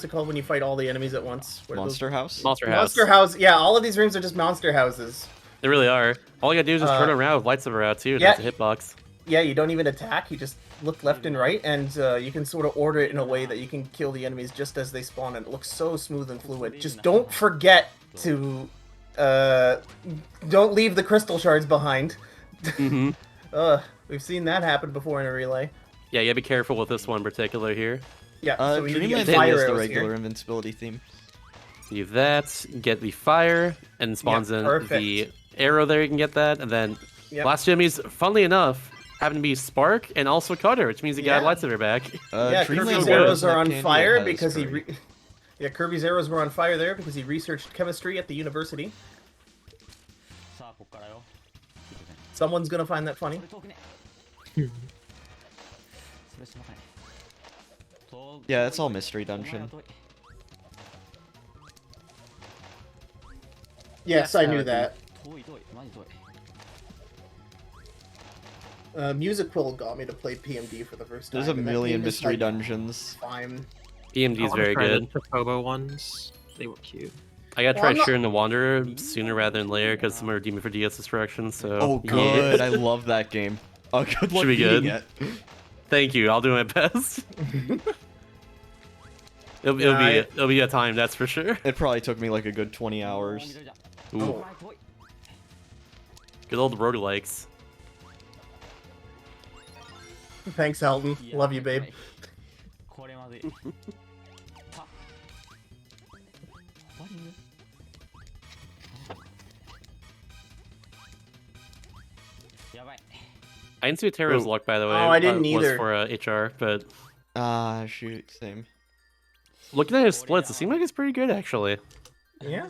called when you fight all the enemies at once? What are Monster those? House? Monster House. Monster House. Yeah, all of these rooms are just monster houses. They really are. All you gotta do is just turn around with lightsaber out too. Yeah. That's a hitbox. Yeah, you don't even attack. You just look left and right, and you can sort of order it in a way that you can kill the enemies just as they spawn, and it looks so smooth and fluid. Just don't forget to don't leave the crystal shards behind. Mm-hmm. We've seen that happen before in a relay. Yeah, you gotta be careful with this one in particular here. Yeah, so we need to Dreamland get fire is the arrows regular here. invincibility theme. Leave that, get the fire, and spawns in perfect. the arrow there, you can get that, and then Yep. last Jimmy's, funnily enough, happen to be Spark and also Cutter, which means he got lightsaber back. Yeah, Kirby's arrows are on fire because he. Yeah, Kirby's arrows were on fire there because he researched chemistry at the university. Someone's gonna find that funny. Yeah, it's all mystery dungeon. Yes, I knew that. Music Quill got me to play PMD for the first time. There's a million mystery dungeons. Fine. PMD is very good. The Chocobo ones, they were cute. I gotta try Shirin the Wanderer sooner rather than later because some are Demon for DS Destruction. So oh, good! I love that game. Oh, good luck should be good. It. Thank you. I'll do my best. It'll be a time, that's for sure. It probably took me like a good 20 hours. Ooh. Oh. Good old roguelikes. Thanks, Elton. Love you, babe. I didn't see a Terror's luck, by the way. Oh, I didn't either. Was for HR, but... shoot, same. Looking at his splits, it seemed like it's pretty good, actually. Yeah.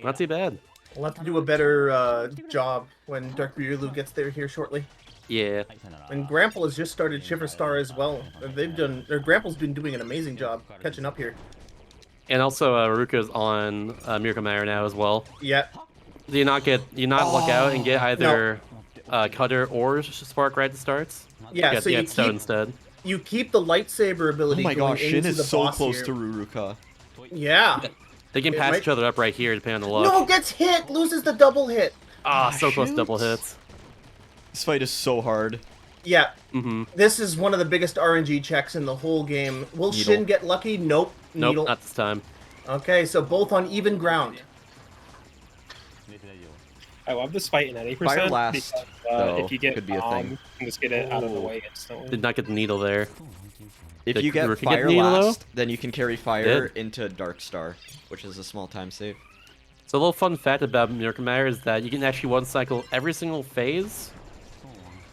Not too bad. We'll have to do a better job when Dark Beerlu gets there here shortly. Yeah. And Grample has just started Shiver Star as well. Grample's been doing an amazing job catching up here. And also, Ruka's on Miracle Matter now as well. Yeah. Do you not luck out and get either Cutter or Spark right at the starts? Yeah, so you Stone instead. You keep the lightsaber ability. Oh my gosh, Shin is so close here. to Ruruka. Yeah. They can pass each other up right here depending on the luck. No, gets hit! Loses the double hit! So close to double hits. This fight is so hard. Yeah. This is one of the biggest RNG checks in the whole game. Will Shin get lucky? Nope. Nope, Needle. not this time. Okay, so both on even ground. I love this fight in any Fire percent. last, Because, if you get could be a thing. you can just get it out of the way instantly. Did not get the needle there. If you get fire last, then you can carry fire into Dark Star, which is a small time save. So a little fun fact about Miracle Matter is that you can actually one cycle every single phase.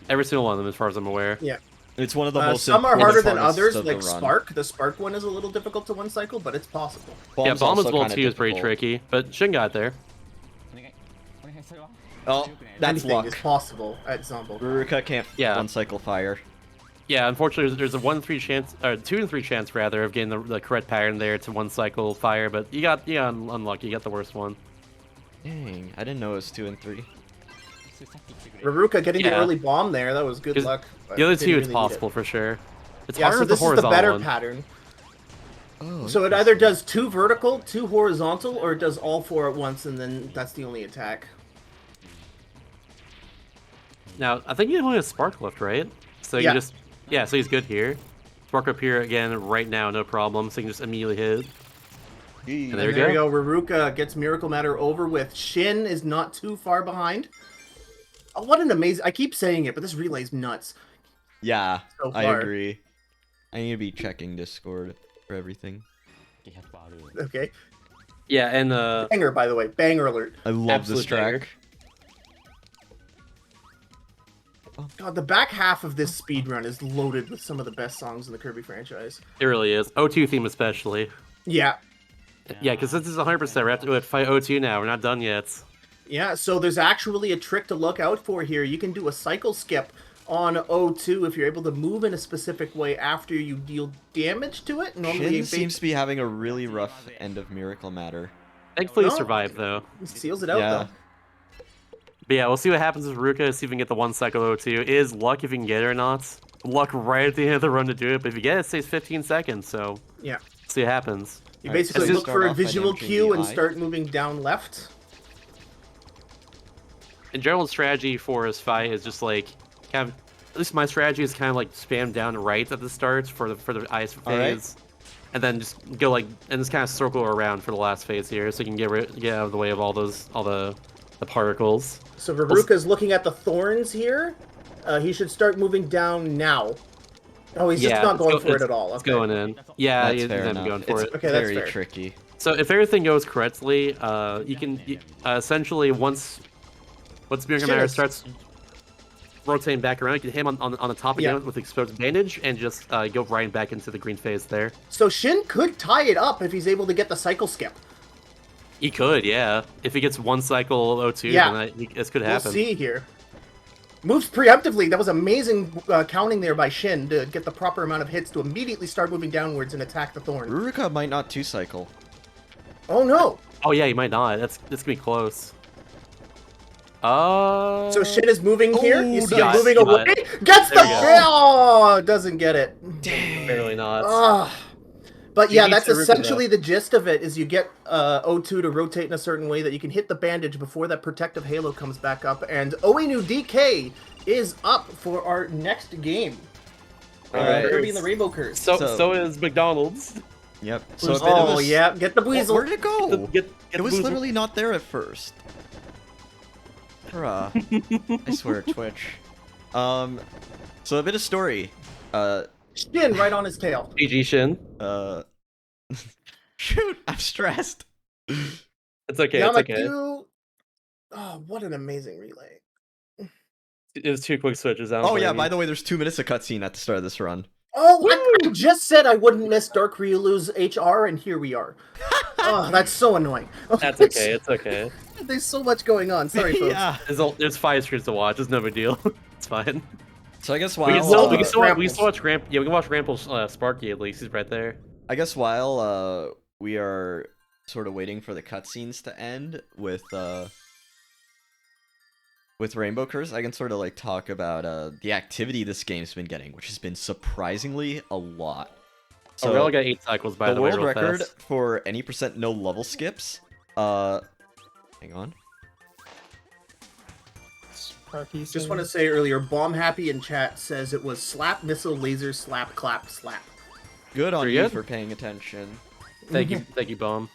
Every single one of them, as far as I'm aware. Yeah. It's one of the most some are harder than parts others, of like the run. Spark. The Spark one is a little difficult to one cycle, but it's possible. Yeah, Bomb as also well kinda too is pretty difficult. tricky, but Shin got there. Oh, that's Anything luck. is possible at Zombo. Ruruka can't one cycle fire. Yeah, unfortunately, there's a 1-3 chance, or 2-3 chance rather, of getting the correct pattern there to one cycle fire, but you got unlucky. You got the worst one. Dang, I didn't know it was 2 and 3. Raruka getting the early bomb there, that was good luck. The other two, it's possible for sure. It's Yeah, harder so with the this is the horizontal better one. pattern. Oh, So it either does 2 vertical, 2 horizontal, or it does all 4 at once, and then that's the only attack. Now, I think he only has Spark left, right? So Yeah. you just... Yeah, so he's good here. Spark up here again right now, no problem. So you can just immediately hit. And there you go. Raruka gets Miracle Matter over with. Shin is not too far behind. Oh, what an amazing... I keep saying it, but this relay's nuts. Yeah, So I far. agree. I need to be checking Discord for everything. Okay. Yeah, and Banger, by the way. Banger alert. I love this track. God, the back half of this speedrun is loaded with some of the best songs in the Kirby franchise. It really is. O2 theme especially. Yeah. Yeah, because this is 100%. We have to fight O2 now. We're not done yet. Yeah, so there's actually a trick to look out for here. You can do a cycle skip on O2 if you're able to move in a specific way after you deal damage to it. Normally, Shin seems to be having a really rough end of Miracle Matter. Thankfully, he No. survived, though. Seals it out, Yeah. though. But yeah, we'll see what happens with Ruka, see if we can get the one cycle O2. It is luck if you can get it or not. Luck right at the end of the run to do it, but if you get it, it stays 15 seconds, so... Yeah. See what happens. You basically look for a visual cue and start moving down left. In general, strategy for his fight is just like... kind of, at least my strategy is kind of like spam down right at the start for the ice phase. Alright. And then just go like... and just kind of circle around for the last phase here, so you can get out of the way of all the particles. So Raruka's looking at the thorns here. He should start moving down now. Oh, he's just not going for it at all. It's Okay. going in. Yeah, That's he's fair not enough. going for It's it. Okay, that's very fair. tricky. So if everything goes correctly, you can essentially once Miracle Matter starts rotating back around, you can hit him on the top again with exposed bandage, and just go right back into the green phase there. So Shin could tie it up if he's able to get the cycle skip. He could, yeah. If he gets one cycle O2, then this could happen. We'll see here. Moves preemptively. That was amazing counting there by Shin to get the proper amount of hits to immediately start moving downwards and attack the Thorn. Ruruka might not 2-cycle. Oh no! Oh yeah, he might not. That's gonna be close. So Shin is moving here. You see him nice, moving away. Gets the doesn't get it. Barely not. But yeah, that's essentially the gist of it. Is you get O2 to rotate in a certain way that you can hit the bandage before that protective halo comes back up. And Oinu DK is up for our next game. Kirby and the Rainbow Curse. So is McDonald's. Yep. So yeah, get the weasel. Where did it go? It was weasel. literally not there at first. Bruh. I swear, Twitch. So a bit of story. Shin right on his tail. GG Shin. Shoot, I'm stressed. It's okay. It's okay. Oh, what an amazing relay. It was 2 quick switches. Oh yeah, by the way, there's 2 minutes of cutscene at the start of this run. Oh, I just said I wouldn't miss Dark Ryulu's HR, and here we are. Oh, that's so annoying. That's okay. It's okay. There's so much going on. Sorry, folks. Yeah. There's 5 screens to watch. It's no big deal. It's fine. So I guess we while can still watch we can watch Rample's Sparky at least. He's right there. I guess while we are sort of waiting for the cutscenes to end with Rainbow Curse, I can sort of like talk about the activity this game's been getting, which has been surprisingly a lot. So we all got 8 cycles by the way. The world record for any % no level skips. Hang on. Just want to say earlier, Bomb Happy in chat says it was slap, missile, laser, slap, clap, slap. Good on you for paying attention. Thank you, Bomb.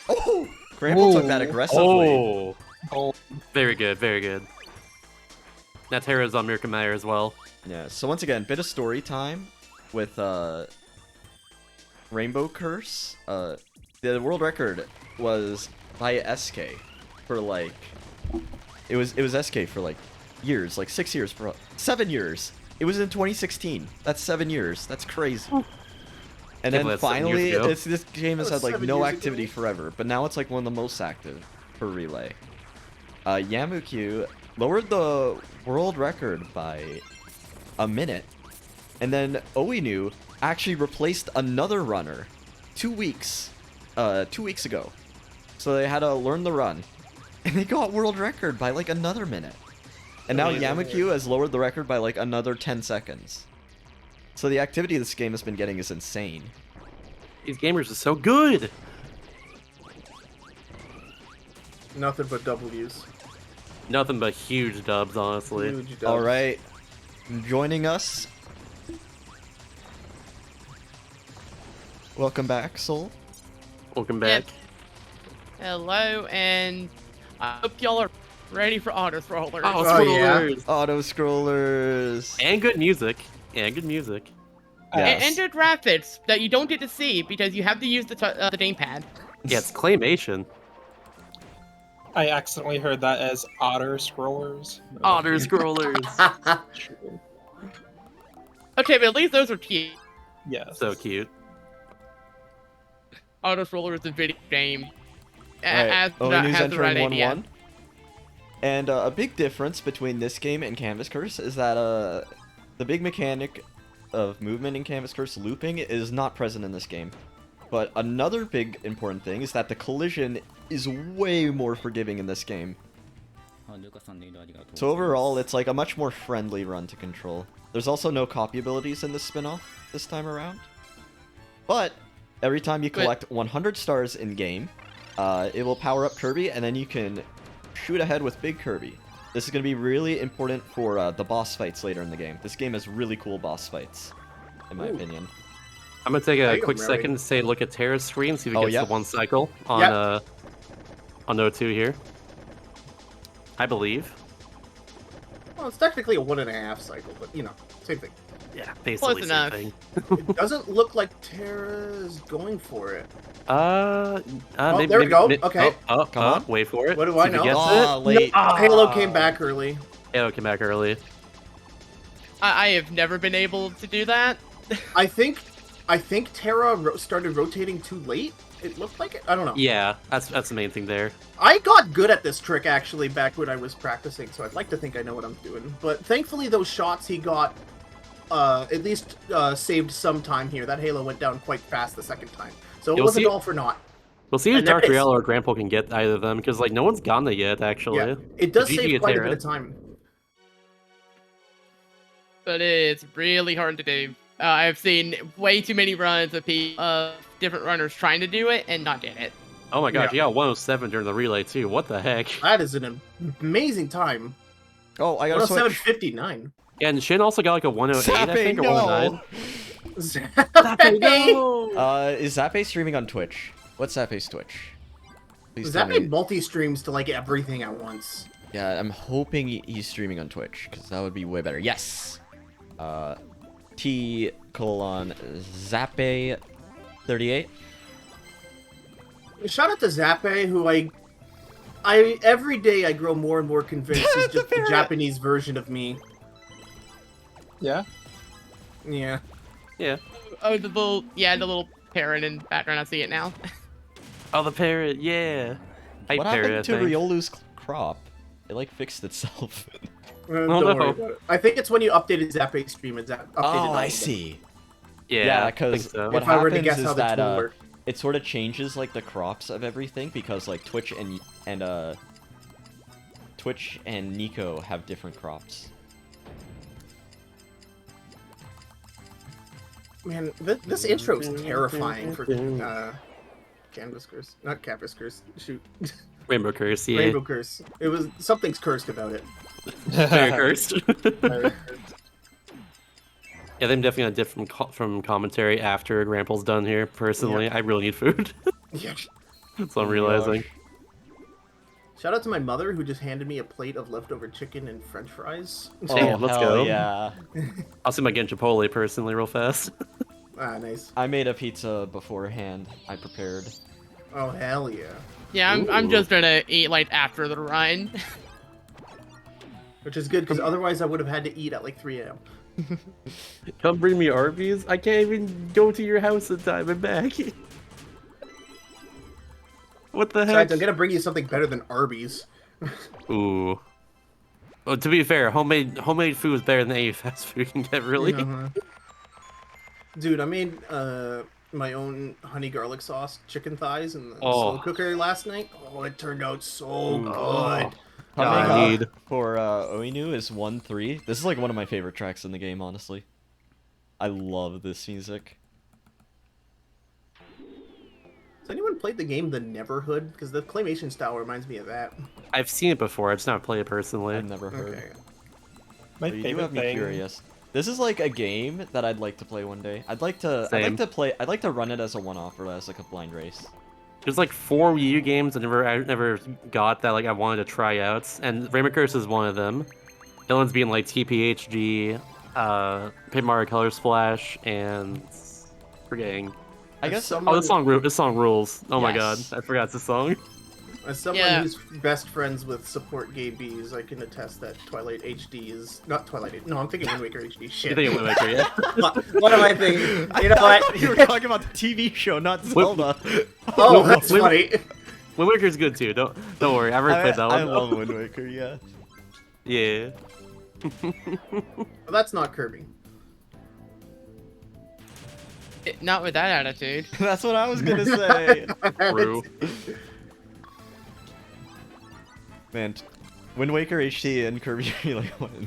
Oh, Grample took that aggressively. Oh, very good, very good. Now Terra's on Mirkamire as well. Yeah. So once again, bit of story time with Rainbow Curse. The world record was by SK for like it was SK for like years, like 6 years, 7 years. It was in 2016. That's 7 years. That's crazy. And then finally, this game has had like no activity forever, but now it's like one of the most active for Relay. Yamukyu lowered the world record by a minute, and then Oinu actually replaced another runner 2 weeks ago. So they had to learn the run, and they got world record by like another minute. And now Yamukyu has lowered the record by like another 10 seconds. So the activity this game has been getting is insane. These gamers are so good! Nothing but W's. Nothing but huge dubs, honestly. Huge dubs. Alright, joining us. Welcome back, Soul. Welcome back. Hello, and I hope y'all are ready for auto scrollers. Auto scrollers. And good music. And good graphics that you don't get to see because you have to use the gamepad. Yeah, it's claymation. I accidentally heard that as otter scrollers. Otter scrollers. Okay, but at least those are cute. Yeah. So cute. Auto scroller is a video game. Right. Oinu's has the right entering idea. 1-1. And a big difference between this game and Canvas Curse is that the big mechanic of movement in Canvas Curse, looping, is not present in this game. But another big important thing is that the collision is way more forgiving in this game. So overall, it's like a much more friendly run to control. There's also no copy abilities in this spin-off this time around. But every time you collect 100 stars in-game, it will power up Kirby, and then you can shoot ahead with Big Kirby. This is going to be really important for the boss fights later in the game. This game has really cool boss fights, in my opinion. I'm going to take a quick second to look at Terra's screen, see if he gets the 1 cycle on O2 here. I believe. Well, it's technically a 1.5 cycle, but you know, same thing. Yeah, basically same thing. It doesn't look like Terra's going for it. Maybe, there we go. Okay. Come on. Wait for it. What do I know? Late. Halo came back early. Halo came back early. I have never been able to do that. I think Terra started rotating too late. It looked like it. I don't know. Yeah, that's the main thing there. I got good at this trick actually back when I was practicing, so I'd like to think I know what I'm doing. But thankfully, those shots he got at least saved some time here. That Halo went down quite fast the second time, so it wasn't all for naught. We'll see if And Dark that is- Real or Grandpa can get either of them, because like no one's gotten it yet, actually. Yeah, it does GG save quite a Terra. bit of time. But it's really hard to do. I've seen way too many runs of different runners trying to do it and not get it. Oh my gosh, Yeah. he got 107 during the relay too. What the heck? That is an amazing time. Oh, I got a switch. 7:59. Yeah, and Shin also got like a 108, I think, or no. 109. Zappe, no! Is Zappe streaming on Twitch? What's Zappe's Twitch? Please tell me. Zappe multi-streams to like everything at once. Yeah, I'm hoping he's streaming on Twitch, because that would be way better. Yes! T:38. Shout out to Zappe, who I every day I grow more and more convinced he's just the Japanese version of me. Yeah. Yeah. Yeah. Oh, the little parrot in the background. I see it now. Oh, the parrot, yeah. Hype What parrot, happened to I think. Riolu's crop? It like fixed itself. Don't no. worry about it. I think it's when you updated Zappe's stream. It's updated. Oh, I all see. Yeah, because so. what If I were to happens guess is how the that tool worked. it sort of changes like the crops of everything, because like Twitch and Nico have different crops. Man, this intro is terrifying for Canvas Curse. Not Canvas Curse. Shoot. Rainbow Curse, yeah. Rainbow Curse. It was something's cursed about it. Very cursed. Very cursed. Yeah, them definitely got different from commentary after Grandpa's done here. Personally, I really need food. Yeah. That's what I'm realizing. Shout out to my mother who just handed me a plate of leftover chicken and French fries. Damn, let's hell go. Yeah. I'll see my getting Chipotle personally real fast. Ah, nice. I made a pizza beforehand. I prepared. Oh hell yeah. Yeah, I'm just gonna eat like after the run. Which is good because otherwise I would have had to eat at like 3 a.m. Come bring me Arby's. I can't even go to your house in time and back. What the heck? Besides, I'm gonna bring you something better than Arby's. Ooh. Well, to be fair, homemade food is better than any fast food you can get, really. Uh-huh. Dude, I made my own honey garlic sauce chicken thighs in the slow cooker last night. Oh, it turned out so good. Coming up for Oinu is 1-3. This is like one of my favorite tracks in the game, honestly. I love this music. Has anyone played the game The Neverhood? Because the claymation style reminds me of that. I've seen it before. I've just not played it personally. I've never heard. Okay. My So you do favorite have me thing. curious. This is like a game that I'd like to play one day. I'd like to run it as a one-off or as like a blind race. There's like 4 Wii U games I never got that like I wanted to try out, and Rainbow Curse is one of them. The other ones being like TPHG, Paper Mario Color Splash, and forgetting. I guess this song rules. Oh my god, Yes. I forgot the song. As someone who's best friends with support gay bees, I can attest that Twilight HD is not Twilight. No, I'm thinking Wind Waker HD. Shit. You're thinking Wind Waker, yeah? What am I thinking? You know what? You were talking about the TV show, not Zelda. Oh, that's funny. Wind Waker's good too. Don't worry. I've already played that one. I love Wind Waker. Yeah. Yeah. Well, that's not Kirby. Not with that attitude. That's what I was gonna say. True. Man, Wind Waker HD and Kirby are like one.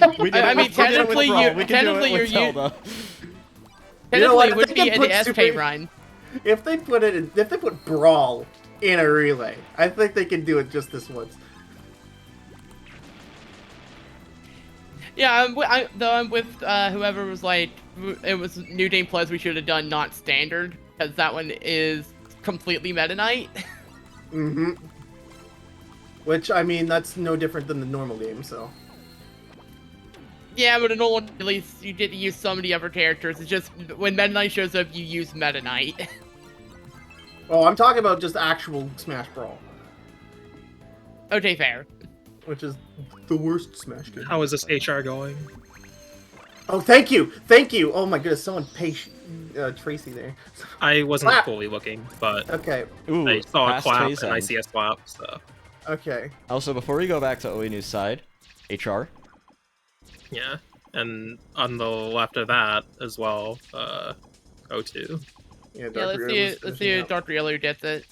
I mean, technically, you're You technically know what? it If would they be can in put the Super- SK run. If they put Brawl in a relay, I think they can do it just this once. Yeah, I'm with whoever was like, it was New Game Plus we should have done not standard, because that one is completely Meta Knight. Mm-hmm. Which, I mean, that's no different than the normal game, so. Yeah, but in all, at least you get to use some of the other characters. It's just, when Meta Knight shows up, you use Meta Knight. Oh, I'm talking about just actual Smash Brawl. Okay, fair. which is the worst Smash game. How is this HR going? Oh, thank you, thank you. Oh my goodness, someone pay Tracy there. I wasn't Clap. fully looking, but Okay. Ooh, I saw a past clap phase and I end. see a slap. So Okay. Also, before we go back to OENU's side, HR. yeah, and on the left of that as well, O2. Yeah, Yeah, let's see if Dr. Yellow gets it.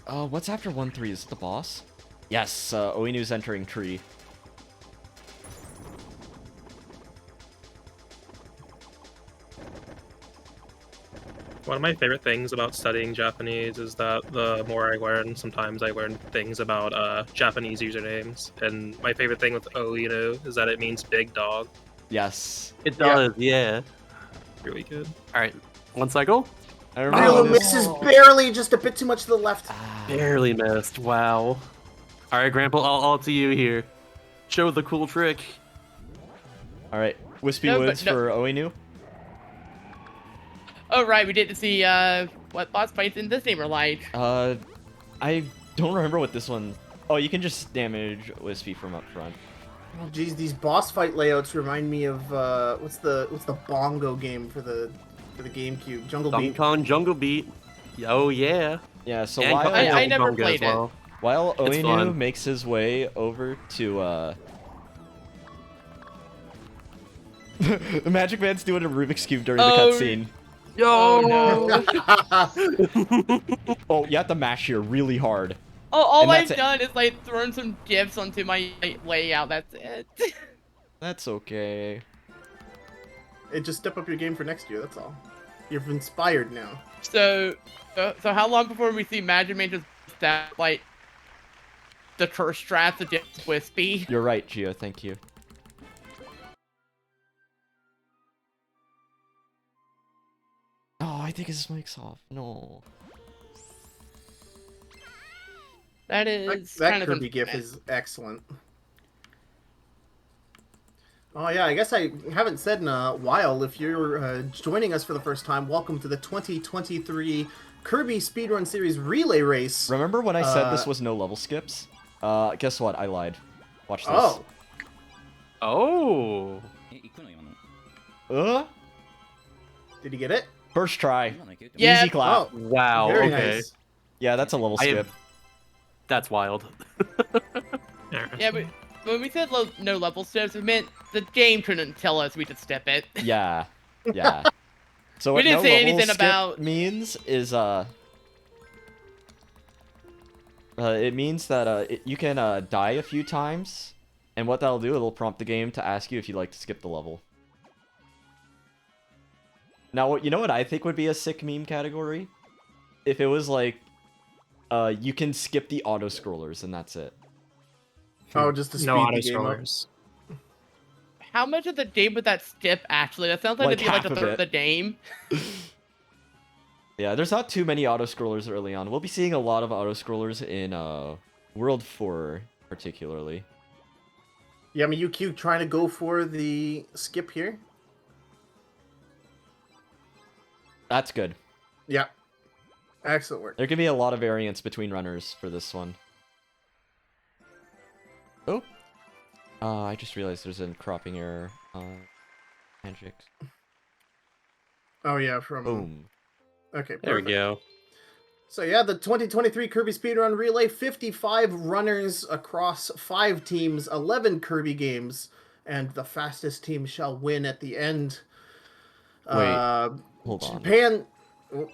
What's after 1-3? Is it the boss? Yes, OENU's entering tree. One of my favorite things about studying Japanese is that the more I learn, sometimes I learn things about Japanese usernames. And my favorite thing with OENU is that it means big dog. Yes. It does, yeah. Really good. Alright, one cycle? I Real misses barely, just a bit too much to the left. Barely missed, wow. Alright, Grandpa, all to you here. Show the cool trick. Alright, Wispy No, but Woods no- for OENU. Oh, right, we didn't see what boss fights in this game are like. I don't remember what this one... Oh, you can just damage Wispy from up front. Oh geez, these boss fight layouts remind me of what's the bongo game for the GameCube? Jungle Donkey Beat. Kong Jungle Beat. Oh yeah. Yeah, so And while I never Bongo played as well. while It's OENU fun. makes his way over to the Magic Man's doing a Rubik's Cube during the Oh, cutscene. Yo! Oh, no. Oh, you have to mash here really hard. Oh, all And I've that's it. done is like thrown some gifs onto my layout. That's it. That's okay. It just step up your game for next year. That's all. You've inspired now. So how long before we see Magic Man just stat like the curse strats against Wispy? You're right, Gio. Thank you. Oh, I think his mic's off. No. That is That kind of Kirby GIF is excellent. Oh yeah, I guess I haven't said in a while. If you're joining us for the first time, welcome to the 2023 Kirby Speedrun Series Relay Race. Remember when I said this was no level skips? Guess what? I lied. Watch this. Oh. Oh. Did you get it? First try. Yeah. Easy clap. Oh, Wow, very okay. nice. Yeah, that's a level I skip. have- That's wild. Yeah, but when we said no level steps, it meant the game couldn't tell us we could step it. Yeah. Yeah. So We what didn't no say level anything skip about- means is it means that you can die a few times, and what that'll do, it'll prompt the game to ask you if you'd like to skip the level. Now, you know what I think would be a sick meme category? If it was like, you can skip the auto scrollers and that's it. Oh, just to speed No the auto game up. scrollers. How much of the game would that skip actually? That sounds like, Like it'd be like half a of third it. of the game. Yeah, there's not too many auto scrollers early on. We'll be seeing a lot of auto scrollers in World 4 particularly. Yeah, I mean, UQ trying to go for the skip here. That's good. Yeah. Excellent work. There can be a lot of variance between runners for this one. Oh. I just realized there's a cropping error. Magic. Oh yeah, from Boom. Okay, There we perfect. go. So yeah, the 2023 Kirby Speedrun Relay, 55 runners across 5 teams, 11 Kirby games, and the fastest team shall win at the end. Wait, hold on.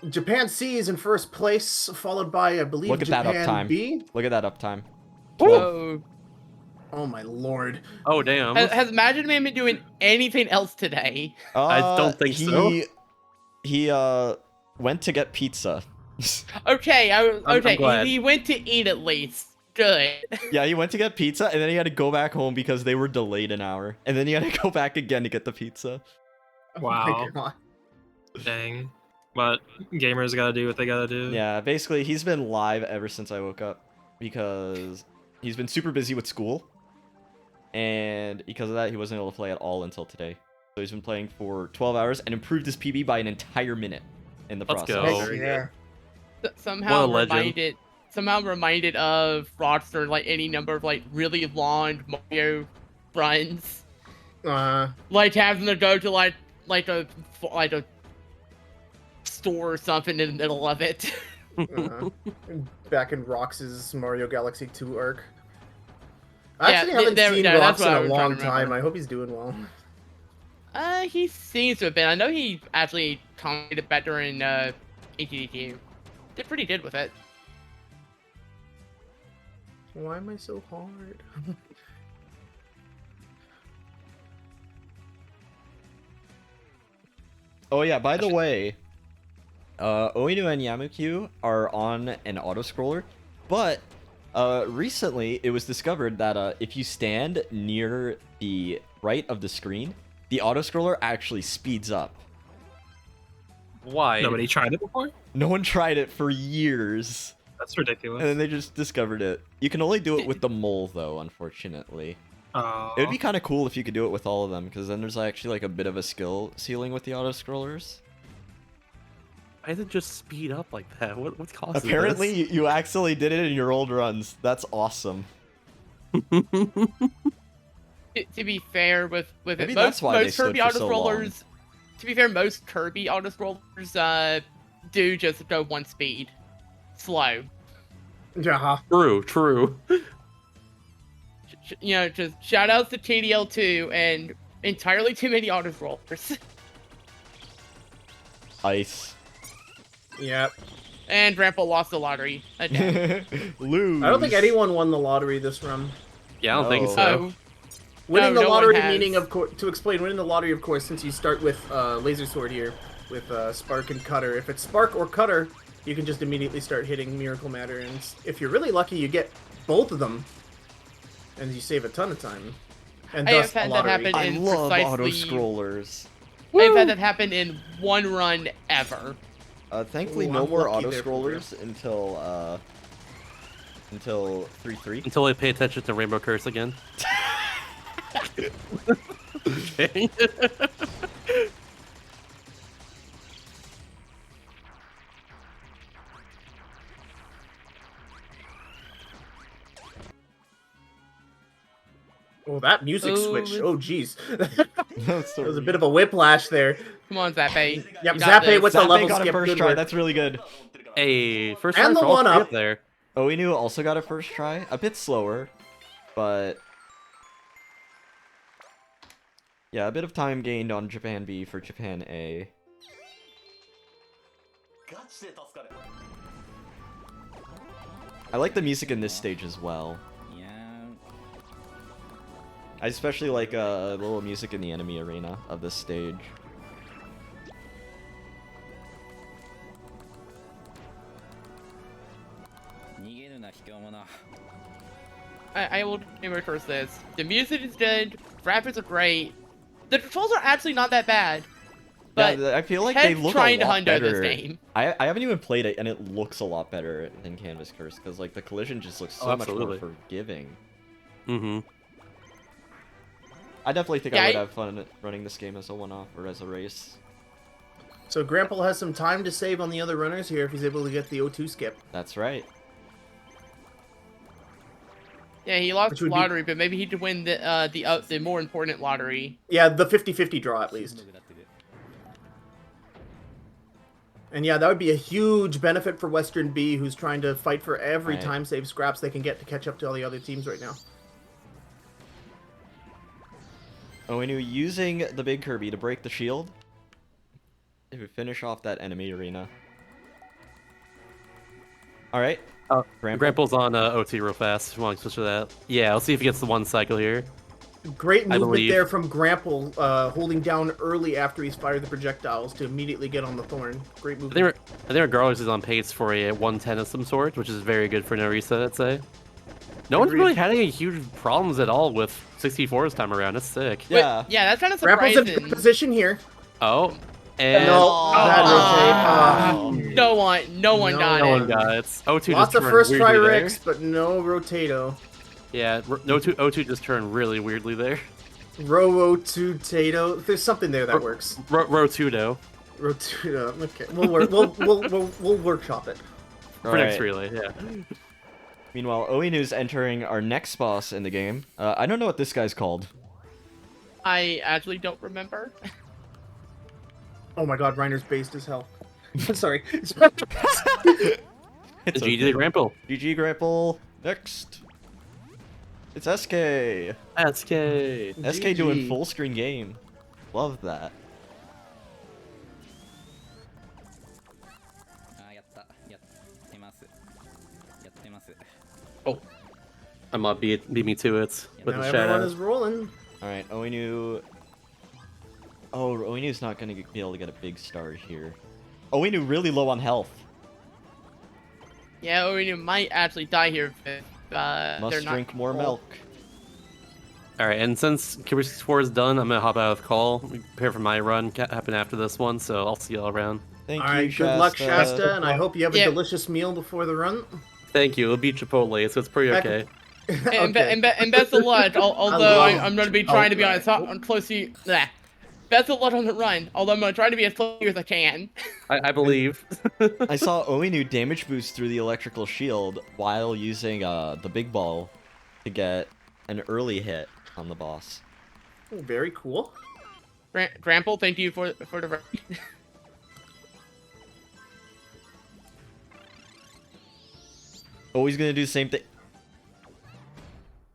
Japan C is in first place, followed by, I believe, Look at that Japan uptime. B. Look at that uptime. Oh. Oh my lord. Oh damn. Has Magic Man been doing anything else today? I don't think so. He went to get pizza. Okay, I'm okay. glad. He went to eat at least. Good. Yeah, he went to get pizza and then he had to go back home because they were delayed an hour. And then he had to go back again to get the pizza. Wow. Oh my God. Dang. But gamers gotta do what they gotta do. Yeah, basically he's been live ever since I woke up because he's been super busy with school. And because of that, he wasn't able to play at all until today. So he's been playing for 12 hours and improved his PB by an entire minute in the Let's process. go. Heck yeah. Somehow What a legend. somehow reminded of Rockstar, like any number of like really long Mario runs. Like having to go to like a store or something in the middle of it. Back in Rox's Mario Galaxy 2 arc. Yeah, I actually haven't seen that's Rox what in I a was trying long to remember. time. I hope he's doing well. He seems to have been. I know he actually commented better in ATDQ. Did pretty good with it. Why am I so hard? Oh yeah, by the way, Oinu and Yamukyu are on an auto-scroller, but recently it was discovered that if you stand near the right of the screen, the auto-scroller actually speeds up. Why? Nobody tried it before? No one tried it for years. That's ridiculous. And then they just discovered it. You can only do it with the mole, though, unfortunately. It would be kind of cool if you could do it with all of them, because then there's actually like a bit of a skill ceiling with the auto-scrollers. Why did it just speed up like that? What's causing Apparently, this? you actually did it in your old runs. That's awesome. To be fair, with Maybe it, that's why they most stood Kirby for so long. auto-scrollers, to be fair, most Kirby auto-scrollers do just go one speed. Slow. Yeah. True. You know, just shout outs to TDL2 and entirely too many auto-scrollers. Ice. Yep. And Grandpa lost the lottery again. Lose. I don't think anyone won the lottery this run. Yeah, I don't think so. Oh. Winning No, the no one lottery, has. meaning of course, to explain, winning the lottery, of course, since you start with Laser Sword here, with Spark and Cutter. If it's Spark or Cutter, you can just immediately start hitting Miracle Matter, and if you're really lucky, you get both of them, and you save a ton of time. And I thus, have had a that lottery. happen I in love precisely... auto-scrollers. I've had that happen in one run ever. Thankfully, Ooh, no I'm more lucky there, auto-scrollers until 3-3. Until I pay attention to Rainbow Curse again. Okay. Oh, that music Oh, switch. this- Oh, jeez. That's so There was a bit of a whiplash there. Come on, Zappe. Yep, You got Zappe this. with the Zappe level got a skip. first Good try. work. That's really good. Hey, first And try the for all three one-up. up there. Oinu also got a first try. A bit slower, but yeah, a bit of time gained on Japan B for Japan A. I like the music in this stage as well. I especially like a little music in the enemy arena of this stage. I will reverse this. The music is good, graphics are great. The controls are actually not that bad. But Yeah, I feel like they heads look trying a to lot hundo better. this game. I haven't even played it, and it looks a lot better than Canvas Curse because like the collision just looks so much more absolutely. forgiving. Mm-hmm. I definitely think Yeah, I would I- have fun running this game as a one-off or as a race. So Grandpa has some time to save on the other runners here if he's able to get the O2 skip. That's right. Yeah, he lost Which the would be- lottery, but maybe he could win the more important lottery. Yeah, the 50-50 draw at least. And yeah, that would be a huge benefit for Western B, who's trying to fight for every Right. time save scraps they can get to catch up to all the other teams right now. Oinu using the big Kirby to break the shield. It would finish off that enemy arena. Alright. Grandpa's on OT real fast. If you want to switch to that. Yeah, I'll see if he gets the one cycle here. Great I movement believe. there from Grapple, holding down early after he's fired the projectiles to immediately get on the thorn. Great I movement. think regardless is on pace for a 110 of some sort, which is very good for Narisa, I'd say. No one's Agreed. really had any huge problems at all with 64 this time around. That's sick. Yeah. Yeah, that's kind of Grapple's in surprising. good position here. Oh, and No, bad rotate. No one got no it. one got it. O2 Lost just the turned first try weirdly there. Rex, but no Rotato. Yeah, O2 just turned really weirdly there. Ro-O-2 Tato. There's something there that works. Rotudo. Rotato. Okay, we'll workshop it. For next Alright. relay, yeah. Meanwhile, Oinu's entering our next boss in the game. I don't know what this guy's called. I actually don't remember. Oh my god, Reiner's based as hell. Sorry. It's GG Grample. GG Grample. Next. It's SK. SK doing full screen game. Love that. Oh. I'm on beat me to it with Now the everyone shadow. is rolling. Alright, Oinu. Oh, Oinu's not going to be able to get a big star here. Oinu really low on health. Yeah, Oinu might actually die here if Must they're not drink more full. milk. Alright, and since Kirby 64 is done, I'm gonna hop out of call. Prepare for my run happen after this one, so I'll see y'all around. Thank All right, good luck, Shasta, and I hope you have a delicious meal before the run. Thank you. It'll be Chipotle, so it's pretty okay. And, and best of luck, although I'm going to be trying to be Chipotle. on close to you. Nah. Best of luck on the run, although I'm going to try to be as close to you as I can. I believe. I saw Oinu damage boost through the electrical shield while using the big ball to get an early hit on the boss. Oh, very cool. Grample, thank you for the run. Always gonna do the same thing.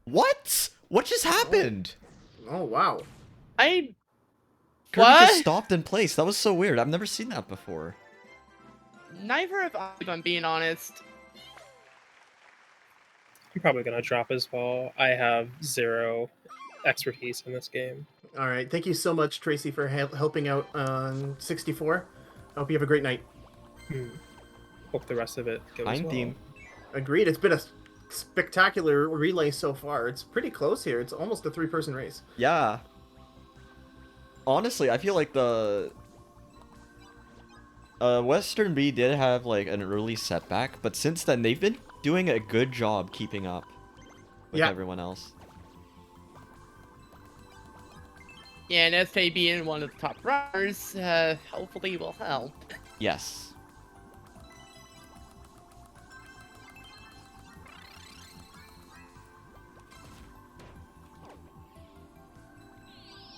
What? What just happened? Oh, wow. I... Kirby What? just stopped in place. That was so weird. I've never seen that before. Neither have I, if I'm being honest. I'm probably gonna drop as well. I have 0 expertise in this game. All right. Thank you so much, Tracy, for helping out on 64. I hope you have a great night. Hope the rest of it goes Fine well. theme. Agreed. It's been a spectacular relay so far. It's pretty close here. It's almost a 3-person race. Yeah. Honestly, I feel like the Western B did have like an early setback, but since then they've been doing a good job keeping up with everyone else. Yeah, and SK being one of the top runners, hopefully will help. Yes.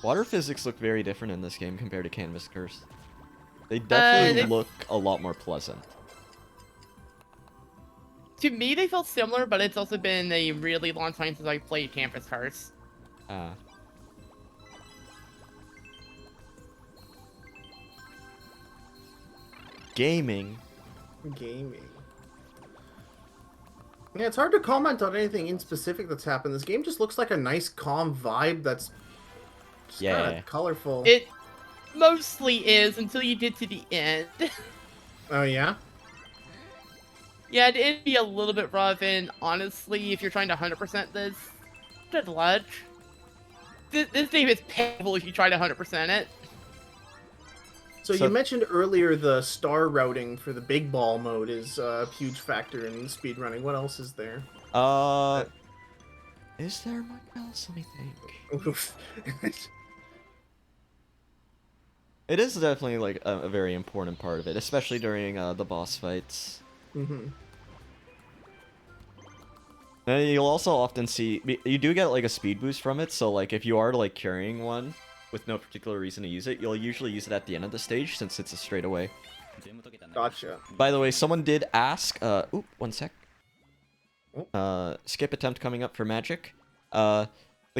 Water physics look very different in this game compared to Canvas Curse. They definitely look a lot more pleasant. To me, they felt similar, but it's also been a really long time since I played Campus Curse. Gaming. Yeah, it's hard to comment on anything in specific that's happened. This game just looks like a nice, calm vibe that's just kind of colorful. It mostly is until you get to the end. Oh, yeah? Yeah, it'd be a little bit rough, and honestly, if you're trying to 100% this, good luck. This game is painful if you try to 100% it. So you mentioned earlier the star routing for the big ball mode is a huge factor in speedrunning. What else is there? Is there much else? Let me think. It is definitely like a very important part of it, especially during the boss fights. Mm-hmm. And you'll also often see you do get like a speed boost from it. So like if you are like carrying one with no particular reason to use it, you'll usually use it at the end of the stage since it's a straightaway. Gotcha. By the way, someone did ask. Oop, one sec. Skip attempt coming up for Magic. The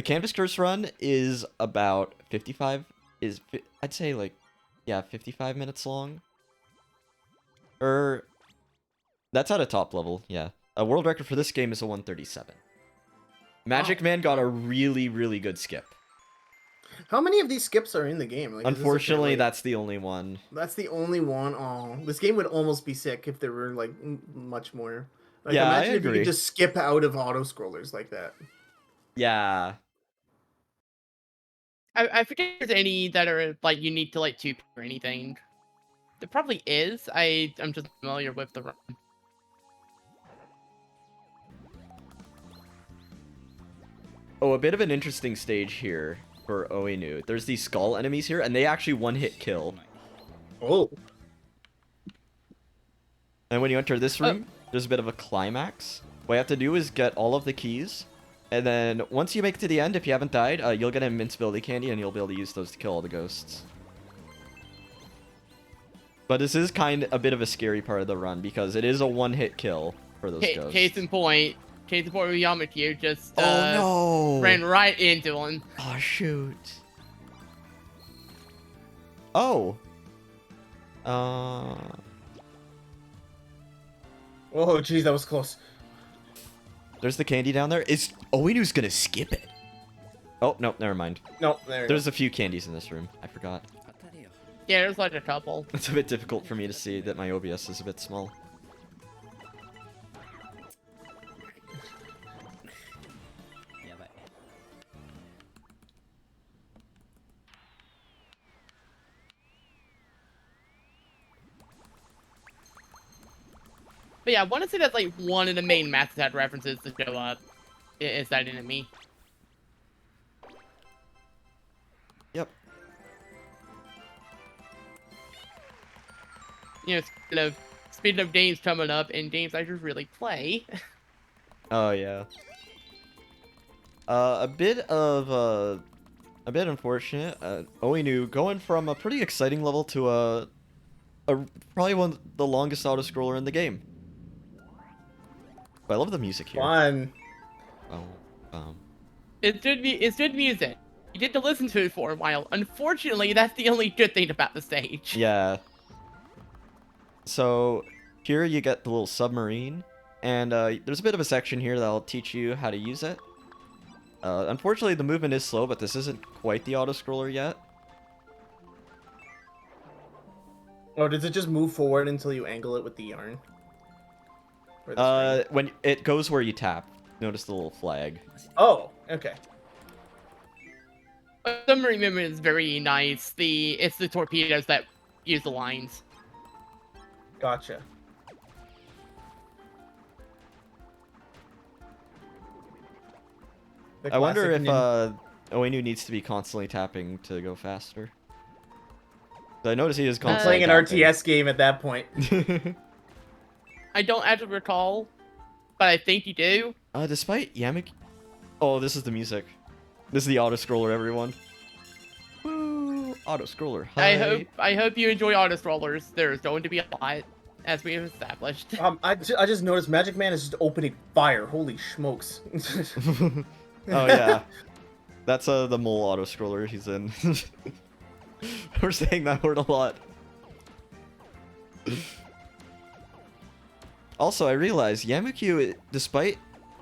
Canvas Curse run is about 55. I'd say like, yeah, 55 minutes long. That's at a top level. Yeah, a world record for this game is a 137. Magic Man got a really, really good skip. How many of these skips are in the game? Like, Unfortunately, that's the only one. That's the only one. Oh, this game would almost be sick if there were like much more. Like, Yeah, imagine I if you agree. could just skip out of auto scrollers like that. Yeah. I forget if there's any that are like unique to like 2 or anything. There probably is. I'm just familiar with the run. Oh, a bit of an interesting stage here for Oinu. There's these skull enemies here, and they actually one-hit kill. Oh. And when you enter this room, there's a bit of a climax. What you have to do is get all of the keys, and then once you make it to the end, if you haven't died, you'll get an invincibility candy, and you'll be able to use those to kill all the ghosts. But this is a bit of a scary part of the run, because it is a one-hit kill for those ghosts. Case in point with Yamaku just no! ran right into him. Oh, shoot. Oh. Oh, geez, that was close. There's the candy down there. Is Oinu's gonna skip it? Oh, no, never mind. No, there's a few candies in this room. I forgot. Yeah, there's like a couple. It's a bit difficult for me to see that my OBS is a bit small. But yeah, I want to say that's like one of the main maps that had references to show up. Is that enemy? Yep. You know, speaking of games coming up and games I just really play. Oh yeah. A bit unfortunate. Oinu going from a pretty exciting level to probably one of the longest auto-scroller in the game. But I love the music here. Fun. Oh, It's good music. You get to listen to it for a while. Unfortunately, that's the only good thing about the stage. Yeah. So here you get the little submarine, and there's a bit of a section here that'll teach you how to use it. Unfortunately, the movement is slow, but this isn't quite the auto-scroller yet. Oh, does it just move forward until you angle it with the yarn? When it goes where you tap. Notice the little flag. Oh, okay. Submarine movement is very nice. It's the torpedoes that use the lines. Gotcha. I wonder if Oinu needs to be constantly tapping to go faster. So I notice he is constantly playing an RTS game at that point. I don't actually recall, but I think you do. Despite Yamik... Oh, this is the music. This is the auto-scroller, everyone. Woo! Auto-scroller. I hope you enjoy auto-scrollers. There's going to be a lot, as we have established. I just noticed Magic Man is just opening fire. Holy smokes. Oh, yeah. That's the mole auto-scroller he's in. We're saying that word a lot. Also, I realized Yamukyu, despite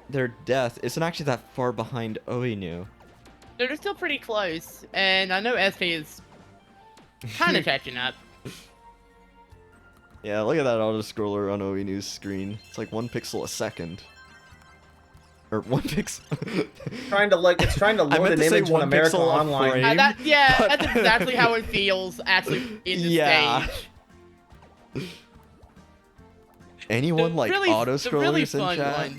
their death, isn't actually that far behind Oinu. They're still pretty close, and I know SK is kind of catching up. Yeah, look at that auto-scroller on Oinu's screen. It's like 1 pixel a second. Or 1 pixel. It's trying to load an image on America Online. That's exactly how it feels actually in the stage. Anyone like auto-scrollers in chat?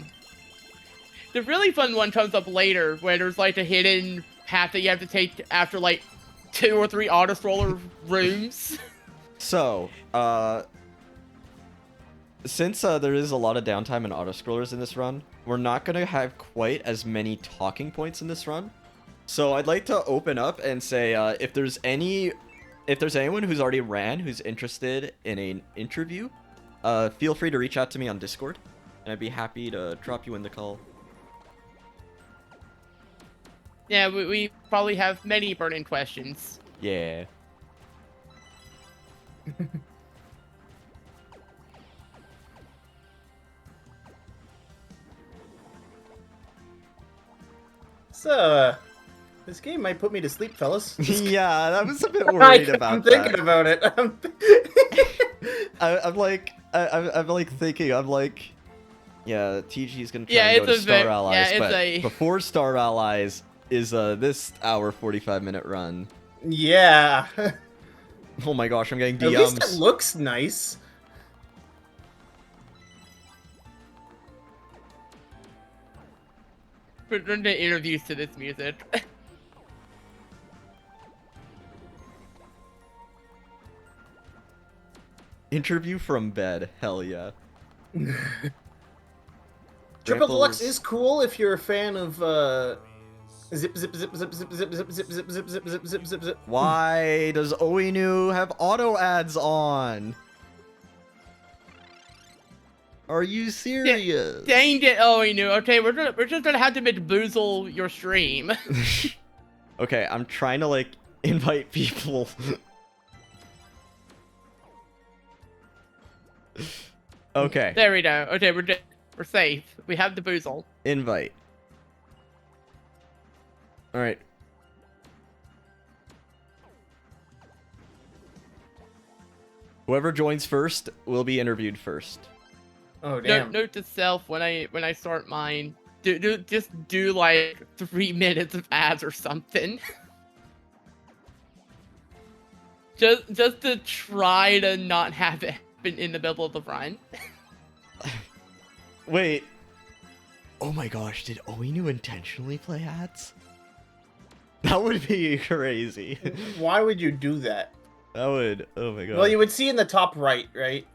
The really fun one comes up later, where there's like a hidden path that you have to take after like 2 or 3 auto-scroller rooms. So, since there is a lot of downtime in auto-scrollers in this run, we're not going to have quite as many talking points in this run. So I'd like to open up and say, if there's anyone who's already ran who's interested in an interview, feel free to reach out to me on Discord, and I'd be happy to drop you in the call. Yeah, we probably have many burning questions. Yeah. So, this game might put me to sleep, fellas. Yeah, I was a bit worried about I'm thinking about it. I'm like thinking, yeah, TG's gonna try Yeah, and go to it's a Star bit- Allies, yeah, it's but a- before Star Allies is this hour 45-minute run. Yeah. Oh my gosh, I'm getting At least DMs. it looks nice. We're doing the interviews to this music. Interview from bed, hell yeah. Triple Deluxe Ripples. is cool if you're a fan of zip zip zip zip zip zip zip zip zip zip zip zip zip zip zip. Why does Oinu have auto ads on? Are you serious? Dang it, Oinu. Okay, we're just gonna have to bamboozle your stream. Okay, I'm trying to like invite people. Okay. There we go. Okay, we're safe. We have the boozle. Invite. All right. Whoever joins first will be interviewed first. Oh damn. Note to self: when I start mine, just do like 3 minutes of ads or something. just to try to not have it happen in the middle of the run. Wait. Oh my gosh, did Oinu intentionally play ads? That would be crazy. Why would you do that? That would, oh my god. Well, you would see in the top right, right?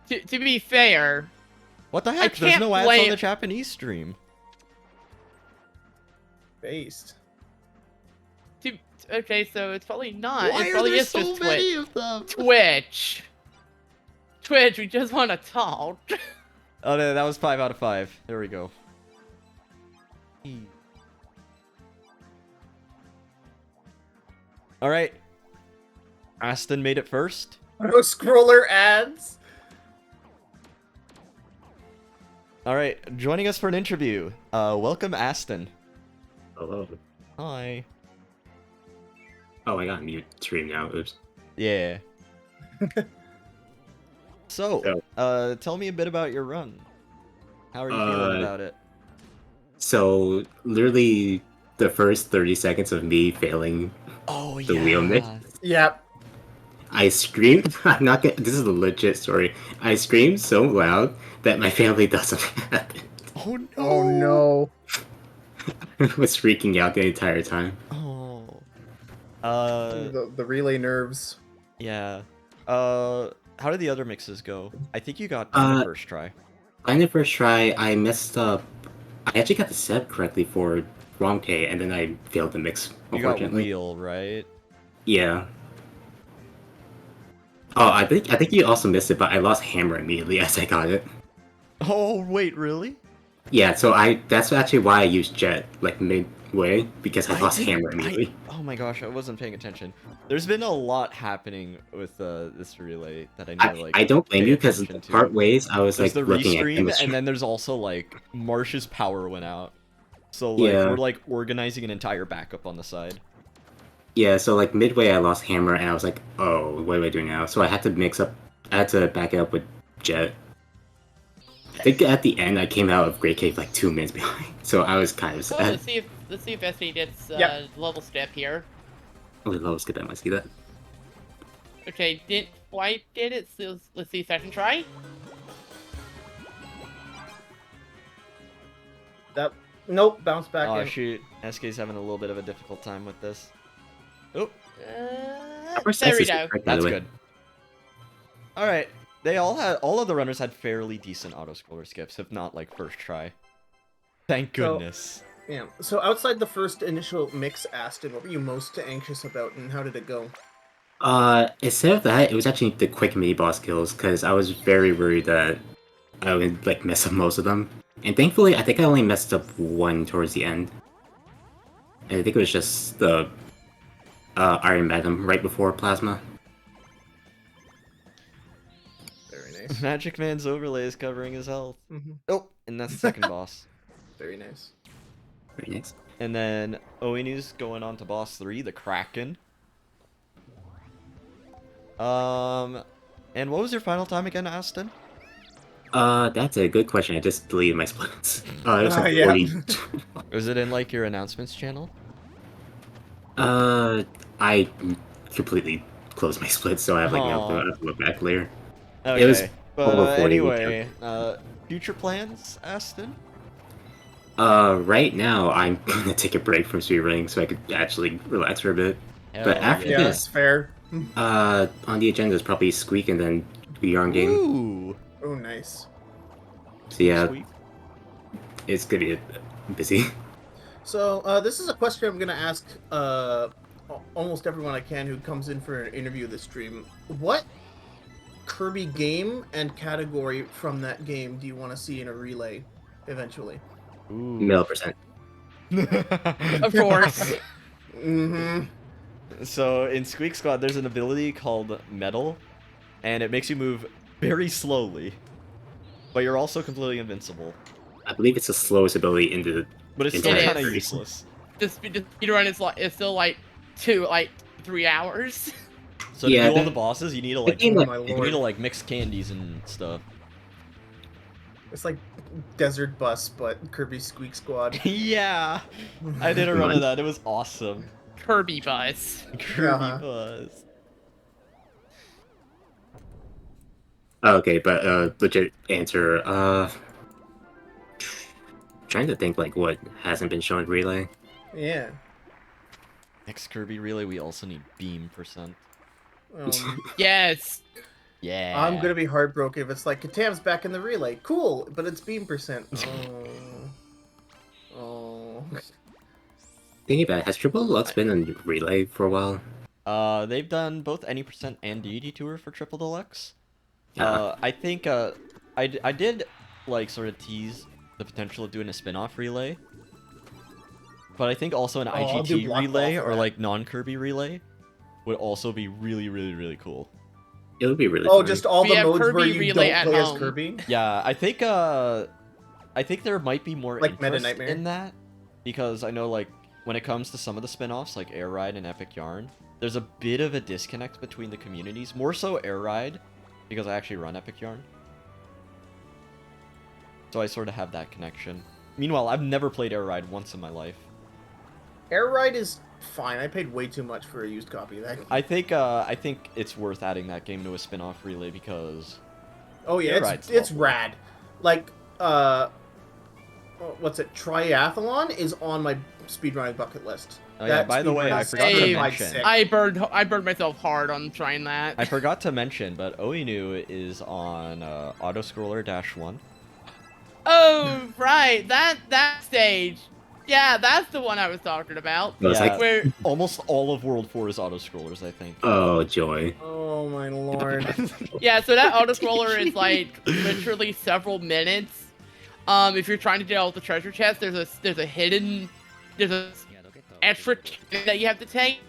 To be fair, What the heck? There's no ads on the Japanese stream. Based. Okay, so it's probably not. Why it are probably there is so just many Twitch. of them? Twitch, we just want to talk. Oh, no, that was 5 out of 5. There we go. All right. Aston made it first. Auto scroller ads. All right, joining us for an interview. Welcome, Aston. Hello. Hi. Oh, I got mute stream now. Oops. Yeah. So, tell me a bit about your run. How are you feeling about it? So, literally, the first 30 seconds of me failing the wheel mix. Yep. I screamed. I'm not gonna. This is a legit story. I screamed so loud that my family doesn't happen. Oh no! Oh no! I was freaking out the entire time. Oh. The relay nerves. Yeah. How did the other mixes go? I think you got the first try. On the first try, I messed up. I actually got the set correctly for wrong K, and then I failed the mix. You got Unfortunately. wheel, right? Yeah. Oh, I think you also missed it, but I lost hammer immediately as I got it. Oh wait, really? Yeah, so that's actually why I used jet like midway because I lost hammer immediately. Oh my gosh, I wasn't paying attention. There's been a lot happening with this relay that I need to like. I don't blame pay you because attention to. part ways I was There's like the looking at restream, chemistry. and then there's also like Marsh's power went out, so like Yeah. we're like organizing an entire backup on the side. Yeah, so like midway I lost hammer and I was like, oh, what do I do now? So I had to back it up with jet. I think at the end I came out of Great Cave like 2 minutes behind, so I was kind of So sad. let's see if SD gets level step here. Oh, let's get that. I see that. Okay, didn't quite get it. So let's see second try. Nope, bounce back Oh in. shoot, SK's having a little bit of a difficult time with this. Oh, There we go. that's good. All right, all of the runners had fairly decent auto scroller skips, if not like first try. Thank goodness. Yeah. So outside the first initial mix, Aston, what were you most anxious about, and how did it go? Instead of that, it was actually the quick mini boss kills because I was very worried that I would like mess up most of them. And thankfully, I think I only messed up one towards the end. And I think it was just the Iron Magnum right before Plasma. Very nice. Magic Man's overlay is covering his health. Mhm. Oh, and that's the second boss. Very nice. Very nice. And then Oinu's going on to boss 3, the Kraken. And what was your final time again, Aston? That's a good question. I just deleted my splits. It was like yeah. 40. Was it in like your announcements channel? I completely closed my splits, so I have like Aw. no look back later. Okay. It was but over 40. anyway, future plans, Aston? Right now I'm gonna take a break from speedrunning so I could actually relax for a bit. But after yeah, this, that's fair. on the agenda is probably Squeak and then the yarn game. Ooh. Oh, nice. So yeah, Sweet. it's gonna be busy. So this is a question I'm gonna ask almost everyone I can who comes in for an interview this stream. What Kirby game and category from that game do you want to see in a relay eventually? Middle percent. Of course. So in Squeak Squad, there's an ability called Metal, and it makes you move very slowly, but you're also completely invincible. I believe it's the slowest ability in the. But it's still kind of useless. The speedrun is still like 3 hours. So to do all the bosses, you need to like Oh my you need lord. to like mix candies and stuff. It's like Desert Bus, but Kirby Squeak Squad. Yeah, I did a run of that. It was awesome. Kirby Bus. Kirby Bus. Okay, but legit answer. Trying to think like what hasn't been shown in Relay. Yeah. Next Kirby Relay, we also need beam %. Yes. Yeah. I'm gonna be heartbroken if it's like Katam's back in the relay. Cool, but it's beam %. Oh. Thinking about it, has Triple Deluxe been in Relay for a while? They've done both Any % and Deity Tour for Triple Deluxe. Uh-huh. I think I did like sort of tease the potential of doing a spin-off relay. But I think also an I'll do IGT block relay off of or that. like non-Kirby relay would also be really, really, really cool. It would be really Oh, fun. just all We the have modes where Kirby you Relay don't at play as home. Kirby? Yeah, I think there might be more Like Meta interest Nightmare? in that because I know like when it comes to some of the spin-offs like Air Ride and Epic Yarn, there's a bit of a disconnect between the communities. More so Air Ride because I actually run Epic Yarn. So I sort of have that connection. Meanwhile, I've never played Air Ride once in my life. Air Ride is fine. I paid way too much for a used copy of that. I think it's worth adding that game to a spin-off relay because Oh yeah, Air Ride's it's lovely. rad. Like what's it? Triathlon is on my speedrunning bucket list. Oh, yeah, by the way, I forgot to mention. I burned myself hard on trying that. I forgot to mention, but Oinu is on Autoscroller -1. Oh, right. That stage. Yeah, that's the one I was talking about. No, it's Yeah, like- Where almost all of World 4 is autoscrollers, I think. Oh joy. Oh my lord. yeah, so that autoscroller is like literally several minutes. If you're trying to get all the treasure chests, there's a extra chance that you have to take.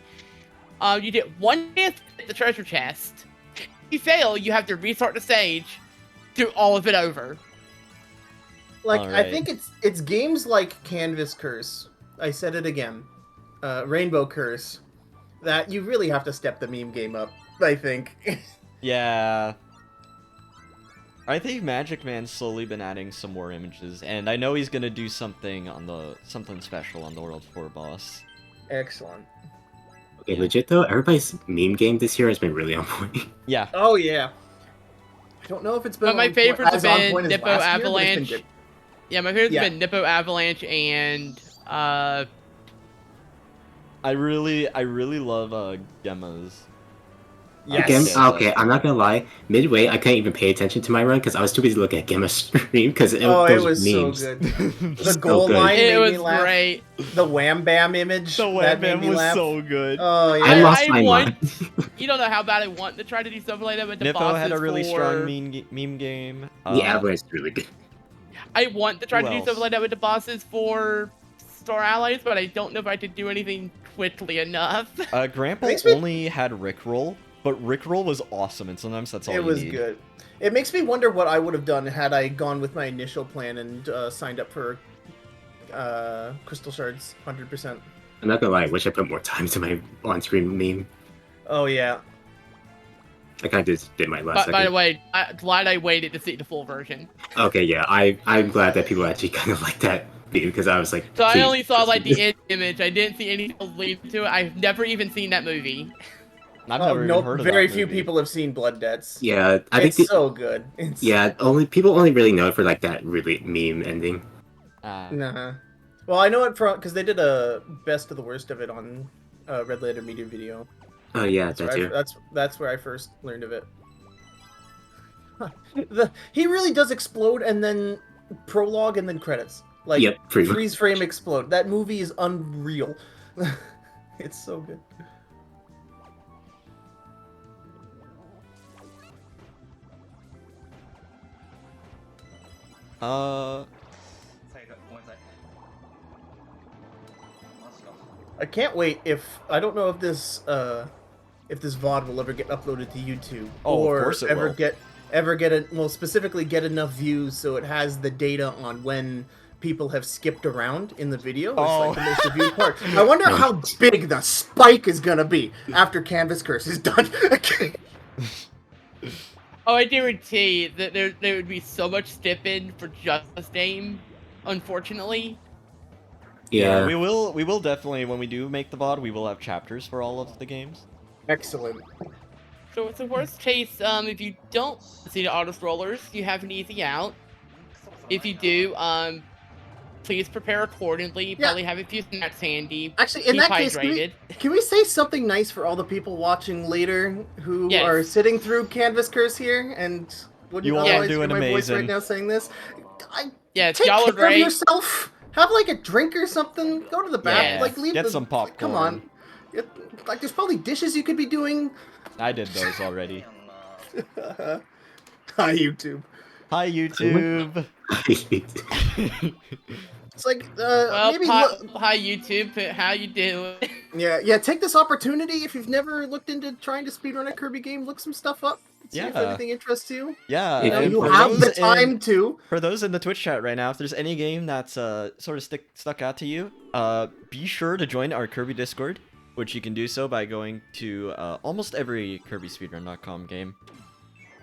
You get one chance to get the treasure chest. If you fail, you have to restart the stage, do all of it over. Like Alright. I think it's games like Canvas Curse. I said it again. Rainbow Curse. That you really have to step the meme game up, I think. Yeah. I think Magic Man's slowly been adding some more images, and I know he's gonna do something special on the World 4 boss. Excellent. Okay, legit though, everybody's meme game this year has been really on point. Yeah. Oh yeah. I don't know if it's been. But my on favorites have as on been point as Nippo last year, but it's been Avalanche. good. Yeah, my favorites Yeah. have been Nippo Avalanche and I really love Gemma's. Yes. Okay, I'm not gonna lie. Midway, I couldn't even pay attention to my run because I was too busy looking at Gemma's stream because It those was memes. so good. So The goal good. line It made was me laugh. great. The Wham Bam image. The Wham that made Bam me was laugh. so good. Oh yeah. I lost my want, mind. You don't know how bad I want to try to do something like that with the Nippo bosses had a really for... strong meme game. The Avalanche is really good. I want to try Who to do else? something like that with the bosses for Star Allies, but I don't know if I could do anything quickly enough. Grandpa Makes me- only had Rickroll, but Rickroll was awesome, and sometimes that's all It you was need. good. It makes me wonder what I would have done had I gone with my initial plan and signed up for Crystal Shards 100%. I'm not gonna lie, I wish I put more time to my on-screen meme. Oh yeah. I kind of just did my last But second. by the way, I'm glad I waited to see the full version. Okay, yeah, I'm glad that people actually kind of like that meme because I was like, So I please, only saw just like do the image. I didn't see anything else leading to it. I've never even seen that movie. I've never even heard of that very few movie. people have seen Blood Debts. Yeah, I think It's so good. It's... yeah, people only really know it for like that really meme ending. Nah. Well, I know it from because they did a best of the worst of it on Red Letter Media Video. Oh yeah, That's that where too. that's where I first learned of it. He really does explode and then prologue and then credits. Like Yep, pretty much. freeze frame explode. That movie is unreal. It's so good. I can't wait I don't know if this VOD will ever get uploaded to YouTube Oh, or of course it ever will. get specifically get enough views so it has the data on when people have skipped around in the video. It's like the most viewed part. I wonder how big the spike is gonna be after Canvas Curse is done. Oh, I guarantee that there would be so much stipping for just this game, unfortunately. Yeah, we will definitely, when we do make the VOD, we will have chapters for all of the games. Excellent. So it's the worst case, if you don't see the auto scrollers, you have an easy out. If you do, please prepare accordingly. Probably have a few snacks handy. Actually, in keep that case, hydrated. can we say something nice for all the people watching later who are sitting through Canvas Curse here and wouldn't You all otherwise are doing hear my voice right amazing. now saying this? Yes, Take y'all care are of great. yourself. Have like a drink or something. Go to the bathroom. Yeah, Like leave get the, some popcorn. Come on. Like there's probably dishes you could be doing. I did those already. Hi YouTube. Hi YouTube. It's like Well, maybe hi YouTube. How you doing? yeah. Take this opportunity if you've never looked into trying to speedrun a Kirby game. Look some stuff up. See if anything interests you. Yeah, You know, and you for have the those time to. For those in the Twitch chat right now, if there's any game that's sort of stuck out to you, be sure to join our Kirby Discord, which you can do so by going to almost every KirbySpeedrun.com game.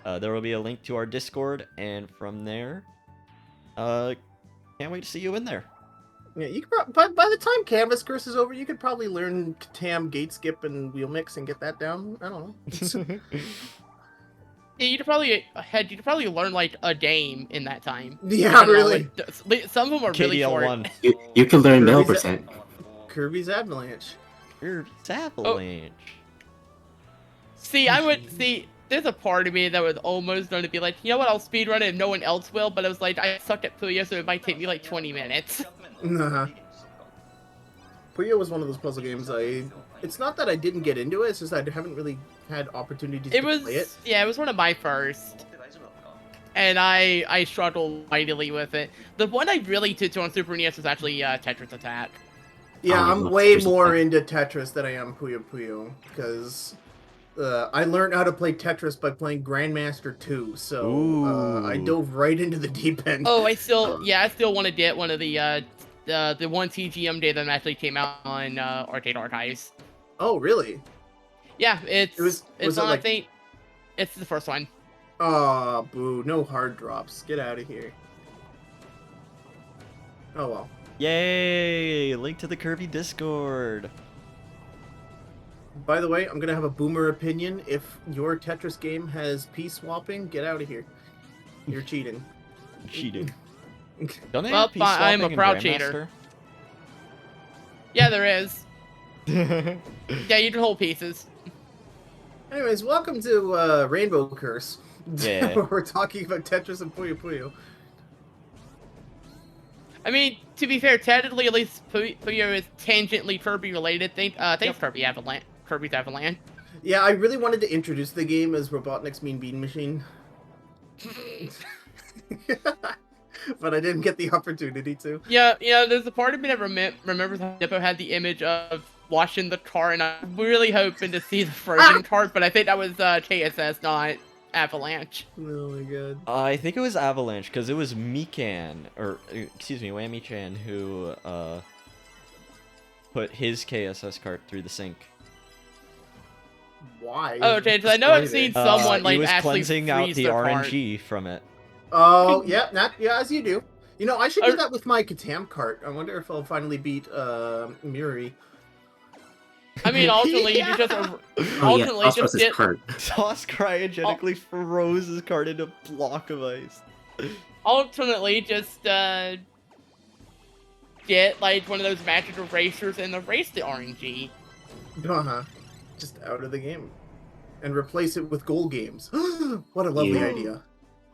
There will be a link to our Discord, and from there, can't wait to see you in there. Yeah, you could by the time Canvas Curse is over, you could probably learn Tam, Gate Skip, and Wheel Mix and get that down. I don't know. Yeah, you could probably learn like a game in that time. Yeah, really. Some of them are really short. You can learn mill percent. Kirby's Avalanche. Kirby's Avalanche. See, there's a part of me that was almost going to be like, you know what, I'll speedrun it if no one else will, but I was like, I suck at Puyo, so it might take me like 20 minutes. Nah. Puyo was one of those puzzle games it's not that I didn't get into it, it's just I haven't really had opportunities to play it. Yeah, it was one of my first. And I struggled mightily with it. The one I really did on Super NES was actually Tetris Attack. Yeah, I'm way more into Tetris than I am Puyo Puyo, because I learned how to play Tetris by playing Grandmaster 2, so I dove right into the deep end. Oh, I still want to get one of the one TGM day that actually came out on Arcade Archives. Oh, really? Yeah, it's was on, it like... I think, it's the first one. Oh, boo, no hard drops. Get out of here. Oh, well. Yay! Link to the Kirby Discord. By the way, I'm gonna have a boomer opinion. If your Tetris game has piece swapping, get out of here. You're cheating. Cheating. Don't they Well, have piece swapping I'm a in proud Grandmaster? cheater. Yeah, there is. Yeah, you can hold pieces. Anyways, welcome to Rainbow Curse. Yeah. Where we're talking about Tetris and Puyo Puyo. I mean, to be fair, technically, at least Puyo is tangentially Kirby related. Thanks, Kirby's Avalanche. Yeah, I really wanted to introduce the game as Robotnik's Mean Bean Machine. But I didn't get the opportunity to. Yeah, there's a part of me that remembers how Dippo had the image of washing the car, and I'm really hoping to see the frozen cart, but I think that was KSS, not Avalanche. Oh my god. I think it was Avalanche, because it was Whammy-chan, who put his KSS cart through the sink. Why? Oh, okay, because I know I've seen someone like he was actually cleansing out freeze the their RNG from it. Oh, yeah, as you do. You know, I should do that with my Katam cart. I wonder if I'll finally beat Muri. I mean, ultimately, you just get... Toss cryogenically froze his cart into a block of ice. Ultimately, just get like one of those magic erasers and erase the RNG. Just out of the game. And replace it with goal games. What a lovely idea.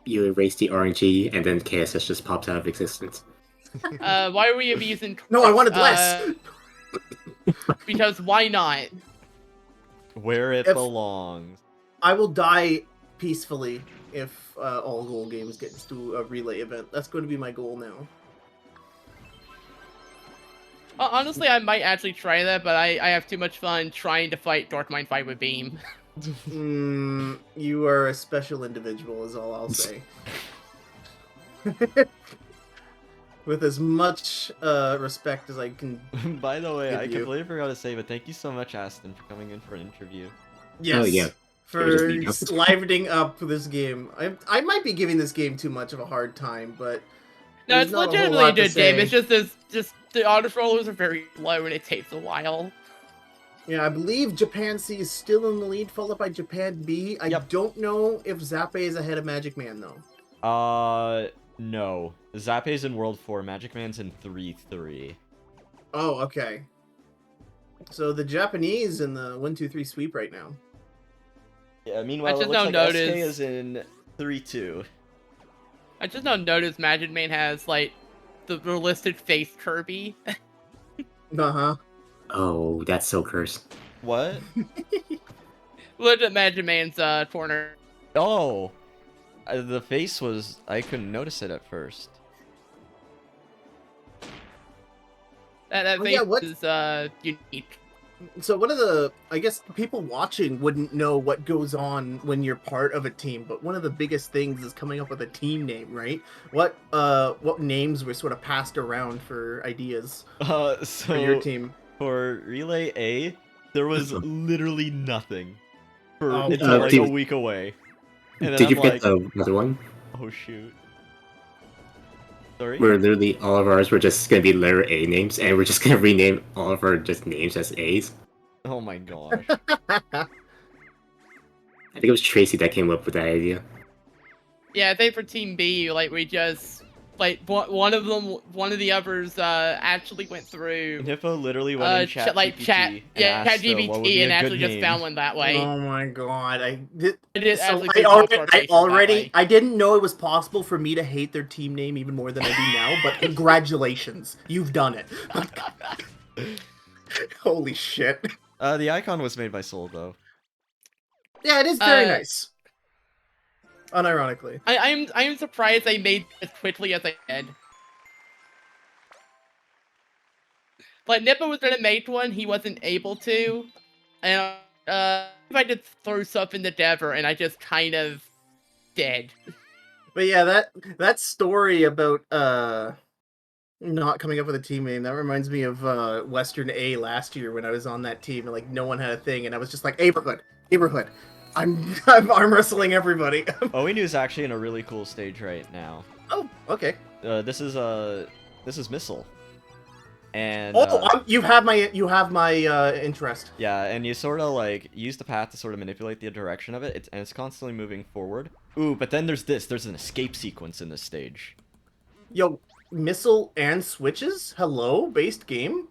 You erase the RNG, and then KSS just pops out of existence. Why are we abusing? No, I wanted less. Because why not? Where it If- belongs. I will die peacefully if all goal games get to a relay event. That's going to be my goal now. Honestly, I might actually try that, but I have too much fun trying to fight Dark Fight with Beam. You are a special individual, is all I'll say. With as much respect as I can. By the way, give I you. completely forgot to say, but thank you so much, Aston, for coming in for an interview. Yes. Oh, yeah. For livening up this game. I might be giving this game too much of a hard time, but No, there's it's not a whole legitimately a lot to good game. say. It's just the auto rollers are very low and it takes a while. Yeah, I believe Japan C is still in the lead, followed by Japan B. I don't know if Zappe is ahead of Magic Man, though. No. Zappe's in World 4, Magic Man's in 3-3. Oh, okay. So the Japanese in the 1-2-3 sweep right now. Yeah, meanwhile, it just looks now like noticed- SK is in 3-2. I just now noticed Magic Man has like the realistic face Kirby. Uh-huh. Oh, that's so cursed. What? Look at Magic Man's corner. Oh! The face was... I couldn't notice it at first. That Oh, face yeah, what- is unique. So one of the, I guess people watching wouldn't know what goes on when you're part of a team, but one of the biggest things is coming up with a team name, right? What names were sort of passed around for ideas So for your team? For Relay A, there was literally nothing for Oh, until like did- a week away. And then Did I'm you like, get another one? oh shoot. Sorry? Where literally all of ours were just gonna be letter A names, and we're just gonna rename all of our just names as A's. Oh my gosh. I think it was Tracy that came up with that idea. Yeah, I think for Team B, like we just like one of the others actually went through Hippo literally went in chat like GPT chat and yeah asked, chat what would be GPT and a actually good just name? found one that way. Oh my god! I did So actually I do already, Popstar Faces that way. I didn't know it was possible for me to hate their team name even more than I do now. But congratulations, you've done it. Holy shit! The icon was made by Soul though. Yeah, it is very nice. Unironically. I am surprised they made it as quickly as they did. Like Nippa was gonna make one, he wasn't able to, and if I did throw stuff in the Dever, and I just kind of did. But yeah, that story about not coming up with a team name, that reminds me of Western A last year when I was on that team and like no one had a thing and I was just like neighborhood. I'm arm wrestling everybody. Oinu is actually in a really cool stage right now. Oh, okay. This is Missile. And you have my interest. yeah, and you sort of like use the path to sort of manipulate the direction of it, and it's constantly moving forward. Ooh, but then there's an escape sequence in this stage. Yo, Missile and switches? Hello, based game?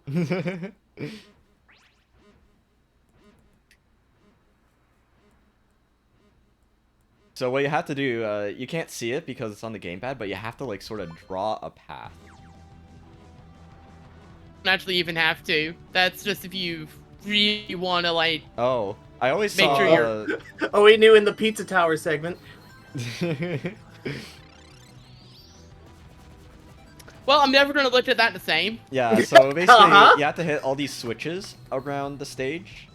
So what you have to do, you can't see it because it's on the gamepad, but you have to like sort of draw a path. Actually, even have to. That's just if you really want to like. Oh, I always make saw. sure you're. Oh, we knew in the Pizza Tower segment. Well, I'm never gonna look at that the same. Yeah, so basically you have to hit all these switches around the stage,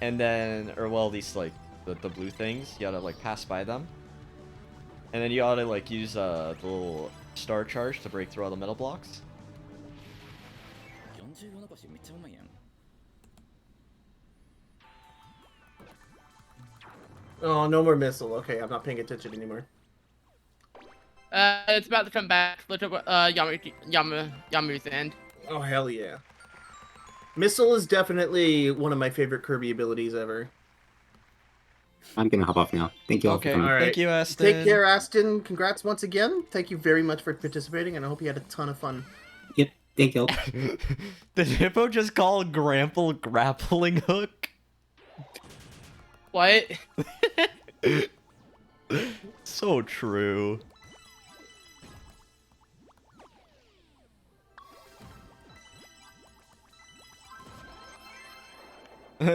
and then, or well, these like the blue things, you gotta like pass by them, and then you ought to like use the little star charge to break through all the metal blocks. Oh, no more Missile. Okay, I'm not paying attention anymore. It's about to come back. Look at Yamu's end. Oh, hell yeah. Missile is definitely one of my favorite Kirby abilities ever. I'm gonna hop off now. Thank you all for Okay, coming. All right. thank you, Aston. Take care, Aston. Congrats once again. Thank you very much for participating, and I hope you had a ton of fun. Yep, thank you. Did Hippo just call Grample grappling hook? What? So true.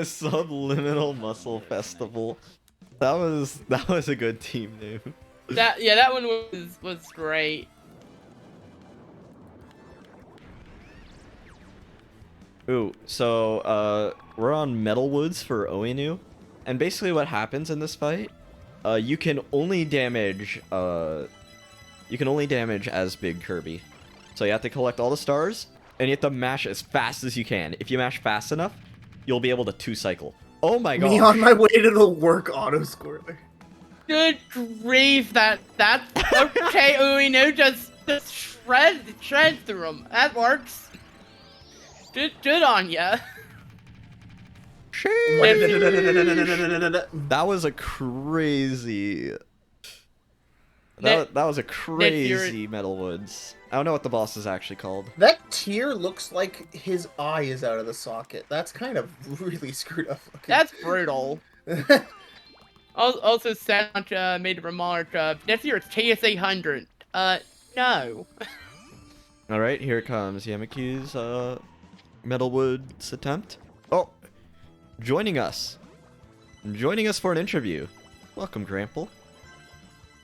Subliminal Muscle Festival. That was a good team name. That one was great. Ooh, so we're on Metalwoods for Oinu, and basically what happens in this fight, you can only damage as Big Kirby. So you have to collect all the stars, and you have to mash as fast as you can. If you mash fast enough, you'll be able to 2-cycle. Oh my god! Me on my way to the work auto scorer. Good grief, that's okay. Ueno just shred through them. That works. Good on ya. That was a crazy. That was a crazy Metalwoods. I don't know what the boss is actually called. That tear looks like his eye is out of the socket. That's kind of really screwed up looking. That's brutal. Also, Santa made a remark. Next year it's TS800. No. All right, here comes Yamaku's Metalwoods attempt. Oh, joining us for an interview. Welcome, Grample.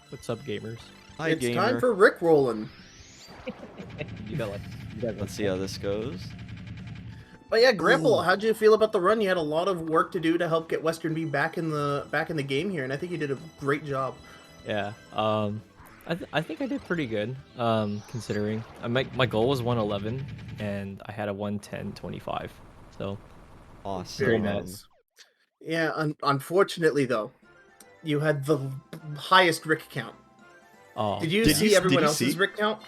What's up, gamers? Hi, it's gamer. time for Rick rolling. Let's see how this goes. But yeah, Grample, how'd you feel about the run? You had a lot of work to do to help get Western B back in the game here, and I think you did a great job. Yeah. I think I did pretty good. Considering my goal was 111, and I had a 110.25. So awesome. Very nice. Yeah. Unfortunately, though, you had the highest Rick count. Oh. Did you see everyone else's Rick count?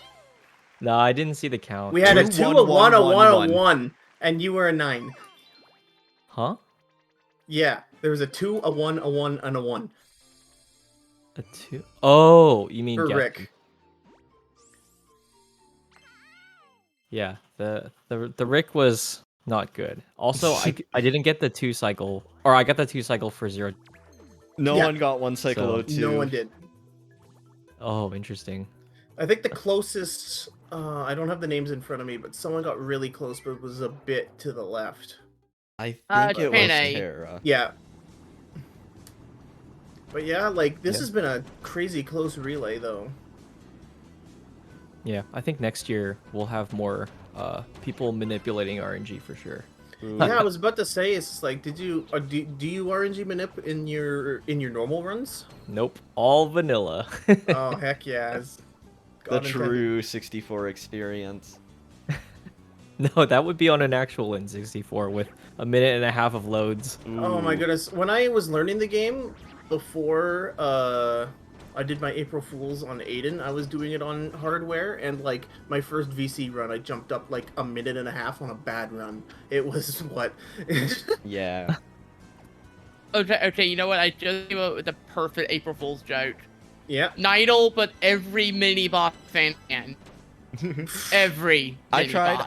No, I didn't see the count. We had a 2, a 1, a 1, a 1, and you were a 9. Huh? Yeah, there was a 2, a 1, a 1, and a 1. A 2? Oh, you mean for Gavin. Rick? Yeah, the Rick was not good. Also, I didn't get the 2-cycle, or I got the 2-cycle for 0. No one got 1-cycle 02. No one did. Oh, interesting. I think the closest, I don't have the names in front of me, but someone got really close, but was a bit to the left. I think it was Penny. Tara. Yeah. But yeah, like, this has been a crazy close relay, though. Yeah, I think next year we'll have more people manipulating RNG for sure. Yeah, I was about to say, it's like, do you RNG manip in your normal runs? Nope, all vanilla. Oh heck yeah! The true 64 experience. No, that would be on an actual N64 with a minute and a half of loads. Oh my goodness! When I was learning the game before, I did my April Fools on Aiden. I was doing it on hardware, and like my first VC run, I jumped up like a minute and a half on a bad run. It was what? Yeah. Okay, you know what? I just came up with the perfect April Fool's joke. Yeah. Nidal, but every mini boss fan. Every. I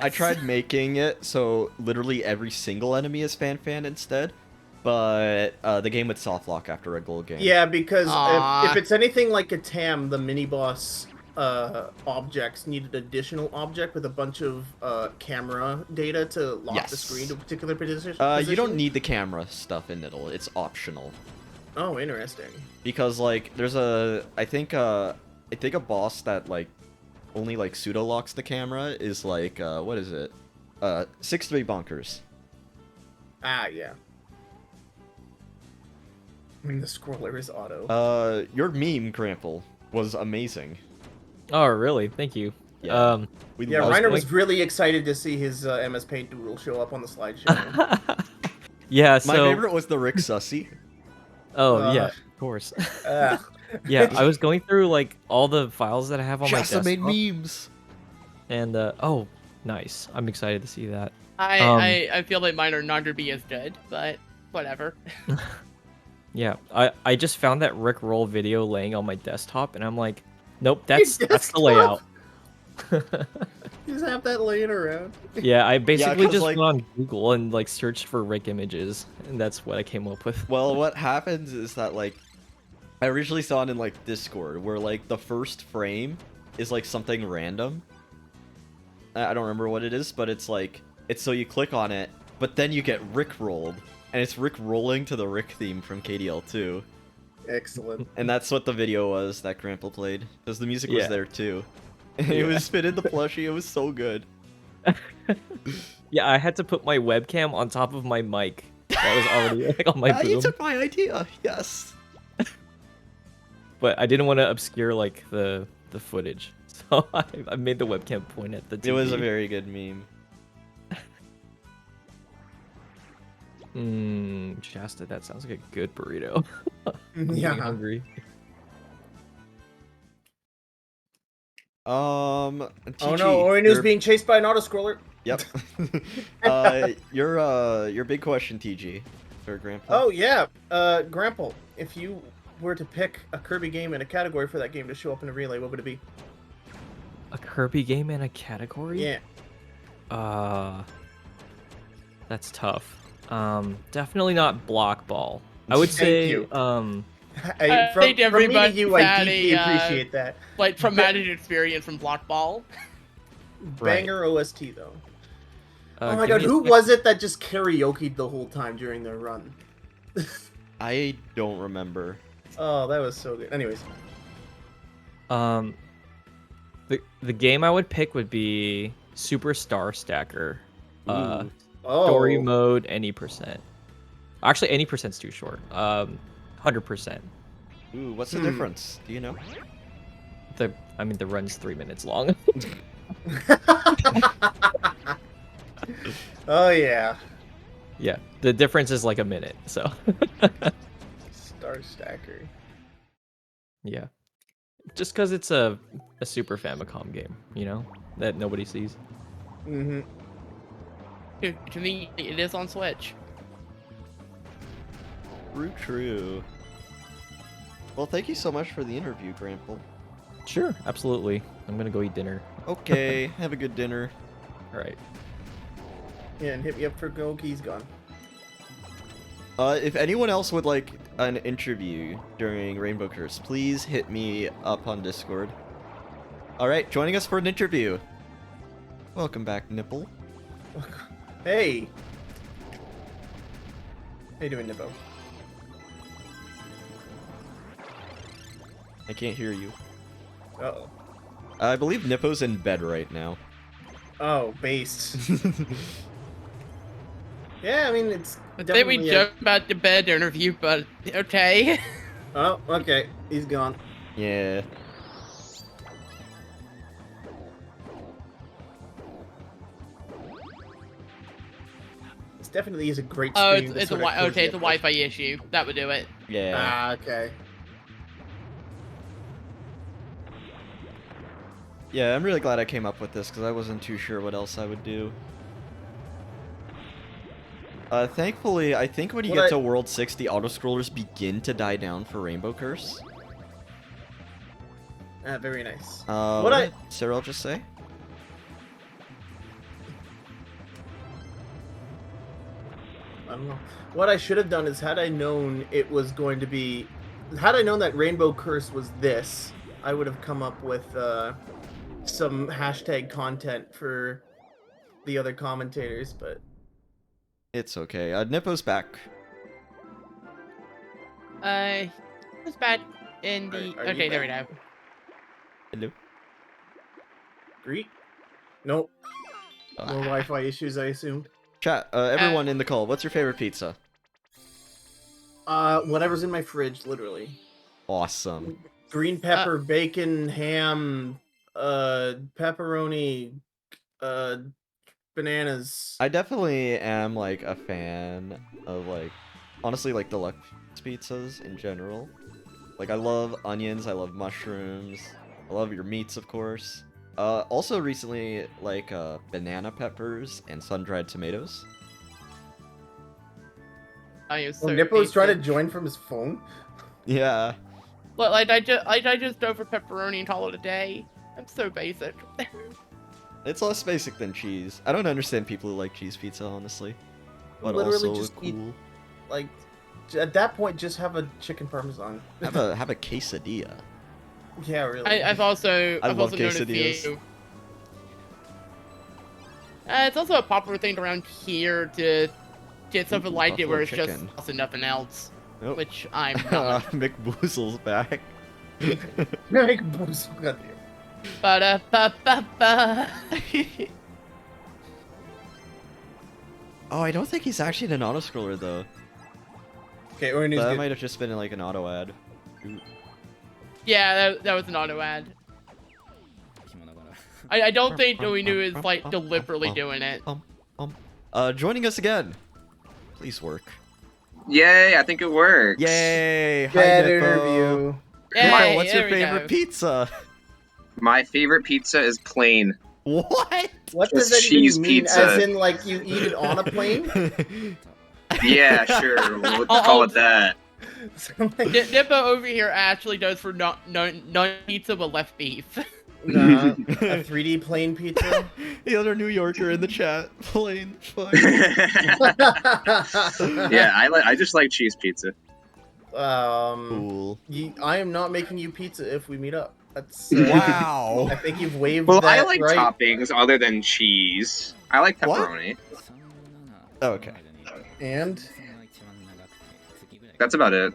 tried making it so literally every single enemy is fan instead. But the game would soft lock after a gold game. Yeah, because if it's anything like a TAM, the mini boss objects needed additional object with a bunch of camera data to lock the screen to a particular position. You don't need the camera stuff in Niddle. It's optional. Oh, interesting. Because like there's I think a boss that like only like pseudo locks the camera is like what is it? 6-3 bunkers. Ah, yeah. I mean, the scroller is auto. Your meme, Grample, was amazing. Oh, really? Thank you. Yeah, Reiner was really excited to see his MS Paint doodle show up on the slideshow. Yeah, so... My favorite was the Rick Sussy. Oh, yeah, of course. Yeah, I was going through, like, all the files that I have on my desktop. made memes! And, oh, nice. I'm excited to see that. I feel like mine are not going to be as good, but whatever. Yeah, I just found that Rick Roll video laying on my desktop, and I'm like, nope, that's the layout. You just have that laying around. Yeah, I basically just went on Google and like searched for Rick images, and that's what I came up with. Well, what happens is that like, I originally saw it in like Discord, where like the first frame is like something random. I don't remember what it is, but it's like, it's so you click on it, but then you get Rick rolled. And it's Rick rolling to the Rick theme from KDL 2. Excellent. And that's what the video was that Grandpa played. Because the music was Yeah. there too. It was spinning the plushie, it was so good. Yeah, I had to put my webcam on top of my mic. That was already like on my boom. You took my idea, yes. But I didn't want to obscure like the footage. So I made the webcam point at the TV. It was a very good meme. Shasta, that sounds like a good burrito. I'm Yeah. getting hungry. Oh TG, no, Orinu's your- being chased by an auto-scroller. Yep. Your big question, TG, for Grandpa. Oh yeah, Grandpa, if you were to pick a Kirby game and a category for that game to show up in a relay, what would it be? A Kirby game and a category? Yeah. That's tough. Definitely not block ball. I would say you. um I From think me to everybody you, I had deeply appreciate that. Like traumatic experience from block ball. Banger OST though. Oh my give god, me a who sec. was it that just karaoke'd the whole time during their run? I don't remember. Oh, that was so good. Anyways. The game I would pick would be Super Star Stacker. Ooh. Story Oh. mode, any percent. Actually, any percent's too short. 100%. Ooh, what's the difference? Do you know? The run's 3 minutes long. Oh yeah. Yeah, the difference is like a minute. So. Star Stacker. Yeah. Just because it's a Super Famicom game, you know, that nobody sees. Mm-hmm. To me, it is on Switch. True. Well, thank you so much for the interview, Grandpa. Sure, absolutely. I'm gonna go eat dinner. Okay, have a good dinner. All right. Yeah, and hit me up for Go. He's gone. If anyone else would like an interview during Rainbow Curse, please hit me up on Discord. Alright, joining us for an interview. Welcome back, Nipple. Hey. How you doing, Nippo? I can't hear you. Uh-oh. I believe Nippo's in bed right now. Oh, based. Yeah, I mean, it's I think we definitely joked about the bed interview, but okay. Oh, okay. He's gone. Yeah. This definitely is a great Oh, stream. it's a Wi-Fi issue. That would do it. Yeah. Ah, okay. Yeah, I'm really glad I came up with this because I wasn't too sure what else I would do. Thankfully, I think when you get to World 6, the auto-scrollers begin to die down for Rainbow Curse. Very nice. What did Cyril just say? I don't know. What I should have done is, had I known it was going to be, had I known that Rainbow Curse was this, I would have come up with some hashtag content for the other commentators, but It's okay. Nippo's back. It's back in the. Are you Okay, there we back? go. Hello. Greet? Nope. No Wi-Fi issues, I assume. Chat, everyone in the call, what's your favorite pizza? Whatever's in my fridge, literally. Awesome. Green pepper, bacon, ham, pepperoni, bananas. I definitely am, like, a fan of, like, honestly, like, deluxe pizzas in general. Like, I love onions, I love mushrooms, I love your meats, of course. Also recently, like, banana peppers and sun-dried tomatoes. I am Oh, so Nippo's trying to basic. join from his phone? Yeah. Well, I just go for pepperoni and call it a day. I'm so basic. It's less basic than cheese. I don't understand people who like cheese pizza, honestly. But Literally also just cool. eat, like, at that point, just have a chicken parmesan. Have a quesadilla. Yeah, really. I've also I love also known a quesadillas. few. It's also a popular thing around here to get something like it buffalo where it's chicken. just sauce and nothing else, Nope. which I'm not. McBoozle's back. McBoozle got you. Ba-da-ba-ba-ba. Oh, I don't think he's actually an auto-scroller, though. Okay, or That might have just been like an auto ad. Yeah, that was an auto ad. I don't think Noinu is like deliberately doing it. Joining us again. Please work. Yay, I think it works. Yay! Hi, Better Nippo. interview. Yay, What's there your we favorite go. pizza? My favorite pizza is plain. What? What Just does that cheese even mean? pizza. As in, like, you eat it on a plane? Yeah, sure. We'll call it that. Nippo over here actually does for non pizza with left beef. Nah, a 3D plane pizza? The other New Yorker in the chat. Plain fuck. Yeah, I just like cheese pizza. Cool. I am not making you pizza if we meet up. That's Wow. I think you've waived Well, that I like right. toppings other than cheese. I like pepperoni. Oh, okay. And That's about it.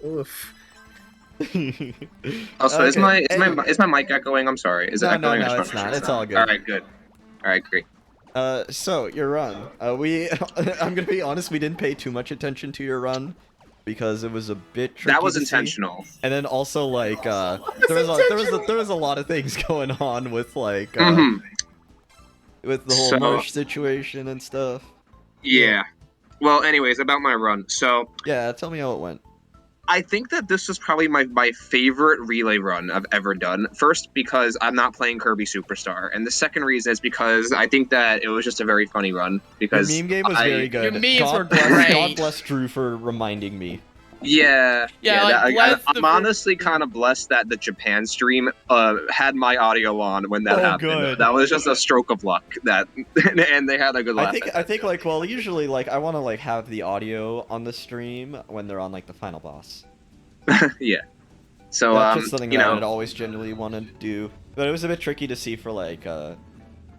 oof. Also, Okay. is my mic echoing? I'm sorry. Is it No, echoing? no, I just it's wanna make not. sure It's all good. All right, good. All right, great. So your run. I'm gonna be honest. We didn't pay too much attention to your run because it was a bit tricky. That was to see. intentional. And then also like there was a lot of things going on with like Mhm. with the whole So- merch situation and stuff. Yeah. Well, anyways, about my run. So Yeah, tell me how it went. I think that this was probably my favorite relay run I've ever done. First, because I'm not playing Kirby Superstar, and the second reason is because I think that it was just a very funny run. Because Your meme game was very good. Your memes were God bless, great. God bless Drew for reminding me. Yeah, like, bless I'm honestly kind of blessed that the Japan stream had my audio on when that Oh, happened. good. That was just a stroke of luck. That and they had a good laugh. I think like well usually like I want to like have the audio on the stream when they're on like the final boss. Yeah. So That's just something you that know, I'd always genuinely want to do, but it was a bit tricky to see for like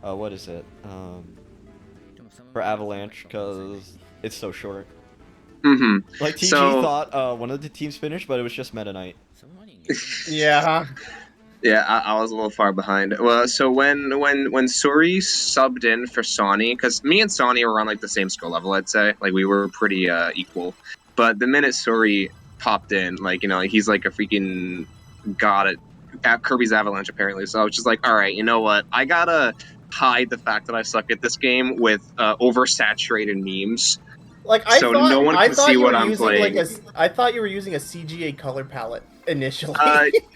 what is it for Avalanche because it's so short. Mm-hmm. Like TG So- thought one of the teams finished, but it was just Meta Knight. Yeah. Yeah, I was a little far behind. Well, so when Suri subbed in for Sonny, because me and Sonny were on like the same skill level, I'd say, like we were pretty equal. But the minute Suri popped in, like he's like a freaking god at Kirby's Avalanche apparently. So I was just like, all right, you know what? I gotta hide the fact that I suck at this game with oversaturated memes. Like I So thought, no one I can thought see you what were I'm using playing. like I thought you were using a CGA color palette initially.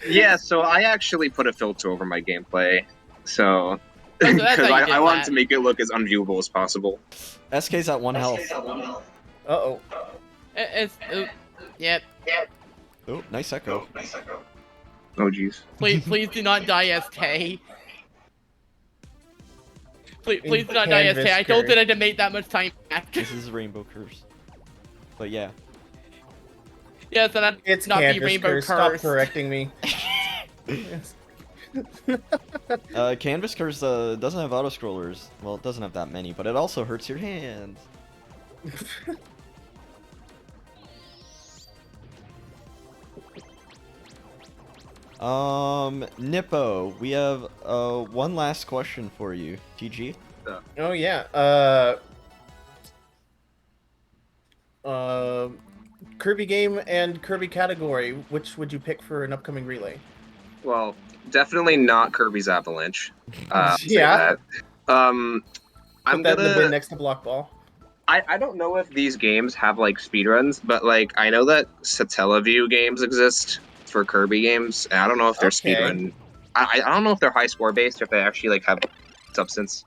Yeah, so I actually put a filter over my gameplay. So that's because how you did I wanted that. to make it look as unviewable as possible. SK's at 1 health. Uh-oh. Yep. Oh, nice echo. Oh jeez. Please do not die, SK. Please do not die, SK. Canvas I don't curse. think I can make that much time back. This is Rainbow Curse. But yeah. Yes, and It's not be Canvas Rainbow Curse. Stop Curse. correcting me. Canvas Curse doesn't have auto scrollers. Well, it doesn't have that many, but it also hurts your hands. Nippo, we have one last question for you. TG? Oh yeah. Kirby game and Kirby category. Which would you pick for an upcoming relay? Well, definitely not Kirby's Avalanche. I'll say Yeah. that. Put I'm that in the bin gonna. next to Block Ball. I don't know if these games have like speedruns, but like I know that Satellaview games exist for Kirby games, and I don't know if they're Okay. speedrun. I don't know if they're high score based or if they actually like have substance.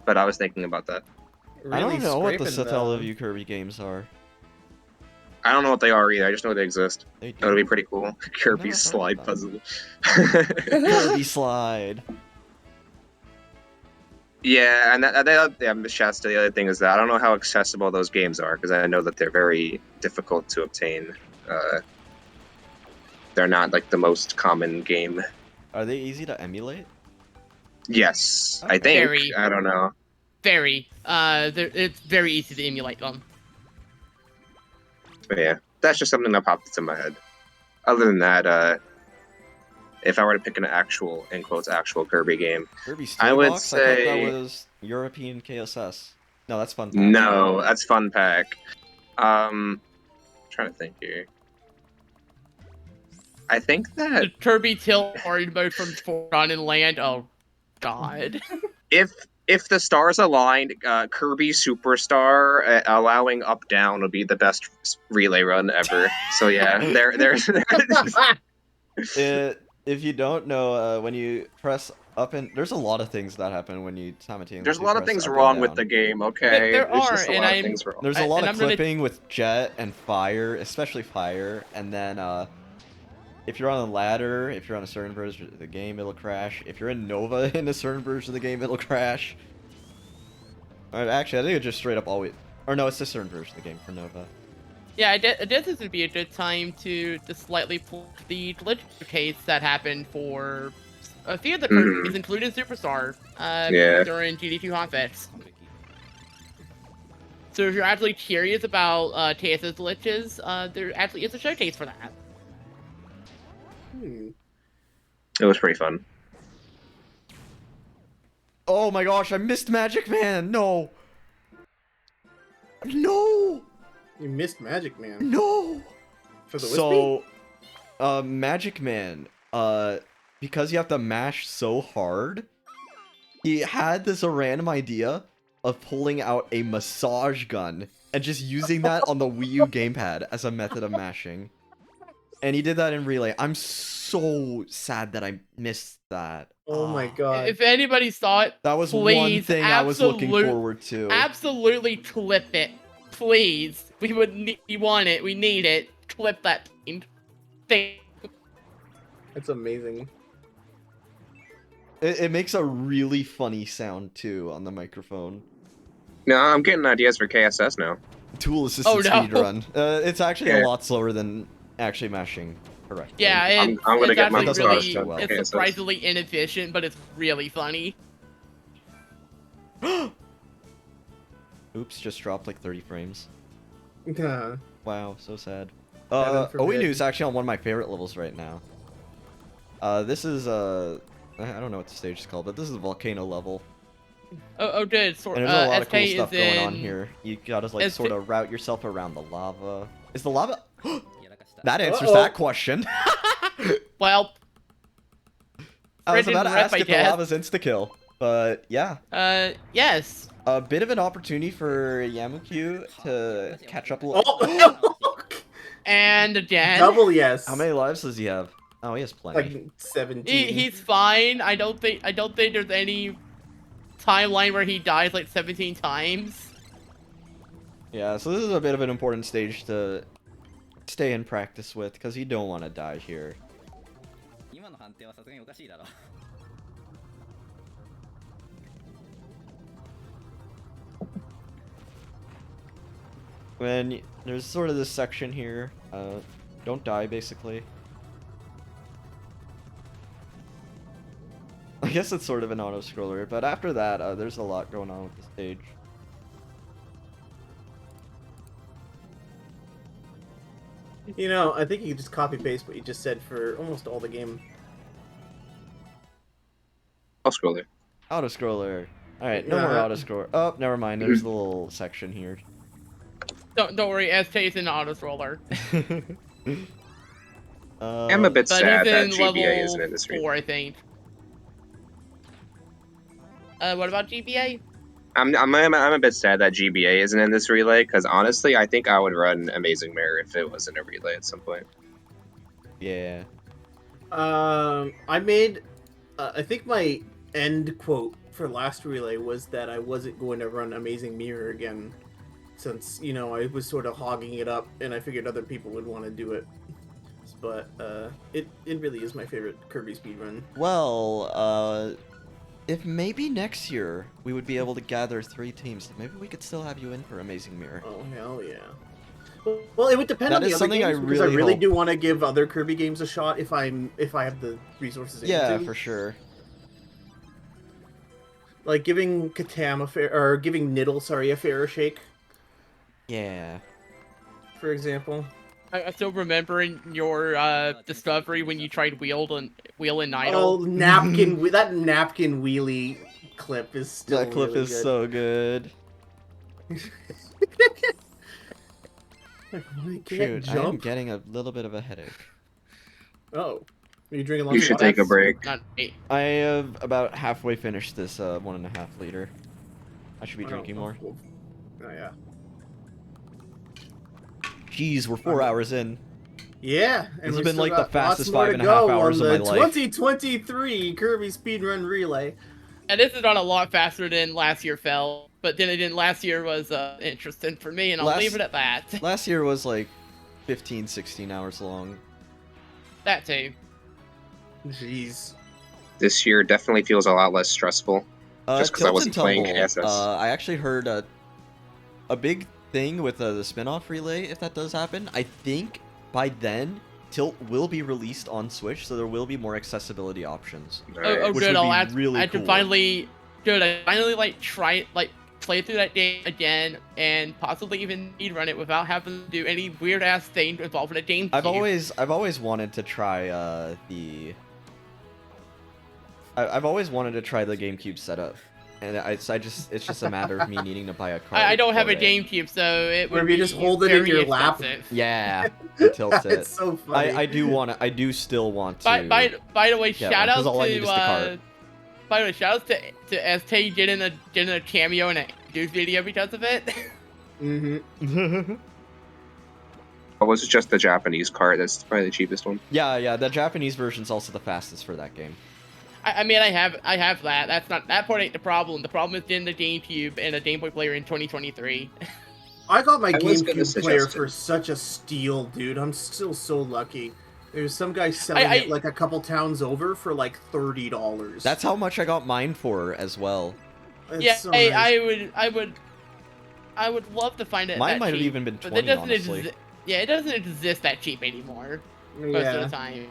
But I was thinking about that. I don't know what the scraping, Satellaview Kirby games are. I don't know what they are either. I just know they exist. They That would do. be pretty cool. Kirby's slide puzzle. Kirby Slide. Yeah, and Shasta, the other thing is that I don't know how accessible those games are because I know that they're very difficult to obtain. They're not like the most common game. Are they easy to emulate? Yes, I think. Very. I don't know. Very. It's very easy to emulate them. But yeah, that's just something that popped into my head. Other than that, if I were to pick an actual, in quotes, actual Kirby game, Kirby I would Box? I thought that say was European KSS. No, that's Fun Pack. no. That's Fun Pack. Trying to think here. I think that The Kirby tilt hard mode from Forgotten Land. Oh, God. if the stars aligned, Kirby Superstar allowing up down would be the best relay run ever. So yeah, there's. If you don't know, when you press up and there's a lot of things that happen when you simultaneously. There's a lot of press things up and wrong with down. the game. Okay, There there's are, just a and lot of I'm- things wrong. There's a lot and of I'm gonna- clipping with jet and fire, especially fire, and then if you're on a ladder, if you're on a certain version of the game, it'll crash. If you're in Nova in a certain version of the game, it'll crash. Actually, I think it just straight up always. Or no, it's a certain version of the game for Nova. Yeah, I guess this would be a good time to slightly pull the glitch case that happened for a few of the Kirby's, including Superstar, Yeah. during GD2 Hotfix. So if you're actually curious about TS's glitches, there actually is a showcase for that. It was pretty fun. Oh my gosh, I missed Magic Man! No! No! You missed Magic Man. No! For the So, Magic Man, because you have to mash so hard, he had this random idea of pulling out a massage gun and just using that on the Wii U gamepad as a method of mashing. And he did that in Relay. I'm so sad that I missed that. Oh my god. If anybody saw it, That was one please, thing I was looking absolute- forward to. Absolutely clip it. Please. We want it. We need it. Clip that thing. That's amazing. It makes a really funny sound too on the microphone. No, I'm getting ideas for KSS now. Tool assisted Oh, no. speedrun. It's actually Yeah. a lot slower than actually mashing correctly. Yeah, I'm gonna it's get my actually massage really, done. it's Okay, so- surprisingly inefficient, but it's really funny. Oops, just dropped like 30 frames. Yeah. Wow, so sad. Heaven forbid. Oinu is actually on one of my favorite levels right now. This is I don't know what the stage is called, but this is a volcano level. Oh, good. And there's a lot of SK cool stuff is going on in- here. You gotta like SK sort of route yourself around the lava. Is the lava? That answers Uh-oh. that question. Well, I was Fred about to didn't rep, ask I if the guess. lava's insta kill, but yeah. Yes. A bit of an opportunity for Yamukyu to catch up a little. Oh, And again. double yes. How many lives does he have? Oh, he has plenty. Like 17. He's fine. I don't think there's any timeline where he dies like 17 times. Yeah, so this is a bit of an important stage to stay in practice with, because you don't want to die here. 今の判定はさすがにおかしいだろ。 When there's sort of this section here, don't die basically. I guess it's sort of an auto-scroller, but after that, there's a lot going on with the stage. You know, I think you could just copy paste what you just said for almost all the game. Auto-scroller. Auto-scroller. Alright, no more Yeah. auto-scroller. Oh, never mind, there's the little section here. Don't worry, SK is in auto scroller. I'm a bit But sad he's that in GBA level isn't in this 4, I think. What about GBA? I'm a bit sad that GBA isn't in this relay, because honestly, I think I would run Amazing Mirror if it was in a relay at some point. Yeah. I made, I think my end quote for last relay was that I wasn't going to run Amazing Mirror again, since, you know, I was sort of hogging it up, and I figured other people would want to do it. But, it really is my favorite Kirby speedrun. Well, if maybe next year we would be able to gather 3 teams, maybe we could still have you in for Amazing Mirror. Oh, hell yeah. Well, it would depend That on the is other something I games, because I really really hope- do want to give other Kirby games a shot if I have the resources. Yeah, to. for sure. Like giving Katam a fair, or giving Niddle, sorry, a fairer shake, Yeah. for example. I still remembering your discovery when you tried wheel and Oh, idle. napkin! That napkin wheelie clip is still That clip really is good. so good. Shoot, I am getting a little bit of a headache. Oh, are you drinking lots You of should water? take a break. I have about halfway finished this 1.5 liter. I should be drinking more. Oh yeah. Jeez, we're 4 hours in. Yeah, and This has we've been still like the got lots fastest more to 5.5 go hours on of my the life. 2023 Kirby Speedrun Relay. And this is on a lot faster than last year fell, but then again, last year was interesting for me, and I'll leave it at that. Last year was like 15, 16 hours long. That too. Jeez. This year definitely feels a lot less stressful. Just because I Tilt and wasn't playing Tumble, KSS. I actually heard a big thing with the spin-off relay, if that does happen. I think by then, Tilt will be released on Switch, so there will be more accessibility options. Oh, which good. would be I really can cool. finally, good. I finally play through that game again, and possibly even run it without having to do any weird ass thing involving a GameCube. I've always wanted to try I've always wanted to try the GameCube setup, and it's just a matter of me needing to buy a card. I don't have for a it. GameCube, so it would Or if be you just hold it in very your lap. expensive. Yeah, and tilt it. It's so funny. I do still want to. By the way, get shout one, 'cause out all I need is the cart. to by the way, shout out to ST getting a cameo in a dude video because of it. Mm-hmm. Or was it just the Japanese card? That's probably the cheapest one. Yeah, the Japanese version's also the fastest for that game. I mean, I have that. That's not that part ain't the problem. The problem is getting the GameCube and a Game Boy player in 2023. I got my I was gonna GameCube player suggest it. for such a steal, dude. I'm still so lucky. There's some guy selling it like a couple towns over for like $30. That's how much I got mine for as well. It's Yeah, so nice. I would love to find it. Mine that might have cheap, even been but 20, it doesn't honestly. Yeah, it doesn't exist that cheap anymore. Most of the time.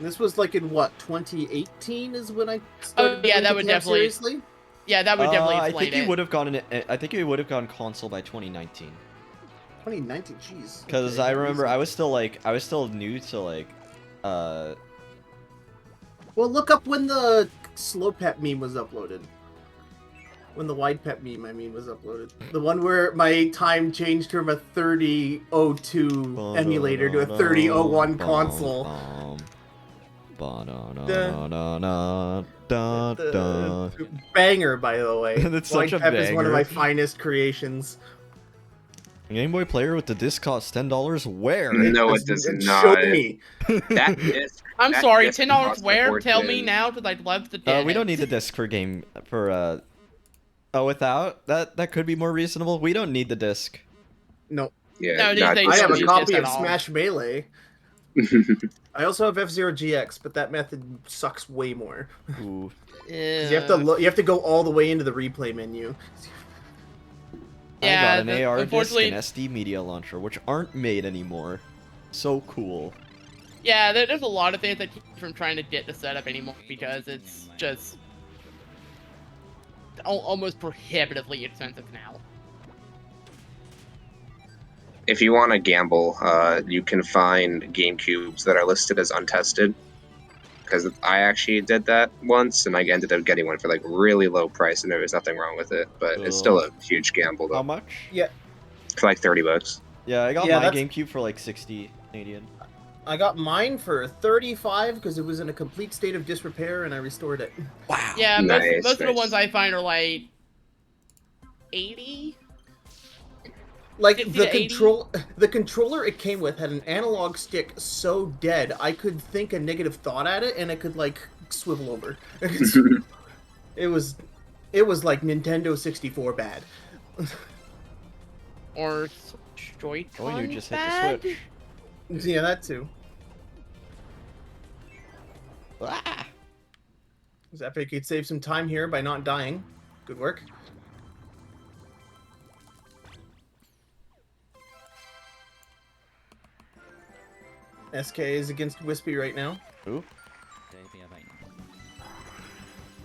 This was like in what, 2018 is when I started. Oh yeah, doing that would Katam definitely. seriously. Yeah, that would definitely I explain think he it. would have gone I think he would have gone console by 2019. 2019, jeez. Because Okay, I remember easy. I was still new to like Well, look up when the slow pep meme was uploaded. When the wide pep meme, I mean, was uploaded. The one where my time changed from a 3002 emulator to a 3001 console. Banger, by the way. That's such a Wide pep is one of my banger. finest creations. Game Boy player with the disc costs $10. Where? No, it does not. Show me. That disc. I'm that sorry, disc $10 costs a where? Tell me fortune. now, because I'd love to get We it. don't need the disc for Oh, without that could be more reasonable. We don't need the disc. No. Yeah, No, these not days I have don't a use copy this of at all. Smash Melee. I also have F-Zero GX, but that method sucks way more. Ooh. 'Cause you have to go all the way into the replay menu. I Yeah, got an AR disc unfortunately- and SD media launcher, which aren't made anymore. So cool. Yeah, there's a lot of things that keep me from trying to get the setup anymore because it's just almost prohibitively expensive now. If you want to gamble, you can find GameCubes that are listed as untested. Because I actually did that once, and I ended up getting one for like really low price, and there was nothing wrong with it. But it's still a huge gamble, though. How much? Yeah. For like $30. Yeah, I got Yeah, my that's- GameCube for like 60 Canadian. I got mine for 35 because it was in a complete state of disrepair and I restored it. Wow. Yeah, Nice, most of the nice. ones I find are like 80. Like 50 the to 80? the controller it came with had an analog stick so dead I could think a negative thought at it and it could like swivel over. it was like Nintendo 64 bad. Or Joy-Con Oh, you just hit bad? the switch. Yeah, that too. Ah! Zapic could save some time here by not dying. Good work. SK is against Wispy right now. Ooh.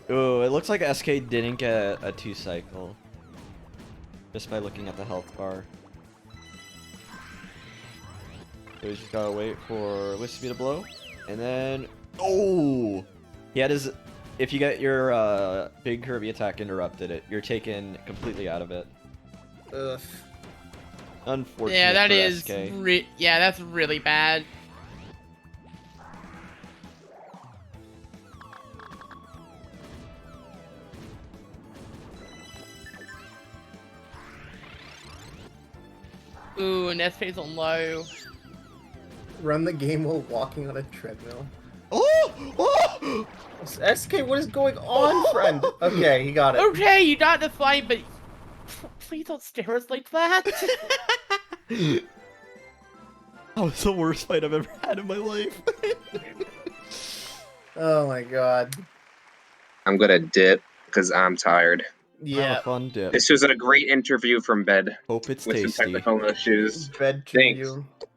Oh, it looks like SK didn't get a 2-cycle. Just by looking at the health bar. So we just gotta wait for Wispy to blow. And then... Oh! He had his... If you get your big Kirby attack interrupted, you're taken completely out of it. Ugh. Unfortunate Yeah, that for is. SK. Yeah, that's really bad. Ooh, and SK's on low. Run the game while walking on a treadmill. Oh! Oh! SK, what is going on, friend? Okay, he got it. Okay, you got the fight, but please don't stare us like that. That was the worst fight I've ever had in my life. Oh my god. I'm gonna dip because I'm tired. Yeah. Have a fun dip. This was a great interview from bed. Hope it's with tasty. some technical issues. Bed Thanks.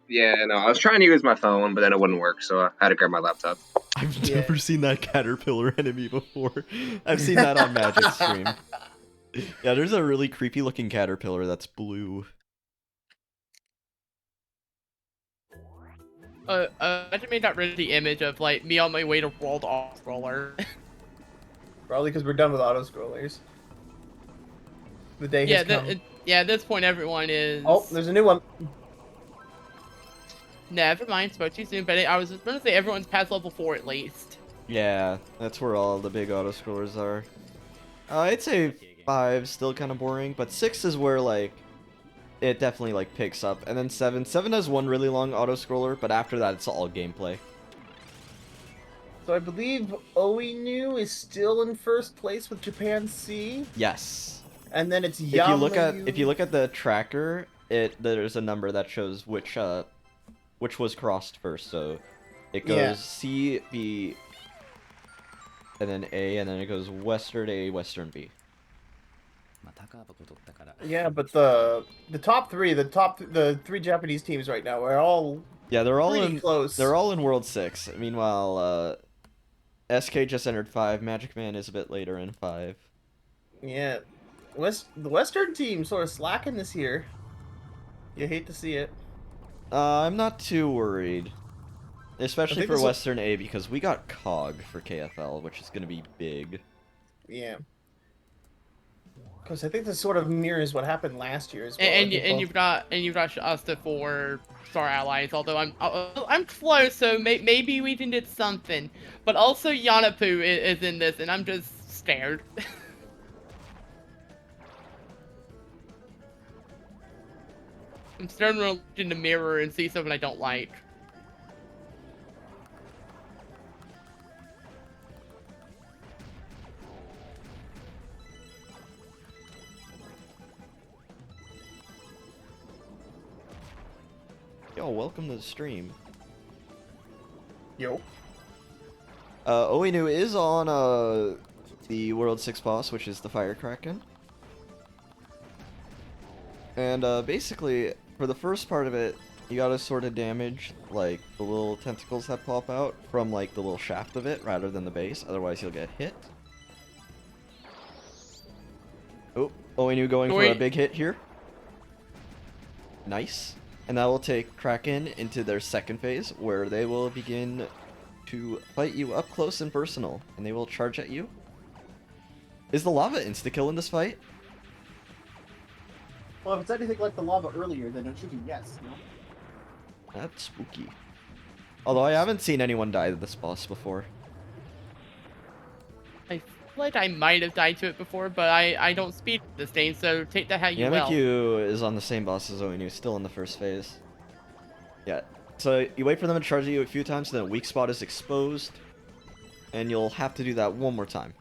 Yeah, no, I was trying to use my phone, but then it wouldn't work, so I had to grab my laptop. I've never seen that caterpillar enemy before. I've seen that on Magic stream. Yeah, there's a really creepy looking caterpillar that's blue. I just made that really image of like me on my way to World Auto Scroller. Probably because we're done with auto scrollers. The day has come. Yeah, at this point everyone is. Oh, there's a new one. Never mind, spoke too soon, but I was gonna say everyone's past level 4 at least. Yeah, that's where all the big auto scrollers are. I'd say 5 still kind of boring, but 6 is where like it definitely like picks up, and then 7 has one really long auto scroller, but after that it's all gameplay. So I believe Oinu is still in first place with Japan C. Yes. And then it's If you look at the tracker, there's a number that shows which was crossed first. So it goes C, B, and then A, and then it goes Western A, Western B. Yeah, but the top three, the 3 Japanese teams right now are all they're all pretty close. They're all in World 6. Meanwhile, SK just entered 5. Magic Man is a bit later in 5. Yeah, the Western team sort of slacking this year. You hate to see it. I'm not too worried, especially for this Western A, because we got COG for KFL, which is going to be big. Yeah. Because I think this sort of mirrors what happened last year as well. And you've got Shasta for Star Allies. Although I'm close, so maybe we can get something. But also Yanapu is in this, and I'm just scared. I'm starting to look in the mirror and see something I don't like. Yo, welcome to the stream. Yo. Oinu is on the World 6 boss, which is the Fire Kraken. And basically, for the first part of it, you gotta sort of damage like the little tentacles that pop out from like the little shaft of it rather than the base, otherwise you'll get hit. Oh, Oinu going for a big hit here. Nice. And that will take Kraken into their second phase, where they will begin to fight you up close and personal, and they will charge at you. Is the lava insta-kill in this fight? Well, if it's anything like the lava earlier, then it should be yes. No? That's spooky. Although I haven't seen anyone die to this boss before. I feel like I might have died to it before, but I don't speed this game, so take that how you will. Yamaku is on the same boss as Oinu, still in the first phase. Yeah, so you wait for them to charge at you a few times, then a weak spot is exposed, and you'll have to do that one more time.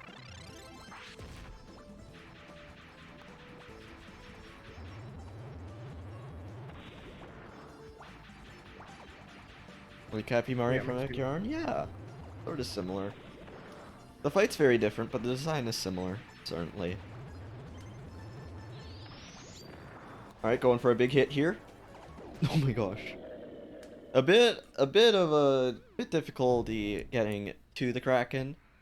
Like Happy Mario from Yarn? Yeah, sort of similar. The fight's very different, but the design is similar, certainly. Alright, going for a big hit here. Oh my gosh. A bit of a difficulty getting to the Kraken,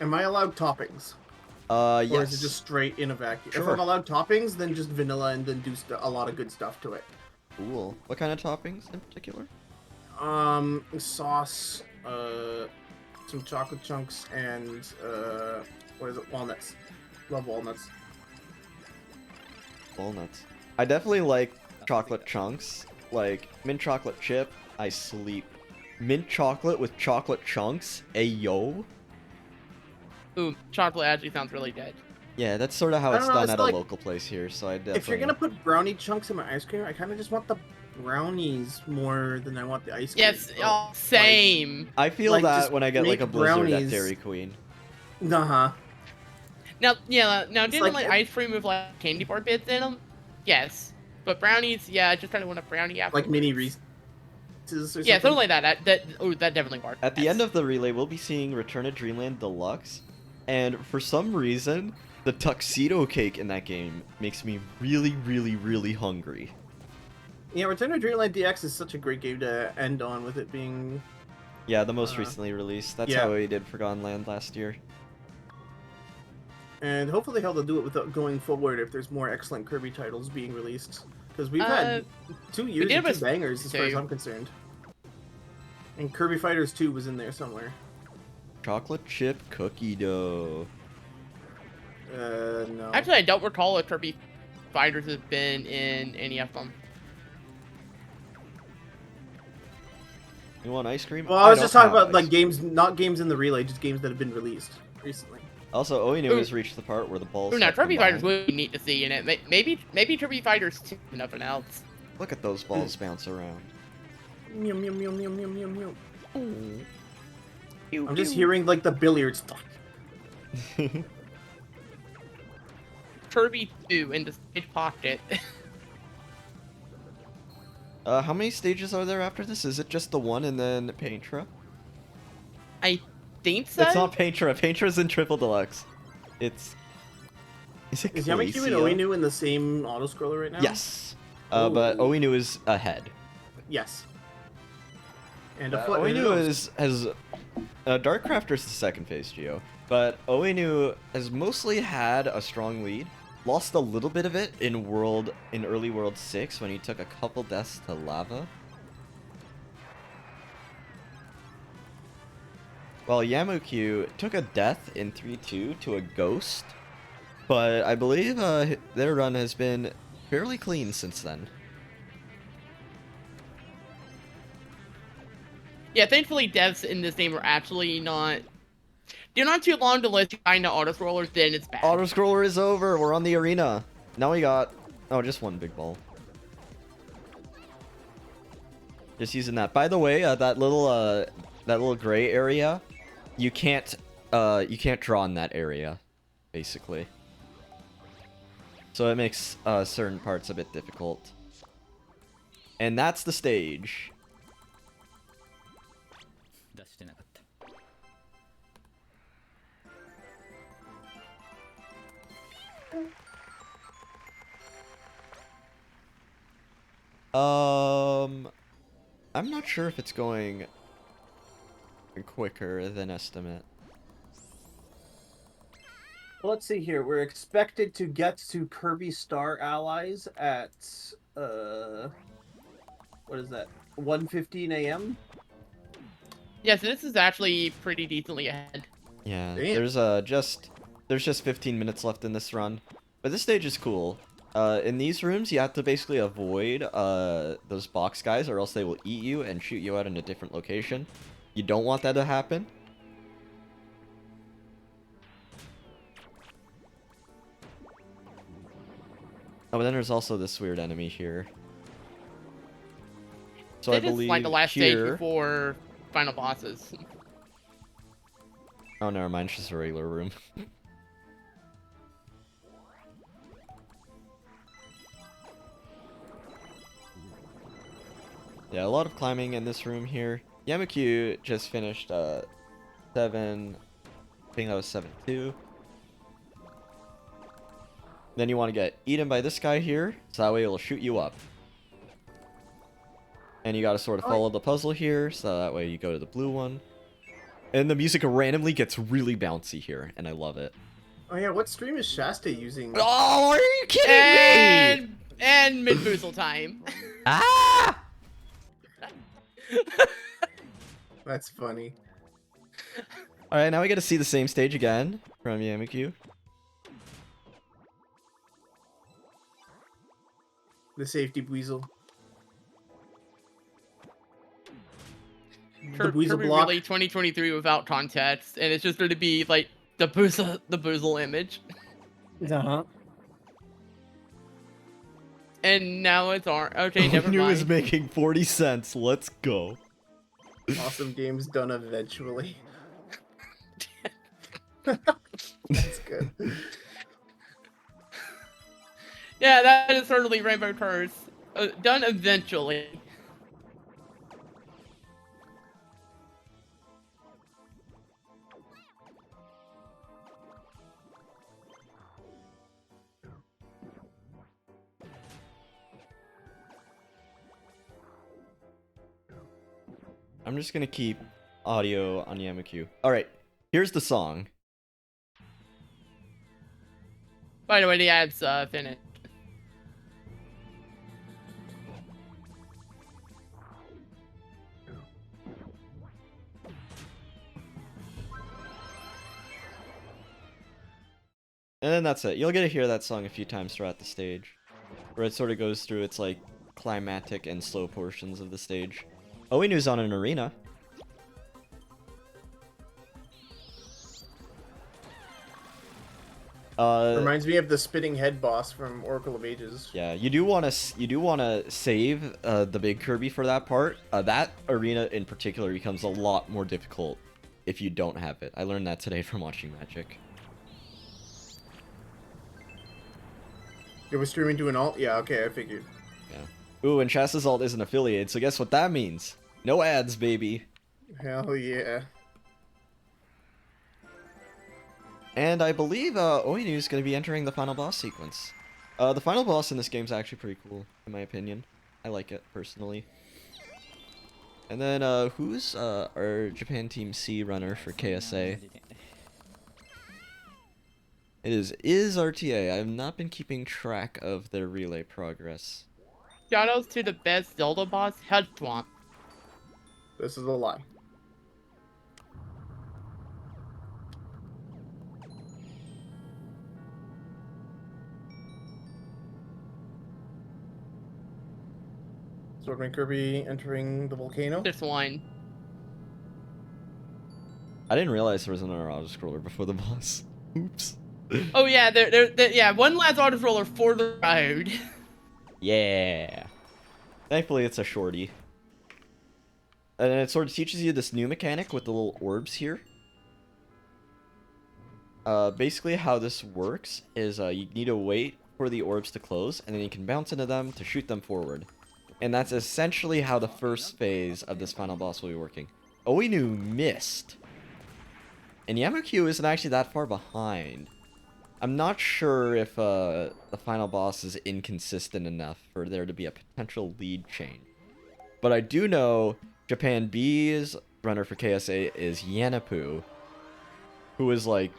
Am I allowed toppings? Yes. Or is it just straight in a vacuum? Sure. If I'm allowed toppings, then just vanilla and then do a lot of good stuff to it. Cool. What kind of toppings in particular? Sauce, some chocolate chunks, and what is it? Walnuts. Love walnuts. Walnuts. I definitely like chocolate chunks. Like mint chocolate chip, I sleep. Mint chocolate with chocolate chunks, ayo. Ooh, chocolate actually sounds really good. Yeah, that's sort of how I it's don't know, done it's at like- a local place here, so I definitely... If you're gonna put brownie chunks in my ice cream, I kind of just want the brownies more than I want the ice cream. Yes, same. I feel like, that just when I get like make a blizzard at brownies. Dairy Queen. Uh-huh. Now, yeah, now It's didn't like- like ice cream with like candy bar bits in them? Yes. But brownies, yeah, I just kind of want a brownie after. Like mini Reese's or Yeah, something like that. That definitely works. At the end of the relay, we'll be seeing Return to Dreamland Deluxe, and for some reason, the tuxedo cake in that game makes me really, really, really hungry. Yeah, Return to Dreamland DX is such a great game to end on with it being... Yeah, the most recently released. That's yeah. how we did Forgotten Land last year. And hopefully how they'll do it without going forward if there's more excellent Kirby titles being released. Because we've had 2 years of 2 bangers as far as I'm concerned. And Kirby Fighters 2 was in there somewhere. Chocolate chip cookie dough. No. Actually, I don't recall if Kirby Fighters has been in any of them. You want ice cream? Well, I was just talking don't about have like games, not games in the relay, just games that have been released recently. Also, Oinu has reached the part where the balls. Ooh, now have Kirby combined. Fighters would be neat to see in it. Maybe Kirby Fighters 2 and nothing else. Look at those balls bounce around. Meow, meow, meow, meow, meow, meow, meow. I'm just hearing like the billiards. Kirby 2 in the stage pocket. How many stages are there after this? Is it just the one and then Paintra? I think so. It's not Paintra. Paintra's in Triple Deluxe. Is it Is Yamaku and Glacia? Oinu in the same auto scroller right now? Yes. But Oinu is ahead. Yes. And Oinu has Darkcrafter's the second phase Geo, but Oinu has mostly had a strong lead. Lost a little bit of it in early World 6 when he took a couple deaths to lava. While Yamukyu took a death in 3-2 to a ghost, but I believe their run has been fairly clean since then. Yeah, thankfully devs in this game are actually not... They're not too long to let you find the auto-scrollers, then it's bad. Auto-scroller is over, we're on the arena. Now we got... Oh, just one big ball. Just using that. By the way, that little gray area, you can't draw in that area, basically. So it makes certain parts a bit difficult. And that's the stage. I'm not sure if it's going quicker than estimate. Well, let's see here. We're expected to get to Kirby Star Allies at what is that? 1:15 a.m. Yeah, so this is actually pretty decently ahead. Yeah, Damn. there's just 15 minutes left in this run, but this stage is cool. In these rooms, you have to basically avoid those box guys, or else they will eat you and shoot you out in a different location. You don't want that to happen. Oh, but then there's also this weird enemy here. So I This is believe like the last here... stage before final bosses. Oh, never mind. It's just a regular room. Yeah, a lot of climbing in this room here. Yamukyu just finished 7... I think that was 7-2. Then you want to get eaten by this guy here, so that way it'll shoot you up. And you gotta sort of follow the puzzle here, so that way you go to the blue one. And the music randomly gets really bouncy here, and I love it. Oh yeah, what stream is Shasta using? Oh, are you kidding me? And mid-boozle time. Ah! That's funny. Alright, now we get to see the same stage again from Yamikyu. The safety weasel. The weasel Kirby block. Relay 2023 without context, and it's just going to be like the boozle image. Uh-huh. And now it's okay, never New mind. is making 40 cents. Let's go. Awesome games done eventually. That's good. Yeah, that is certainly Rainbow Curse. Done eventually. I'm just gonna keep audio on Yamikyu. Alright, here's the song. By the way, the ad's finished. And then that's it. You'll get to hear that song a few times throughout the stage, where it sort of goes through its like climactic and slow portions of the stage. Oinu's on an arena. Reminds me of the spitting head boss from Oracle of Ages. Yeah, you do want to save the big Kirby for that part. That arena in particular becomes a lot more difficult if you don't have it. I learned that today from watching Magic. It was streaming to an alt? Yeah, okay, I figured. Yeah. Ooh, and Shasta's alt isn't affiliated, so guess what that means? No ads, baby. Hell yeah. And I believe Oinu is going to be entering the final boss sequence. The final boss in this game is actually pretty cool, in my opinion. I like it, personally. And then, who's our Japan Team C runner for KSA? It is RTA. I have not been keeping track of their relay progress. Shoutouts to the best Zelda boss, Head Swamp. This is a lie. Swordman Kirby entering the volcano. This one. I didn't realize there was another auto-scroller before the boss. Oops. Oh yeah, yeah, one last auto roller for the road. Yeah. Thankfully, it's a shorty. And it sort of teaches you this new mechanic with the little orbs here. Basically, how this works is you need to wait for the orbs to close, and then you can bounce into them to shoot them forward. And that's essentially how the first phase of this final boss will be working. Oinu missed. And Yamikyu isn't actually that far behind. I'm not sure if the final boss is inconsistent enough for there to be a potential lead change. But I do know Japan B's runner for KSA is Yanapu, who is like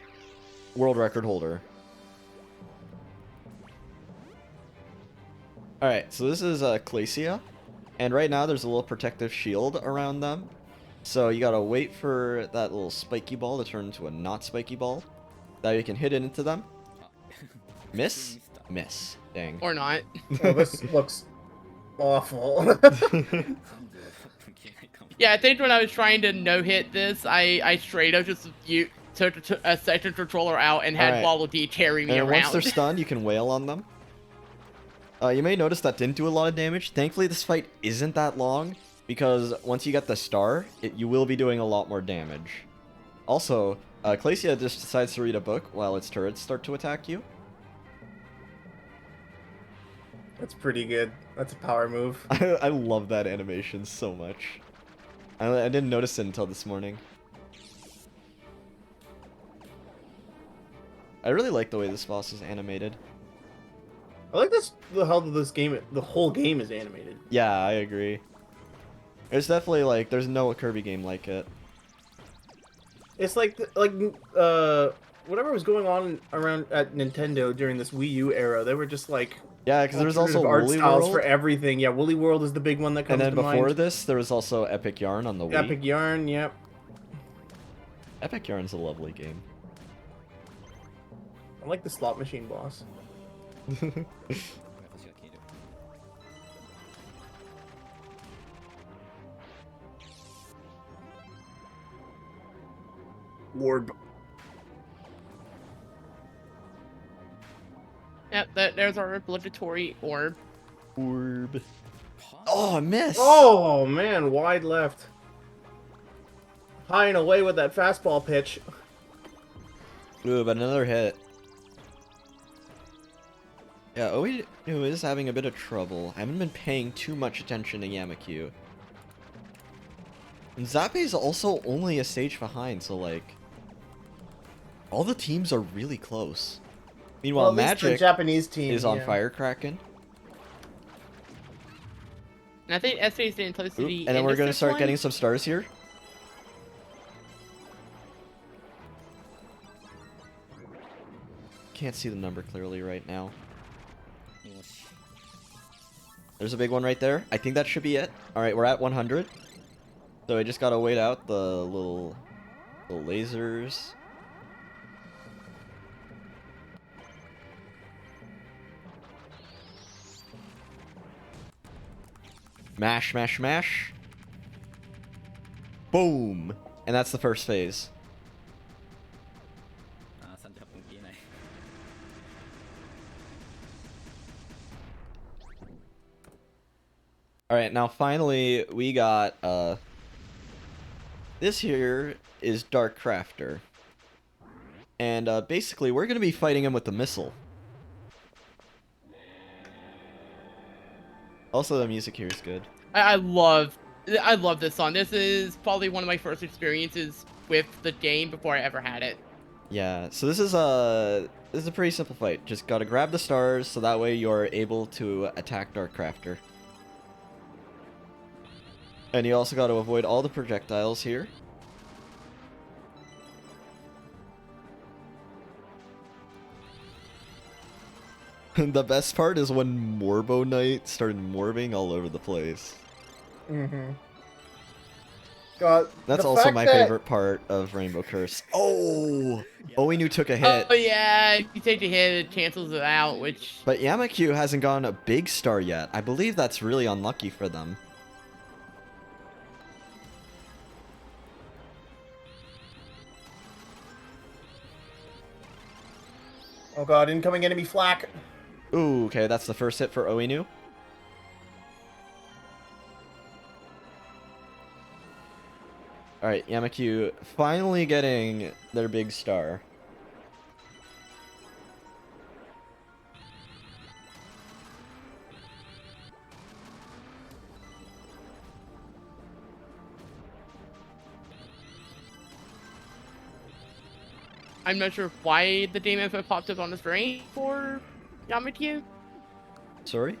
world record holder. Alright, so this is Glacia, and right now there's a little protective shield around them. So you gotta wait for that little spiky ball to turn into a not spiky ball. That you can hit it into them. Miss? Miss. Dang. Or not. Oh, this looks awful. Yeah, I think when I was trying to no-hit this, I straight up just took a second controller out and had Alright. Waddle Dee carry me And around. once they're stunned, you can wail on them. You may notice that didn't do a lot of damage. Thankfully, this fight isn't that long, because once you get the star, you will be doing a lot more damage. Also, Glacia just decides to read a book while its turrets start to attack you. That's pretty good. That's a power move. I love that animation so much. I didn't notice it until this morning. I really like the way this boss is animated. I like this. The hell this game. The whole game is animated. Yeah, I agree. There's definitely like there's no Kirby game like it. It's like whatever was going on around at Nintendo during this Wii U era. They were just like Yeah, because there's also alternative art Woolly styles World. for everything. Yeah, Woolly World is the big one that comes And then to before mind. this, there was also Epic Yarn on the Wii. Epic Yarn, yep. Epic Yarn's a lovely game. I like the slot machine boss. Orb. Yep, there's our obligatory orb. Orb. Oh, I missed. Oh man, wide left. High and away with that fastball pitch. Ooh, but another hit. Yeah, Oinu is having a bit of trouble. I haven't been paying too much attention to Yamakyu. And Zappe is also only a stage behind, so like... all the teams are really close. Meanwhile, Well, at least the Magic Japanese team, is on yeah. Firecracken. And I think SA is getting close to the And then we're going to start getting some stars here. Can't see the number clearly right now. There's a big one right there. I think that should be it. Alright, we're at 100. So I just gotta wait out the little lasers. Mash, mash, mash. Boom! And that's the first phase. Alright, now finally we got, this here is Dark Crafter. And, basically we're gonna be fighting him with the missile. Also, the music here is good. I love this song. This is probably one of my first experiences with the game before I ever had it. Yeah, so this is a pretty simple fight. Just gotta grab the stars so that way you're able to attack Dark Crafter. And you also gotta avoid all the projectiles here. The best part is when Morbo Knight started morbing all over the place. Mm-hmm. God, That's also my favorite part of Rainbow Curse. Oh! Oinu took a hit. Oh yeah, if you take the hit, it cancels it out, which... But Yamakyu hasn't gotten a big star yet. I believe that's really unlucky for them. Oh god, incoming enemy flak. Ooh, okay, that's the first hit for Oinu. Alright, Yamakyu finally getting their big star. I'm not sure why the game info popped up on the screen for Yamakyu. Sorry?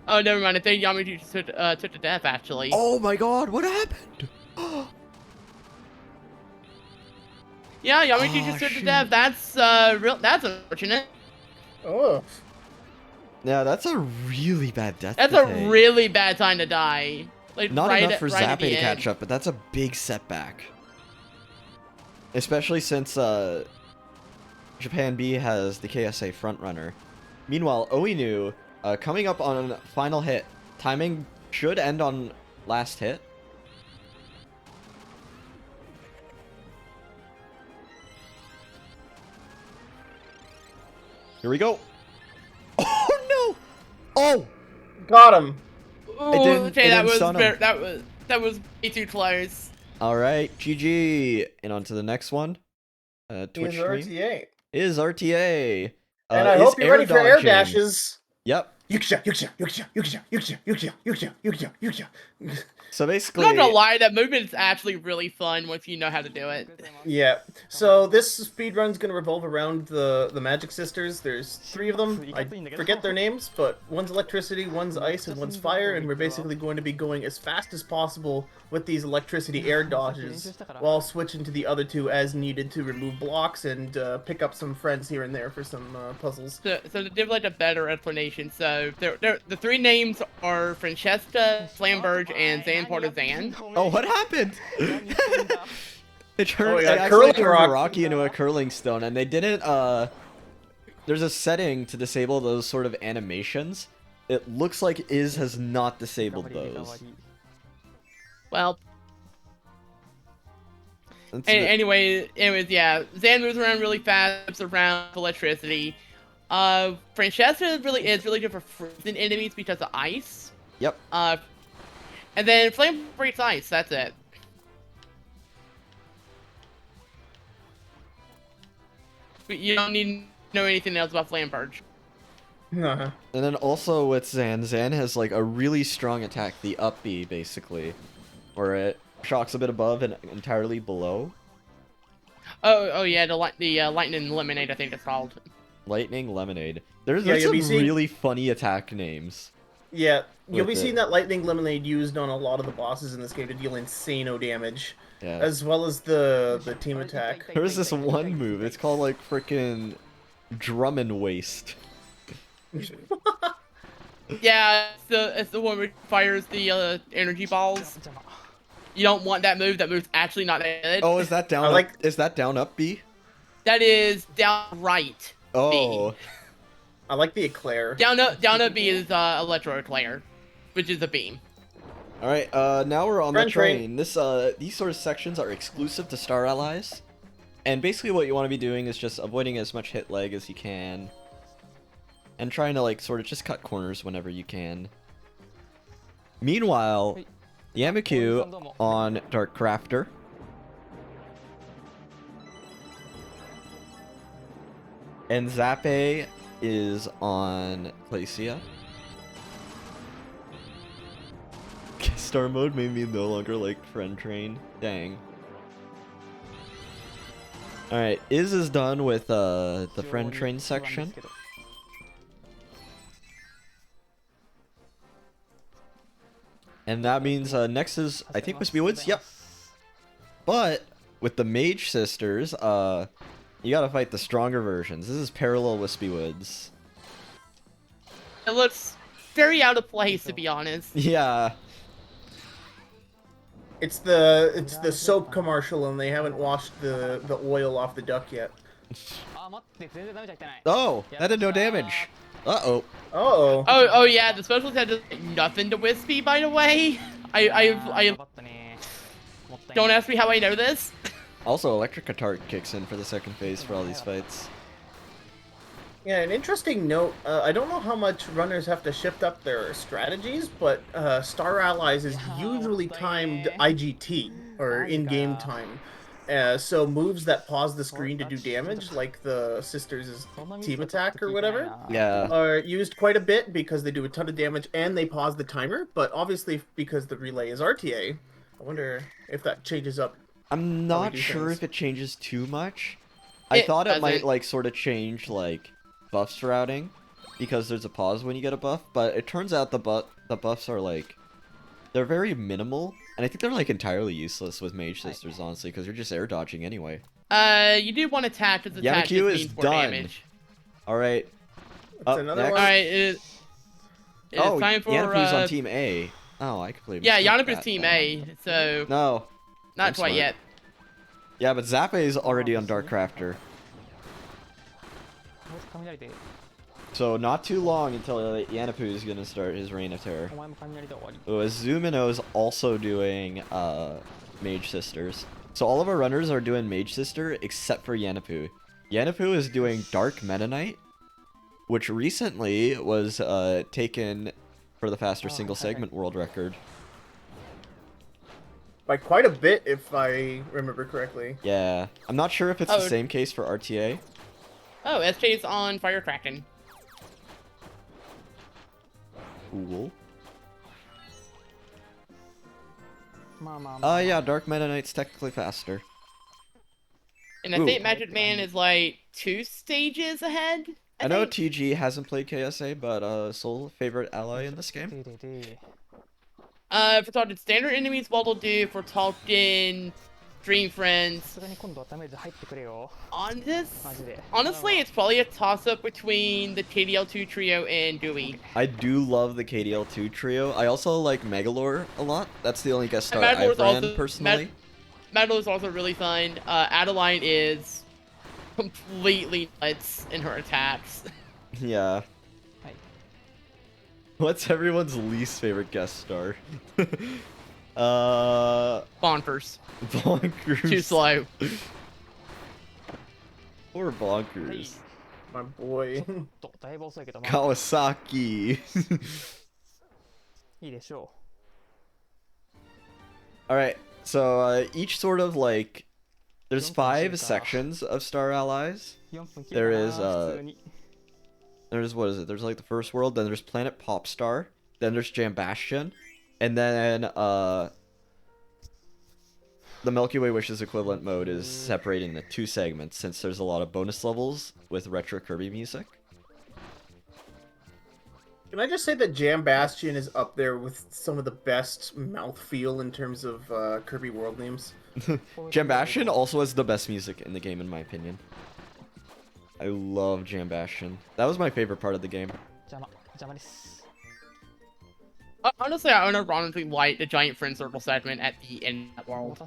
Oh, never mind. I think Yamakyu just took to death, actually. Oh my god, what happened? Yeah, Yamakyu just took to death. That's that's unfortunate. Oh. Yeah, that's a really bad death. That's to a take. really bad time to die. Like Not right enough for right Zappe at the to end. catch up, but that's a big setback. Especially since Japan B has the KSA frontrunner. Meanwhile, Oinu coming up on final hit. Timing should end on last hit. Here we go. Oh no! Oh! Got him. Ooh, It didn't- okay, it that didn't was stun him. that was way too close. All right, GG. And on to the next one. Twitch Is stream. RTA. Is RTA. And I is hope you're ready for air dodging. dashes. Yep. Yuksha, yuksha, yuksha, yuksha, yuksha, yuksha, yuksha, yuksha, yuksha. So I'm basically, not gonna lie, that movement is actually really fun once you know how to do it. Yeah. So this speedrun's gonna revolve around the Magic Sisters. There's 3 of them. I forget their names, but one's electricity, one's ice, and one's fire, and we're basically going to be going as fast as possible with these electricity air dodges, while switching to the other 2 as needed to remove blocks and pick up some friends here and there for some puzzles. So to give like a better explanation, so the 3 names are Francesca, Flamberge, and Zan Partizan. oh, what happened? It turned, yeah, it actually turned Rock. Rocky into a curling stone, and they didn't. There's a setting to disable those sort of animations. It looks like Iz has not disabled those. Well, anyways, yeah, Zan moves around really fast, moves around with electricity. Francesca is really good for frozen enemies because of ice. Yep. And then Flame breaks ice. That's it. But you don't need to know anything else about Flamberge. Uh-huh. And then also with Zan has like a really strong attack, the up B basically, where it shocks a bit above and entirely below. Oh yeah, the lightning lemonade, I think it's called. Lightning Lemonade. There's Yeah, some you'll be seeing- really funny attack names. Yeah, you'll be with seeing it. that Lightning Lemonade used on a lot of the bosses in this game to deal insano damage. Yeah. As well as the team attack. There's this one move. It's called like frickin' Drum and Waste. Yeah, it's the one where it fires the energy balls. You don't want that move. That move's actually not good. Oh, is that down? Is that down up B? That is down right. Oh. I like the eclair. Down up B is electro eclair, which is a beam. All right. Now we're on Friend the train. This these sort of sections are exclusive to Star Allies, and basically what you want to be doing is just avoiding as much hit lag as you can, and trying to like sort of just cut corners whenever you can. Meanwhile, Yamaku on Dark Crafter. And Zappe is on Glacia. Star mode made me no longer like Friend Train. Dang. Alright, Iz is done with the Friend Train section. And that means next is, I think, Wispy Woods? Yep. But with the Mage Sisters, you gotta fight the stronger versions. This is parallel Wispy Woods. It looks very out of place, to be honest. Yeah. It's the soap commercial, and they haven't washed the oil off the duck yet. Oh, that did no damage. Uh-oh. Oh yeah, the special attack does nothing to Wispy, by the way. I don't ask me how I know this. Also, Electric Guitar kicks in for the second phase for all these fights. Yeah, an interesting note, I don't know how much runners have to shift up their strategies, but Star Allies is usually timed IGT, or in-game time. So moves that pause the screen to do damage, like the Sisters' team attack or whatever, Yeah. are used quite a bit because they do a ton of damage and they pause the timer, but obviously because the relay is RTA, I wonder if that changes up. I'm not sure if it changes too much. I thought it might like sort of change like buffs routing because there's a pause when you get a buff, but it turns out the buffs are like they're very minimal, and I think they're like entirely useless with Mage Sisters, honestly, because you're just air dodging anyway. You do one attack as attack just Yamaku is means more done. damage. All right. Up another next. one. All right, it's time for Yanapu's on Team A. Oh, I completely yeah, missed Yanapu's that. Team A, so No. not I'm quite smart. yet. Yeah, but Zappe is already on Dark Crafter. So not too long until Yanapu is gonna start his reign of terror. Azumino is also doing Mage Sisters. So all of our runners are doing Mage Sister except for Yanapu. Yanapu is doing Dark Meta Knight, which recently was taken for the faster single segment world record. By quite a bit, if I remember correctly. Yeah, I'm not sure if it's the same case for RTA. Oh, SJ's on Fire Kraken. Cool. Yeah, Dark Meta Knight's technically faster. And I think Magic Man is like 2 stages ahead. I know TG hasn't played KSA, but Soul, favorite ally in this game? If we're talking standard enemies, what we'll do if we're talking Dream Friends. Honestly, it's probably a toss-up between the KDL2 trio and Dewey. I do love the KDL2 trio. I also like Megalore a lot. That's the only guest star I've ran also, personally. Megalore is also really fun. Adeline is completely nuts in her attacks. Yeah. What's everyone's least favorite guest star? Bonkers. Bonkers. Too slow. Poor Bonkers. My boy. Kawasaki. Alright, so each sort of like... There's 5 sections of star allies. There is, what is it? There's like the first world, then there's Planet Popstar, then there's Jambastion, and then, the Milky Way Wishes equivalent mode is separating the 2 segments since there's a lot of bonus levels with retro Kirby music. Can I just say that Jam Bastion is up there with some of the best mouthfeel in terms of Kirby world names? Jambastion also has the best music in the game, in my opinion. I love Jambastion. That was my favorite part of the game. Honestly, I unironically like the Giant Friend Circle segment at the end of that world.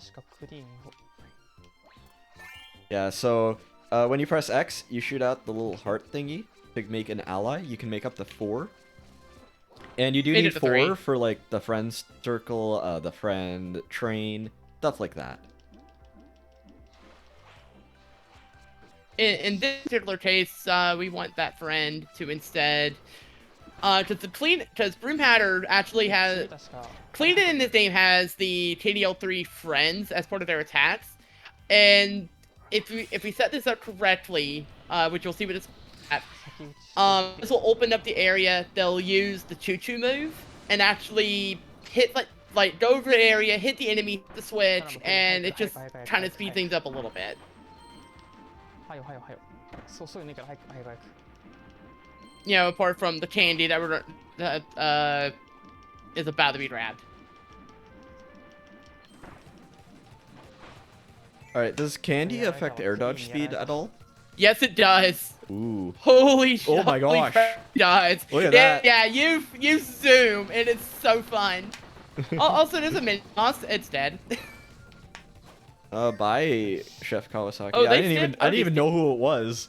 Yeah, so when you press X, you shoot out the little heart thingy to make an ally. You can make up to 4. And you do need 4 for like the friend circle, the friend train, stuff like that. In this particular case, we want that friend to instead, because Broom Hatter actually has, Cleanen in this game has the KDL3 friends as part of their attacks, and if we set this up correctly, which you'll see with this, this will open up the area. They'll use the choo-choo move and actually hit like go over the area, hit the enemy, hit the switch, and it just kind of speeds things up a little bit. You know, apart from the candy that is about to be grabbed. Alright, does candy affect air dodge speed at all? Yes, it does. Ooh. Holy shit. Oh my gosh. It does. Look at that. Yeah, you zoom, and it's so fun. Also, there's a mini boss. It's dead. Bye, Chef Kawasaki. Oh, I didn't even know who it was.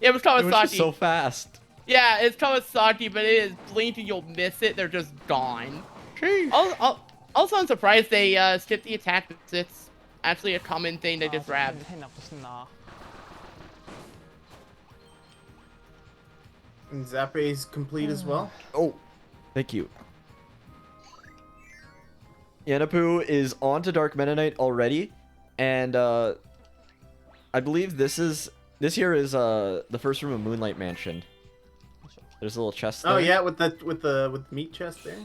Yeah, it was Kawasaki. It was just so fast. Yeah, it's Kawasaki, but it is blink and you'll miss it. They're just gone. Also, I'm surprised they skipped the attack. It's actually a common thing they just grabbed. And Zappe is complete as well. Oh, thank you. Yanapu is on to Dark Meta Knight already, and I believe this here is the first room of Moonlight Mansion. There's a little chest there. Oh yeah, with the meat chest there.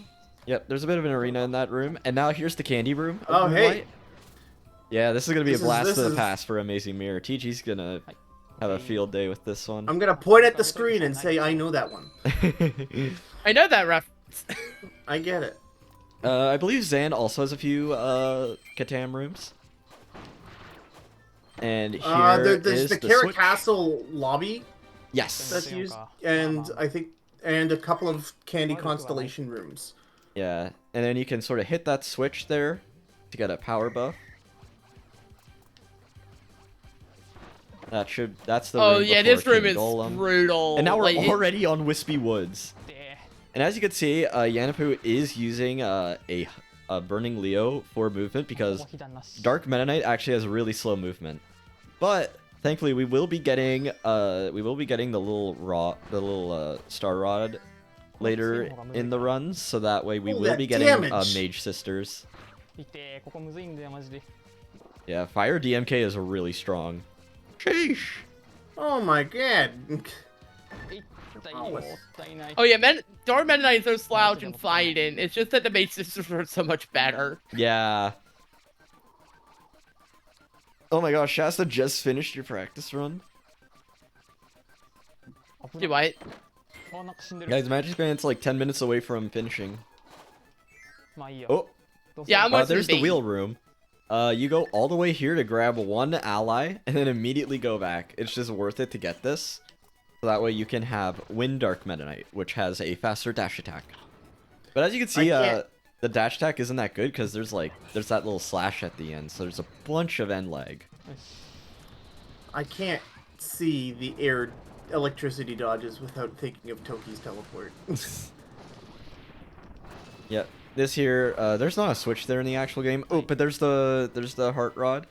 Yep, there's a bit of an arena in that room, and now here's the candy room. Oh hey. Yeah, this is gonna be a blast to the past for Amazing Mirror. TG's gonna have a field day with this one. I'm gonna point at the screen and say I know that one. I know that reference. I get it. I believe Zan also has a few Katam rooms. And here there's is the Carrot Castle lobby. Yes. That's used, and I think, and a couple of Candy Constellation rooms. Yeah, and then you can sort of hit that switch there to get a power buff. That's the room. Oh yeah, this room is Golem. brutal. And now we're already on Wispy Woods. And as you can see, Yanapu is using a Burning Leo for movement because Dark Meta Knight actually has really slow movement. But thankfully, we will be getting the little Star Rod later in the runs, so that way we will be getting Mage Sisters. Yeah, Fire DMK is really strong. Sheesh. Oh my god. Oh yeah, Dark Meta Knight is so slouch and fighting. It's just that the Mage Sisters are so much better. Yeah. Oh my gosh, Shasta just finished your practice run. Do what? Guys, Magic Band's like 10 minutes away from finishing. Oh. Yeah, I'm watching there's the the wheel room. You go all the way here to grab one ally, and then immediately go back. It's just worth it to get this. So that way you can have Wind Dark Meta Knight, which has a faster dash attack. But as you can see, the dash attack isn't that good because there's that little slash at the end, so there's a bunch of end lag. I can't see the air electricity dodges without thinking of Toki's teleport. Yeah, this here, there's not a switch there in the actual game. Oh, but there's the heart rod.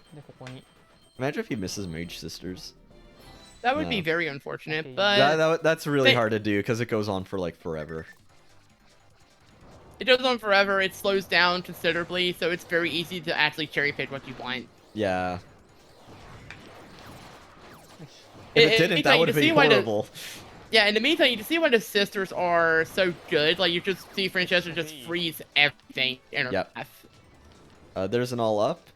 Imagine if he misses Mage Sisters. That would be very unfortunate, but that's really hard to do because it goes on for like forever. It goes on forever. It slows down considerably, so it's very easy to actually cherry pick what you want. Yeah. If it didn't, that would have been horrible. Yeah, in the meantime, you can see why the sisters are so good. Like, you just see Francesca just freeze everything in her path. There's an all up.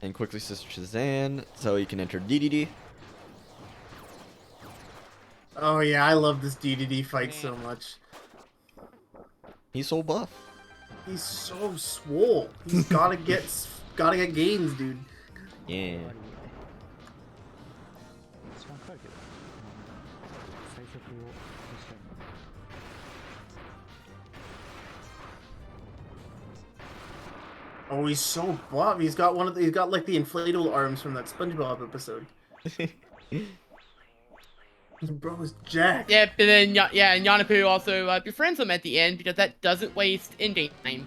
And quickly Sister Shazam, so you can enter DDD. Oh yeah, I love this DDD fight so much. He's so buff. He's so swole. He's gotta get gains, dude. Yeah. Oh, he's so buff. He's got like the inflatable arms from that SpongeBob episode. Bro is jacked. Yeah, but then and Yanapu also befriends him at the end because that doesn't waste in-game time.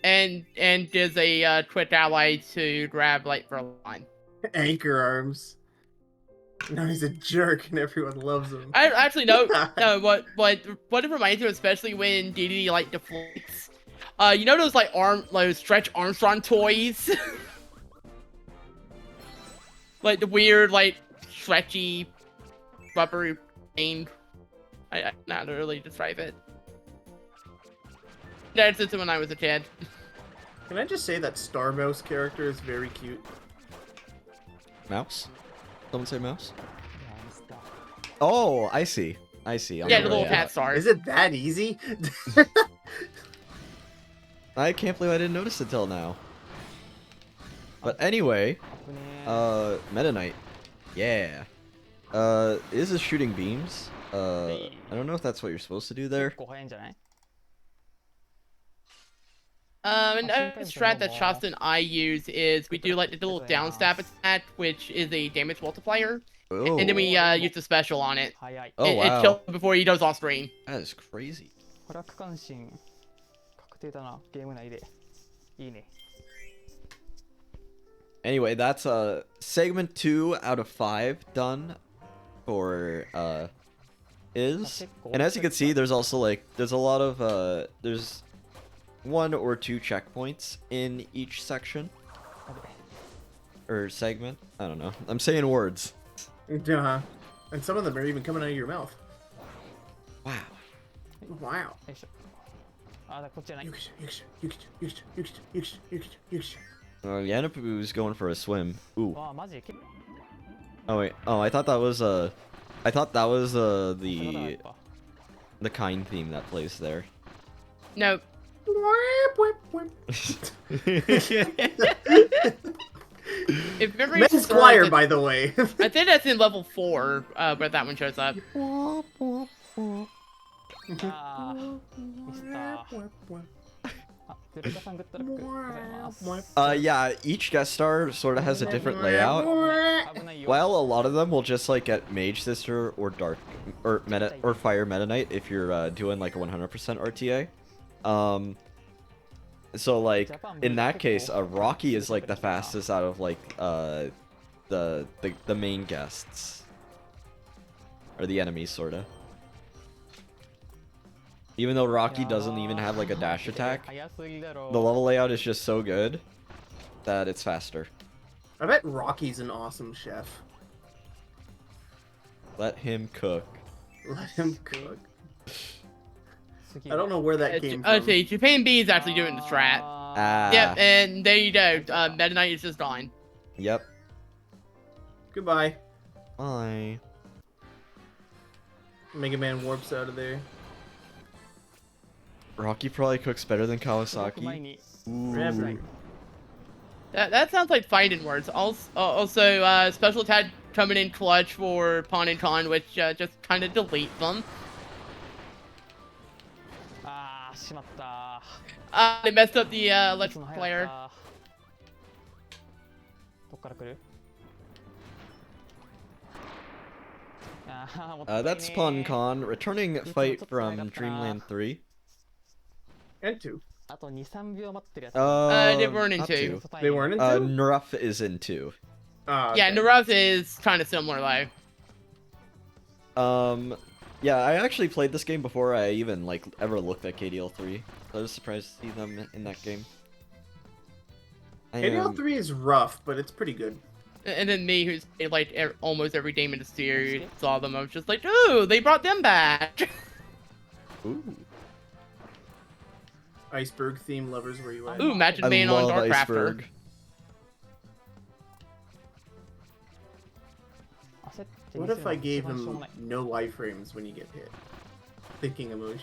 And is a quick ally to grab like for a line. Anchor arms. No, he's a jerk and everyone loves him. I actually no. What it reminds me of, especially when DDD like deflates. You know those those Stretch Armstrong toys? Like the weird, stretchy, rubbery thing. I don't know how to really describe it. That's it when I was a kid. Can I just say that Star Mouse character is very cute? Mouse? Someone say mouse? Oh, I see. I see. Yeah, the little cat star. Is it that easy? I can't believe I didn't notice it till now. But anyway, Meta Knight. Yeah. Is it shooting beams? I don't know if that's what you're supposed to do there. Another strat that Shasta and I use is we do like the little down stab attack, which is a damage multiplier. Oh. And then we use the special on it. Oh, wow. It kills him before he goes off screen. That is crazy. Anyway, that's segment 2 out of 5 done for is. And as you can see, there's also there's a lot of there's 1 or 2 checkpoints in each section or segment. I don't know. I'm saying words. Uh-huh. And some of them are even coming out of your mouth. Wow. Wow. Yanapu's going for a swim. Ooh. Oh wait. Oh, I thought that was the kind theme that plays there. Nope. If memory Men's choir, by the way. I think that's in level 4, where that one shows up. Yeah, each guest star sort of has a different layout. While a lot of them will just get Mage Sister or Dark or Fire Meta Knight if you're doing a 100% RTA. So in that case, Rocky is the fastest out of the main guests or the enemies sorta. Even though Rocky doesn't even have a dash attack, the level layout is just so good that it's faster. I bet Rocky's an awesome chef. Let him cook. Let him cook. I don't know where that came from. Okay, Japan B is actually doing the strat. Yep, and there you go. Meta Knight is just gone. Yep. Goodbye. Bye. Mega Man warps out of there. Rocky probably cooks better than Kawasaki. Ooh. That sounds like fighting words. Also, special attack coming in clutch for Pon and Con, which just kind of delete them. They messed up the electric player. That's Pon Con, returning fight from Dreamland 3. And 2. They weren't in not 2. They weren't in 2? Naruf is in 2. Yeah, Naruf is kind of similar though. Yeah, I actually played this game before I even like ever looked at KDL 3. I was surprised to see them in that game. KDL 3 is rough, but it's pretty good. And then me, who's played like almost every game in the series, saw them. I was just like, ooh, they brought them back. Ooh. Iceberg theme lovers, where you at? Ooh, Imagine Man on Dark Iceberg. What if I gave him no life frames when you get hit? Thinking emoji.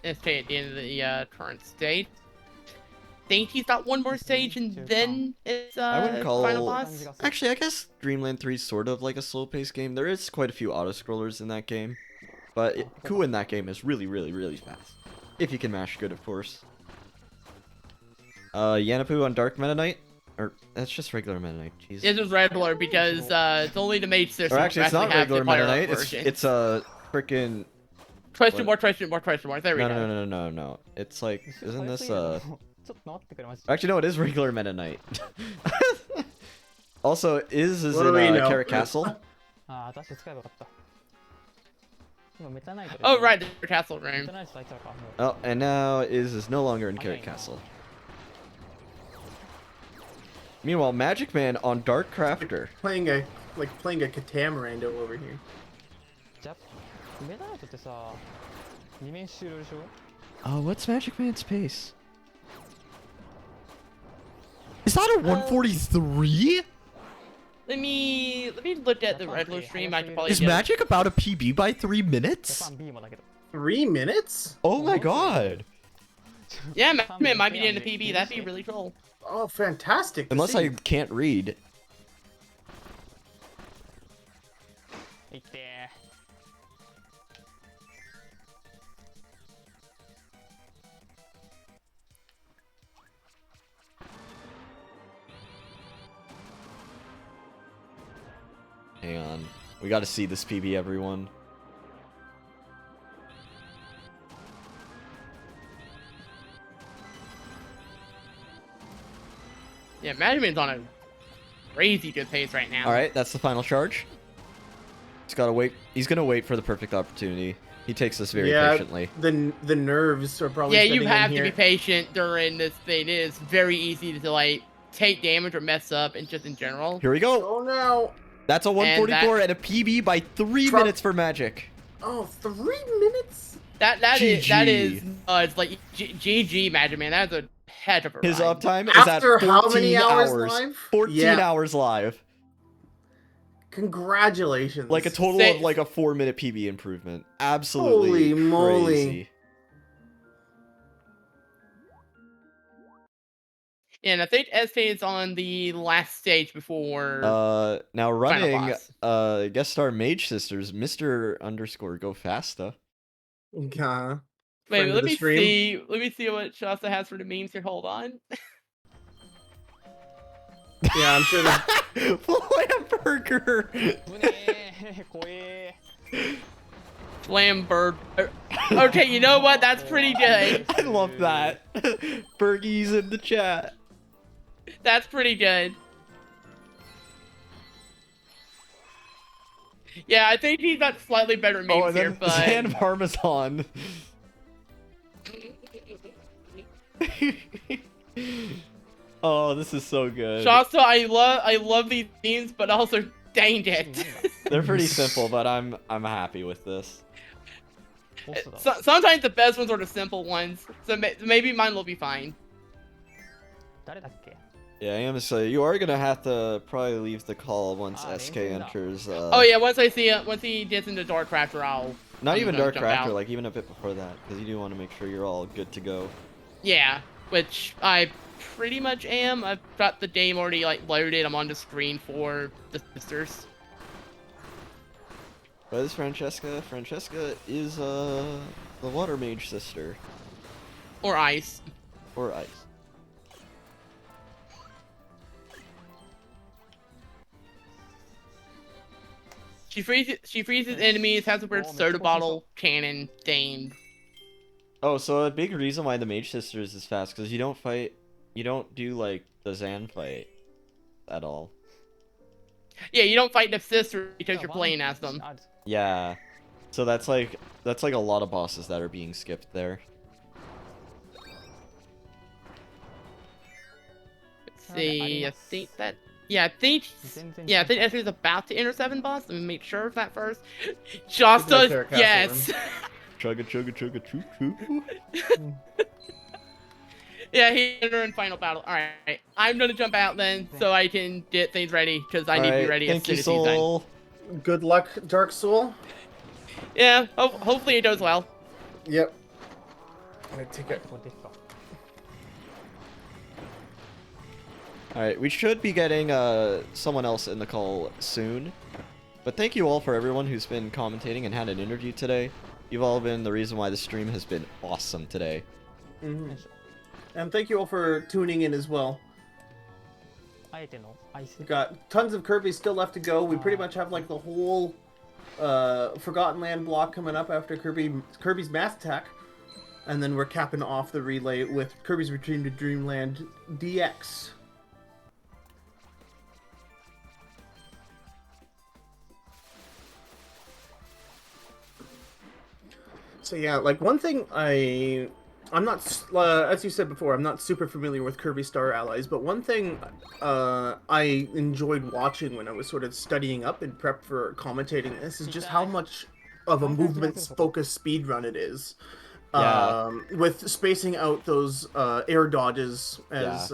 Let's say at the end of the current stage. Think he's got one more stage and then it's I wouldn't call final boss. Actually, I guess Dreamland 3 is sort of like a slow-paced game. There is quite a few auto-scrollers in that game, but Ku in that game is really, really, really fast. If you can mash good, of course. Yanapu on Dark Meta Knight? Or, that's just regular Meta Knight, jeez. It's just regular because it's only the mage system. Or actually, it's not regular Meta Knight, it's a frickin'... Question mark. There we go. No. It's like, isn't this, Actually, no, it is regular Meta Knight. Also, is in Carrot Castle. Oh, right, the castle room. Oh, and now is no longer in Carrot Castle. Meanwhile, Magic Man on Dark Crafter. Playing a Katamorando over here. Oh, what's Magic Man's pace? Is that a 143? Let me look at the regular stream. I can probably Is Magic about a PB by 3 minutes? 3 minutes? Oh my god. Yeah, Man might be in the PB. That'd be really cool. Oh, fantastic. Unless I can't read. Hang on. We gotta see this PB, everyone. Yeah, Madman's on a crazy good pace right now. Alright, that's the final charge. He's gotta wait. He's gonna wait for the perfect opportunity. He takes this very patiently. The nerves are probably. Yeah, you have to be patient during this thing. It is very easy to like take damage or mess up, and just in general. Here we go. Oh no. That's a 144 and a PB by 3 minutes for Magic. Oh, 3 minutes? That is it's like GG Magic Man. That's a heck of a His ride. uptime is at 14 how many hours hours. live? 14 hours live. Congratulations. Like a total of like a 4-minute PB improvement. Absolutely Holy moly. crazy. And I think SK is on the last stage before. Now running guest star Mage Sisters, Mr. _ Go Fasta. Okay. Wait, let me see. Let me see what Shasta has for the memes here. Hold on. Yeah, I'm sure that. Flamburger. Flambird. Okay, you know what? That's pretty good. I love that. Bergie's in the chat. That's pretty good. Yeah, I think he's got slightly better memes Oh, and here, then but Zan Parmesan. Oh, this is so good. Shasta, I love these memes, but also dang it. They're pretty simple, but I'm happy with this. Sometimes the best ones are the simple ones, so maybe mine will be fine. Yeah, I am gonna say you are gonna have to probably leave the call once SK enters. Oh yeah, once he gets into Dark Crafter, I'm even gonna Dark jump Crafter, out. like even a bit before that, because you do want to make sure you're all good to go. Yeah, which I pretty much am. I've got the game already like loaded. I'm on the screen for the sisters. What is Francesca? Francesca is the Water Mage sister. Or Ice. Or Ice. She freezes enemies, has a weird soda bottle cannon thing. Oh, so a big reason why the Mage Sisters is fast, because you don't do like the Zan fight at all. Yeah, you don't fight the sisters because you're playing as them. Yeah. So that's like a lot of bosses that are being skipped there. Let's see, I think that... Yeah, I think Esther's about to enter 7 boss. Let me make sure of that first. Shasta, yes! Chugga chugga chugga choo choo. Yeah, he entered in final battle. Alright, I'm gonna jump out then, so I can get things ready, because I need to be ready as soon as he's done. Good luck, Dark Soul. Yeah, hopefully it goes well. Yep. I take it. Alright, we should be getting someone else in the call soon. But thank you all for everyone who's been commentating and had an interview today. You've all been the reason why the stream has been awesome today. Mm-hmm. And thank you all for tuning in as well. We've got tons of Kirby still left to go. We pretty much have like the whole Forgotten Land block coming up after Kirby's Mass Attack. And then we're capping off the relay with Kirby's Return to Dreamland DX. So yeah, like one thing I'm not, as you said before, I'm not super familiar with Kirby Star Allies, but one thing I enjoyed watching when I was sort of studying up in prep for commentating this is just how much of a movements-focused speedrun it is. Yeah. With spacing out those air dodges as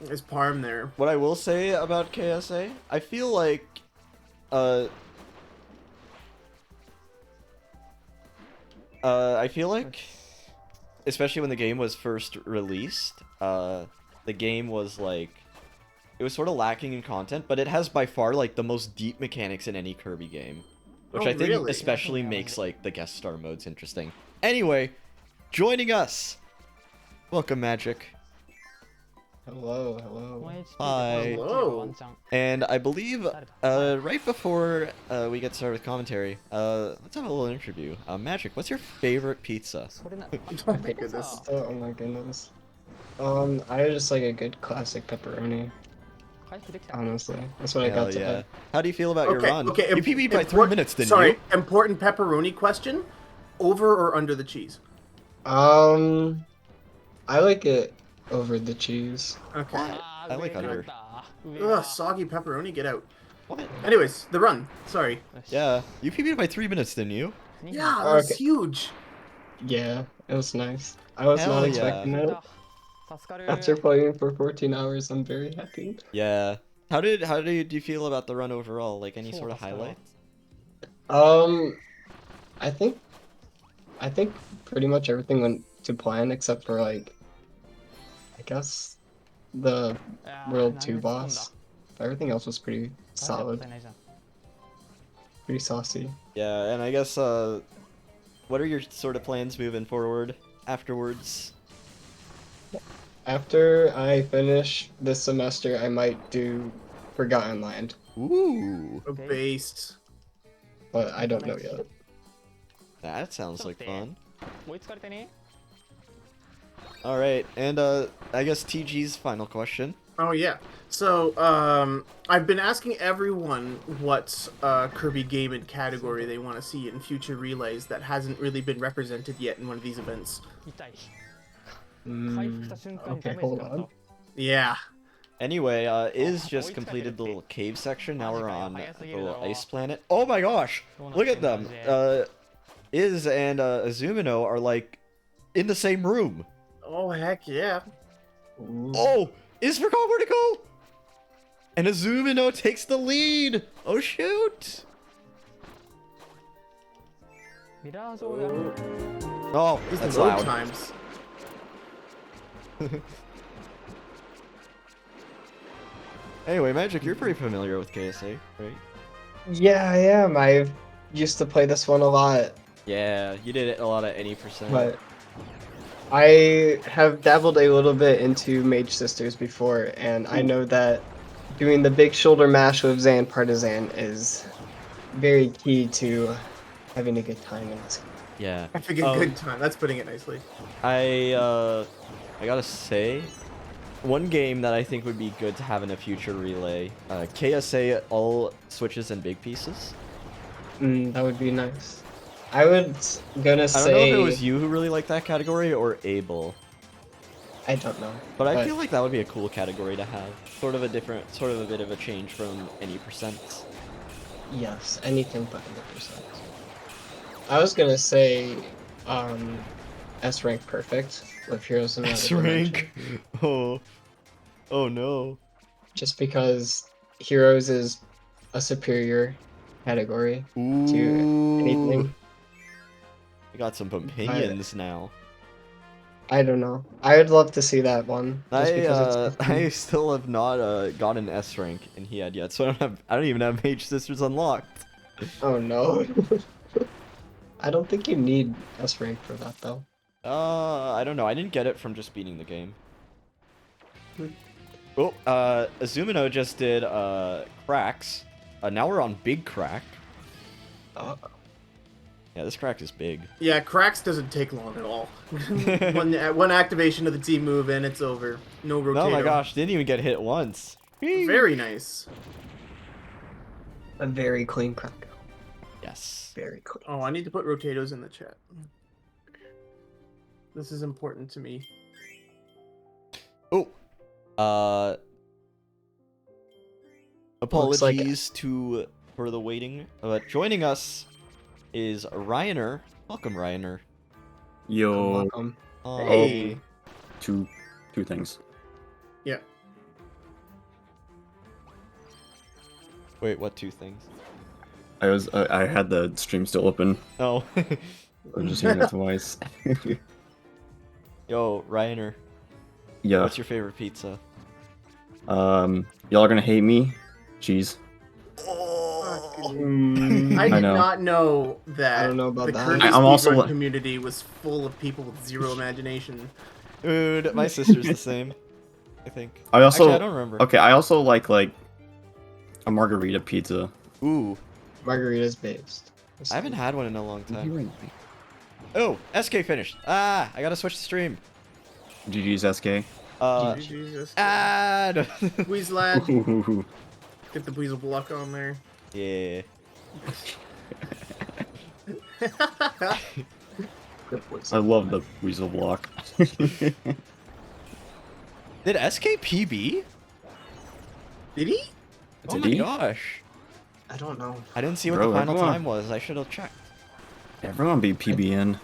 Parm there. What I will say about KSA, I feel like especially when the game was first released, the game was like, it was sort of lacking in content, but it has by far like the most deep mechanics in any Kirby game, which I think especially makes like the guest star modes interesting. Anyway, joining us, welcome Magic. Hello, hello. Hi. Hello. And I believe right before we get started with commentary, let's have a little interview. Magic, what's your favorite pizza? Oh my goodness. Oh my goodness. I just like a good classic pepperoni. Honestly, that's what I got today. How do you feel about your run? Okay, You PB'd by 3 minutes, didn't Sorry, you? important pepperoni question. Over or under the cheese? I like it over the cheese. Okay. I like under. Ugh, soggy pepperoni, get out. What? Anyways, the run. Sorry. Yeah, you PB'd by 3 minutes, didn't you? Yeah, that was huge. Yeah, it was nice. I was Hell not yeah. expecting it. After playing for 14 hours, I'm very happy. Yeah. How did you feel about the run overall? Like any sort of highlights? I think pretty much everything went to plan except for like, I guess, the World 2 boss. Everything else was pretty solid. Pretty saucy. Yeah, and I guess what are your sort of plans moving forward afterwards? After I finish this semester, I might do Forgotten Land. Ooh. Based. But I don't know yet. That sounds like fun. Alright, and I guess TG's final question. Oh yeah. So I've been asking everyone what Kirby game and category they want to see in future relays that hasn't really been represented yet in one of these events. Okay, hold on. Yeah. Anyway, Iz just completed the little cave section. Now we're on the little ice planet. Oh my gosh! Look at them! Iz and Azumino are like in the same room. Oh heck yeah. Oh! Iz forgot where to go! And Azumino takes the lead! Oh shoot! Oh, These that's load loud. times. Anyway, Magic, you're pretty familiar with KSA, right? Yeah, I am. I used to play this one a lot, Yeah, you did it a lot at any percent. but I have dabbled a little bit into Mage Sisters before, and I know that doing the big shoulder mash with Zan Partisan is very key to having a good time in this game. Yeah. Having a good time. That's putting it nicely. I gotta say, one game that I think would be good to have in a future relay, KSA all switches and big pieces. That would be nice. I would gonna say. I don't know if it was you who really liked that category or Abel. I don't know. But I feel like that would be a cool category to have. Sort of a bit of a change from any percents. Yes, anything but 100%. I was gonna say, S rank perfect with Heroes in S Another rank. Dimension. Oh no. Just because Heroes is a superior category to anything. I got some opinions now. I don't know. I would love to see that one. Just because it's I still have not gotten S rank in Head yet, so I don't even have Mage Sisters unlocked. Oh no. I don't think you need S rank for that though. I don't know. I didn't get it from just beating the game. Oh, Azumino just did cracks. Now we're on big crack. Yeah, this crack is big. Yeah, cracks doesn't take long at all. one activation of the team move and it's over. No rotato. Oh my gosh, didn't even get hit once. Very nice. A very clean crack. Yes. Very clean. Oh, I need to put rotatos in the chat. This is important to me. Oh. Apologies for the waiting. But joining us is Ryaner. Welcome, Ryaner. Yo. Welcome. Hey. Two things. Yeah. Wait, what two things? I had the stream still open. Oh. I'm just hearing it twice. Yo, Ryaner. Yeah. What's your favorite pizza? Y'all are gonna hate me. Cheese. I did not know that I don't know about the that. Kirby I'm also speedrun community was full of people with zero imagination. Dude, my sister's the same. I think. I also Actually, I don't remember. Okay, I also like a margarita pizza. Ooh. Margarita's based. I haven't had one in a long time. Oh, SK finished. I gotta switch the stream. GG's SK. Jesus. Ad. Please, lad. Get the Weasel block on there. Yeah. I love the weasel block. Did SK PB? Did he? Oh my gosh. I don't know. I didn't see what Bro, the final everyone- time was. I should have checked. Everyone be PBN.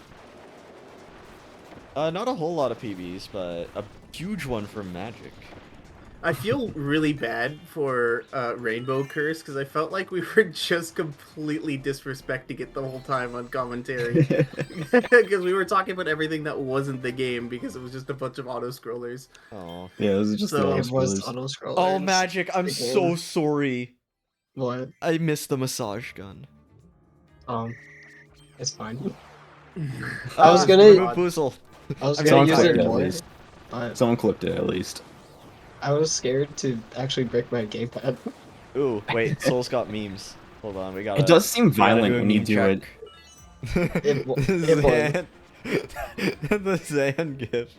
Not a whole lot of PBs, but a huge one for Magic. I feel really bad for Rainbow Curse because I felt like we were just completely disrespecting it the whole time on commentary. Because we were talking about everything that wasn't the game because it was just a bunch of auto scrollers. Oh. Yeah, it was just So- the It was auto-scrollers. auto scrollers. Oh, Magic, I'm so sorry. What? I missed the massage gun. It's fine. I was gonna. remove Boozle. I was I'm gonna Someone use clipped it it at more. least. But Someone clipped it at least. I was scared to actually break my gamepad. Ooh, wait, Soul's got memes. Hold on, we got. It does seem violent when you do it. It would. The Zan gif.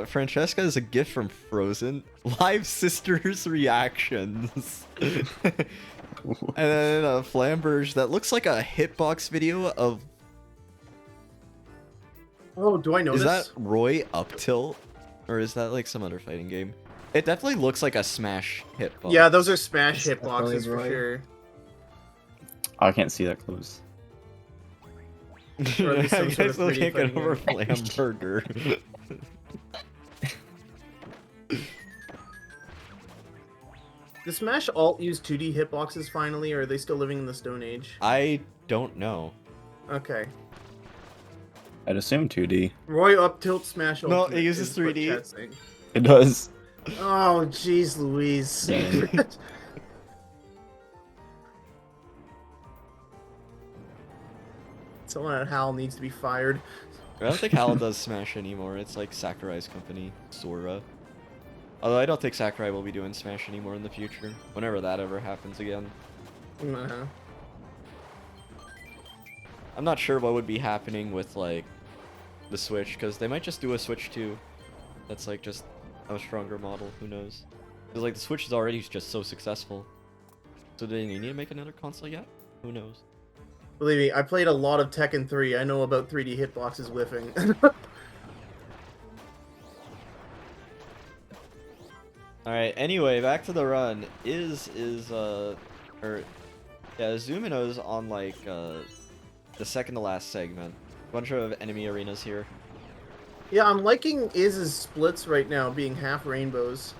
Francesca is a gift from Frozen. Live sisters reactions. And then a Flamberge that looks like a hitbox video of. Oh, do I know Is this? that Roy Up Tilt? Or is that like some other fighting game? It definitely looks like a Smash hitbox. Yeah, those are Smash It's definitely hitboxes for Roy. sure. I can't see that close. Or at least I some sort of still 3D can't get fighting over game. Flamberger. Does Smash Alt use 2D hitboxes finally, or are they still living in the Stone Age? I don't know. Okay. I'd assume 2D. Roy Up Tilt Smash No, Ultimate it uses is what 3D. chat's saying. It does. Oh, jeez Louise. Dang. Someone at HAL needs to be fired. I don't think Hal does Smash anymore. It's like Sakurai's company, Sora. Although I don't think Sakurai will be doing Smash anymore in the future, whenever that ever happens again. Uh-huh. I'm not sure what would be happening with like the Switch, because they might just do a Switch 2. That's like just a stronger model. Who knows? Because like the Switch is already just so successful. So do they need to make another console yet? Who knows? Believe me, I played a lot of Tekken 3. I know about 3D hitboxes whiffing. Alright, anyway, back to the run. Zumino's on like the second to last segment. Bunch of enemy arenas here. Yeah, I'm liking Iz's splits right now, being half rainbows.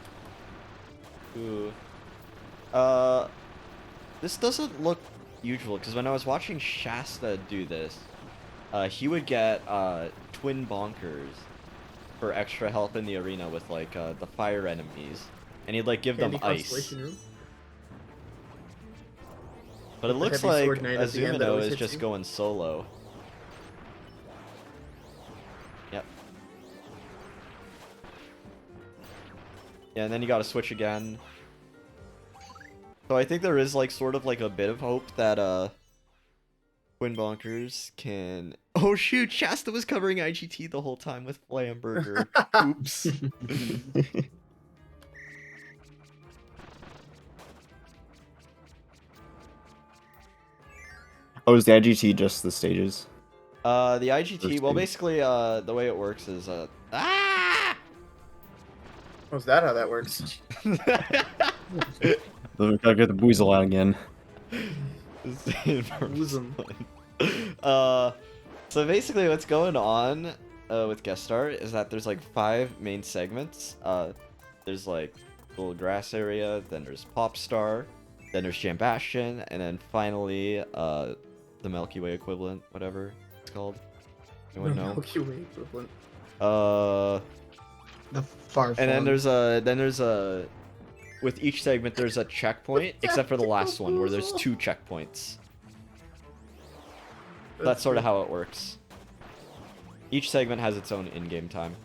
Ooh. This doesn't look usual, because when I was watching Shasta do this, he would get twin bonkers for extra health in the arena with like the fire enemies, and he'd like give Candy them ice. Constellation Room. But it With the looks heavy like sword knight at the end that Azumino always is hits just you. going solo. Yep. Yeah, and then you gotta switch again. So I think there is like sort of like a bit of hope that Twin Bonkers can. Oh shoot, Shasta was covering IGT the whole time with Flamberger. Oops. Oh, is the IGT just the stages? The IGT, well First basically the way it works is ah! Oh, is that how that works? Look, I got the Boozle out again. So basically what's going on with Guest Star is that there's like 5 main segments. There's like little grass area, then there's Pop Star, then there's Jam Bastion, and then finally the Milky Way equivalent, whatever it's called. Anyone know? Milky Way equivalent. The far. And then there's a with each segment there's a checkpoint, except for the last one where there's 2 checkpoints. That's sort of how it works. Each segment has its own in-game time.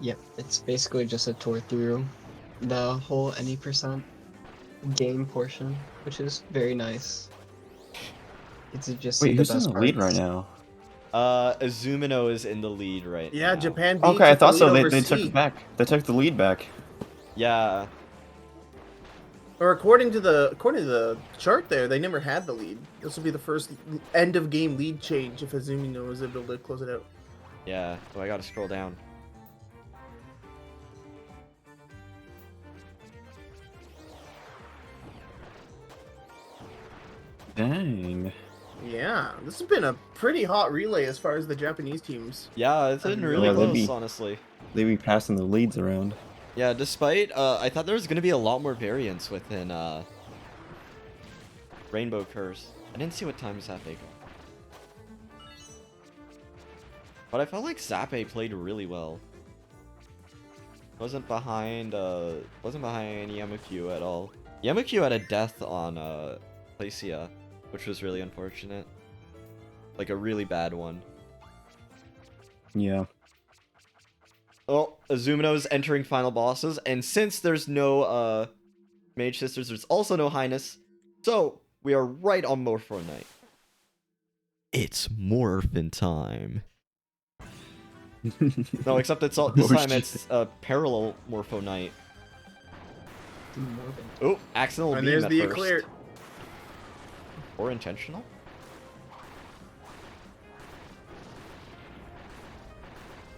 Yep, it's basically just a tour through the whole any percent game portion, which is very nice. It's just Wait, the who's in best the lead right parts. now? Azumino is in the lead right now. Yeah, Japan beat Okay, I thought so. Toledo They over took C. it back. They took the lead back. Yeah. Or according to the chart there, they never had the lead. This will be the first end of game lead change if Azumino is able to close it out. Yeah. Oh, I gotta scroll down. Dang. Yeah, this has been a pretty hot relay as far as the Japanese teams. Yeah, it's been really Yeah, close, honestly. They'd be passing the leads around. Yeah, despite I thought there was gonna be a lot more variance within Rainbow Curse. I didn't see what time Zappe got. But I felt like Zappe played really well. Wasn't behind Yamakyu at all. Yamakyu had a death on Placia, which was really unfortunate. Like a really bad one. Yeah. Oh, Azumino's entering final bosses, and since there's no Mage Sisters, there's also no Highness, so we are right on Morpho Knight. It's morphin time. No, except it's all this time it's parallel Morpho Night. Oh, accidental And beam there's at the first. eclair. Or intentional?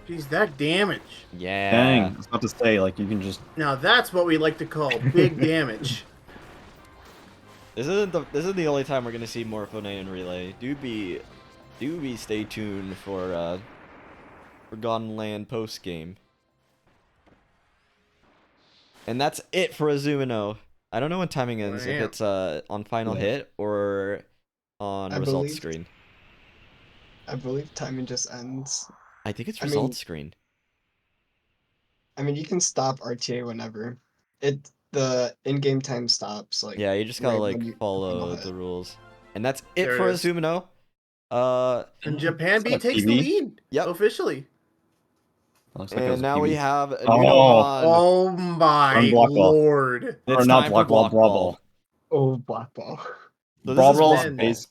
Jeez, that damage. Yeah. Dang, I was about to say, like, you can just... Now that's what we like to call big damage. This isn't the only time we're gonna see Morpho Night in Relay. Do be stay tuned for Forgotten Land post game. And that's it for Azumino. I don't know when timing ends, if it's on final hit or on results screen. I believe timing just ends. I think it's results screen. I mean, you can stop RTA whenever. The in-game time stops. Like Yeah, you just gotta right when like you follow hit. the rules. And that's it There for it is. Azumino. And Japan B takes the lead. Yep. Officially. Looks like it was And a now PB. we have a Oh my Run block ball. lord. Or It's not time for block block ball. Oh, black ball. So Brawl this is ball block is ball. base.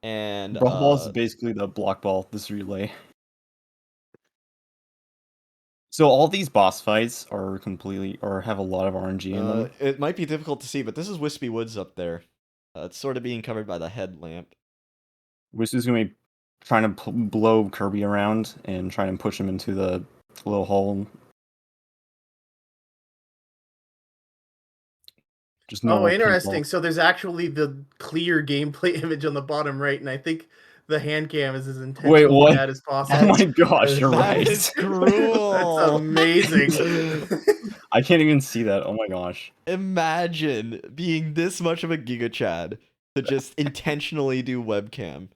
And Brawl ball is basically the block ball. This relay. So all these boss fights are completely or have a lot of RNG in them. It might be difficult to see, but this is Wispy Woods up there. It's sort of being covered by the headlamp. Wispy's gonna be trying to blow Kirby around and trying to push him into the little hole. Just Oh, interesting. So there's actually the clear gameplay image on the bottom right, and I think the hand cam is as intentionally what? bad as possible. Oh my gosh, you're right. That is cruel. That's amazing. I can't even see that. Oh my gosh. Imagine being this much of a Giga Chad to just intentionally do webcam,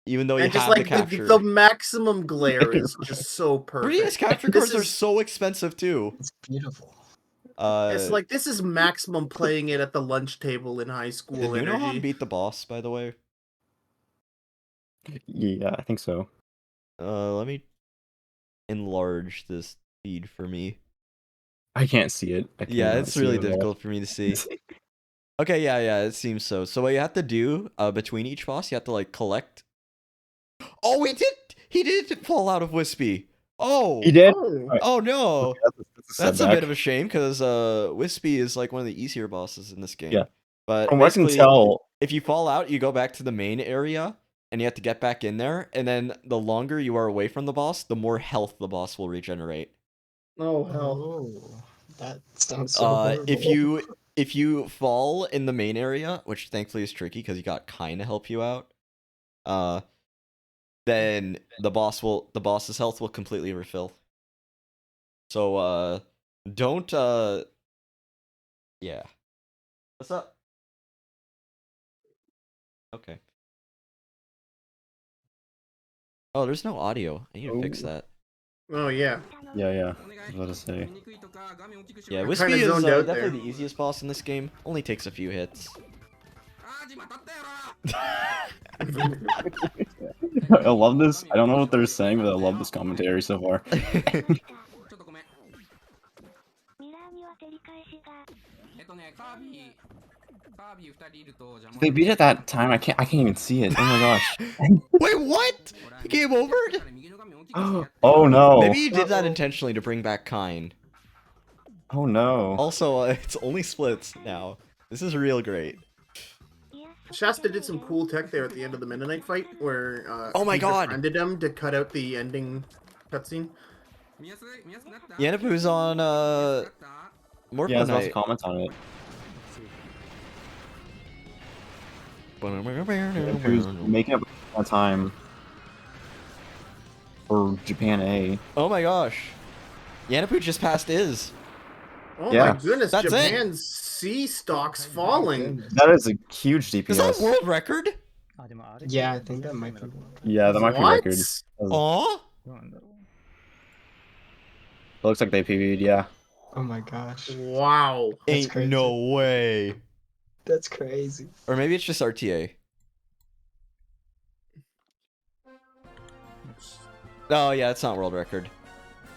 even though you And just have the like capture. the maximum glare is just so perfect. 3DS capture cards are so expensive too. It's beautiful. It's like this is maximum playing it at the lunch table in high school. Did Nunohan energy. beat the boss, by the way? Yeah, I think so. Let me enlarge this feed for me. I can't see it. Yeah, it's really difficult for me to see. Okay, yeah, it seems so. So what you have to do between each boss, you have to like collect. Oh, he did fall out of Wispy. Oh, He did? Oh no, that's a setback. bit of a shame because Wispy is like one of the easier bosses in this game. Yeah. But From what I can basically, tell- if you fall out, you go back to the main area and you have to get back in there. And then the longer you are away from the boss, the more health the boss will regenerate. Oh hell. Oh, that sounds so horrible. If you fall in the main area, which thankfully is tricky because you got kind of help you out, then the boss's health will completely refill. So don't yeah. What's up? Okay. Oh, there's no audio. I need to fix that. Oh yeah. Yeah. I was about to say. Yeah, I Wispy kinda is zoned out definitely there. the easiest boss in this game. Only takes a few hits. I love this. I don't know what they're saying, but I love this commentary so far. They beat it that time. I can't even see it. Oh my gosh. Wait, what? He came over? Oh no. Maybe you did that intentionally to bring back Kine. Oh no. Also, it's only splits now. This is real great. Shasta did some cool tech there at the end of the Mennonite fight, where Oh my he God. befriended him to cut out the ending cutscene. Yanapu's on Morpho Yeah, I was about to Night. comment on it. Who's making up a time for Japan A. Oh my gosh. Yanapu just passed Iz. Oh Yeah. my goodness, That's it. Japan's C stock's falling. That is a huge DPS. Is that world record? Yeah, I think that might be. Yeah, that might be What? record. Aw? It looks like they PB'd, yeah. Oh my gosh. Wow. Ain't crazy. no way. That's crazy. Or maybe it's just RTA. Oh yeah, it's not world record.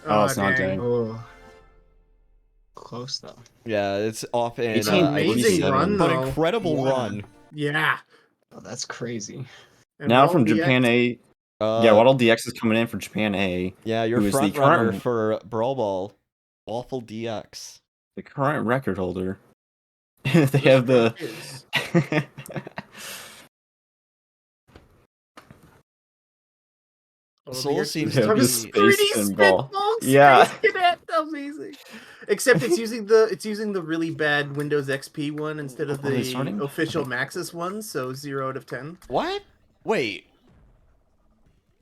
Oh, it's not, dang. dang. Oh. Close though. Yeah, it's off in It's an amazing ITC, run, but though. incredible Yeah. run. Yeah. Oh, that's crazy. And Now Waddle from DX? Japan A. Yeah, Waddle DX is coming in for Japan A. Yeah, your who is the front runner current for Brawl Ball, Waffle DX. the current record holder. They have the. Soul seems They to have be the space pinball. Spitball Yeah. Space Cadet, amazing. Except it's using the really bad Windows XP one instead of Are they the starting? official Maxis one, so 0 out of 10. What? Wait.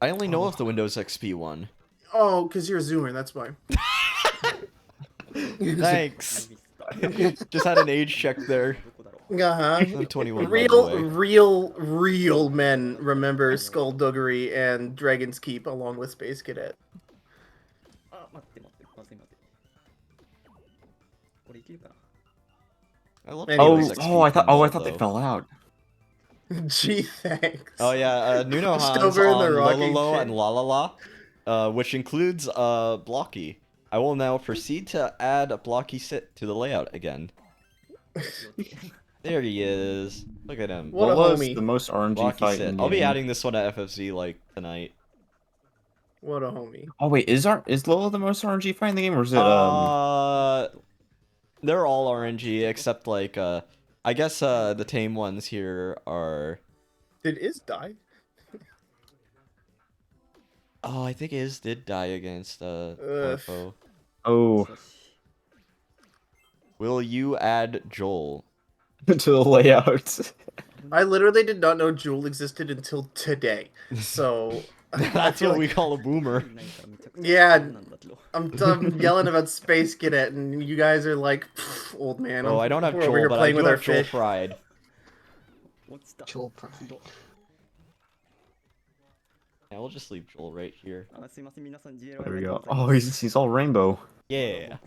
I only know of the Windows XP one. Oh, because you're a Zoomer, that's why. Thanks. Just had an age check there. Uh-huh. I'm 21, by the way. Real men remember Skullduggery and Dragon's Keep along with Space Cadet. I love Anyways. I thought they fell out. Gee, thanks. Oh yeah, Nuno Just Hans over in on the rocking Lololo chair. and La La La, which includes Blocky. I will now proceed to add a Blocky sit to the layout again. There he is. Look at him. What a Lola's homie. the most RNG Blocky fight sit. in the I'll be game. adding this one to FFZ like tonight. What a homie. Oh wait, is Lola the most RNG fight in the game, or is it They're all RNG except like I guess the tame ones here are. Did Iz die? Oh, I think Iz did die against Orpho. Oh. Will you add Joel to the layout? I literally did not know Jewel existed until today. So That's what we call a boomer. Yeah, I'm yelling about Space Cadet, and you guys are like, old man. Oh, I don't have we're over Joel, here but I playing do with our have Joel fish. Pride. Joel Pride. Yeah, we'll just leave Joel right here. There we go. Oh, he's all rainbow. Yeah.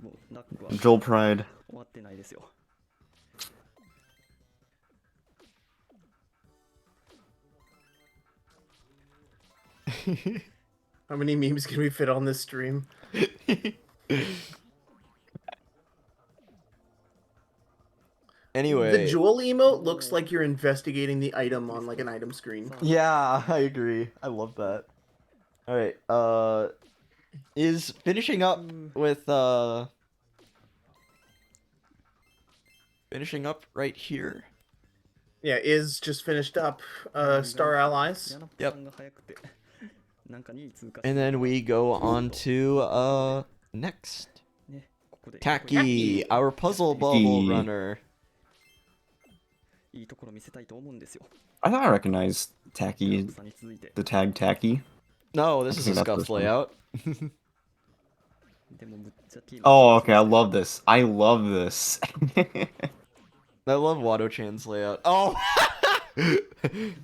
Joel Pride. How many memes can we fit on this stream? Anyway. The Jewel emote looks like you're investigating the item on like an item screen. Yeah, I agree. I love that. Alright, is finishing up with finishing up right here. Yeah, Iz just finished up Star Allies. Yep. And then we go on to next. Tacky, our puzzle bubble runner. I thought I recognized Tacky, the tag Tacky. No, this is a scuffed layout. Oh, okay, I love this. I love this. I love Wado-chan's layout. Oh!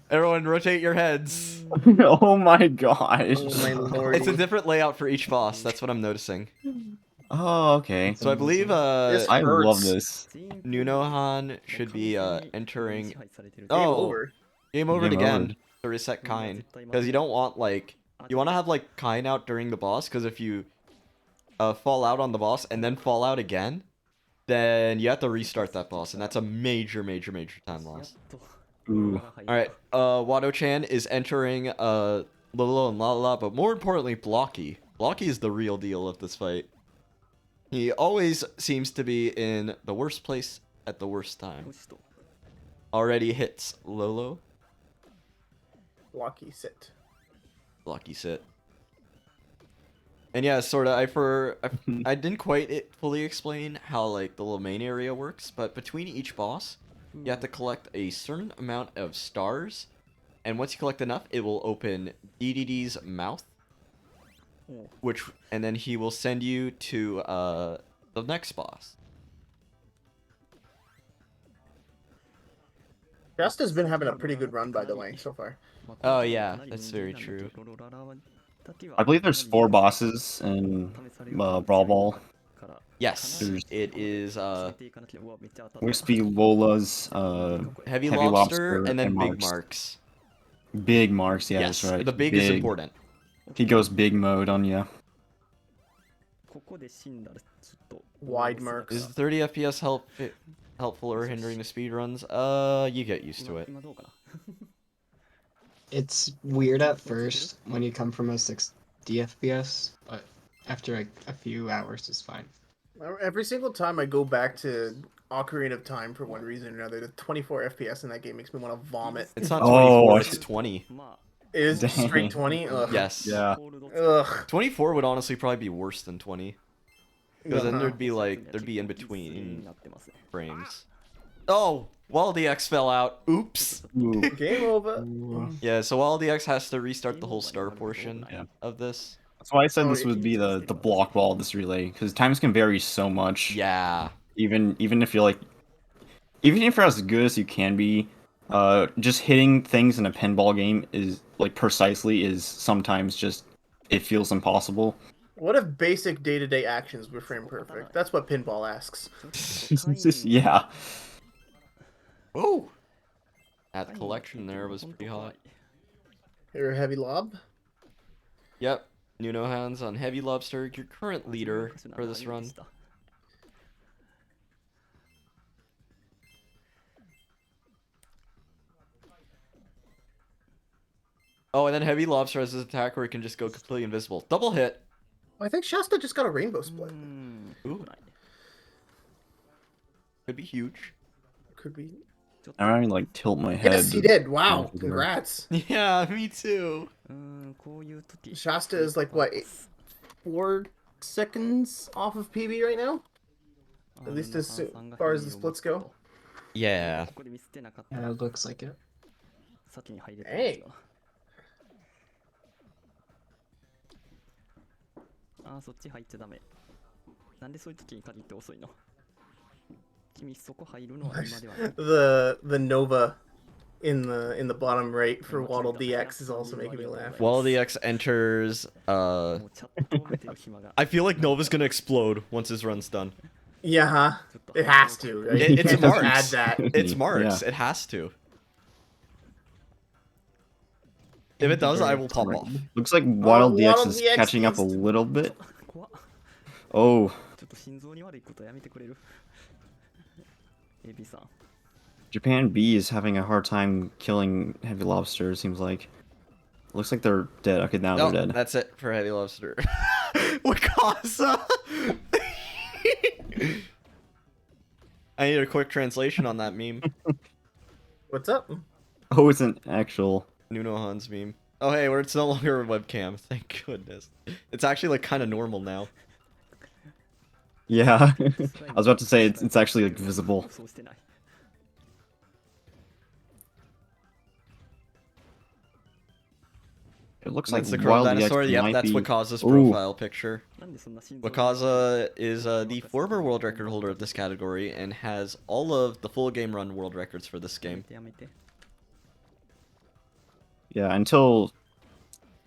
Everyone rotate your heads. Oh my gosh. Oh my lord. It's a different layout for each boss, that's what I'm noticing. Oh, okay. So I believe I love this. Nunohan should be entering. Game over Game again over. to reset Kine, because you don't want like you want to have like Kine out during the boss, because if you fall out on the boss and then fall out again, then you have to restart that boss, and that's a major time loss. Ooh. All right, Wado-chan is entering Lolo and La, but more importantly, Blocky. Blocky is the real deal of this fight. He always seems to be in the worst place at the worst time. Already hits Lolo. Blocky sit. Blocky sit. And yeah, sorta. I didn't quite fully explain how like the little main area works, but between each boss, you have to collect a certain amount of stars, and once you collect enough, it will open DDD's mouth, and then he will send you to the next boss. Just has been having a pretty good run, by the way, so far. Oh yeah, that's very true. I believe there's 4 bosses in Brawl Ball. Yes, it is Wispy, Lola's, Heavy Lobster, and then Big Marks. Big Marks, yeah, Yes, that's right. the big is important. He goes big mode on you. Wide marks. Is 30 FPS helpful or hindering the speedruns? You get used to it. It's weird at first when you come from a 60 FPS, but after like a few hours, it's fine. Every single time I go back to Ocarina of Time for one reason or another, the 24 FPS in that game makes me want to vomit. It's not 24, it's 20. It is straight 20? Ugh. Yes. Yeah. Ugh. 24 would honestly probably be worse than 20. Because then Uh-huh. there'd be in between frames. Oh, Wally X fell out. Oops. Game over. Yeah, so Wally X has to restart the whole star portion of this. That's why I said this would be the block ball of this relay, because times can vary so much. Yeah. Even if you're like, even if you're as good as you can be, just hitting things in a pinball game is like precisely is sometimes just it feels impossible. What if basic day-to-day actions were frame perfect? That's what pinball asks. Yeah. Oh. That collection there was pretty hot. Here, heavy lob. Yep. Nuno Hands on Heavy Lobster, your current leader for this run. Oh, and then Heavy Lobster has his attack where he can just go completely invisible. Double hit. I think Shasta just got a rainbow split. Ooh. Could be huge. Could be. I don't even like tilt my head. Yes, he did. Wow. Congrats. Yeah, me too. Shasta is like, what, 4 seconds off of PB right now? At least as far as the splits go. Yeah. Yeah, it looks like it. Hey. そっち入っちゃダメ。なんでそういう時に限って遅いの？君そこ入るのは今では。The Nova in the bottom right for Waddle DX is also making me laugh. Waddle DX enters. I feel like Nova's gonna explode once his run's done. Yeah, huh? It has to, right? You It's can't just Marks. add that. It's Marks. Yeah. It has to. If it does, I will pop off. Looks like Wild DX Waddle is DX catching up a needs to- little bit. Oh. ちょっと心臓に悪いことやめてくれる。AB さん。 Japan B is having a hard time killing Heavy Lobster, it seems like. Looks like they're dead. Okay, now No, they're dead. that's it for Heavy Lobster. Wakasa! I need a quick translation on that meme. What's up? Oh, it's an actual... Nuno Han's meme. Oh, hey, it's no longer a webcam. Thank goodness. It's actually, like, kind of normal now. Yeah. I was about to say, it's actually, like, visible. It looks like That's the Wild Curl Dinosaur. DX Yep, might that's be... Wakaza's Ooh. profile picture. Wakaza is the former world record holder of this category and has all of the full game run world records for this game. Yeah, until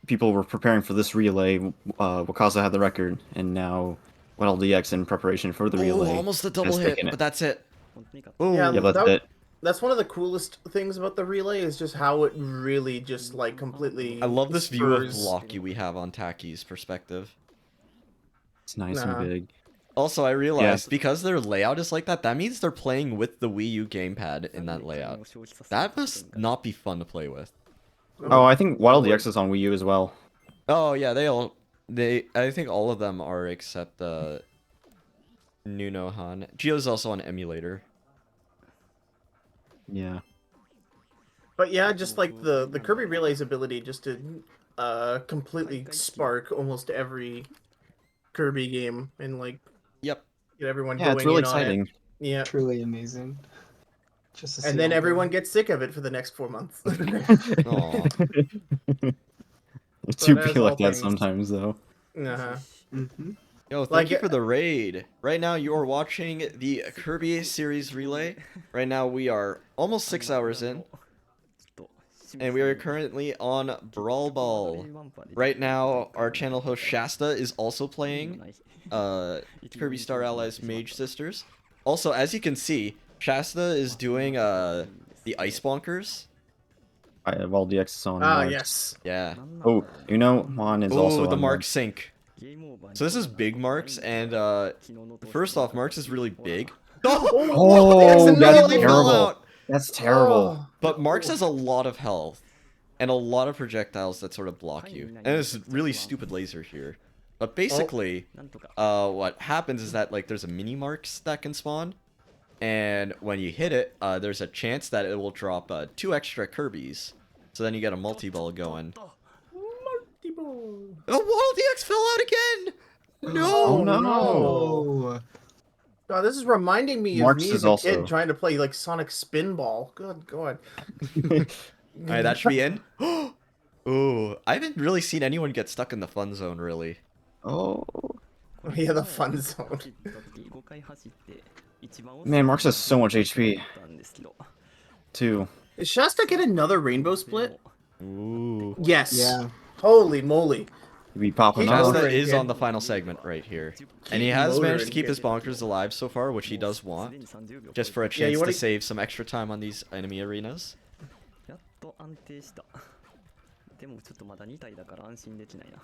people were preparing for this relay, Wakaza had the record, and now Wild DX in preparation for the relay. Oh, almost a double has hit, taken it. but that's it. Yeah, Yeah, that's it. That's one of the coolest things about the relay is just how it really just like completely. I love this view of spurs- Blocky we have on Taki's perspective. It's nice Nah. and big. Also, I realized because their layout is like that means they're playing with the Wii U gamepad in that layout. That must not be fun to play with. Oh, I think Wild DX is on Wii U as well. Oh yeah, I think all of them are except Nuno Han. Gio's also on emulator. Yeah. But yeah, just like the Kirby Relay's ability just to completely spark almost every Kirby game and like get everyone Yeah, going it's really in on it. exciting. Yeah. Truly amazing. Just to see And then all everyone gets sick of it for the next 4 months. Aw. It do But as be all like that things- sometimes, though. Uh-huh. Yo, thank Like you it- for the raid. Right now, you are watching the Kirby Series Relay. Right now, we are almost 6 hours in. And we are currently on Brawl Ball. Right now, our channel host Shasta is also playing Kirby Star Allies Mage Sisters. Also, as you can see, Shasta is doing the Ice Bonkers. Wild DX is on. Ah, Marks. yes. Yeah. Oh, Mon is also Oh, the on Mark Marks. sync. So this is big Marks, and first off, Marks is really big. Oh, Marks that's immediately fell terrible. out. That's terrible. But Marks has a lot of health, and a lot of projectiles that sort of block you. And there's a really stupid laser here. But basically, what happens is that like there's a mini marks that can spawn, and when you hit it, there's a chance that it will drop 2 extra Kirbys. So then you get a multi-ball going. Oh, Waddle DX fell out again! No! Oh no! God, this is reminding me Marks of me is as a also- kid trying to play like Sonic Spinball. Good God. Alright, that should be in. Ooh, I haven't really seen anyone get stuck in the fun zone, really. Oh. Yeah, the fun zone. Man, Marks has so much HP. Too. Is Shasta get another rainbow split? Ooh. Yes. Yeah. Holy moly. Be popping Shasta up. is on the final segment right here. And he has managed to keep his bonkers alive so far, which he does want. Just for a chance to save some extra time on these enemy arenas. やっと安定した。でもちょっとまだ2体だから安心できないな。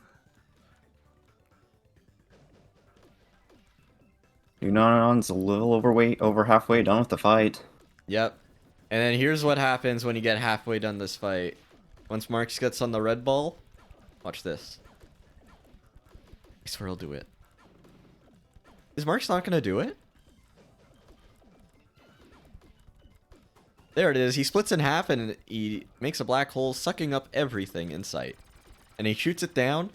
Unon's a little overweight, over halfway done with the fight. Yep. And then here's what happens when you get halfway done this fight. Once Marks gets on the red ball, watch this. I swear he'll do it. Is Marks not gonna do it? There it is. He splits in half and he makes a black hole, sucking up everything in sight. And he shoots it down.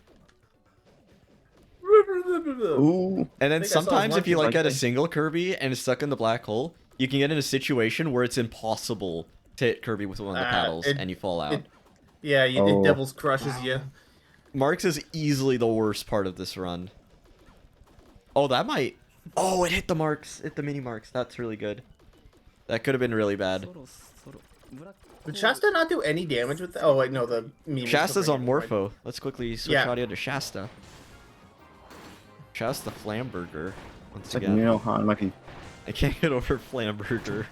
Ooh. And then sometimes if you like get a single Kirby and it's stuck in the black hole, you can get in a situation where it's impossible to hit Kirby with one of the paddles and you fall out. It Devil's crushes you. Marks is easily the worst part of this run. Oh, that might... Oh, it hit the marks. Hit the mini marks. That's really good. That could have been really bad. Did Shasta not do any damage with that? Oh, wait, no, the meme. Shasta's on Morpho. Let's quickly switch Yeah. audio to Shasta. Shasta Flamburger. Once It's like again. Nunohan might be. I can't get over Flamburger.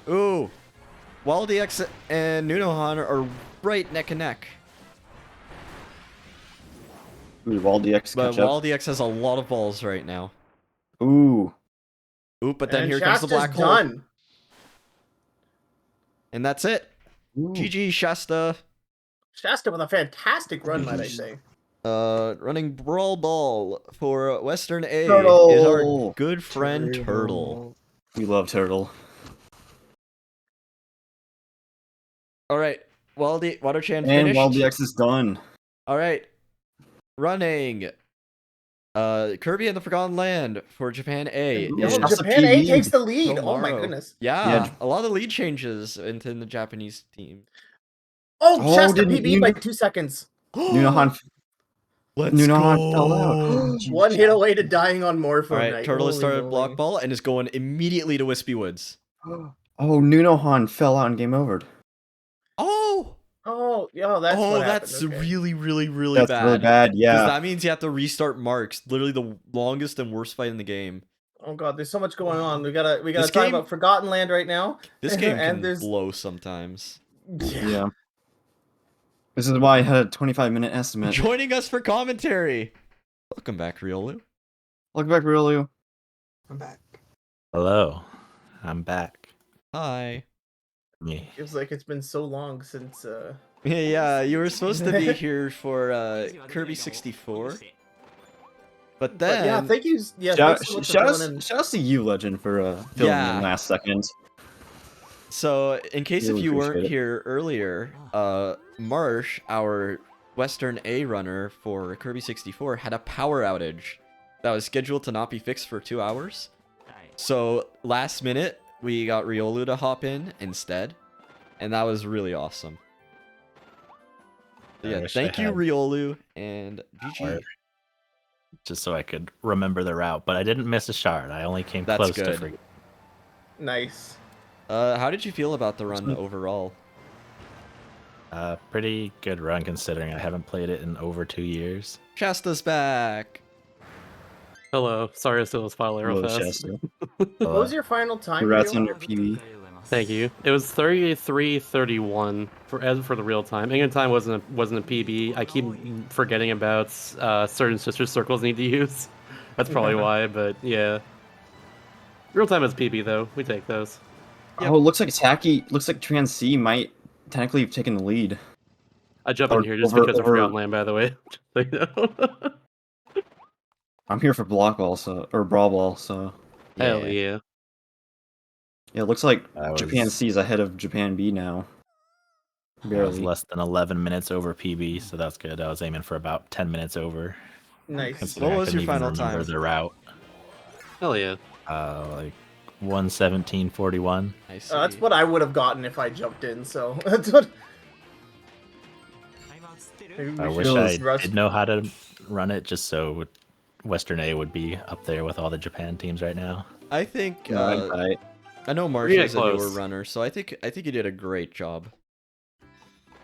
Ooh. WildX and Nunohan are right neck and neck. Ooh, WaldX But catch up. WildX has a lot of balls right now. Ooh. Ooh, but then And here comes the Shasta's black hole. done. And that's it. GG, Shasta. Shasta with a fantastic run, might I say. Running Brawl Ball for Western A Turtle. is our good friend Turtle. We love Turtle. Alright, Water-chan And finished. WaldX is done. Alright. Running. Kirby and the Forgotten Land for Japan A. Yo, is Japan A takes the lead. Oh my Tomorrow. goodness. Yeah, a lot of lead changes into the Japanese team. Oh, Shasta didn't PB by 2 seconds. Nunohan. Nunohan fell out. One hit away to dying on Morpho Alright, Night. Turtle has Holy started moly. block ball and is going immediately to Wispy Woods. Oh, Nunohan fell out and game overed. Oh! Oh, that's what that's happened. Okay. really, really, really That's bad. really bad, yeah. 'Cause that means you have to restart Marks. Literally the longest and worst fight in the game. Oh god, there's so much going on. We gotta This talk game- about Forgotten Land right now. This game and can there's blow sometimes. Yeah. This is why I had a 25-minute estimate. Joining us for commentary. Welcome back, Riolu. Welcome back, Riolu. I'm back. Hello. I'm back. Hi. Me. Feels like it's been so long since Yeah, you were supposed to be here for Kirby 64. But then yeah, thank you. Yeah, Shout, thanks so much for shout, filling in. out, shout out to you, Legend, for filming Yeah. in last second. So, in case Really if you weren't appreciate it. here earlier, Marsh, our Western A runner for Kirby 64, had a power outage that was scheduled to not be fixed for 2 hours. So, last minute, we got Riolu to hop in instead, and that was really awesome. So, I yeah, wish I thank you, had Riolu, and GG. Just so I could remember the route, but I didn't miss a shard. I only came That's close to good. forget. Nice. How did you feel about the run overall? Pretty good run considering I haven't played it in over 2 years. Shasta's back. Hello. Sorry, I still was filing real Hello, fast. Shasta. What was your final time? Congrats Rio? on your PB. Thank you. It was 33:31 for the real time. England time wasn't a PB. I keep forgetting about certain sister circles need to use. That's probably why. But yeah, real time is PB though. We take those. Oh, it looks like Tacky. Looks like Trans C might technically have taken the lead. I jumped in here just because of Forgotten Land, by the way. So you know. I'm here for block ball, or brawl ball, so. Hell yeah. Yeah, it looks like I Japan was- C is ahead of Japan B now. I was Barely. less than 11 minutes over PB, so that's good. I was aiming for about 10 minutes over. Nice. Considering What I was couldn't your even final remember time? the route. Hell yeah. Like 1:17:41. That's what I would have gotten if I jumped in. So that's what. Maybe we I should wish just I rush- did know how to run it, just so Western A would be up there with all the Japan teams right now. I think Right. I know Marsh getting is a newer close. runner, so I think you did a great job.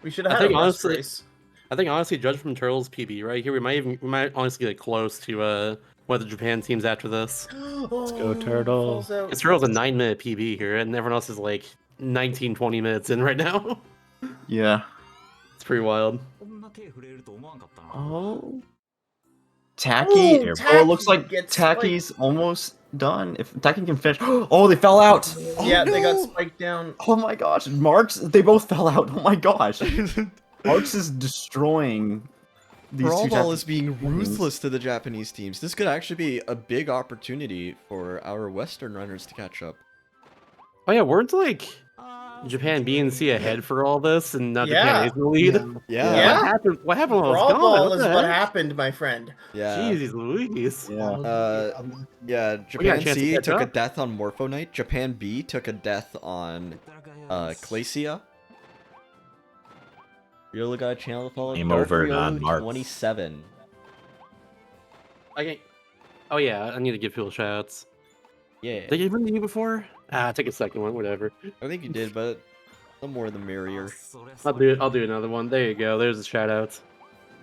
We should have I had a think rust honestly, race. judged from Turtle's PB right here, we might honestly get close to one of the Japan teams after this. Let's go, Turtle. Because Turtle's a 9-minute PB here, and everyone else is like 19, 20 minutes in right now. Yeah. It's pretty wild. Oh. Tacky. Ooh, Oh, it looks like gets Tacky's almost done. If Tacky can finish. Oh, they fell out. Yeah, they got spiked down. Oh my gosh. Marks, they both fell out. Oh my gosh. Marks is destroying these Brawl two Ball Japanese is being teams. ruthless to the Japanese teams. This could actually be a big opportunity for our Western runners to catch up. Oh yeah, weren't like Japan B and C ahead for all this, and now Yeah. Japan A's in the lead? Yeah. What happened? What happened while I Brawl was gone? Ball What is the what heck? happened, my friend. Yeah. Jeez Louise. Yeah. Japan chance to C catch took a up? death on Morphonite. Japan B took a death on Glacia. Riolu got a channel to follow. Game Dark over Riolu on Marks. 27. Okay. Oh yeah, I need to give people shoutouts. Yeah. Did I give them to you before? Take a second one, whatever. I think you did, but the more the merrier. I'll do another one. There you go. There's the shoutouts.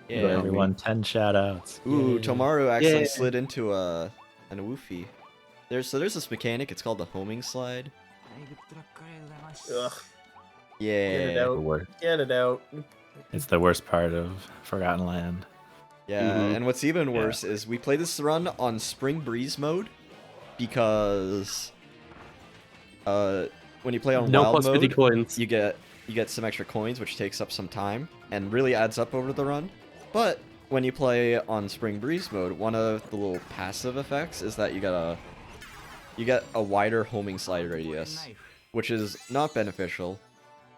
Yeah. Everyone, 10 shoutouts. Ooh, Tomaru actually Yeah. slid into an woofy. There's this mechanic. It's called the homing slide. Ugh. Yeah. Get it out. Get it out. It's the worst part of Forgotten Land. Yeah, and what's even worse is we play this run on Spring Breeze mode because when you play on No Wild plus 50 mode, coins. you get some extra coins, which takes up some time and really adds up over the run. But when you play on Spring Breeze mode, one of the little passive effects is that you get a wider homing slide radius, which is not beneficial.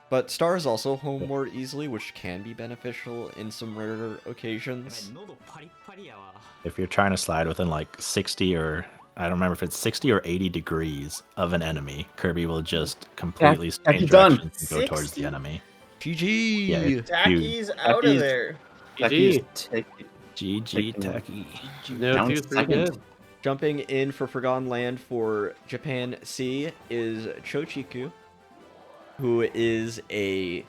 But stars also home more easily, which can be beneficial in some rarer occasions. If you're trying to slide within like 60 or I don't remember if it's 60 or 80 degrees of an enemy, Kirby will just completely change done. directions and go towards the enemy. GG! Yeah, it's Tacky's huge. out of there. GG. GG Tacky. No, Down dude's pretty second. good. Jumping in for Forgotten Land for Japan C is Chochiku, who is I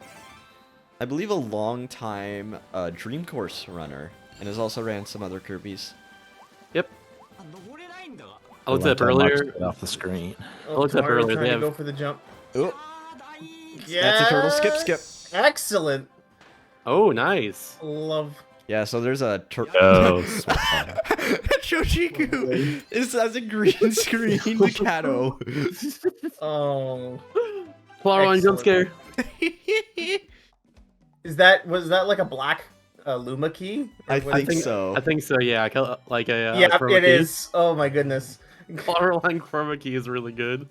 believe a long-time Dream Course runner, and has also ran some other Kirbys. Yep. I looked up One-time marks earlier. get off the screen. I looked up Tomaru's earlier. trying They to have go for the jump. Oh, Yeah. that's a turtle skip. Excellent. Oh, nice. Love. Yeah, so there's a Oh, Chochiku has a green screen Kato. Oh. Flower line jump scare. Was that like a black Luma key? I Or what- think so. I think so. Yeah, like a Yeah, chroma it key. is. Oh my goodness. Flower line chroma key is really good.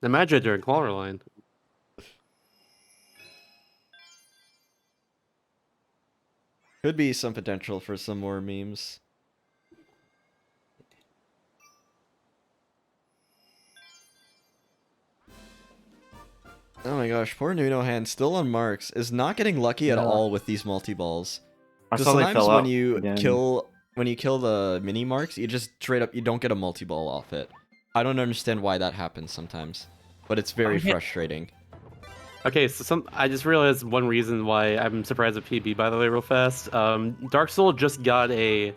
Imagine during Flower line. Could be some potential for some more memes. Oh my gosh, poor Nuno Hand, still on marks, is not getting lucky at Yeah. all with these multi-balls. I Because saw they sometimes fell when out you again. kill the mini marks, you just straight up you don't get a multi-ball off it. I don't understand why that happens sometimes, but it's very frustrating. Okay, so I just realized one reason why I'm surprised at PB. By the way, real fast, Dark Soul just got the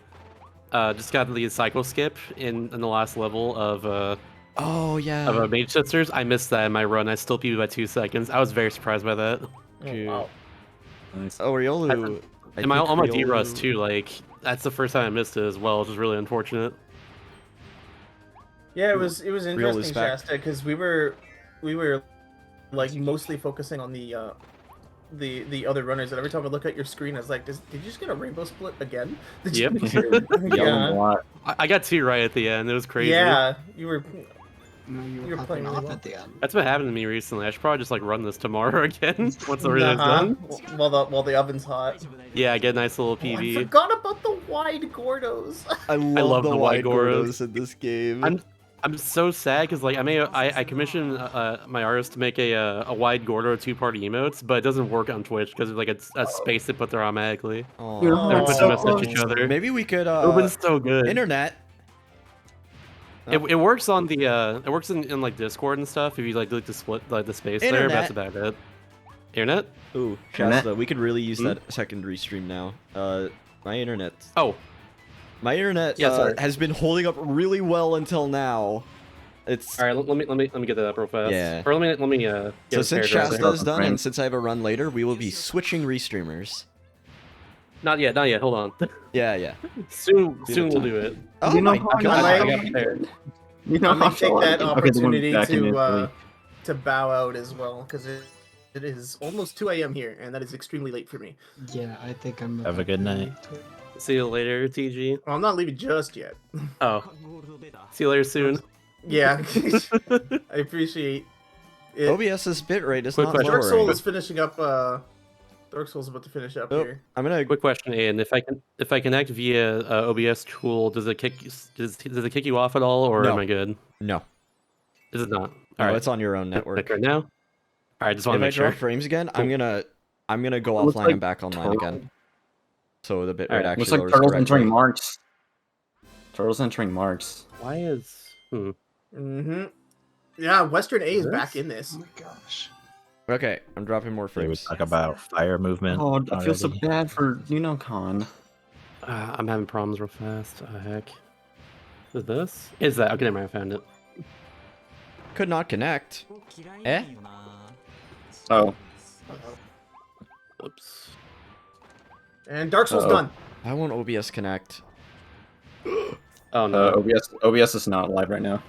cycle skip in the last level of Oh yeah. of Mage Sisters. I missed that in my run. I still PB by 2 seconds. I was very surprised by that. Oh, wow. Oh, Riolu. And on my D-Rust too. Like that's the first time I missed it as well, which is really unfortunate. Yeah, it was interesting, back. Shasta, because we were we were like mostly focusing on the other runners, and every time I look at your screen, I was like, did you just get a rainbow split again? Did Yep. you? Yeah. I got 2 right at the end. It was crazy. Yeah, you were. No, you You're were playing popping really off well. at the end. That's what happened to me recently. I should probably just like run this tomorrow again once the radio's Uh-huh. done. While the oven's hot. Yeah, get a nice little Oh, I PB. forgot about the wide Gordos. I love the wide Goros. Gordos in this game. I'm so sad because like I commissioned my artist to make a wide Gordo 2-part emotes, but it doesn't work on Twitch because there's like a space they put there automatically. They're putting them next to each other. Maybe we could. It would've been so good. Internet. It works on the it works in like Discord and stuff if you like to split like the space there. But that's about it. Internet? Ooh, Shasta, we could really use that secondary stream now. My internet. Oh. My internet has been holding up really well until now. It's all right. Let me get that up real fast. Yeah. Or let me get so a since pair of Shasta is done and since I have a run later, we will be switching restreamers. Not yet. Hold on. Yeah. Soon we'll do it. Oh you know my how God. I got prepared. You know I might take that Okay, opportunity back in Italy. to bow out as well, because it is almost 2 a.m. here, and that is extremely late for me. Yeah, I think I'm. Have a good night. See you later, TG. Well, I'm not leaving just yet. Oh. See you later soon. Yeah. I appreciate it. OBS's bitrate is Quick not question. Dark lowering. Soul is finishing up. Dark Soul's about to finish up here. I'm gonna. Quick question, Ian. If I connect via OBS tool, does it kick you off at all, or No. am I good? No. Is it not? No, All right. it's on your own network. Right now. All right, just want If to I make sure. drop frames again, Cool. I'm gonna go It looks offline like and back online Turtle. again. So the bitrate Alright, actually Looks like lowers Turtle's correctly. entering marks. Turtle's entering marks. Why is? Mm-hmm. Yeah, Western A is This? back in this. Oh my gosh. Okay, I'm dropping more We would frames. talk about fire movement. Oh, I feel so already. bad for Con. I'm having problems real fast. Heck. Is this? Is that? Okay, never mind. I found it. Could not connect. Eh? Oh. Oops. And Dark Soul's Uh-oh. done. I won't OBS connect. Oh no. OBS is not live right now.